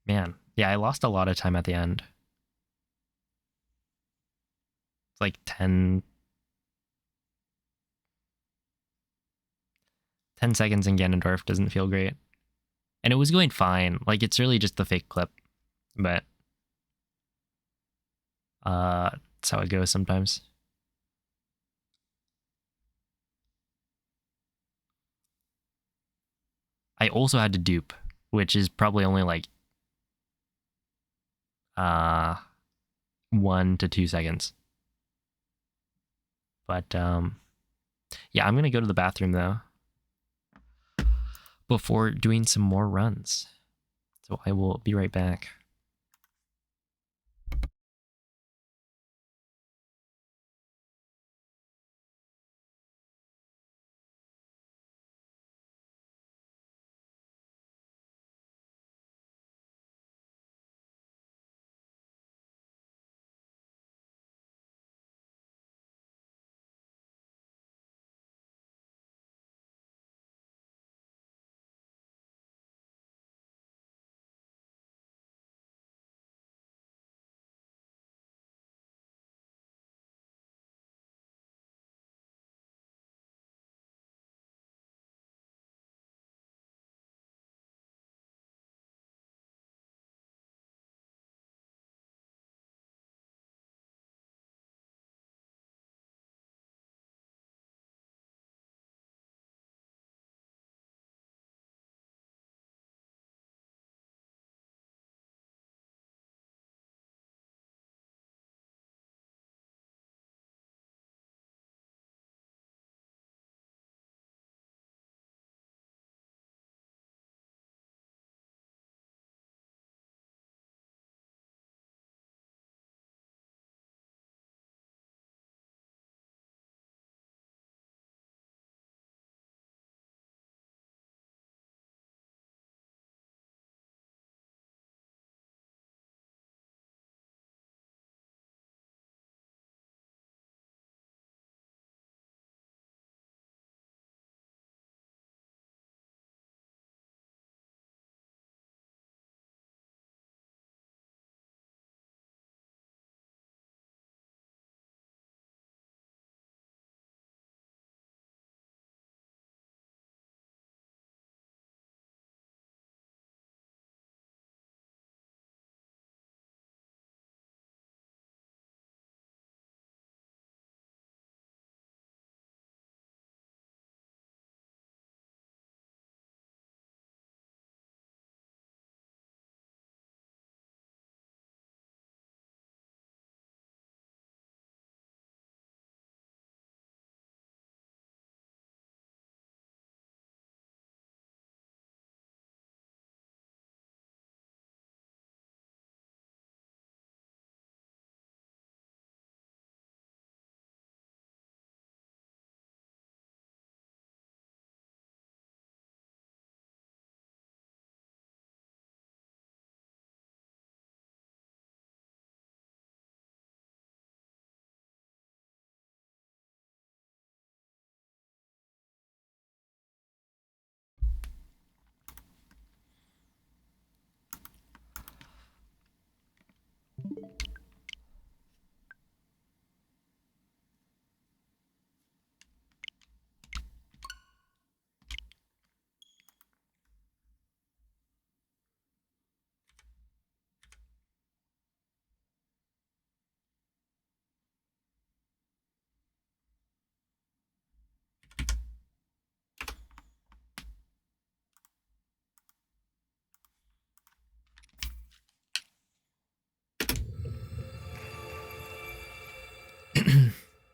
Man, yeah, I lost a lot of time at the end. It's like 10 seconds in Ganondorf doesn't feel great. And it was going fine. Like, it's really just the fake clip. But that's how it goes sometimes. I also had to dupe, which is probably only like 1 to 2 seconds. But yeah, I'm gonna go to the bathroom though before doing some more runs. So I will be right back.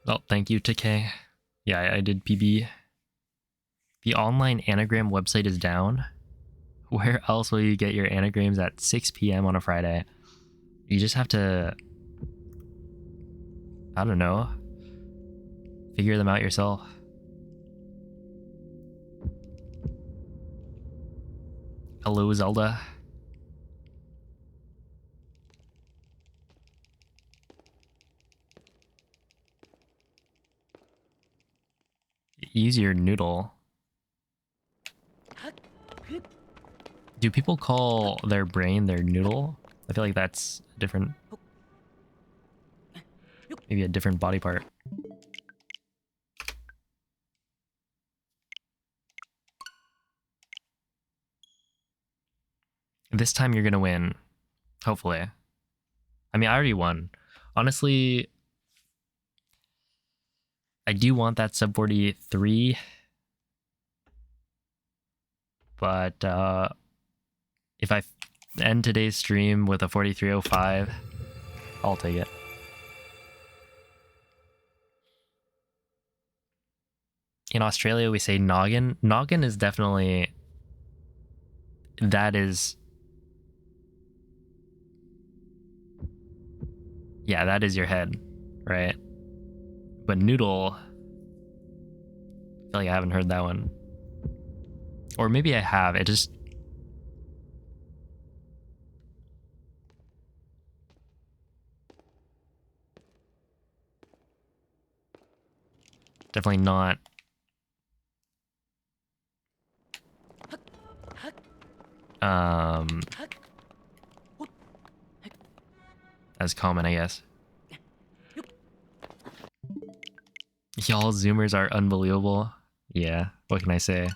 Oh, thank you, TK. Yeah, I did PB. The online anagram website is down. Where else will you get your anagrams at 6 p.m. on a Friday? You just have to, I don't know, figure them out yourself. Hello, Zelda. Use your noodle. Do people call their brain their noodle? I feel like that's different. Maybe a different body part. This time you're gonna win. Hopefully. I mean, I already won. Honestly, I do want that sub 43, but if I end today's stream with a 4305, I'll take it. In Australia, we say noggin. Noggin is definitely... That is... Yeah, that is your head, right? But noodle... I feel like I haven't heard that one. Or maybe I have. It just... Definitely not... as common, I guess. Y'all Zoomers are unbelievable. Yeah, what can I say?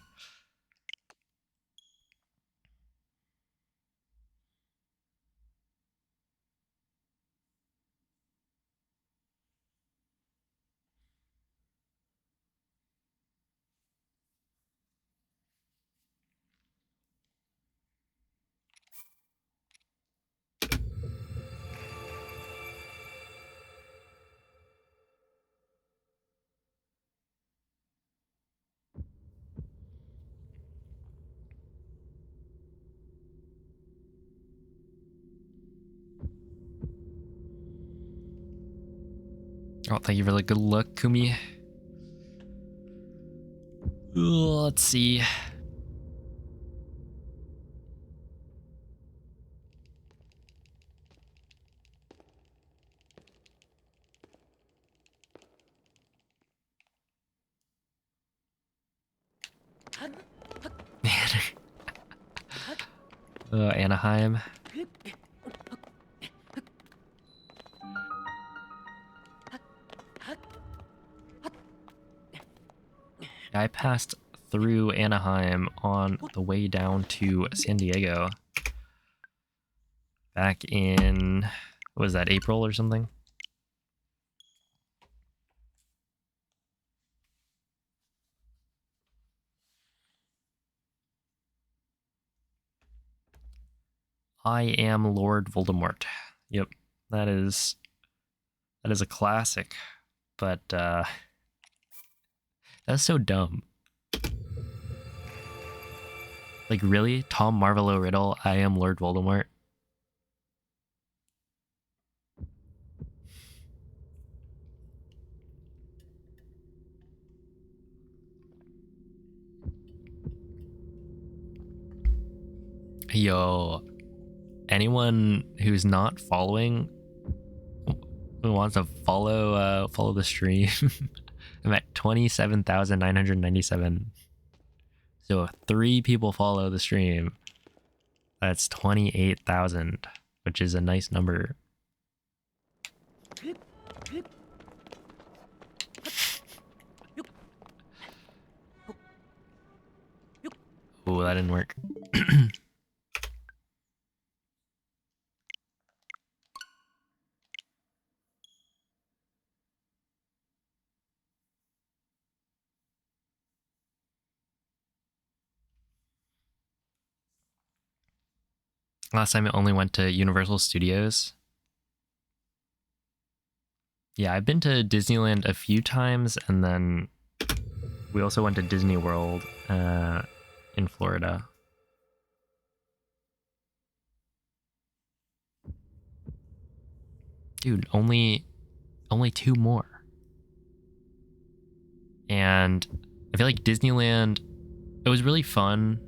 Oh, thank you for the good luck, Kumi. Let's see. Anaheim. I passed through Anaheim on the way down to San Diego back in, what was that, April or something? I am Lord Voldemort. Yep, that is a classic, but that's so dumb. Like, really? Tom Marvolo Riddle, I am Lord Voldemort? Yo, anyone who's not following, who wants to follow the stream, I'm at 27,997. So if 3 people follow the stream, that's 28,000, which is a nice number. Oh, that didn't work. Last time I only went to Universal Studios. Yeah, I've been to Disneyland a few times, and then we also went to Disney World in Florida. Dude, only 2 more. And I feel like Disneyland, it was really fun.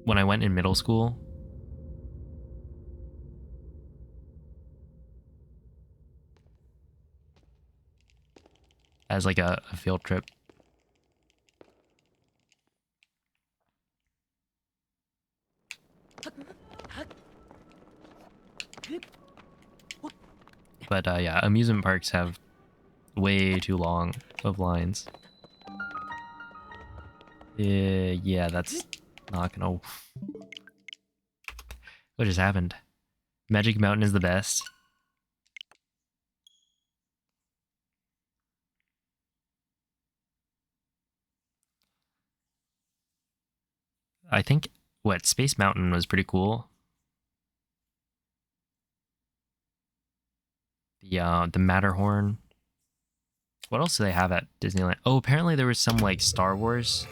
When I went in middle school. As like a field trip. But yeah, amusement parks have way too long of lines. Yeah, that's not gonna... What just happened? Magic Mountain is the best. I think, what, Space Mountain was pretty cool. The Matterhorn. What else do they have at Disneyland? Oh, apparently there was some like Star Wars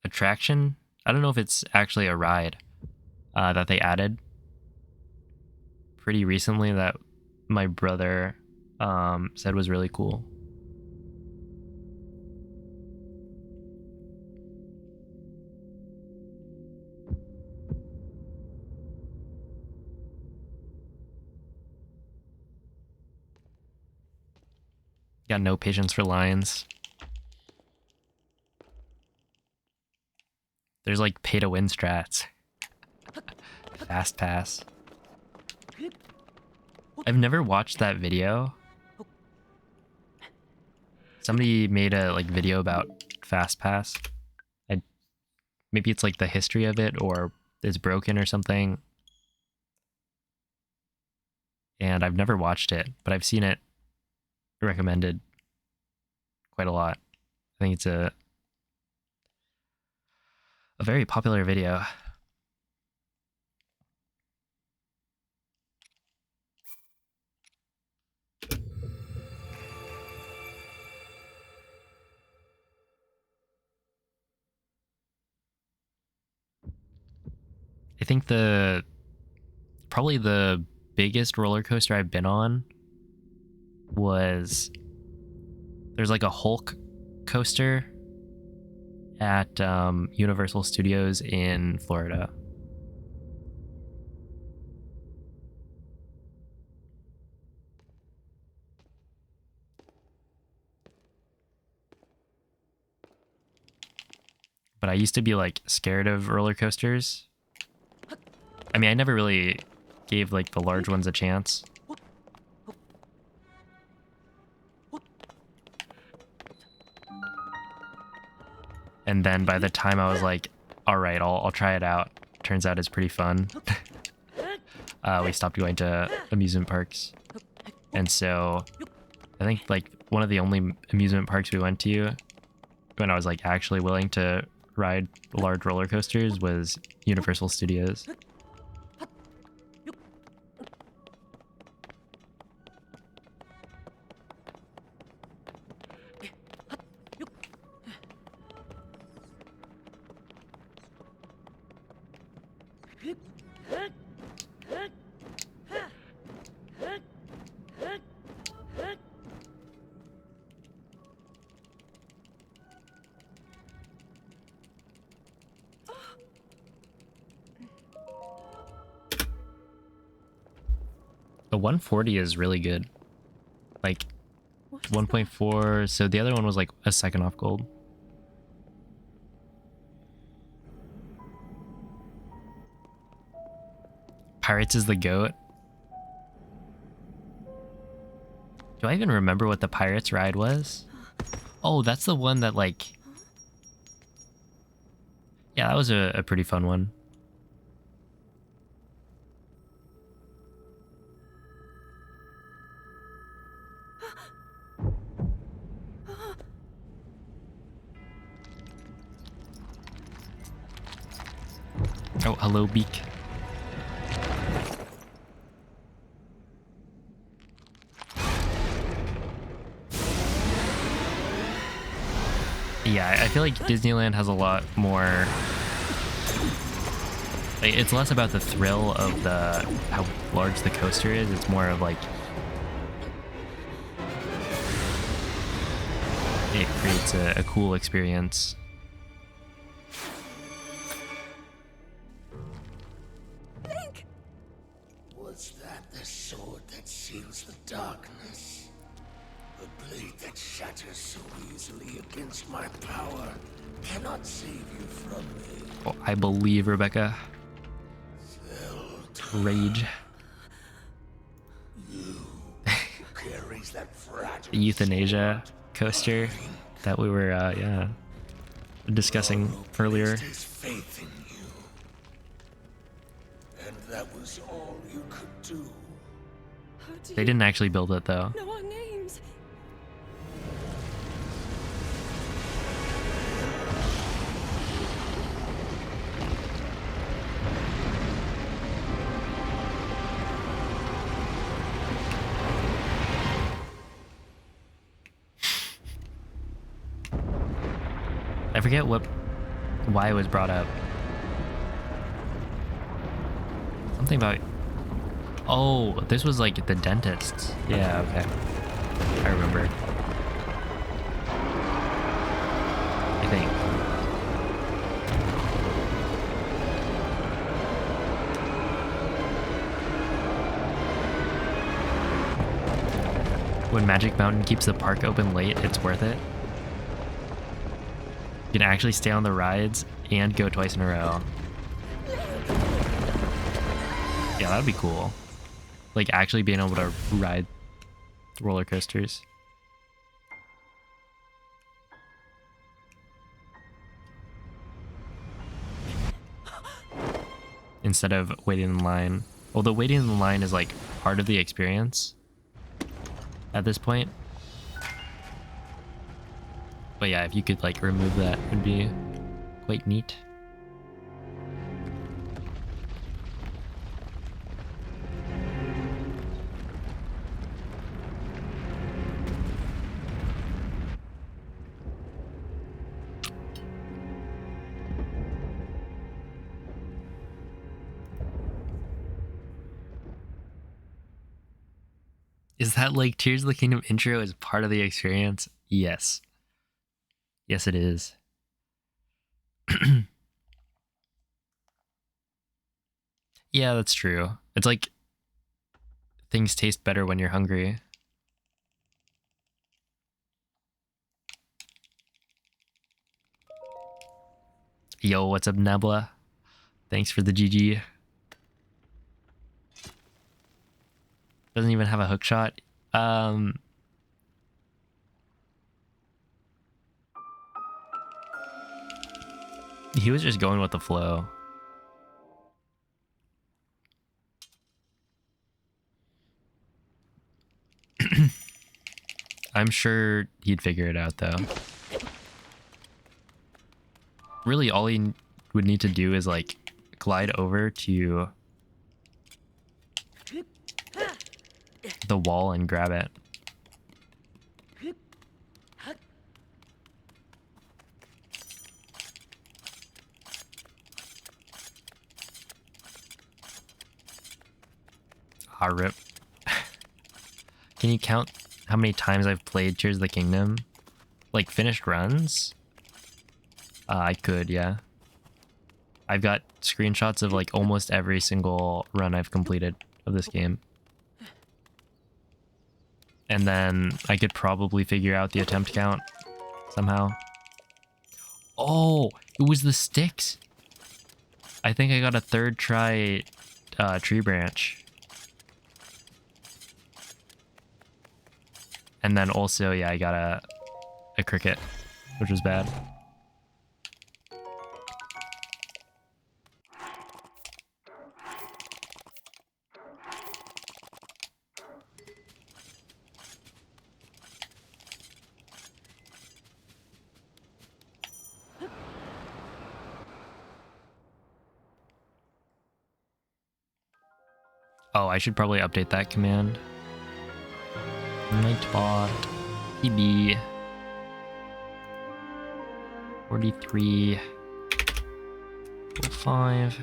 attraction. I don't know if it's actually a ride that they added pretty recently that my brother said was really cool. Got no patience for lines. There's like pay to win strats. Fast pass. I've never watched that video. Somebody made a like video about fast pass. Maybe it's like the history of it or it's broken or something. And I've never watched it, but I've seen it recommended quite a lot. I think it's a very popular video. I think probably the biggest roller coaster I've been on was there's like a Hulk coaster at Universal Studios in Florida. But I used to be like scared of roller coasters. I mean, I never really gave like the large ones a chance. And then by the time I was like, all right, I'll try it out. Turns out it's pretty fun. We stopped going to amusement parks. And so I think like one of the only amusement parks we went to when I was like actually willing to ride large roller coasters was Universal Studios. The 140 is really good. Like 1.4, so the other one was like a second off gold. Pirates is the GOAT. Do I even remember what the Pirates ride was? Oh, that's the one that like... Yeah, that was a pretty fun one. Oh, hello, Beak. Yeah, I feel like Disneyland has a lot more... Like, it's less about the thrill of how large the coaster is. It's more of like... It creates a cool experience. Was that the sword that seals the darkness? The blade that shatters so easily against my power cannot save you from me. Oh, I believe, Rebecca. Rage. Carries that fragile The euthanasia coaster that we were, yeah, discussing earlier. his faith in you. And that was all you could do. How do They you didn't actually build it, though. know our names? forget why it was brought up. Something about... Oh, this was like the dentist. Yeah, okay. I remember. I think. When Magic Mountain keeps the park open late, it's worth it. You can actually stay on the rides and go twice in a row. Yeah, that'd be cool. Like actually being able to ride roller coasters. Instead of waiting in line. Although waiting in line is like part of the experience at this point. But yeah, if you could like remove that, it would be quite neat. Is that like Tears of the Kingdom intro is part of the experience? Yes. Yes, it is. Yeah, that's true. It's like things taste better when you're hungry. Yo, what's up, Nebula? Thanks for the GG. Doesn't even have a hook shot. He was just going with the flow. I'm sure he'd figure it out though. Really, all he would need to do is like glide over to the wall and grab it. Ah, rip. Can you count how many times I've played Tears of the Kingdom? Like finished runs? I could, yeah. I've got screenshots of like almost every single run I've completed of this game. And then I could probably figure out the attempt count somehow. Oh, it was the sticks. I think I got a third try tree branch. And then also, yeah, I got a cricket, which was bad. Oh, I should probably update that command. Nightbot PB 4305.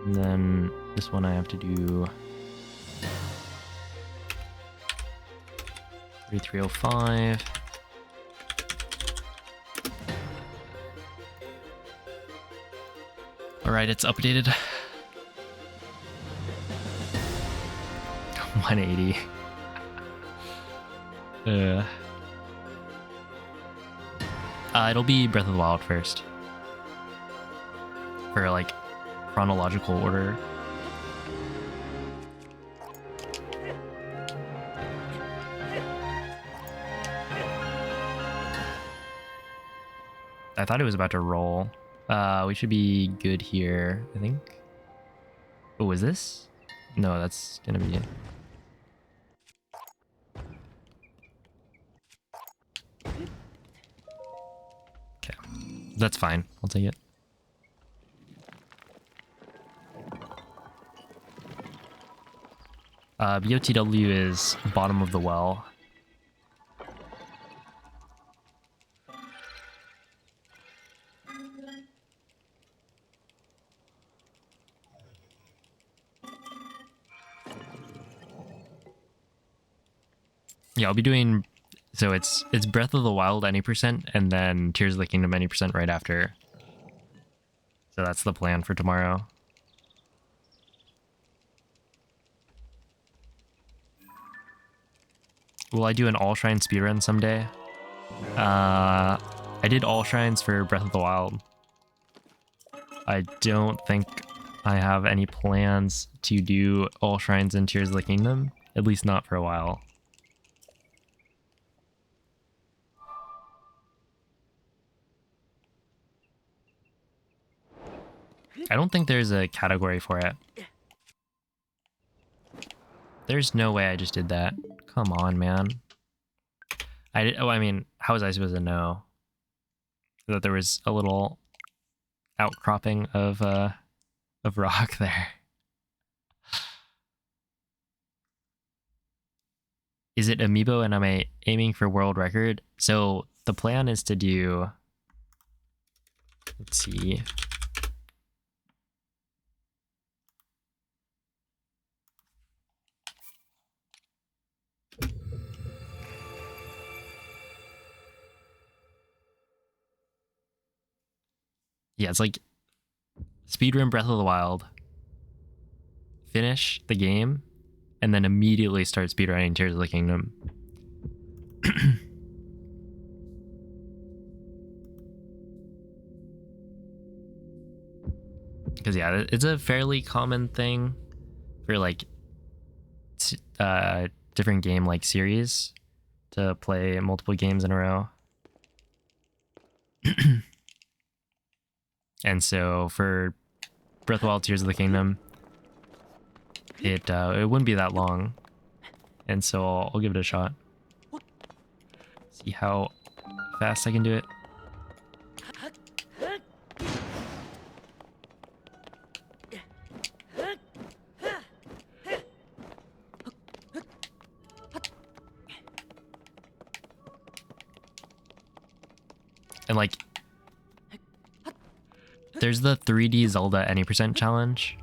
And then this one I have to do 3305. All right, it's updated. 180. It'll be Breath of the Wild first. For like chronological order. I thought it was about to roll. We should be good here, I think. Oh, is this? No, that's gonna be it. Okay, that's fine. I'll take it. BOTW is bottom of the well. Yeah, I'll be doing. So it's Breath of the Wild any percent, and then Tears of the Kingdom any percent right after. So that's the plan for tomorrow. Will I do an all shrine speedrun someday? I did all shrines for Breath of the Wild. I don't think I have any plans to do all shrines in Tears of the Kingdom, at least not for a while. I don't think there's a category for it. There's no way I just did that. Come on, man. I mean, how was I supposed to know that there was a little outcropping of rock there? Is it amiibo and am I aiming for world record? So the plan is to do, let's see. Yeah, it's like speedrun Breath of the Wild, finish the game, and then immediately start speedrunning Tears of the Kingdom. Because yeah, it's a fairly common thing for like different game like series to play multiple games in a row. And so for Breath of the Wild, Tears of the Kingdom, it wouldn't be that long, and so I'll give it a shot. See how fast I can do it. And like, there's the 3D Zelda any percent challenge,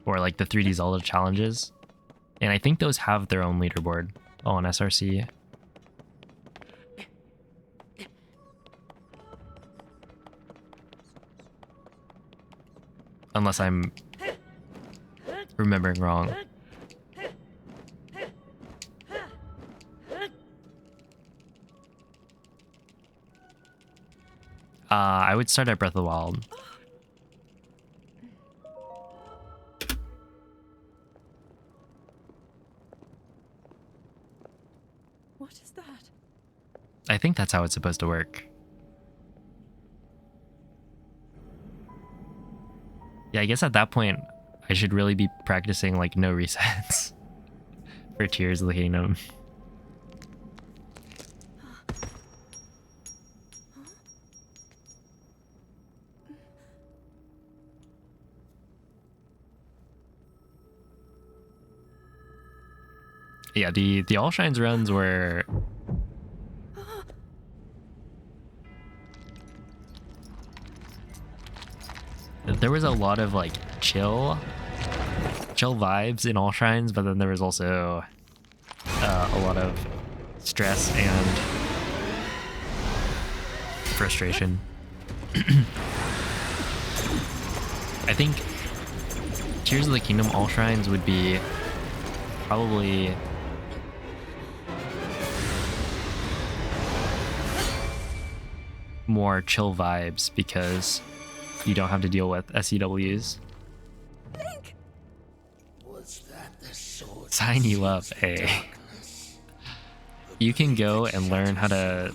or like the 3D Zelda challenges, and I think those have their own leaderboard on SRC. Unless I'm remembering wrong. I would start at Breath of the Wild. What is that? I think that's how it's supposed to work. Yeah, I guess at that point, I should really be practicing like no resets for Tears of the Kingdom. Yeah, the All Shines runs were there was a lot of like chill vibes in All Shrines, but then there was also a lot of stress and frustration. I think Tears of the Kingdom All Shrines would be probably more chill vibes because you don't have to deal with SEWs. Link! Was that the sword Sign you up, hey. You can go and learn how to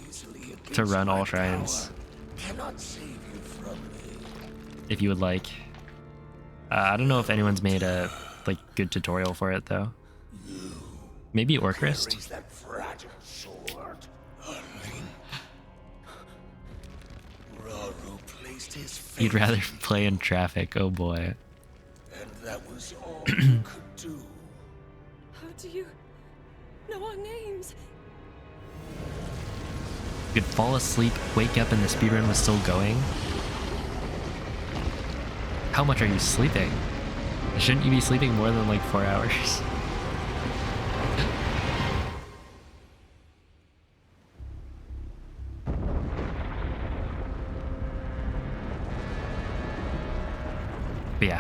run All Shrines cannot save you from me? if you would like. I don't know if anyone's made a like good tutorial for it though. Maybe Orcrist? Carries that fragile sword. Rauru placed his faith, You'd rather play in traffic, oh boy. and that was all you could do. How do you know our names? You could fall asleep, wake up, and the speedrun was still going. How much are you sleeping? Shouldn't you be sleeping more than like 4 hours?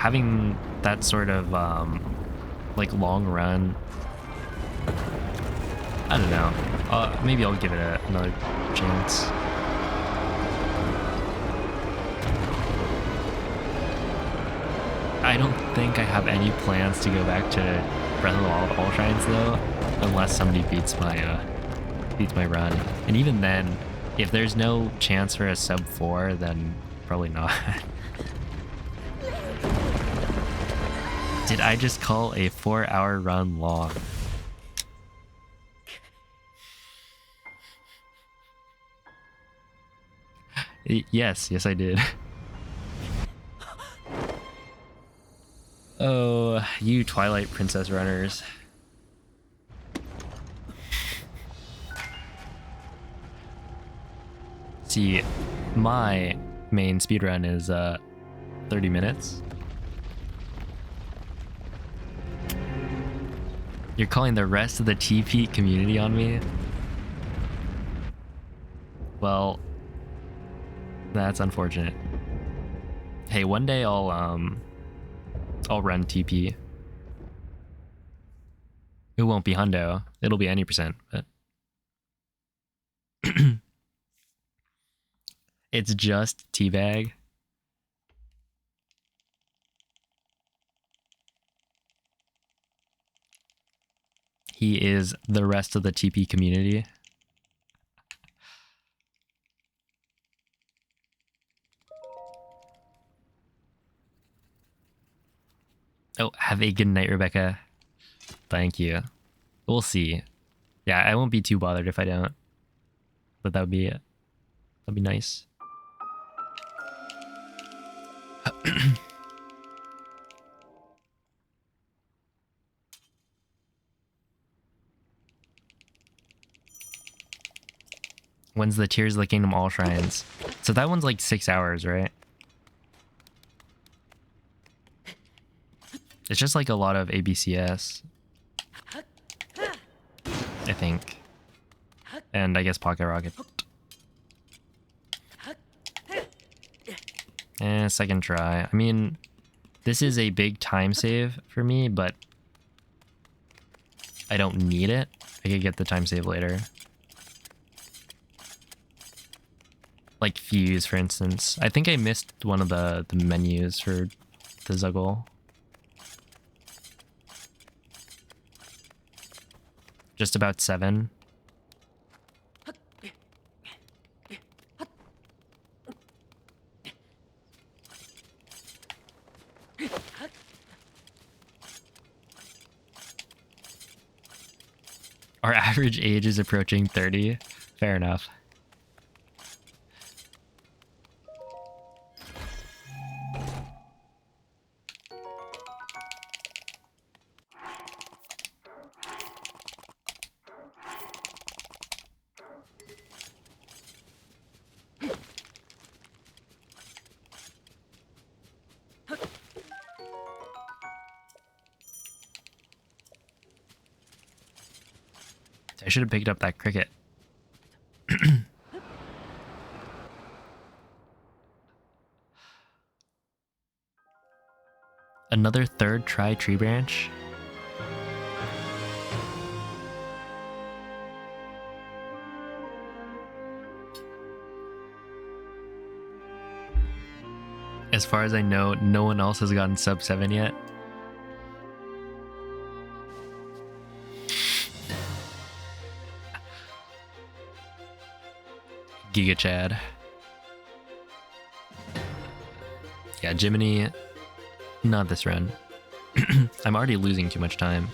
having that sort of like long run, I don't know. Maybe I'll give it another chance. I don't think I have any plans to go back to Breath of the Wild All Shrines though, unless somebody beats my run. And even then, if there's no chance for a sub 4, then probably not. Did I just call a 4-hour run long? Yes, I did. Oh, you Twilight Princess runners. See, my main speedrun is 30 minutes. You're calling the rest of the TP community on me? Well, that's unfortunate. Hey, one day I'll run TP. It won't be hundo. It'll be any percent, but it's just teabag. He is the rest of the TP community. Oh, have a good night, Rebecca. Thank you. We'll see. Yeah, I won't be too bothered if I don't. But that'd be nice. When's the Tears of the Kingdom All Shrines? So that one's like 6 hours, right? It's just like a lot of ABCS, I think. And I guess Pocket Rocket. Second try. I mean, this is a big time save for me, but I don't need it. I could get the time save later. Like Fuse, for instance. I think I missed one of the menus for the Zuggle. Just about 7. Our average age is approaching 30. Fair enough. I should have picked up that cricket. Another third try tree branch? As far as I know, no one else has gotten sub 7 yet. Giga Chad. Yeah, Jiminy, not this run. I'm already losing too much time.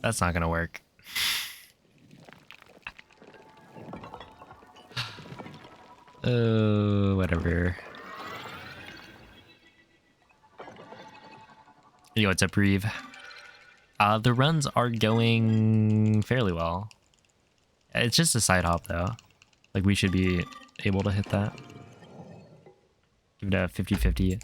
That's not gonna work. Whatever. Yo, what's up, Reeve? The runs are going fairly well. It's just a side hop, though. Like, we should be able to hit that. Give it a 50-50.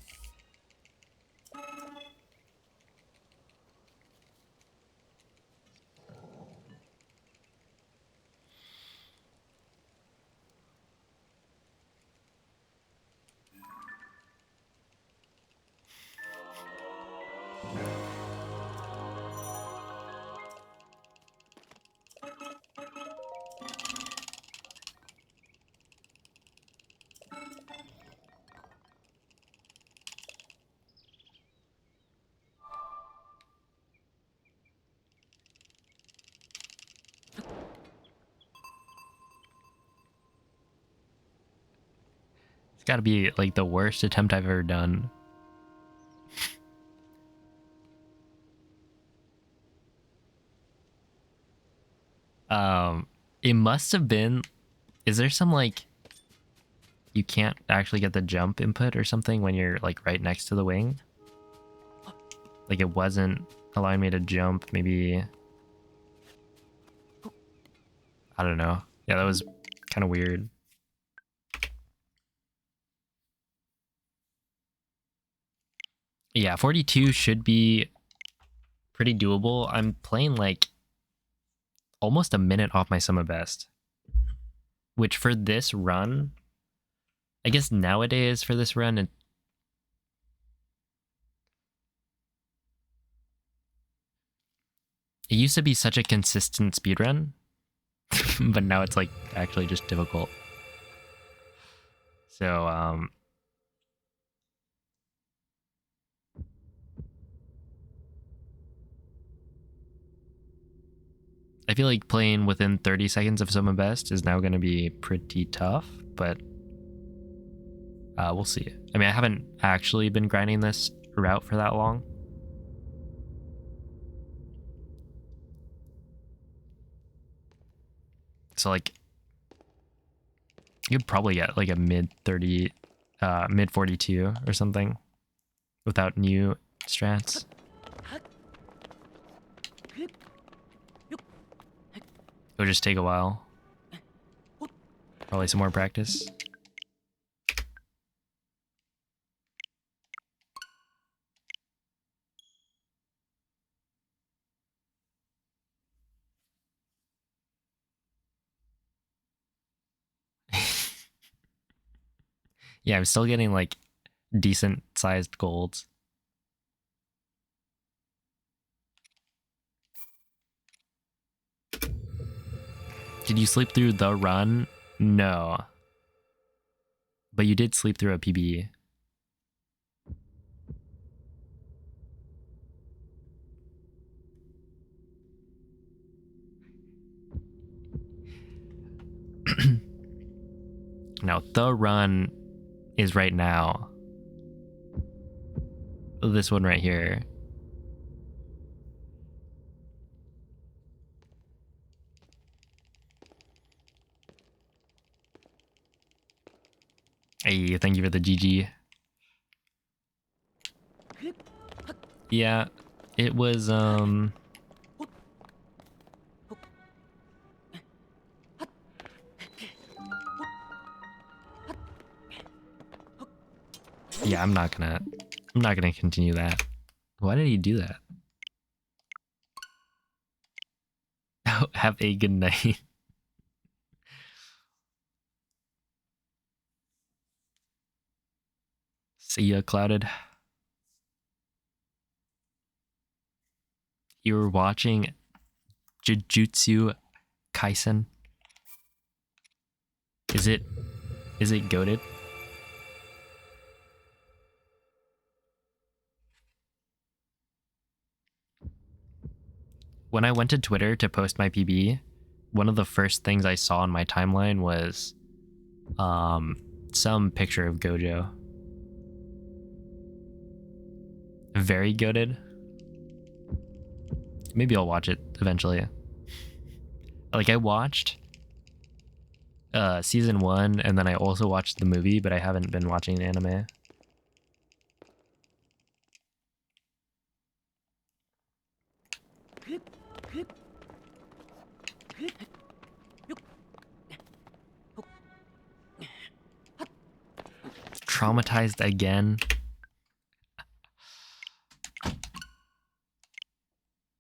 It's gotta be like the worst attempt I've ever done. It must have been. Is there some like you can't actually get the jump input or something when you're like right next to the wing? Like it wasn't allowing me to jump, maybe. I don't know. Yeah, that was kind of weird. Yeah, 42 should be pretty doable. I'm playing like almost a minute off my summer best, which for this run, I guess nowadays for this run, it used to be such a consistent speedrun, but now it's like actually just difficult. So, I feel like playing within 30 seconds of summer best is now going to be pretty tough, but we'll see. I mean, I haven't actually been grinding this route for that long. So like, you'd probably get like a mid 30, mid 42 or something without new strats. It'll just take a while. Probably some more practice. Yeah, I'm still getting like decent sized golds. Did you sleep through the run? No. But you did sleep through a PB. Now, the run is right now. This one right here. Hey, thank you for the GG. Yeah, it was, yeah, I'm not gonna continue that. Why did he do that? Have a good night. See ya, Clouded. You were watching Jujutsu Kaisen. Is it goated? When I went to Twitter to post my PB, one of the first things I saw on my timeline was some picture of Gojo. Very goated. Maybe I'll watch it eventually. Like I watched Season 1, and then I also watched the movie, but I haven't been watching the anime. Traumatized again.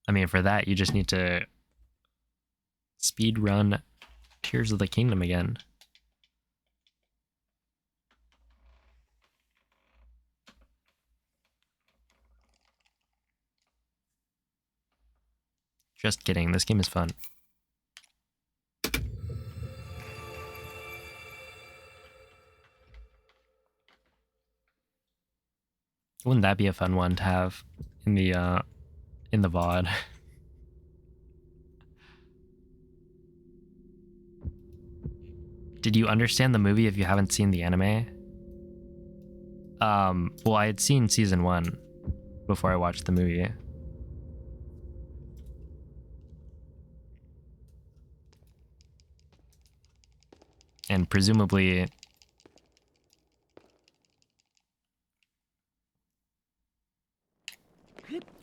I mean, for that, you just need to speed run Tears of the Kingdom again. Just kidding, this game is fun. Wouldn't that be a fun one to have in the VOD? Did you understand the movie if you haven't seen the anime? Well, I had seen season 1 before I watched the movie. And presumably...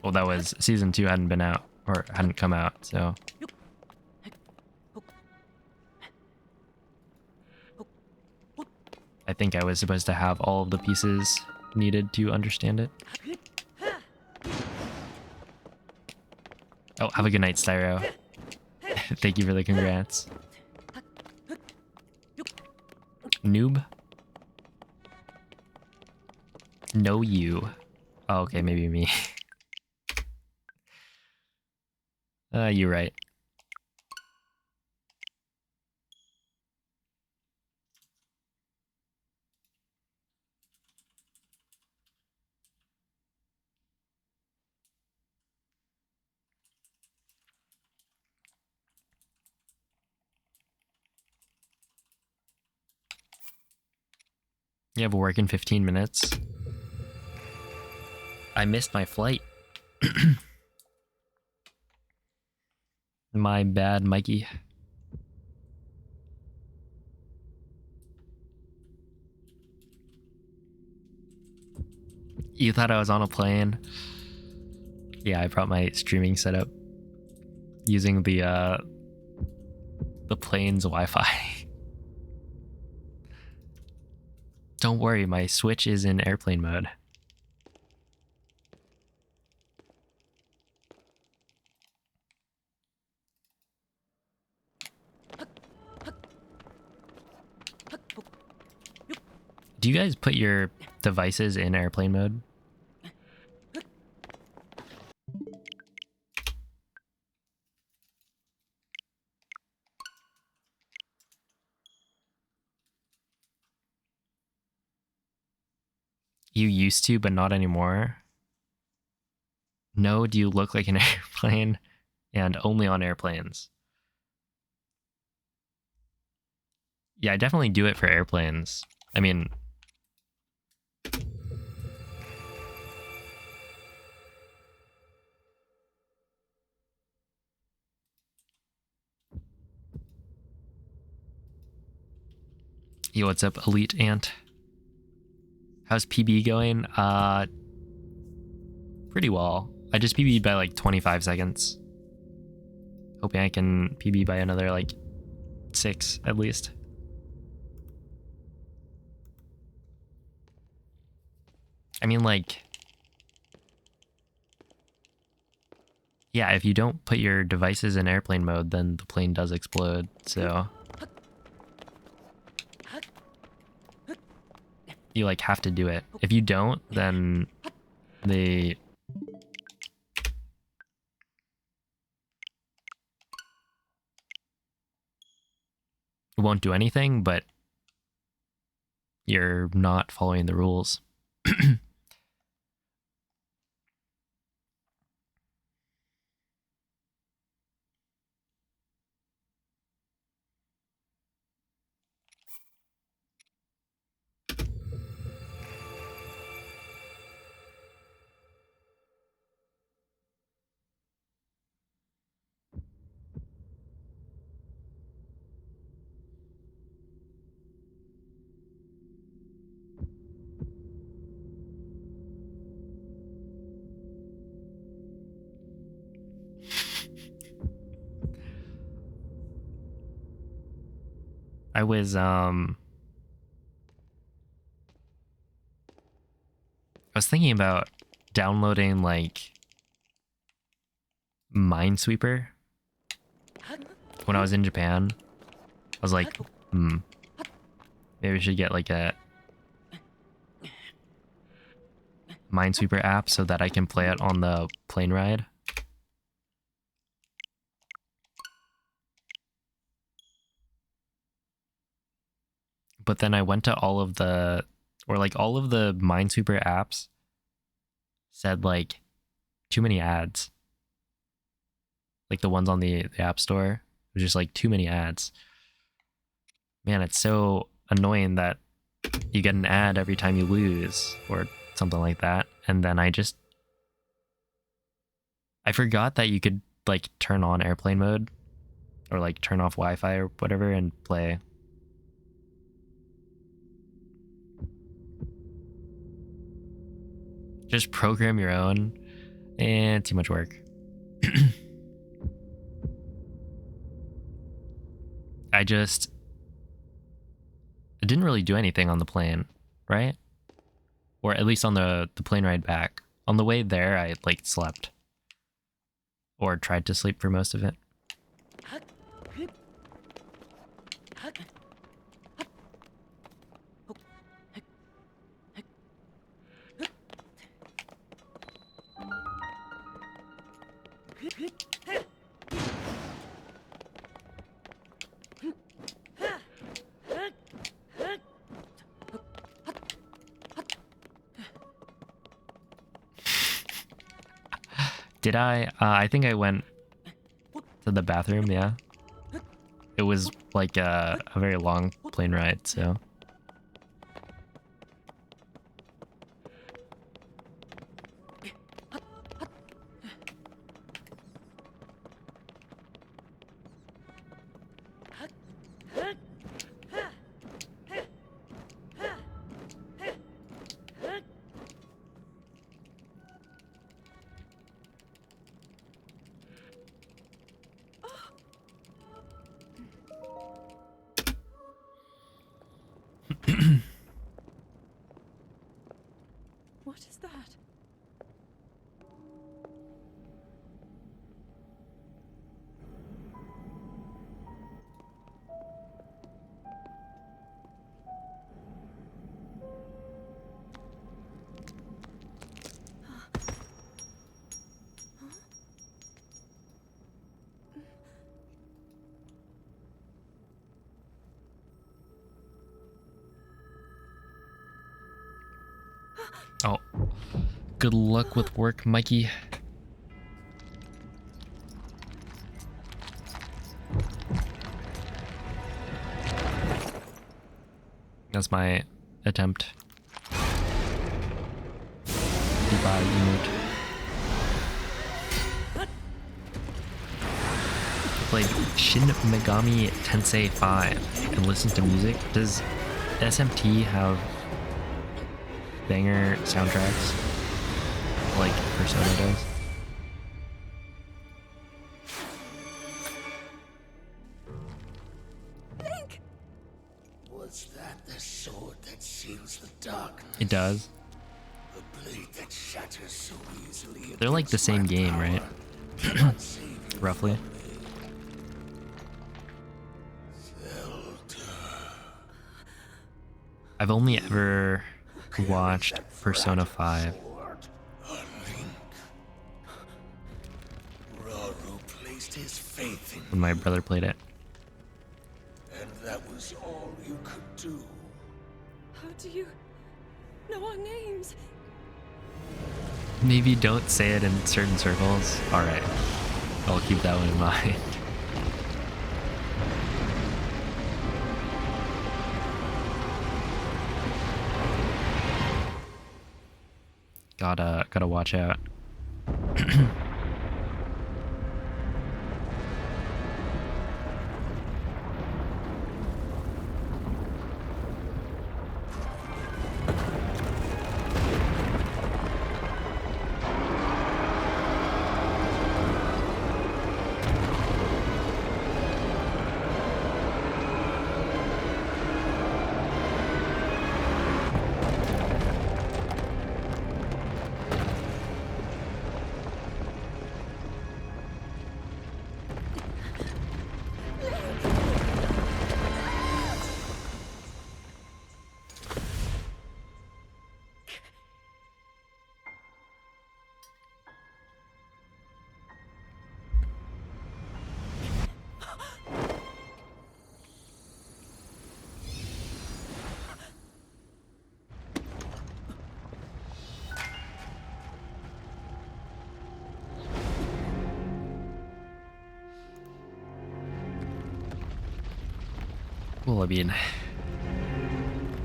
Well, that was season 2 hadn't been out, or hadn't come out, so... I think I was supposed to have all of the pieces needed to understand it. Oh, have a good night, Styro. Thank you for the congrats. Noob? No, you. Oh, okay, maybe me. You're right. You have work in 15 minutes. I missed my flight. My bad, Mikey. You thought I was on a plane? Yeah, I brought my streaming setup using the plane's Wi-Fi. Don't worry, my Switch is in airplane mode. Do you guys put your devices in airplane mode? You used to, but not anymore. No, do you look like an airplane? And only on airplanes. Yeah, I definitely do it for airplanes. I mean... Yo, what's up, Elite Ant? How's PB going? Pretty well. I just PB'd by like 25 seconds. Hoping I can PB by another like 6 at least. I mean, like... Yeah, if you don't put your devices in airplane mode, then the plane does explode, so... You like have to do it. If you don't, then they... won't do anything, but you're not following the rules. I was thinking about downloading like Minesweeper when I was in Japan. I was like, maybe we should get like a Minesweeper app so that I can play it on the plane ride. But then I went to all of the Minesweeper apps said like too many ads. Like the ones on the App Store, it was just like too many ads. Man, it's so annoying that you get an ad every time you lose or something like that. And then I forgot that you could like turn on airplane mode or like turn off Wi-Fi or whatever and play. Just program your own, and too much work. I didn't really do anything on the plane, right? Or at least on the plane ride back. On the way there, I like slept. Or tried to sleep for most of it. Did I? I think I went to the bathroom, yeah. It was like a very long plane ride, so. What is that? Oh, good luck with work, Mikey. That's my attempt. Goodbye, emote. Played Shin Megami Tensei 5 and listened to music. Does SMT have banger soundtracks like Persona does? Link! Was that the sword that seals the darkness? It does. The blade that shatters so easily. They're like the same game, right? Roughly. I've only ever watched Persona 5. Rauru placed his faith in When my brother played it. and that was all you could do. How do you know our names? Maybe don't say it in certain circles. Alright. I'll keep that one in mind. Gotta watch out. Well, I mean,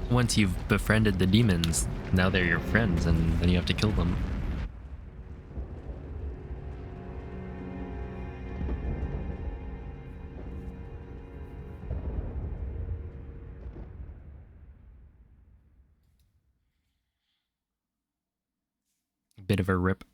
once you've befriended the demons, now they're your friends, and then you have to kill them. Bit of a rip.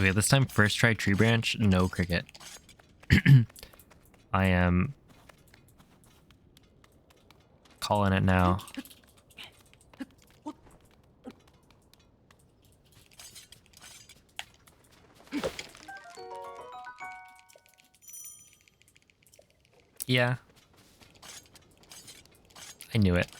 Okay, this time first try tree branch, no cricket. I am calling it now. Yeah. I knew it.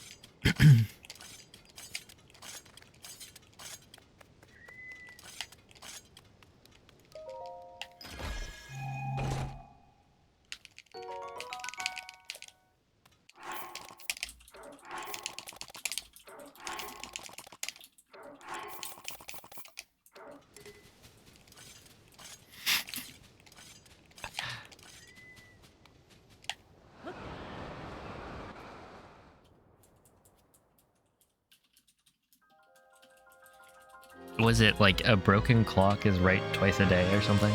Was it like a broken clock is right twice a day or something?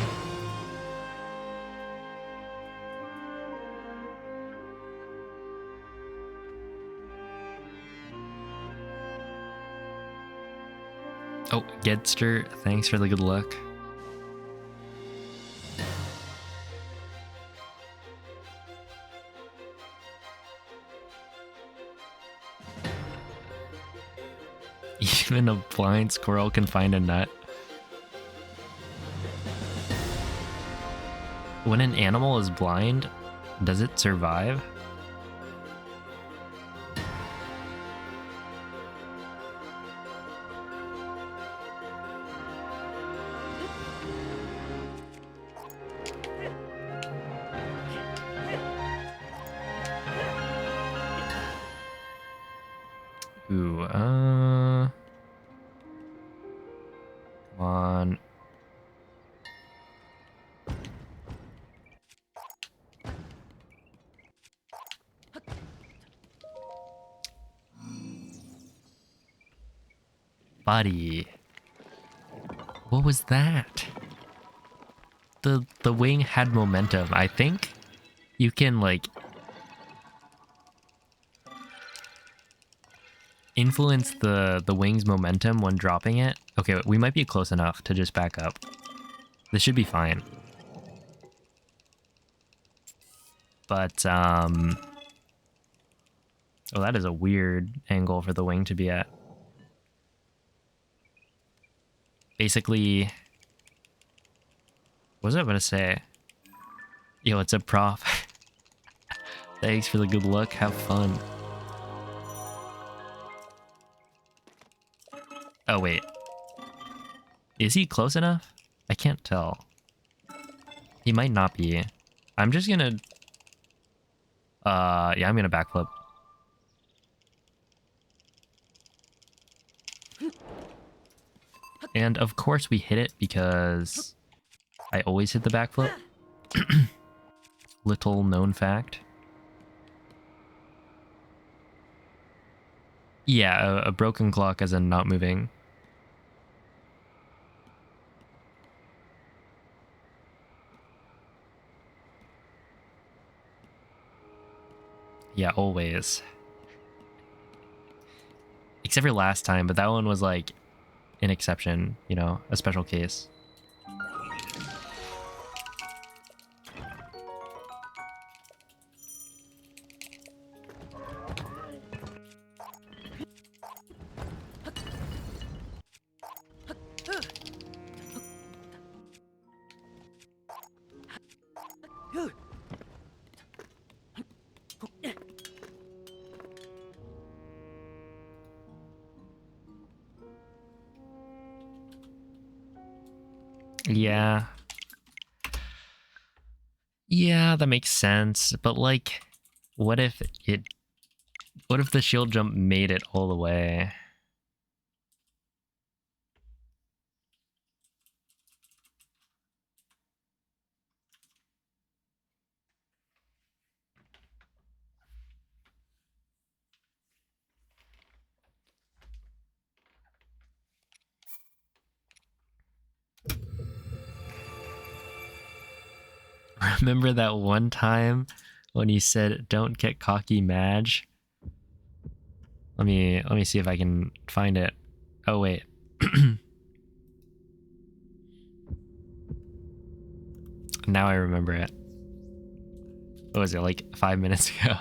Oh, Gedster, thanks for the good luck. Even a blind squirrel can find a nut. When an animal is blind, does it survive? Ooh, come on. Buddy. What was that? The wing had momentum. I think you can like influence the wing's momentum when dropping it. Okay, we might be close enough to just back up. This should be fine. But oh, that is a weird angle for the wing to be at. Basically, what was I about to say? Yo, it's a prop. Thanks for the good luck. Have fun. Oh, wait. Is he close enough? I can't tell. He might not be. I'm just gonna... yeah, I'm gonna backflip. And of course we hit it because I always hit the backflip. Little known fact. Yeah, a broken clock as in not moving. Yeah, always. Except for last time, but that one was like an exception, you know, a special case. Yeah. Yeah, that makes sense. But like, what if the shield jump made it all the way? Remember that one time when you said don't get cocky, Madge? Let me see if I can find it. Oh wait. Now I remember it. What was it, like 5 minutes ago?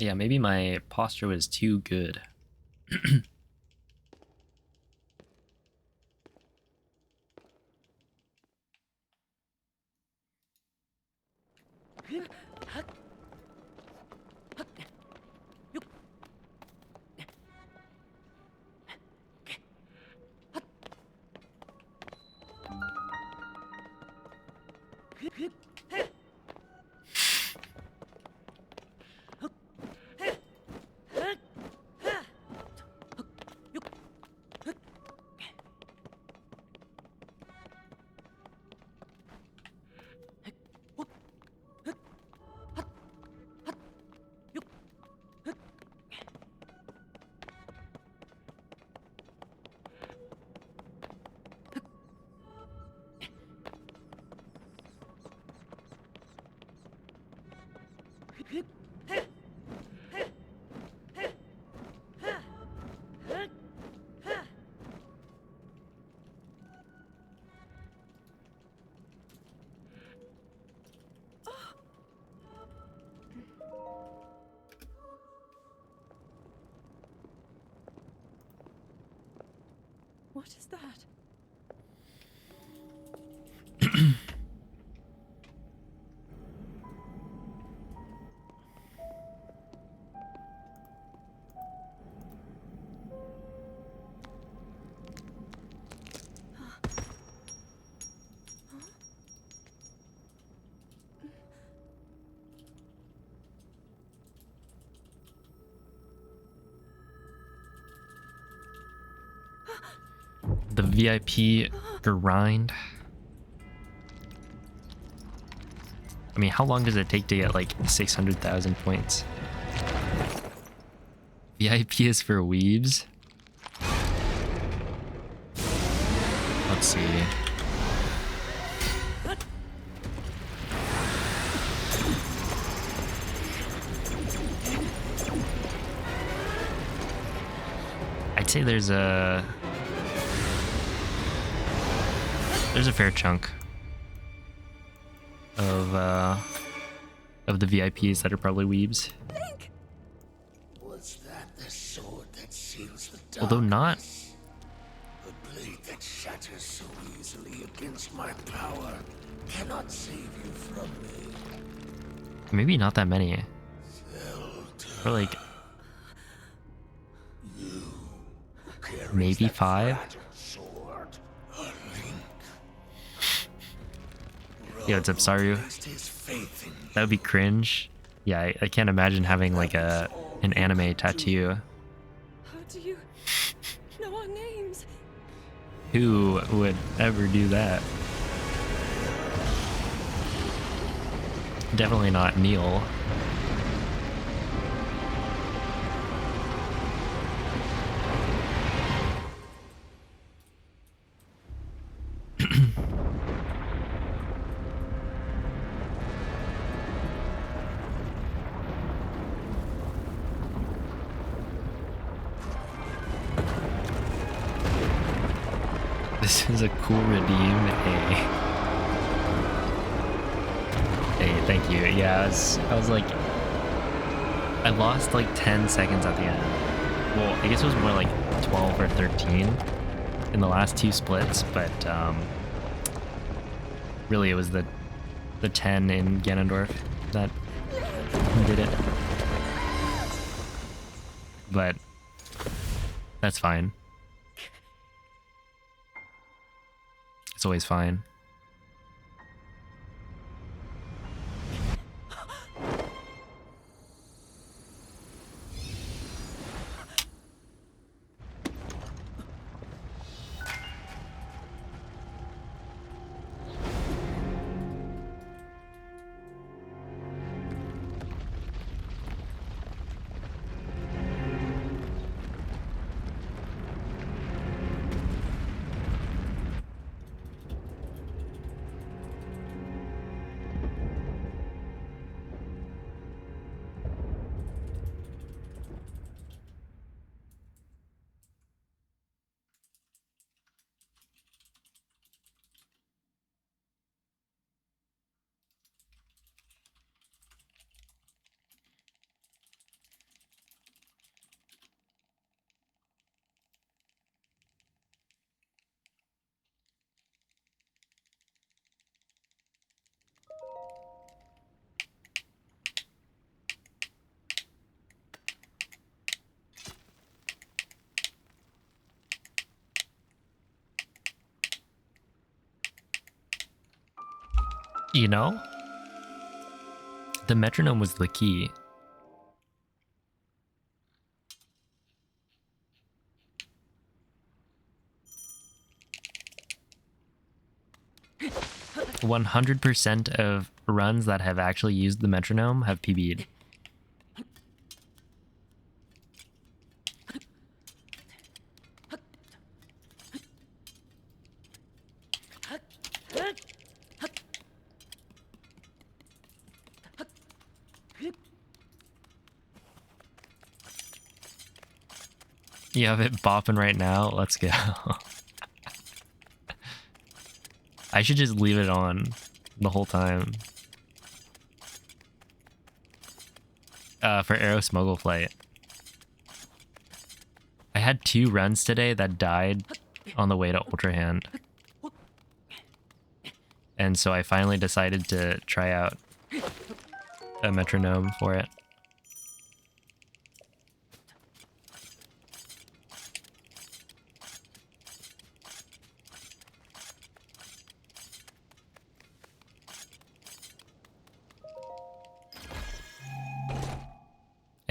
Yeah, maybe my posture was too good. What is that? The VIP grind. I mean, how long does it take to get like 600,000 points? VIP is for weebs. Let's see. I'd say there's a fair chunk of the VIPs that are probably weebs. Was that the sword that seals the darkness? Although not. A blade that shatters so easily against my power cannot save you from me. Maybe not that many. Or like maybe 5. Sword, a link. Yo, what's up, Saru? Placed his faith in That would be cringe. Yeah, I can't imagine having like an anime tattoo. How do you know our names? Who would ever do that? Definitely not Neil. This is a cool redeem. Hey. Hey, thank you. Yeah, I was like, I lost like 10 seconds at the end. Well, I guess it was more like 12 or 13 in the last 2 splits, but really it was the 10 in Ganondorf that did it. But that's fine. It's always fine. You know, the metronome was the key. One 100% of runs that have actually used the metronome have PB'd. You have it bopping right now? Let's go. I should just leave it on the whole time. For Arrow Smuggle Flight. I had 2 runs today that died on the way to Ultra Hand. And so I finally decided to try out a metronome for it.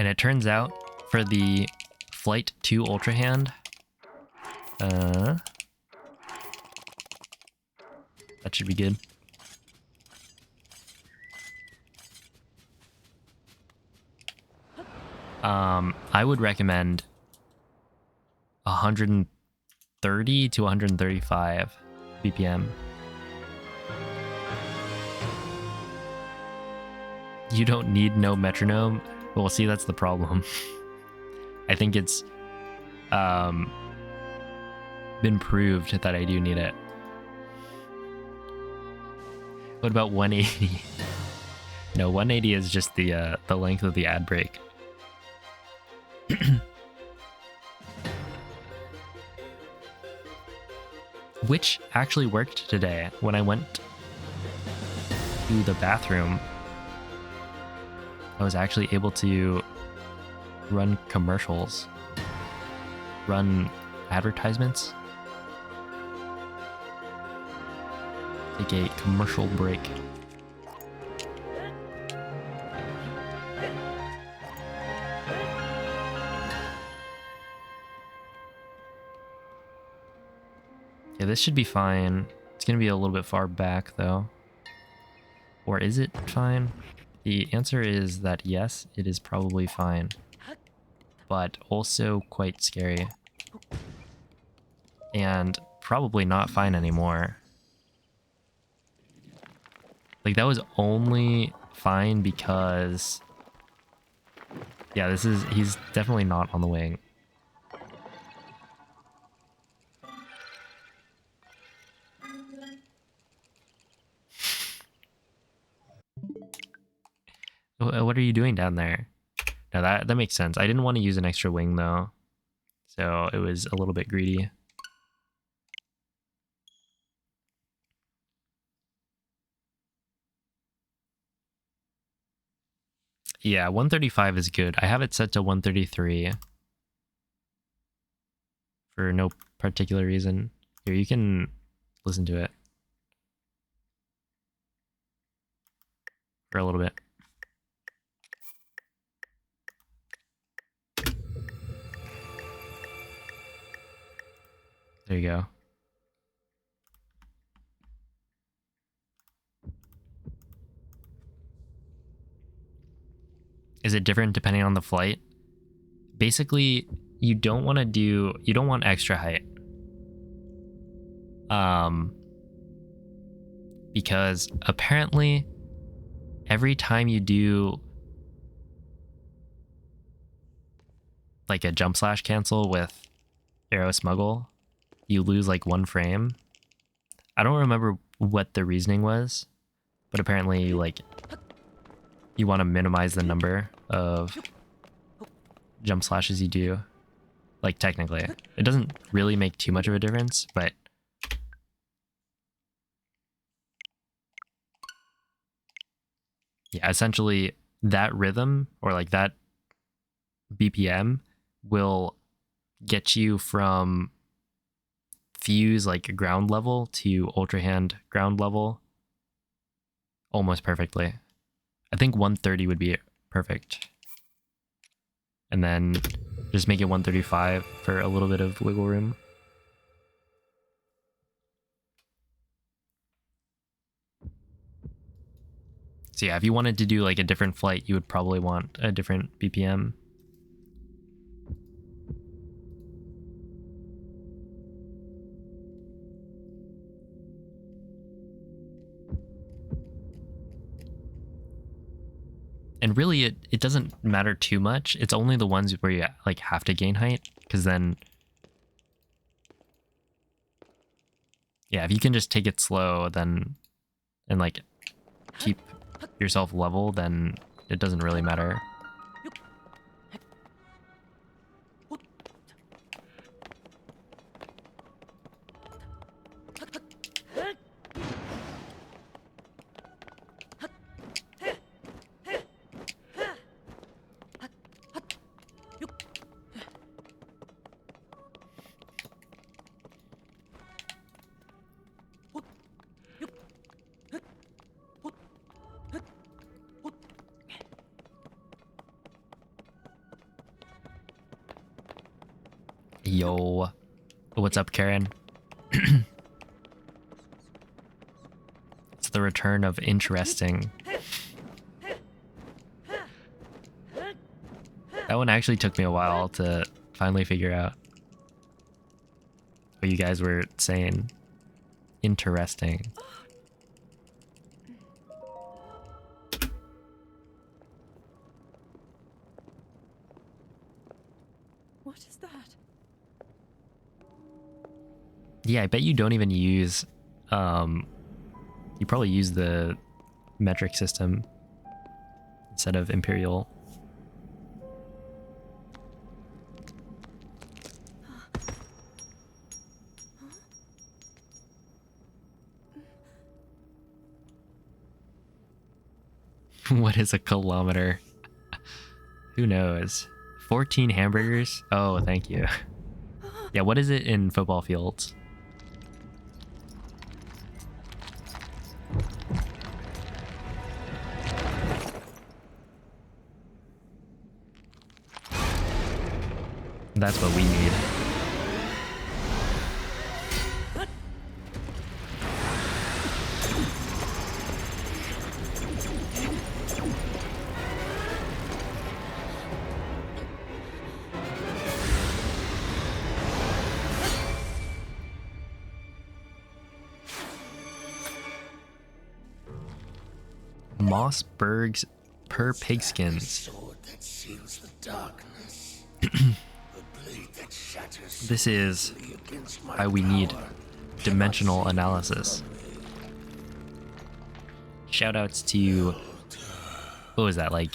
And it turns out for the Flight 2 Ultra Hand, that should be good. I would recommend 130 to 135 BPM. You don't need no metronome. Well, see, that's the problem. I think it's been proved that I do need it. What about 180? No, 180 is just the length of the ad break. Which actually worked today when I went to the bathroom. I was actually able to run commercials, run advertisements, take a commercial break. Yeah, this should be fine. It's gonna be a little bit far back though. Or is it fine? The answer is that yes, it is probably fine. But also quite scary. And probably not fine anymore. Like, that was only fine because... yeah, he's definitely not on the wing. What are you doing down there? No, that makes sense. I didn't want to use an extra wing though, so it was a little bit greedy. Yeah, 135 is good. I have it set to 133 for no particular reason. Here, you can listen to it for a little bit. There you go. Is it different depending on the flight? Basically, you don't want extra height. Because apparently every time you do like a jump slash cancel with Aero Smuggle, you lose like 1 frame. I don't remember what the reasoning was, but apparently like you want to minimize the number of jump slashes you do. Like, technically it doesn't really make too much of a difference, but yeah, essentially that rhythm or like that BPM will get you from fuse like ground level to ultra hand ground level almost perfectly. I think 130 would be perfect. And then just make it 135 for a little bit of wiggle room. So yeah, if you wanted to do like a different flight, you would probably want a different BPM. And really, it doesn't matter too much. It's only the ones where you like have to gain height, because then, yeah, if you can just take it slow, then and like keep yourself level, then it doesn't really matter. Yo, what's up, Karen? It's the return of interesting. That one actually took me a while to finally figure out what you guys were saying. Interesting. What is that? Yeah, I bet you don't even use, you probably use the metric system instead of imperial. What is a kilometer? Who knows? 14 hamburgers? Oh, thank you. Yeah, what is it in football fields? That's what we need. Mossberg's per pigskins. Sword that seals the darkness. A blade that shatters This is so easily against my why we need power. dimensional analysis. Shoutouts to, what was that, like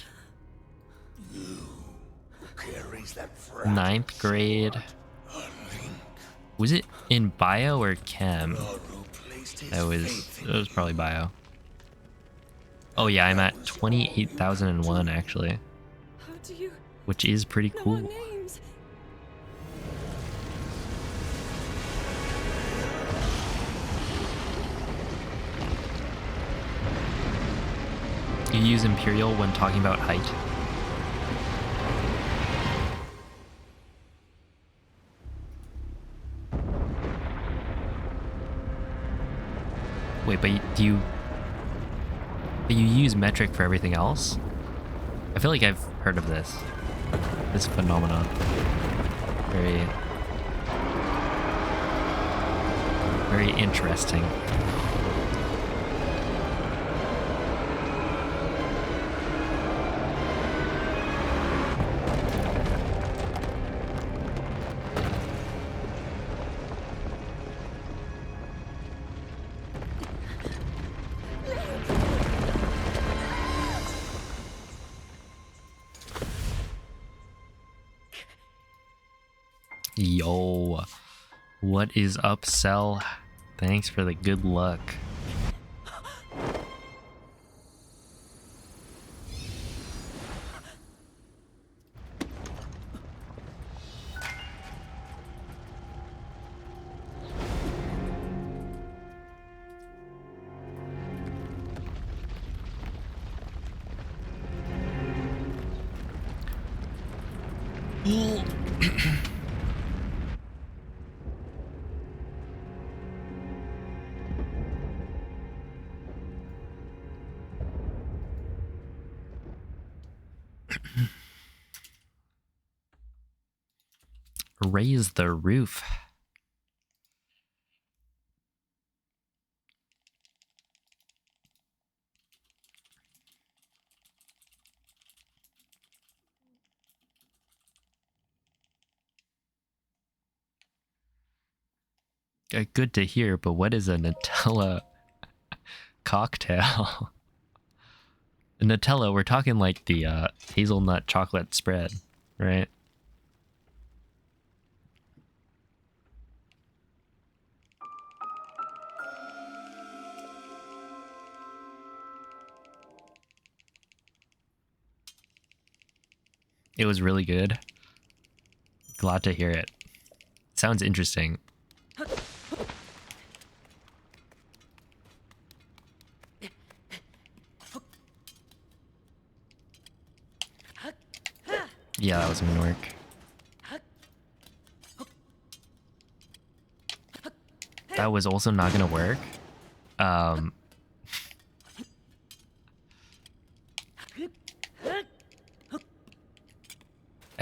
Carries that 9th grade? Was it in bio or chem? That was probably bio. Oh yeah, I'm at 28,001 actually, How do you which is pretty know our cool. names? You use imperial when talking about height. Wait, but but you use metric for everything else? I feel like I've heard of this phenomenon. Very interesting. Yo, what is up, Cell? Thanks for the good luck. Raise the roof. Good to hear, but what is a Nutella cocktail? Nutella, we're talking like the hazelnut chocolate spread, right? It was really good. Glad to hear it. Sounds interesting. Yeah, that wasn't gonna work. That was also not gonna work.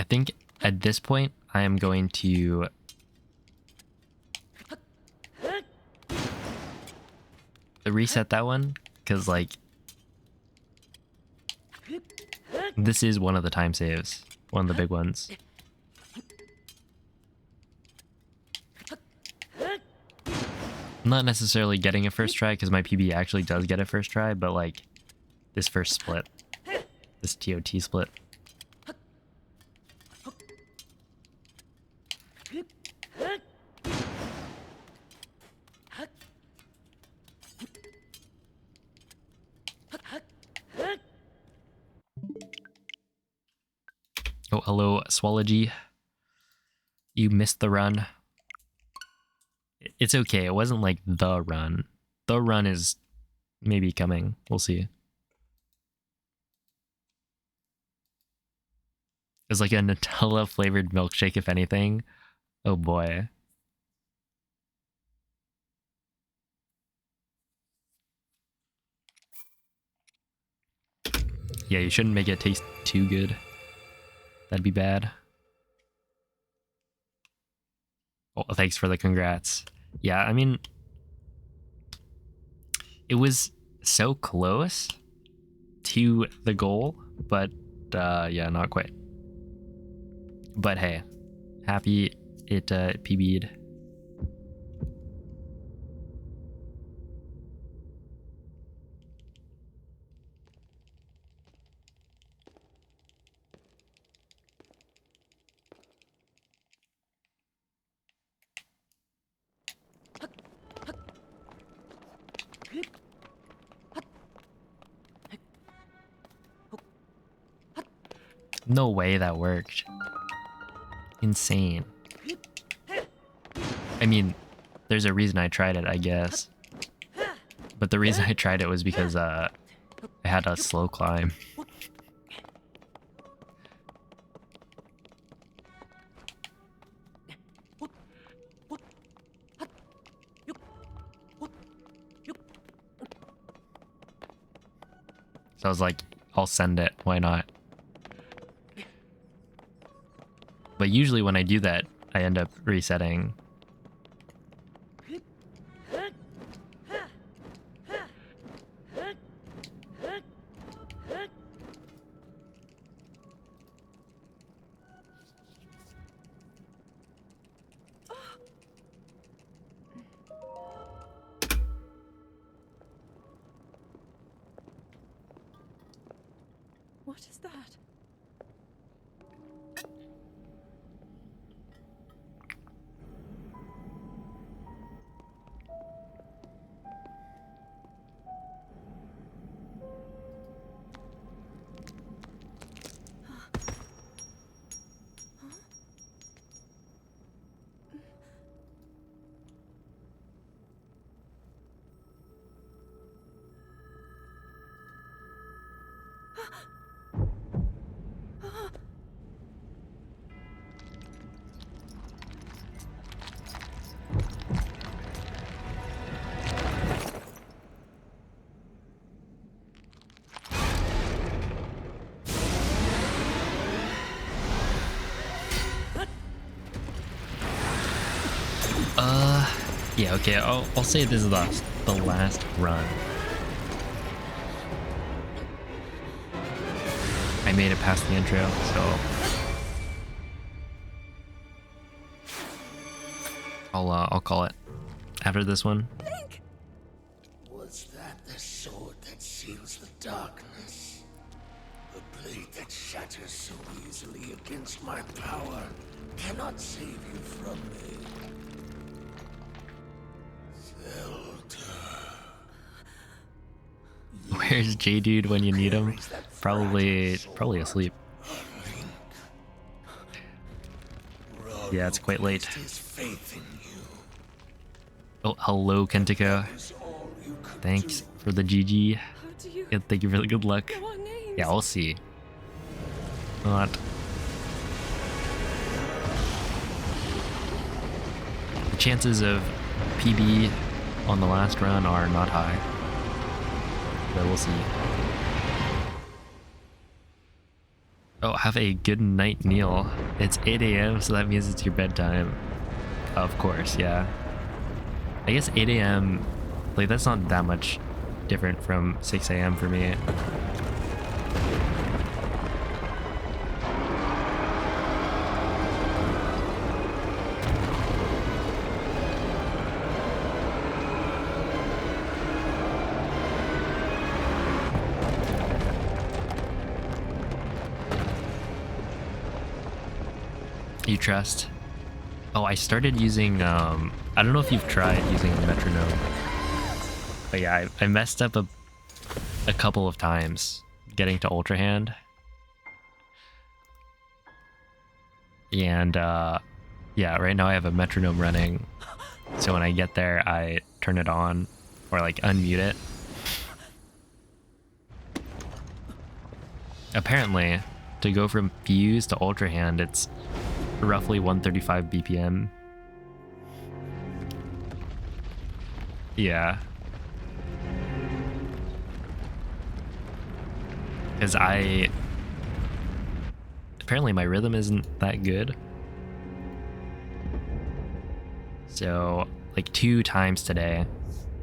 I think at this point I am going to reset that one, because like this is one of the time saves, one of the big ones. I'm not necessarily getting a first try because my PB actually does get a first try, but like this first split, this TOT split. Oh, hello, Swallogy. You missed the run. It's okay. It wasn't like the run. The run is maybe coming. We'll see. It's like a Nutella flavored milkshake, if anything. Oh boy. Yeah, you shouldn't make it taste too good. That'd be bad. Oh, thanks for the congrats. Yeah, I mean, it was so close to the goal, but yeah, not quite. But hey, happy it PB'd. No way that worked. Insane. I mean, there's a reason I tried it, I guess. But the reason I tried it was because I had a slow climb. So I was like, I'll send it, why not? But usually when I do that, I end up resetting. What is that? Yeah, okay, I'll say this is the last run. I made it past the intro, so I'll call it after this one. Was that the sword that seals the darkness? A blade that shatters so easily against my power cannot save you from me. Where's J-Dude when you need him? Probably asleep. Yeah, it's quite late. Oh, hello, Kentiko. Thanks for the GG. How do you Yeah, thank you for the good luck. know our names? Yeah, we'll see. Not. The chances of PB on the last run are not high. But we'll see. Oh, have a good night, Neil. It's 8 a.m., so that means it's your bedtime. Of course, yeah. I guess 8 a.m., like, that's not that much different from 6 a.m. for me. You trust? Oh, I started using, I don't know if you've tried using a metronome. But yeah, I messed up a couple of times getting to Ultra Hand. And, yeah, right now I have a metronome running. So when I get there, I turn it on or like unmute it. Apparently, to go from Fuse to Ultra Hand, it's roughly 135 BPM. Yeah. Because apparently my rhythm isn't that good. So, like 2 times today,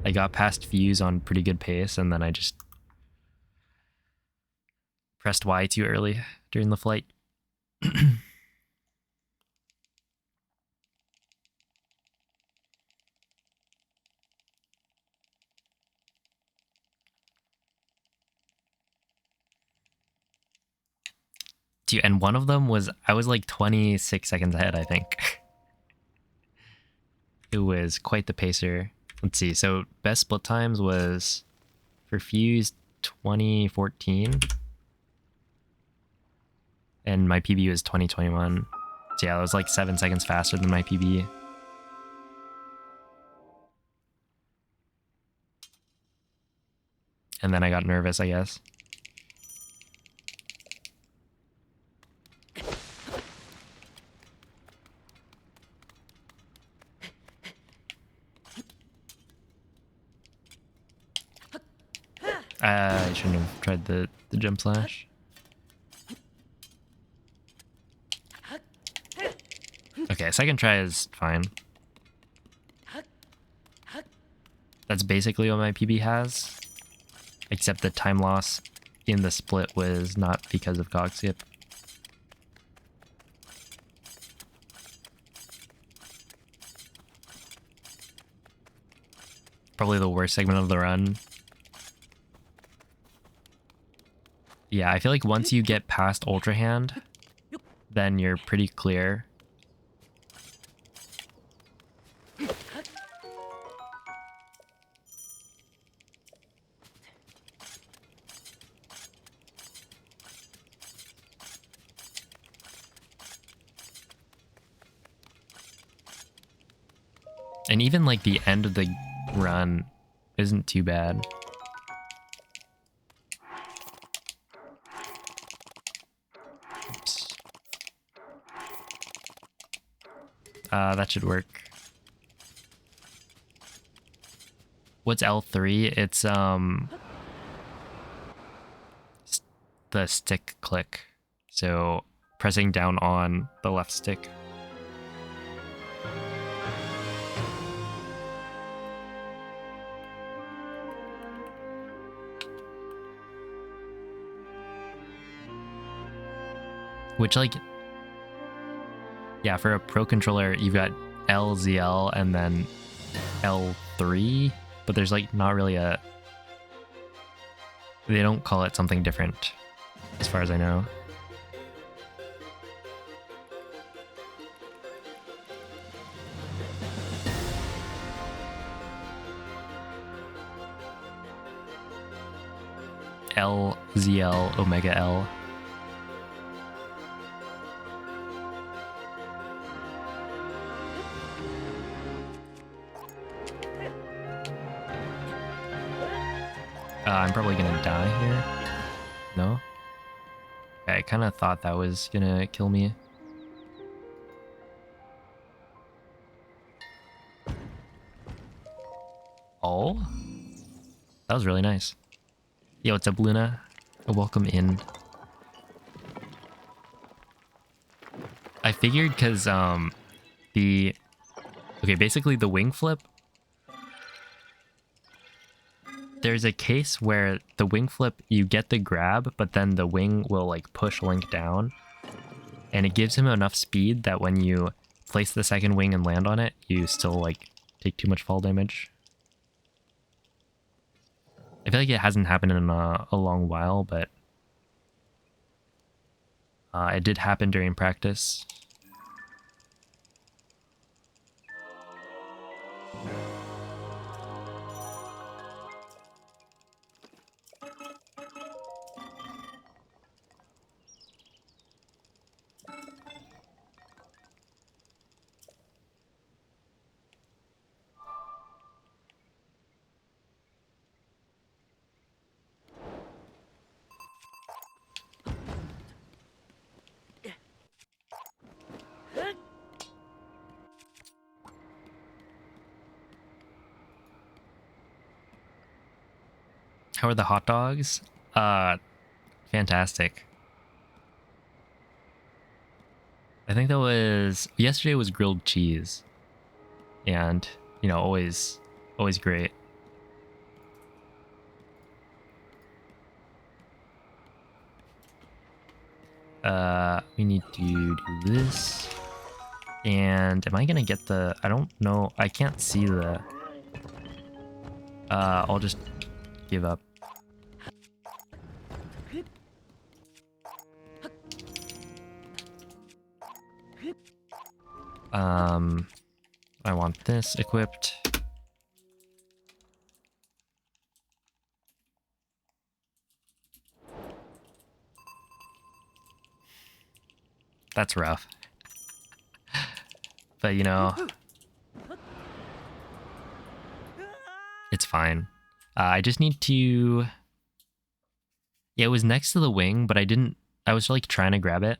I got past Fuse on pretty good pace, and then I just pressed Y too early during the flight. Dude, and one of them was, I was like 26 seconds ahead, I think. It was quite the pacer. Let's see, so best split times was for Fuse 2014. And my PB was 2021. So yeah, it was like 7 seconds faster than my PB. And then I got nervous, I guess. I shouldn't have tried the jump slash. Okay, second try is fine. That's basically what my PB has. Except the time loss in the split was not because of cog skip. Probably the worst segment of the run. Yeah, I feel like once you get past Ultra Hand, then you're pretty clear. And even like the end of the run isn't too bad. Oops. That should work. What's L3? It's the stick click. So pressing down on the left stick. Which, like, yeah, for a Pro controller, you've got LZL and then L3, but there's, like, not really a... They don't call it something different, as far as I know. LZL Omega L. I'm probably gonna die here. No? Okay, I kind of thought that was gonna kill me. Oh? That was really nice. Yo, what's up, Luna? Welcome in. I figured because the basically the wing flip. There's a case where the wing flip, you get the grab, but then the wing will like push Link down, and it gives him enough speed that when you place the second wing and land on it, you still like take too much fall damage. I feel like it hasn't happened in a long while, but it did happen during practice. How are the hot dogs? Fantastic. I think that was yesterday was grilled cheese, and you know, always great. We need to do this, and am I gonna get the? I don't know. I can't see the. I'll just give up. I want this equipped. That's rough. But you know, it's fine. I just need to... Yeah, it was next to the wing, but I was like trying to grab it,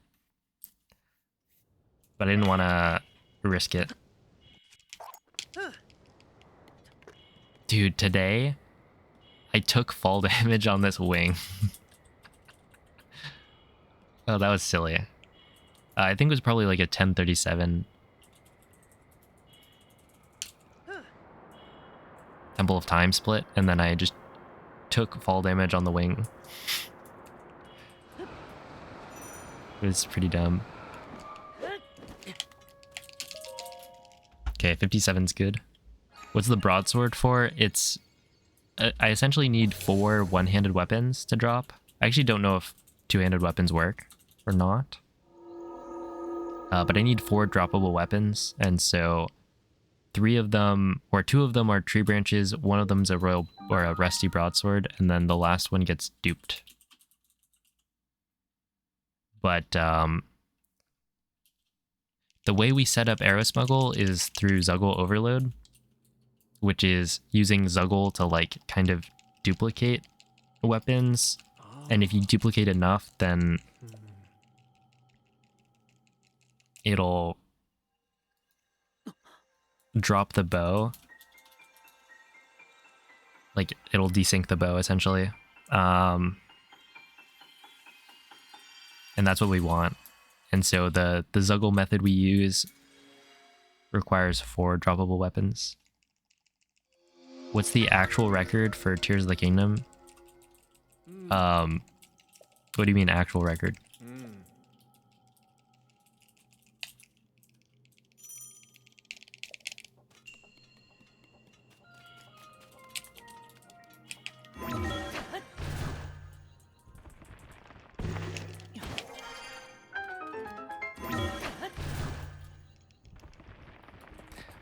but I didn't want to risk it. Dude, today I took fall damage on this wing. Oh, that was silly. I think it was probably like a 1037. Temple of Time split, and then I just took fall damage on the wing. It was pretty dumb. Okay, 57's good. What's the broadsword for? It's... I essentially need 4 one-handed weapons to drop. I actually don't know if two-handed weapons work or not. But I need 4 droppable weapons, and so 3 of them, or 2 of them are tree branches, 1 of them's a royal or a rusty broadsword, and then the last one gets duped. But the way we set up Arrow Smuggle is through Zuggle Overload, which is using Zuggle to like kind of duplicate weapons, and if you duplicate enough, then it'll drop the bow. Like, it'll desync the bow, essentially. And that's what we want. And so the Zuggle method we use requires 4 droppable weapons. What's the actual record for Tears of the Kingdom? What do you mean actual record?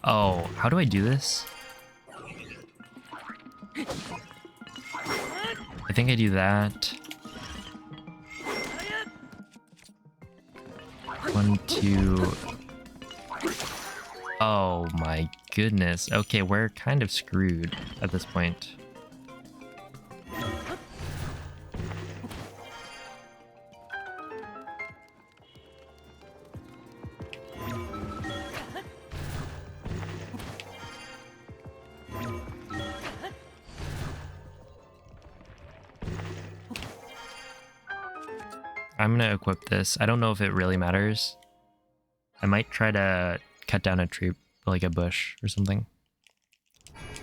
Oh, how do I do this? I think I do that. 1, 2. Oh my goodness. Okay, we're kind of screwed at this point. I'm gonna equip this. I don't know if it really matters. I might try to cut down a tree, like a bush or something.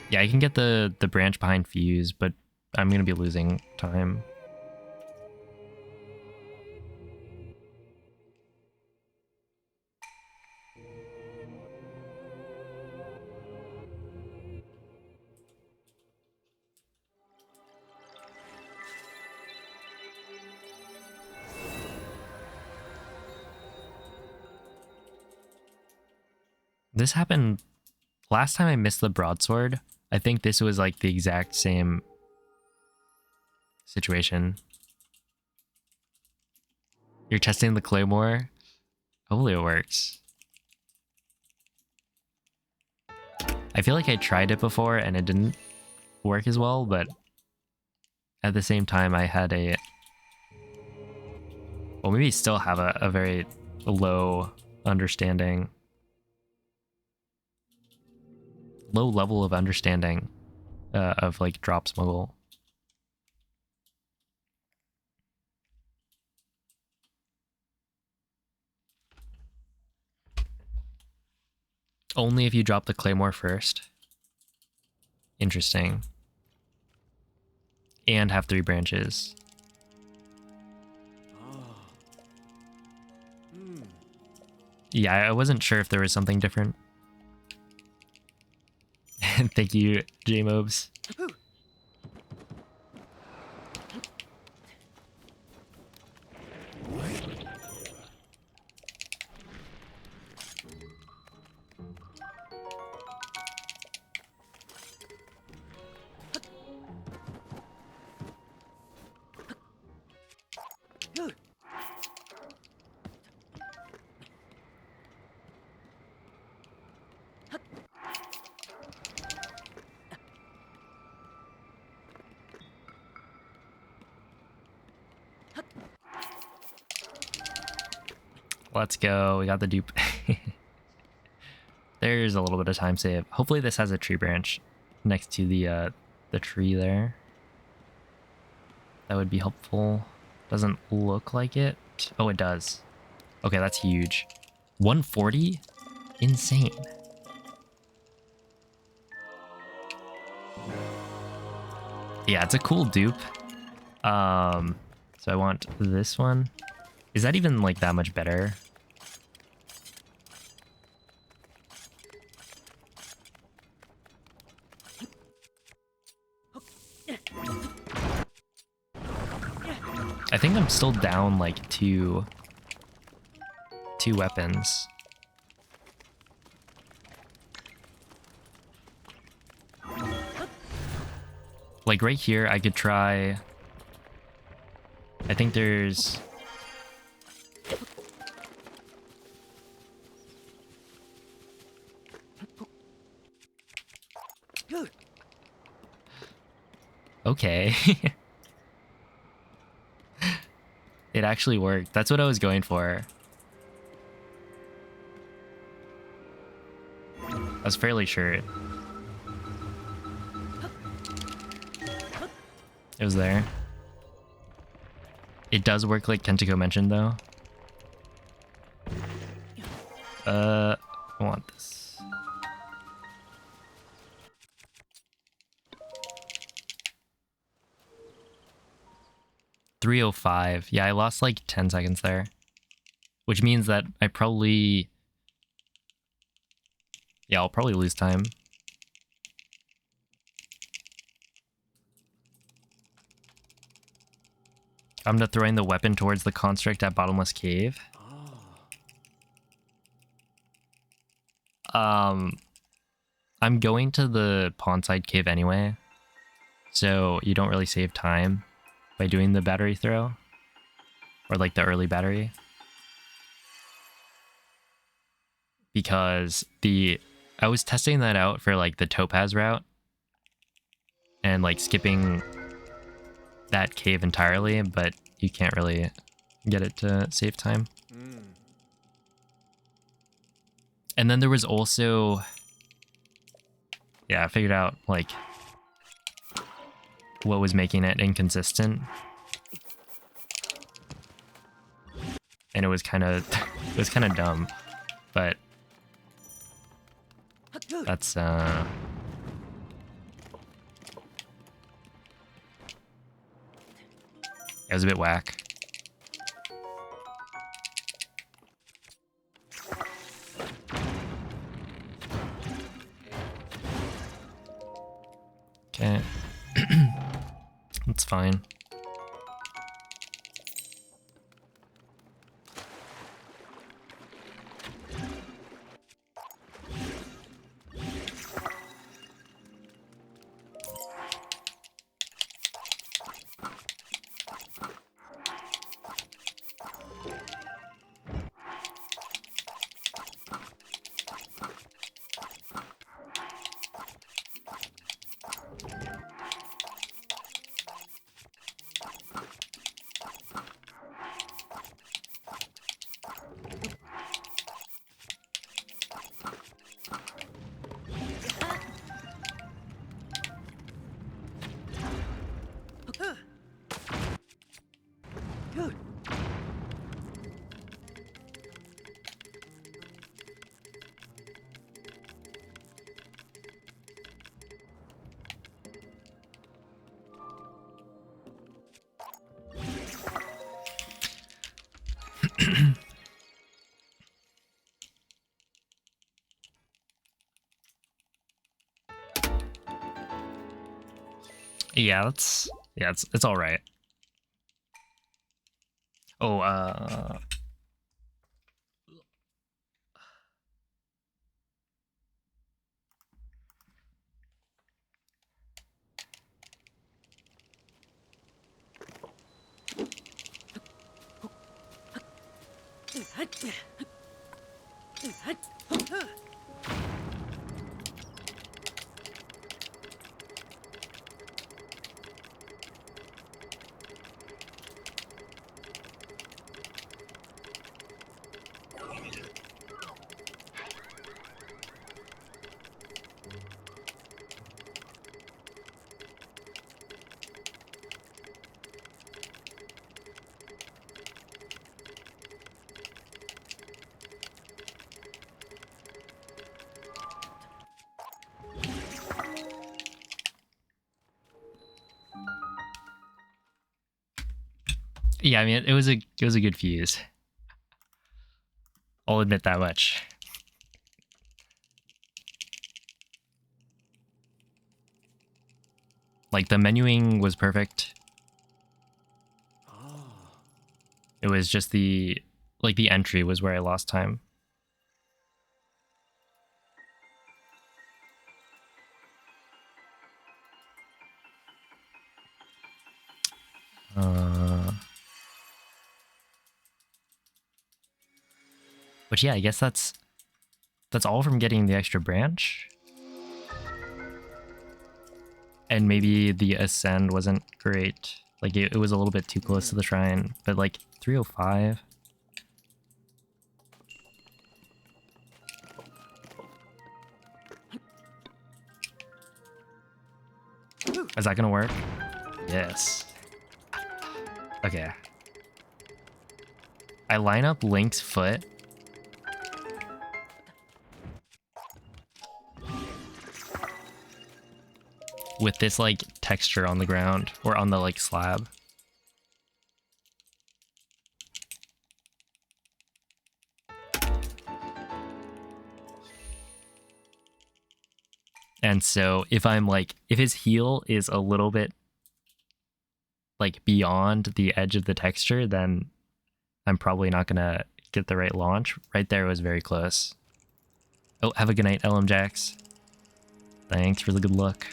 Yeah, I can get the branch behind Fuse, but I'm gonna be losing time. This happened last time I missed the broadsword. I think this was like the exact same situation. You're testing the claymore? Hopefully it works. I feel like I tried it before and it didn't work as well, but at the same time I had a... Well, maybe still have a very low understanding. Low level of understanding of like drop smuggle. Only if you drop the claymore first. Interesting. And have 3 branches. Yeah, I wasn't sure if there was something different. Thank you, J-Mobs. Let's go. We got the dupe. There's a little bit of time save. Hopefully this has a tree branch next to the tree there. That would be helpful. Doesn't look like it. Oh, it does. Okay, that's huge. 140? Insane. Yeah, it's a cool dupe. So I want this one. Is that even like that much better? I think I'm still down like two weapons. Like right here, I could try. I think there's. Okay. It actually worked. That's what I was going for. I was fairly sure it was there. It does work like Kentako mentioned though. I want this. .305. Yeah, I lost like 10 seconds there. Which means that I probably... Yeah, I'll probably lose time. I'm not throwing the weapon towards the construct at Bottomless Cave. I'm going to the Pondside Cave anyway, so you don't really save time by doing the battery throw, or like the early battery, because I was testing that out for like the Topaz route and like skipping that cave entirely, but you can't really get it to save time. And then there was also, yeah, I figured out like what was making it inconsistent. And it was kind of dumb. but that's it was a bit whack. Okay. That's fine. Yeah, it's all right. Oh, yeah, I mean, it was a good fuse. I'll admit that much. Like, the menuing was perfect. It was just the entry was where I lost time. But yeah, I guess that's all from getting the extra branch. And maybe the ascend wasn't great. Like, it was a little bit too close to the shrine, but like 305. Is that gonna work? Yes. Okay. I line up Link's foot. With this like texture on the ground or on the like slab. And so if I'm like, if his heel is a little bit like beyond the edge of the texture, then I'm probably not gonna get the right launch. Right there was very close. Oh, have a good night, LM Jax. Thanks for the good luck.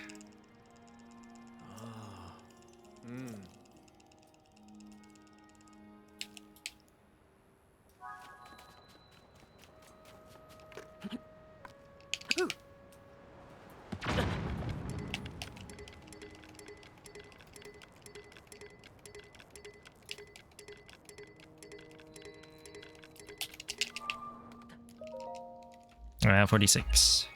All right, 46.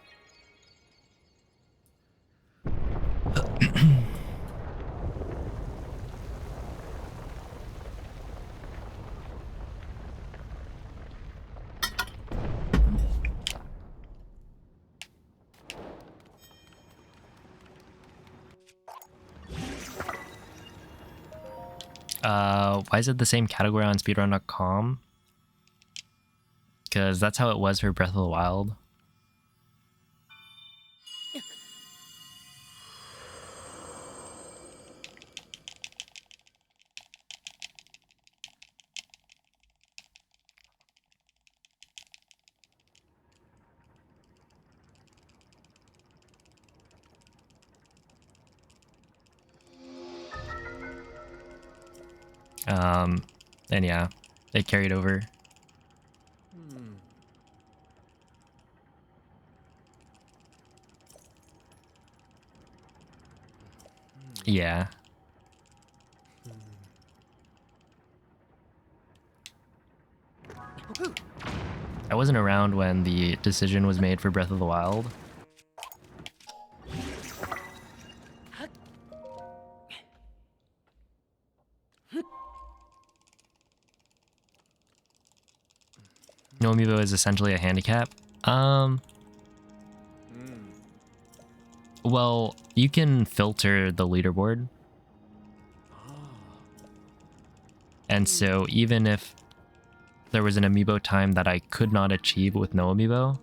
Why is it the same category on speedrun.com? Because that's how it was for Breath of the Wild. And yeah, it carried over. Yeah. I wasn't around when the decision was made for Breath of the Wild. No amiibo is essentially a handicap. Well, you can filter the leaderboard. And so even if there was an amiibo time that I could not achieve with no amiibo,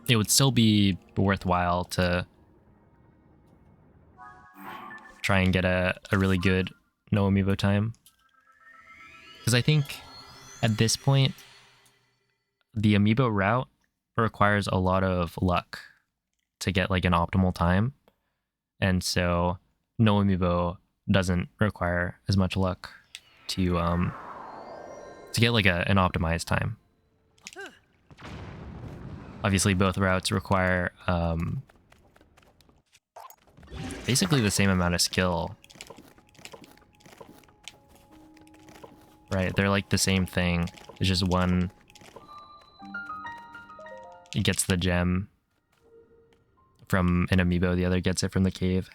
it would still be worthwhile to try and get a really good no amiibo time. Because I think at this point, the amiibo route requires a lot of luck to get like an optimal time. And so no amiibo doesn't require as much luck to get like an optimized time. Obviously both routes require basically the same amount of skill. Right, they're like the same thing. It's just one gets the gem from an amiibo, the other gets it from the cave.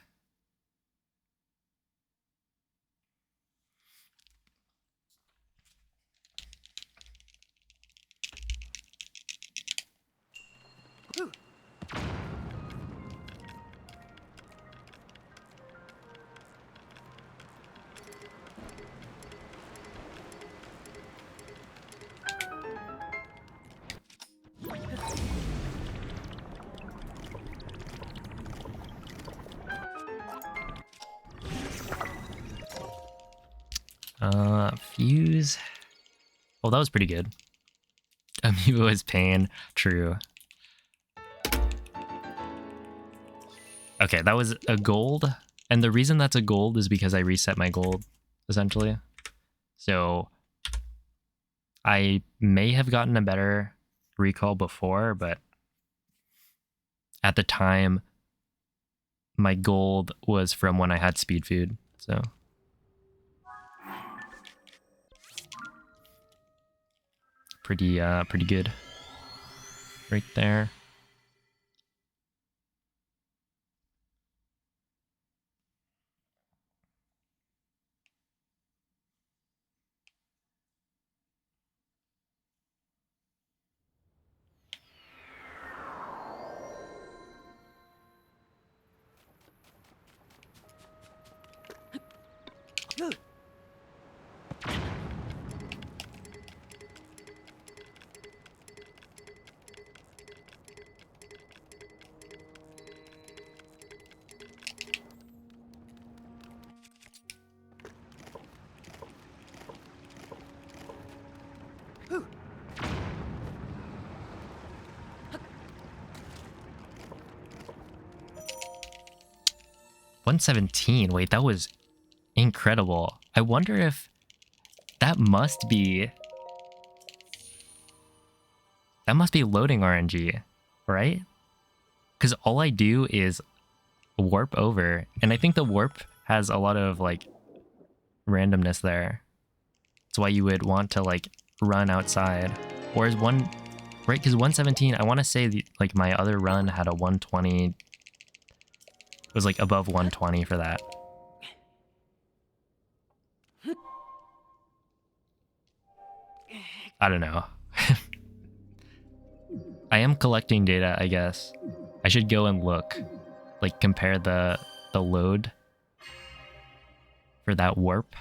Fuse. Well, that was pretty good. Amiibo is pain. True. Okay, that was a gold. And the reason that's a gold is because I reset my gold, essentially. So I may have gotten a better recall before, but at the time, my gold was from when I had speed food, so. Pretty good. Right there. $117. Wait, that was incredible. I wonder if that must be loading RNG, right? Because all I do is warp over, and I think the warp has a lot of like randomness there. That's why you would want to like run outside. Whereas right? Because 117, I want to say like my other run had a 120. It was like above 120 for that. I don't know. I am collecting data, I guess. I should go and look. Like compare the the load for that warp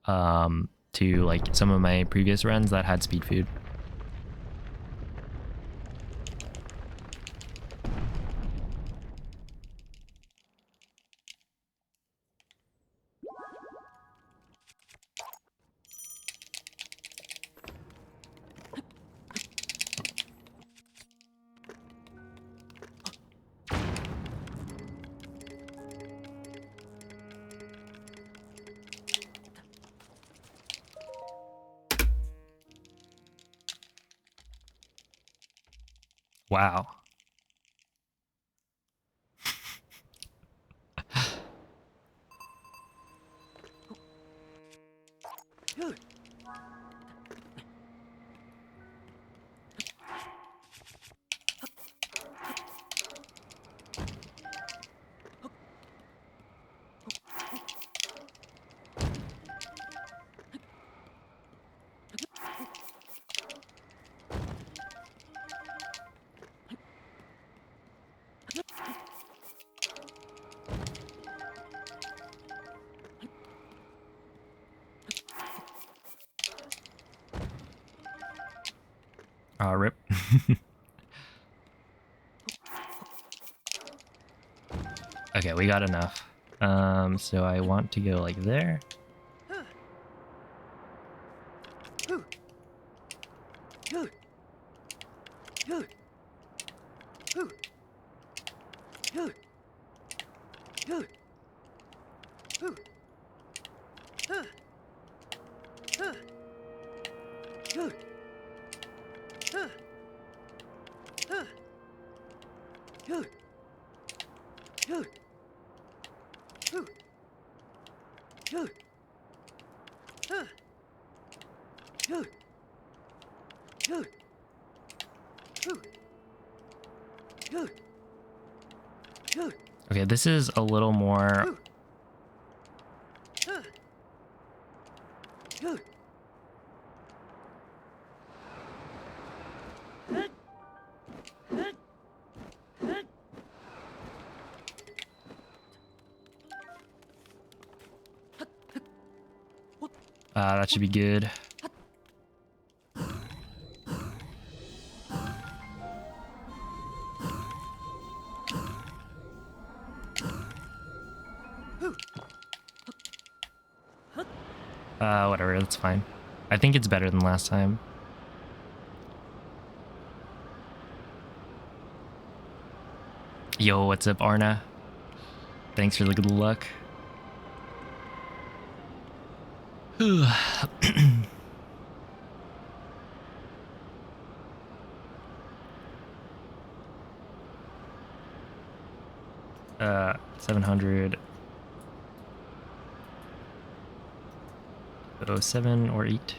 to like some of my previous runs that had speed food. Wow. Rip. Okay, we got enough. So I want to go like there. Okay, this is a little more... that should be good. Whatever, that's fine. I think it's better than last time. Yo, what's up, Arna? Thanks for the good luck. 700. 07 or 8.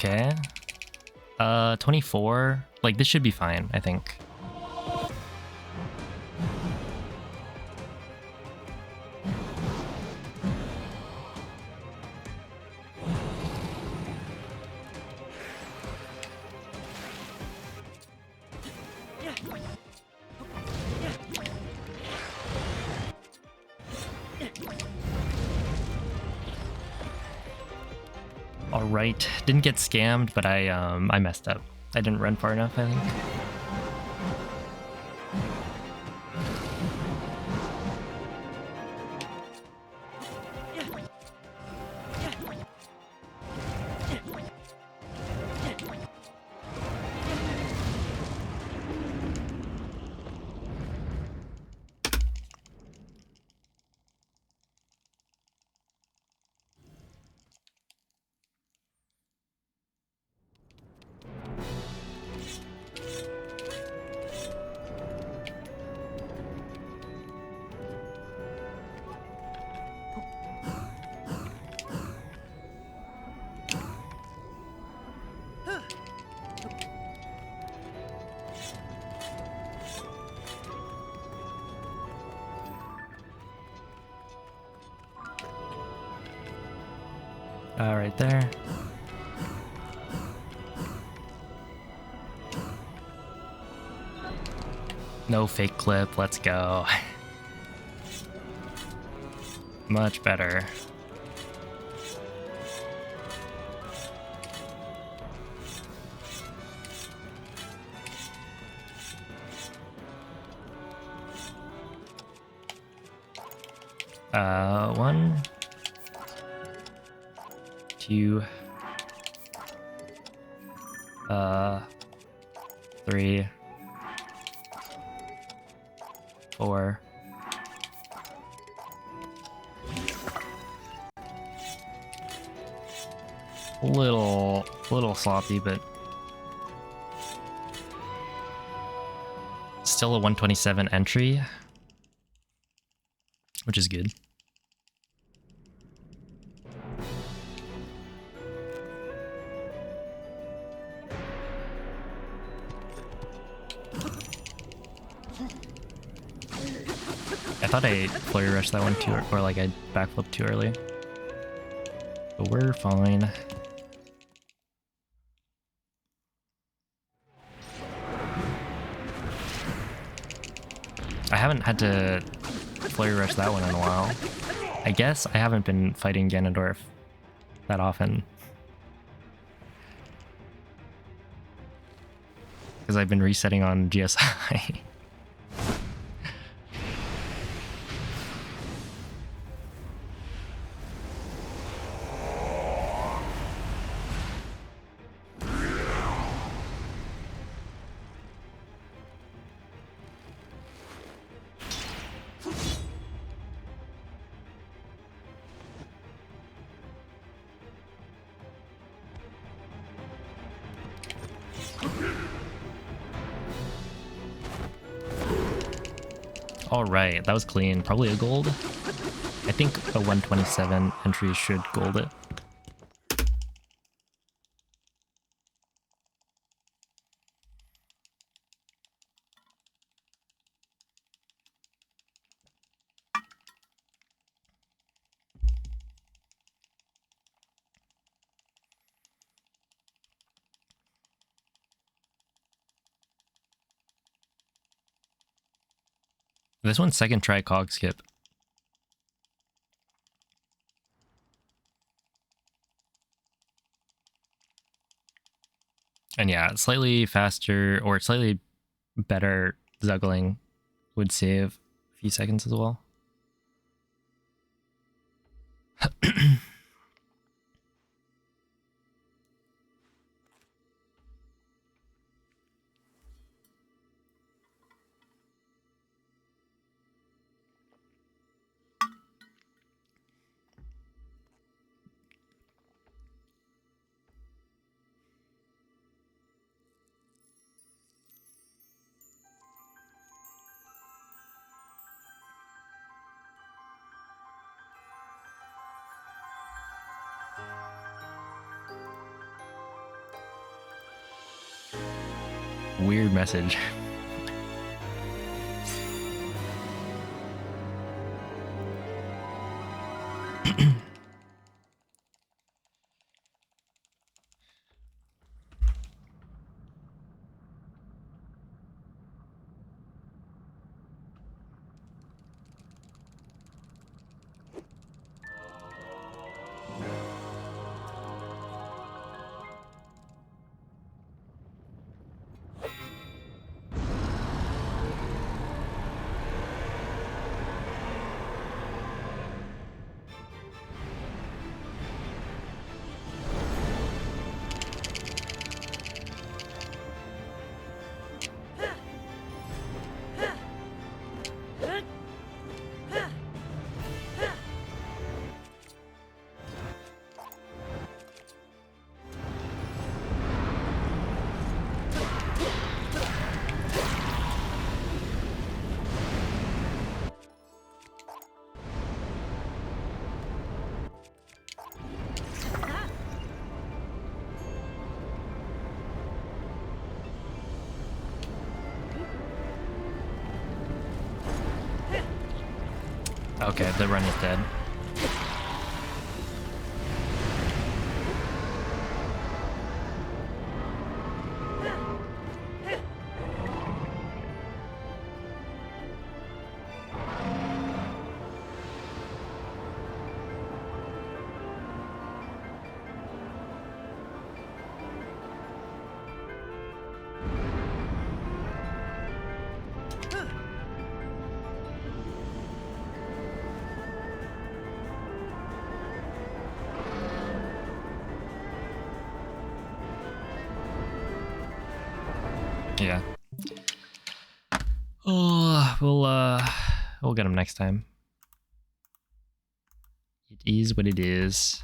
Okay. 24. Like, this should be fine, I think. right. Didn't get scammed, but I messed up. I didn't run far enough, I think. Right there. No fake clip, let's go. Much better. One, two, three, four, little sloppy, but still a 127 entry, which is good. I thought I flurry rushed that one too, or like I backflipped too early. But we're fine. I haven't had to flurry rush that one in a while. I guess I haven't been fighting Ganondorf that often. Because I've been resetting on GSI. Alright, that was clean. Probably a gold. I think a 127 entry should gold it. This one's second try cog skip. And yeah, slightly faster or slightly better zuggling would save a few seconds as well. Weird message. Okay, the run is dead. Yeah. Oh, we'll get him next time. It is what it is.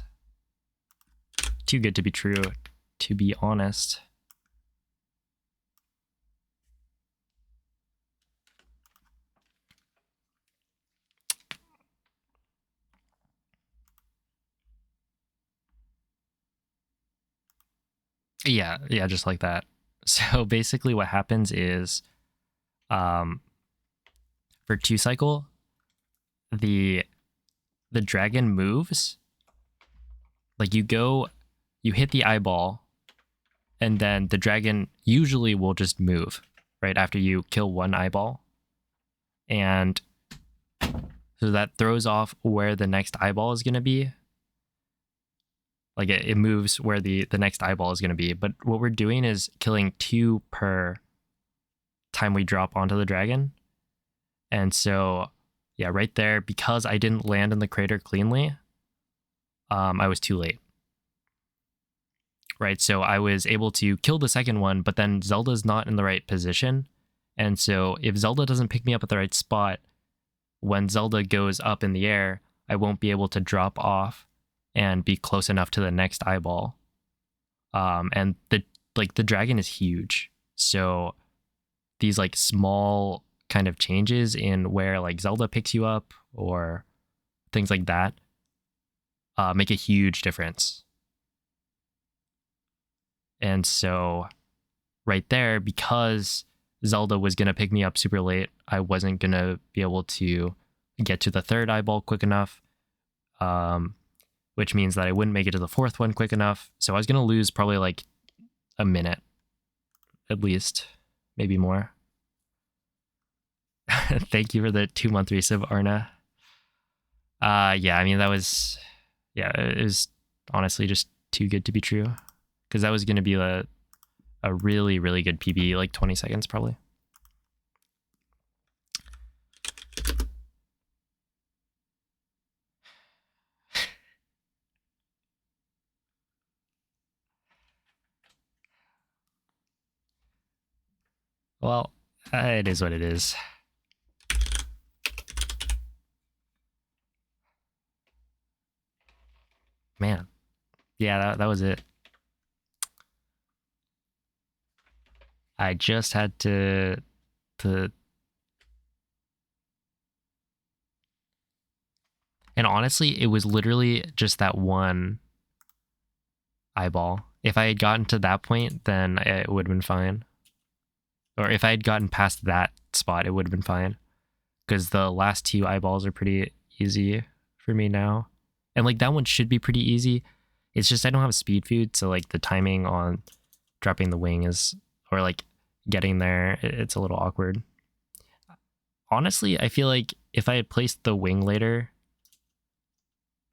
Too good to be true, to be honest. Yeah, just like that. So basically what happens is for 2 cycle, the dragon moves. Like you hit the eyeball, and then the dragon usually will just move right after you kill 1 eyeball. And so that throws off where the next eyeball is going to be. Like it moves where the next eyeball is going to be. But what we're doing is killing 2 per time we drop onto the dragon. And so, yeah, right there, because I didn't land in the crater cleanly, I was too late. Right, so I was able to kill the second one, but then Zelda's not in the right position. And so if Zelda doesn't pick me up at the right spot, when Zelda goes up in the air, I won't be able to drop off and be close enough to the next eyeball. And the dragon is huge. So these like small kind of changes in where like Zelda picks you up or things like that make a huge difference. And so right there, because Zelda was going to pick me up super late, I wasn't going to be able to get to the 3rd eyeball quick enough, which means that I wouldn't make it to the 4th one quick enough. So I was going to lose probably like a minute, at least, maybe more. Thank you for the 2-month resub, Arna. Yeah, I mean, that was, yeah, it was honestly just too good to be true. Because that was going to be a really, really good PB, like 20 seconds probably. Well, it is what it is. Man. Yeah, that was it. I just had to and honestly, it was literally just that 1 eyeball. If I had gotten to that point, then it would have been fine. Or if I had gotten past that spot, it would have been fine. Because the last 2 eyeballs are pretty easy for me now. And like that one should be pretty easy. It's just I don't have speed food, so like the timing on dropping the wing is, or like getting there, it's a little awkward. Honestly, I feel like if I had placed the wing later,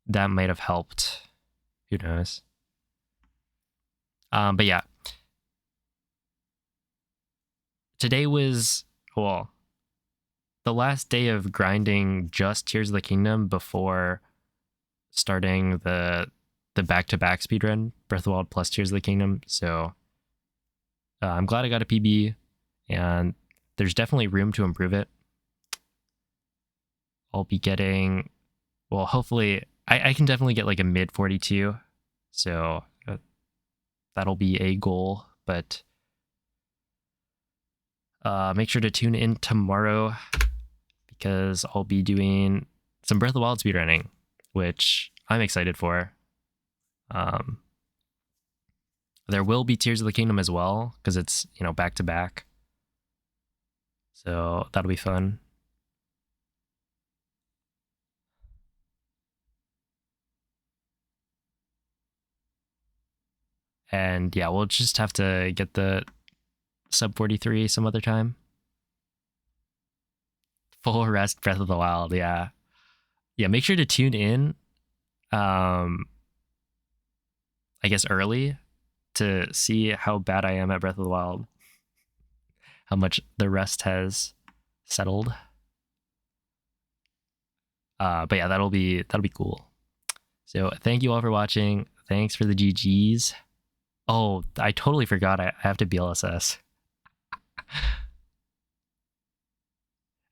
that might have helped. Who knows? But yeah. Today was, well, the last day of grinding just Tears of the Kingdom before starting the back-to-back speedrun, Breath of the Wild plus Tears of the Kingdom. So I'm glad I got a PB, and there's definitely room to improve it. I'll be getting, well, hopefully, I can definitely get like a mid 42. So that'll be a goal, but make sure to tune in tomorrow because I'll be doing some Breath of the Wild speedrunning, which I'm excited for. There will be Tears of the Kingdom as well because it's, you know, back to back. So that'll be fun. And yeah, we'll just have to get the sub 43 some other time. Full rest Breath of the Wild, yeah. Yeah, make sure to tune in I guess early to see how bad I am at Breath of the Wild. How much the rest has settled. But yeah, that'll be cool. So thank you all for watching. Thanks for the GGs. Oh, I totally forgot I have to BLSS.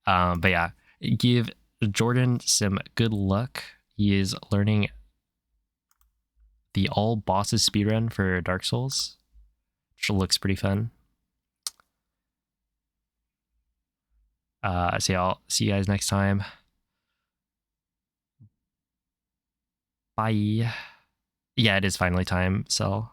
But yeah, give Jordan some good luck. He is learning the all bosses speedrun for Dark Souls, which looks pretty fun. So I'll see you guys next time. Bye. Yeah, it is finally time, Cell.